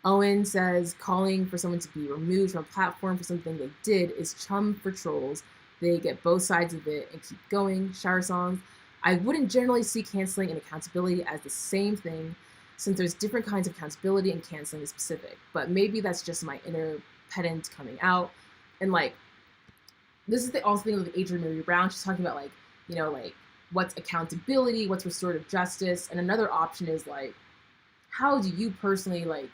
[SPEAKER 1] Owen says calling for someone to be removed from a platform for something they did is chum for trolls. They get both sides of it and keep going. Shower Songs. I wouldn't generally see canceling and accountability as the same thing, since there's different kinds of accountability and canceling is specific. But maybe that's just my inner pedant coming out. And like, this is the also thing with Adrienne Maree Brown. She's talking about like, you know, like what's accountability, what's restorative justice, and another option is like, how do you personally like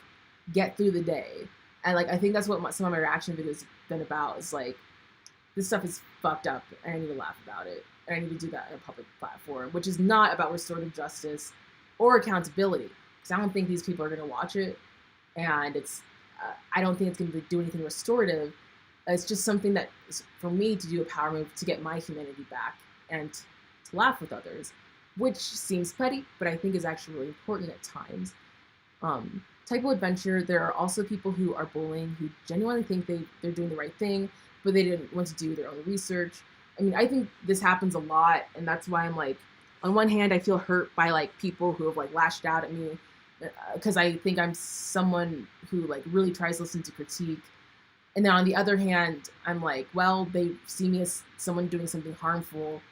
[SPEAKER 1] get through the day? And like, I think that's what some of my reaction videos have been about. Is like, this stuff is fucked up, and I need to laugh about it, and I need to do that on a public platform, which is not about restorative justice or accountability, because I don't think these people are going to watch it, and it's I don't think it's going to do anything restorative. It's just something that is for me to do a power move to get my humanity back and to laugh with others, which seems petty, but I think is actually really important at times. Typo Adventure, there are also people who are bullying who genuinely think they're doing the right thing, but they didn't want to do their own research. I mean, I think this happens a lot, and that's why I'm like, on one hand, I feel hurt by like people who have like lashed out at me because I think I'm someone who like really tries to listen to critique. And then on the other hand, I'm like, well, they see me as someone doing something harmful,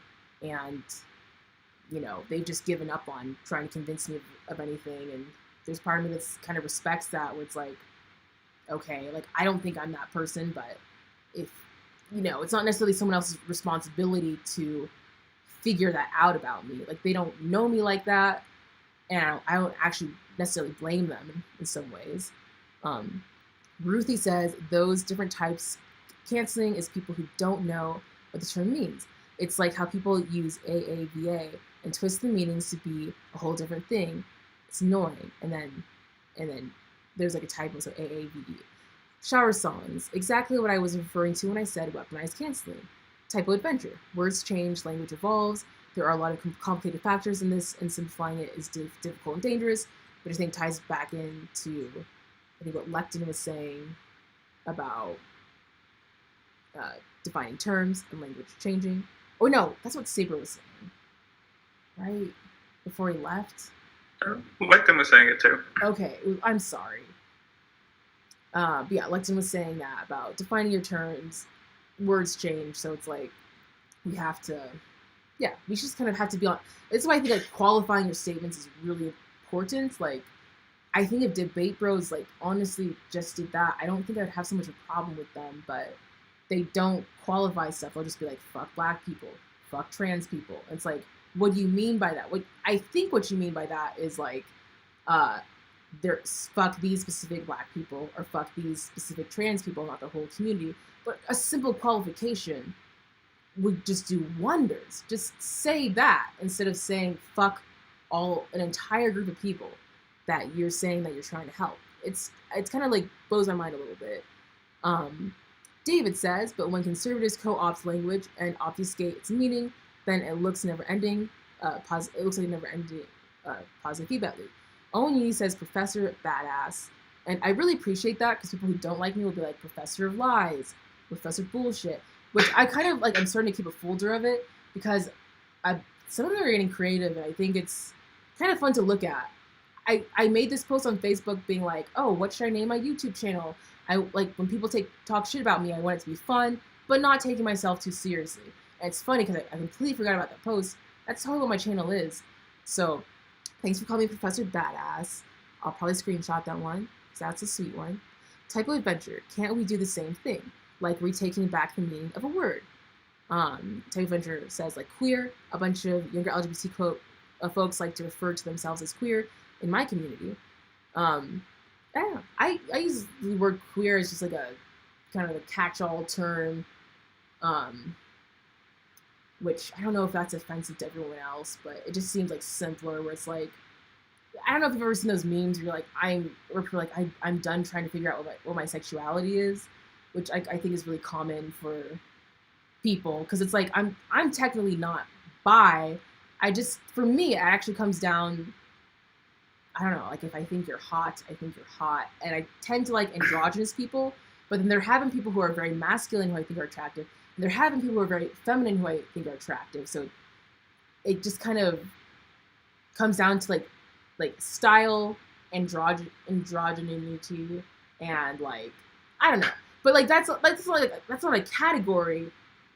[SPEAKER 1] and, you know, they've just given up on trying to convince me of anything. And there's part of me that's kind of respects that, where it's like, okay, like, I don't think I'm that person, but if, you know, it's not necessarily someone else's responsibility to figure that out about me. Like, they don't know me like that, and I don't actually necessarily blame them in some ways. Ruthie says those different types canceling is people who don't know what the term means. It's like how people use AAVA and twist the meanings to be a whole different thing. It's annoying. And then there's like a typo, so AAVE. Shower Songs, exactly what I was referring to when I said weaponized canceling. Typo Adventure, words change, language evolves. There are a lot of complicated factors in this, and simplifying it is difficult and dangerous, but I think ties back into I think what Lecton was saying about defining terms and language changing. Oh no, that's what Saber was saying, right? Before he left.
[SPEAKER 4] Lecton was saying it too.
[SPEAKER 1] Okay, I'm sorry. But yeah, Lecton was saying that about defining your terms, words change, so it's like we have to, yeah, we just kind of have to be on. That's why I think like qualifying your statements is really important. Like, I think if Debate Bros like honestly just did that, I don't think I'd have so much of a problem with them, but they don't qualify stuff. They'll just be like, fuck black people, fuck trans people. And it's like, what do you mean by that? What I think what you mean by that is like, there's fuck these specific black people or fuck these specific trans people, not the whole community. But a simple qualification would just do wonders. Just say that instead of saying fuck an entire group of people that you're saying that you're trying to help. It's kind of like blows my mind a little bit. David says, but when conservatives co-opt language and obfuscate its meaning, then it looks never-ending. It looks like a never-ending positive feedback loop. Owen Yee says, Professor Badass. And I really appreciate that, because people who don't like me will be like, Professor of Lies, Professor Bullshit. which I kind of like. I'm starting to keep a folder of it because some of them are getting creative, and I think it's kind of fun to look at. I made this post on Facebook being like, oh, what should I name my YouTube channel? I like when people talk shit about me, I want it to be fun, but not taking myself too seriously. And it's funny because I completely forgot about that post. That's totally what my channel is. So thanks for calling me Professor Badass. I'll probably screenshot that one because that's a sweet one. Type of adventure. Can't we do the same thing? Like retaking back the meaning of a word. Type of adventure says like queer. A bunch of younger LGBT folks like to refer to themselves as queer in my community. I don't know. I use the word queer as just like a kind of a catch-all term, which I don't know if that's offensive to everyone else, but it just seems like simpler. Where it's like, I don't know if you've ever seen those memes where you're like I'm done trying to figure out what my sexuality is, which I think is really common for people because it's like I'm technically not bi. For me it actually comes down. I don't know, like if I think you're hot, I think you're hot. And I tend to like androgynous people, but then they're having people who are very masculine who I think are attractive. And they're having people who are very feminine who I think are attractive. So it just kind of comes down to like style, androgyny, and like, I don't know. But like that's not a category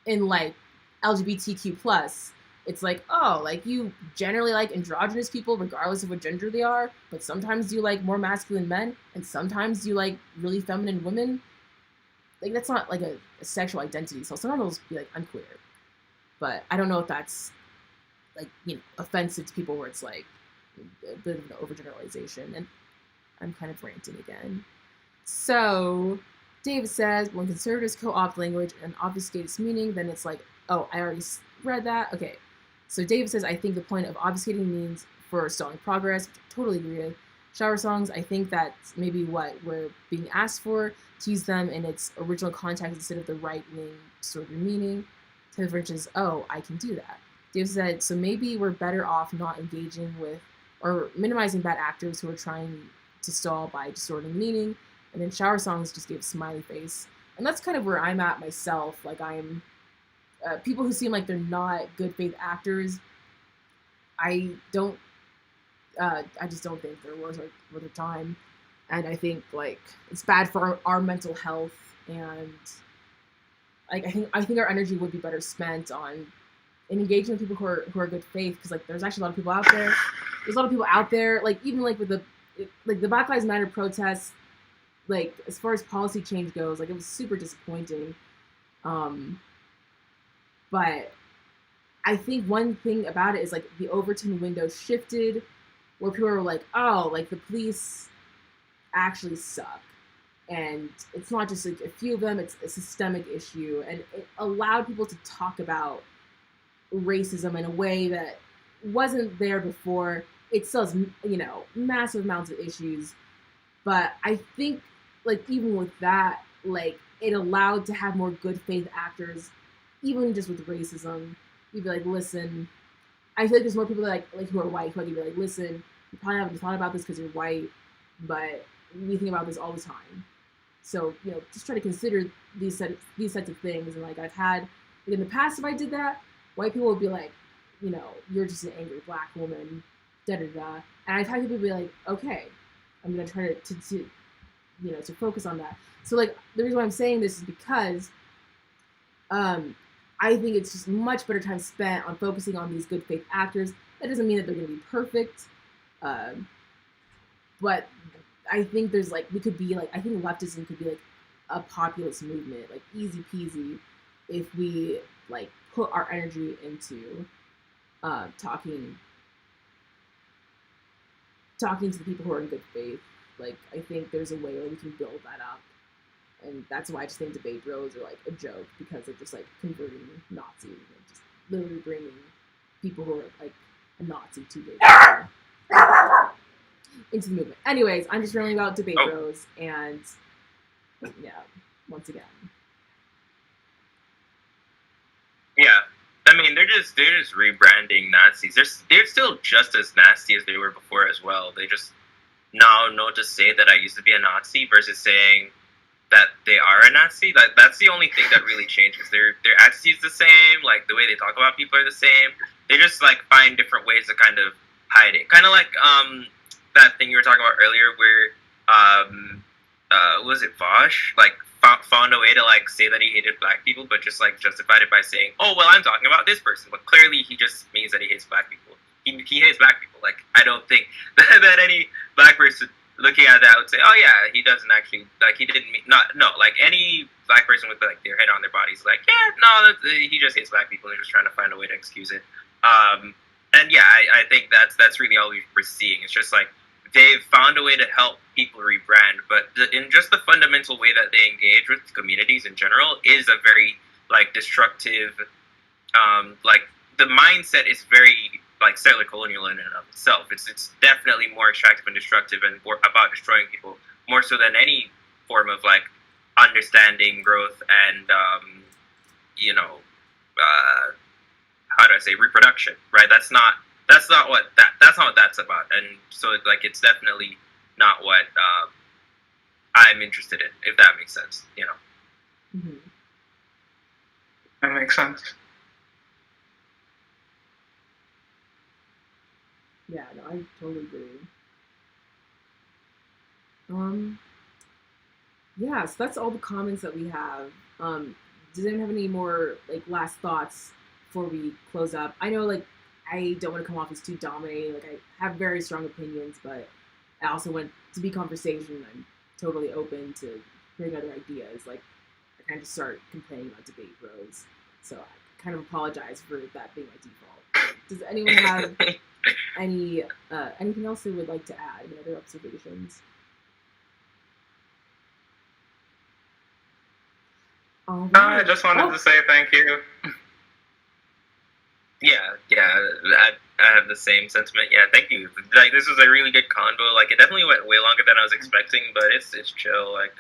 [SPEAKER 1] in like LGBTQ+. It's like, oh, like you generally like androgynous people regardless of what gender they are, but sometimes you like more masculine men, and sometimes you like really feminine women. Like that's not like a sexual identity. So some of those be like, I'm queer. But I don't know if that's like, offensive to people where it's like a bit of an overgeneralization. And I'm kind of ranting again. So David says, when conservatives co-opt language and obfuscate its meaning, then it's like, oh, I already read that. Okay. So David says, I think the point of obfuscating means for stalling progress, which I totally agree with. Shower songs, I think that's maybe what we're being asked for, to use them in its original context instead of the right-wing sort of meaning. To the is, oh, I can do that. David said, so maybe we're better off not engaging with or minimizing bad actors who are trying to stall by distorting meaning. And then shower songs just gave a smiley face. And that's kind of where I'm at myself. Like I'm... people who seem like they're not good faith actors, I just don't think they're worth their time, and I think like it's bad for our mental health, and like I think our energy would be better spent on engaging with people who are good faith, because like there's actually a lot of people out there. There's a lot of people out there, like even like with the Black Lives Matter protests, like as far as policy change goes, like it was super disappointing. But I think one thing about it is like the Overton window shifted where people were like, oh, like the police actually suck. And it's not just like a few of them, it's a systemic issue. And it allowed people to talk about racism in a way that wasn't there before. It still has, massive amounts of issues. But I think like even with that, like it allowed to have more good faith actors. Even just with racism, you'd be like, listen, I feel like there's more people that like who are white who would be like, listen, you probably haven't thought about this because you're white, but we think about this all the time. So, just try to consider these sets of things. And like I've had, like in the past, if I did that, white people would be like, you're just an angry black woman, da da da. And I've had people be like, okay, I'm gonna try to focus on that. So like the reason why I'm saying this is because I think it's just much better time spent on focusing on these good faith actors. That doesn't mean that they're going to be perfect, but I think there's like I think leftism could be like a populist movement, like easy peasy, if we like put our energy into talking to the people who are in good faith. Like I think there's a way where we can build that up. And that's why I just think debate bros are like a joke, because they're just like converting Nazis and just literally bringing people who are like a Nazi to debate into the movement. Anyways, I'm just railing about debate bros, and yeah, once again.
[SPEAKER 2] Yeah, I mean they're just rebranding Nazis. They're still just as nasty as they were before as well. They just now know to say that I used to be a Nazi versus saying that they are a Nazi. Like that's the only thing that really changes. Their attitude's the same. Like the way they talk about people are the same. They just like find different ways to kind of hide it. Kind of like that thing you were talking about earlier, where was it Vosh? Like found a way to like say that he hated black people, but just like justified it by saying, "Oh well, I'm talking about this person," but clearly he just means that he hates black people. He hates black people. Like I don't think that any black person looking at that would say, "Oh yeah, he doesn't actually like he didn't mean not no." Like any black person with like their head on their body is like, "Yeah, no, he just hates black people. He's just trying to find a way to excuse it." And yeah, I think that's really all we're seeing. It's just like they've found a way to help people rebrand, but in just the fundamental way that they engage with communities in general is a very like destructive, like the mindset is very like settler colonial in and of itself. It's definitely more extractive and destructive and more about destroying people more so than any form of like understanding, growth, and how do I say reproduction, right? That's not what that's about, and so like it's definitely not what I'm interested in, if that makes sense,
[SPEAKER 1] Mm-hmm.
[SPEAKER 4] That makes sense.
[SPEAKER 1] Yeah, no, I totally agree. Yeah, so that's all the comments that we have. Does anyone have any more like last thoughts before we close up? I know like I don't want to come off as too dominating. Like I have very strong opinions, but I also want to be conversation. I'm totally open to hearing other ideas. Like I kind of start complaining about debate bros, so I kind of apologize for that being my default. Does anyone have any anything else they would like to add? Any other observations?
[SPEAKER 4] I just wanted to say thank you.
[SPEAKER 2] Yeah, I have the same sentiment. Yeah, thank you. Like this was a really good convo. Like it definitely went way longer than I was expecting, but it's chill. Like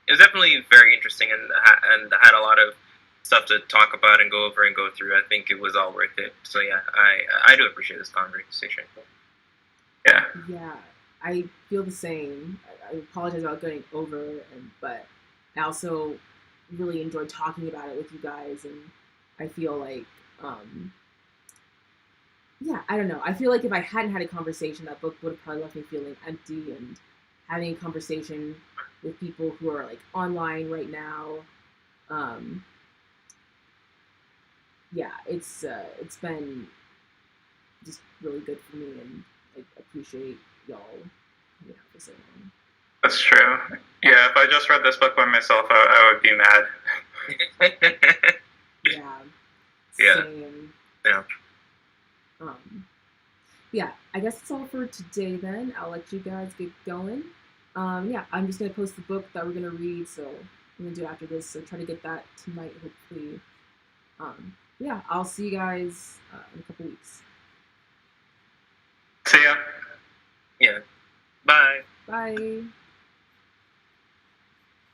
[SPEAKER 2] it was definitely very interesting and had a lot of stuff to talk about and go over and go through. I think it was all worth it. So yeah, I do appreciate this conversation.
[SPEAKER 4] Yeah.
[SPEAKER 1] Yeah, I feel the same. I apologize about going over, but I also really enjoyed talking about it with you guys, and I feel like yeah, I don't know. I feel like if I hadn't had a conversation, that book would have probably left me feeling empty, and having a conversation with people who are like online right now, yeah, it's been just really good for me, and I appreciate y'all hanging out for so long.
[SPEAKER 4] That's true. Yeah, if I just read this book by myself, I would be mad.
[SPEAKER 1] Yeah.
[SPEAKER 2] Yeah.
[SPEAKER 1] Same.
[SPEAKER 2] Yeah.
[SPEAKER 1] Yeah, I guess that's all for today then. I'll let you guys get going. Yeah, I'm just gonna post the book that we're gonna read, so I'm gonna do it after this, so try to get that tonight, hopefully. Yeah, I'll see you guys in a couple weeks.
[SPEAKER 4] See ya.
[SPEAKER 2] Yeah. Bye.
[SPEAKER 1] Bye.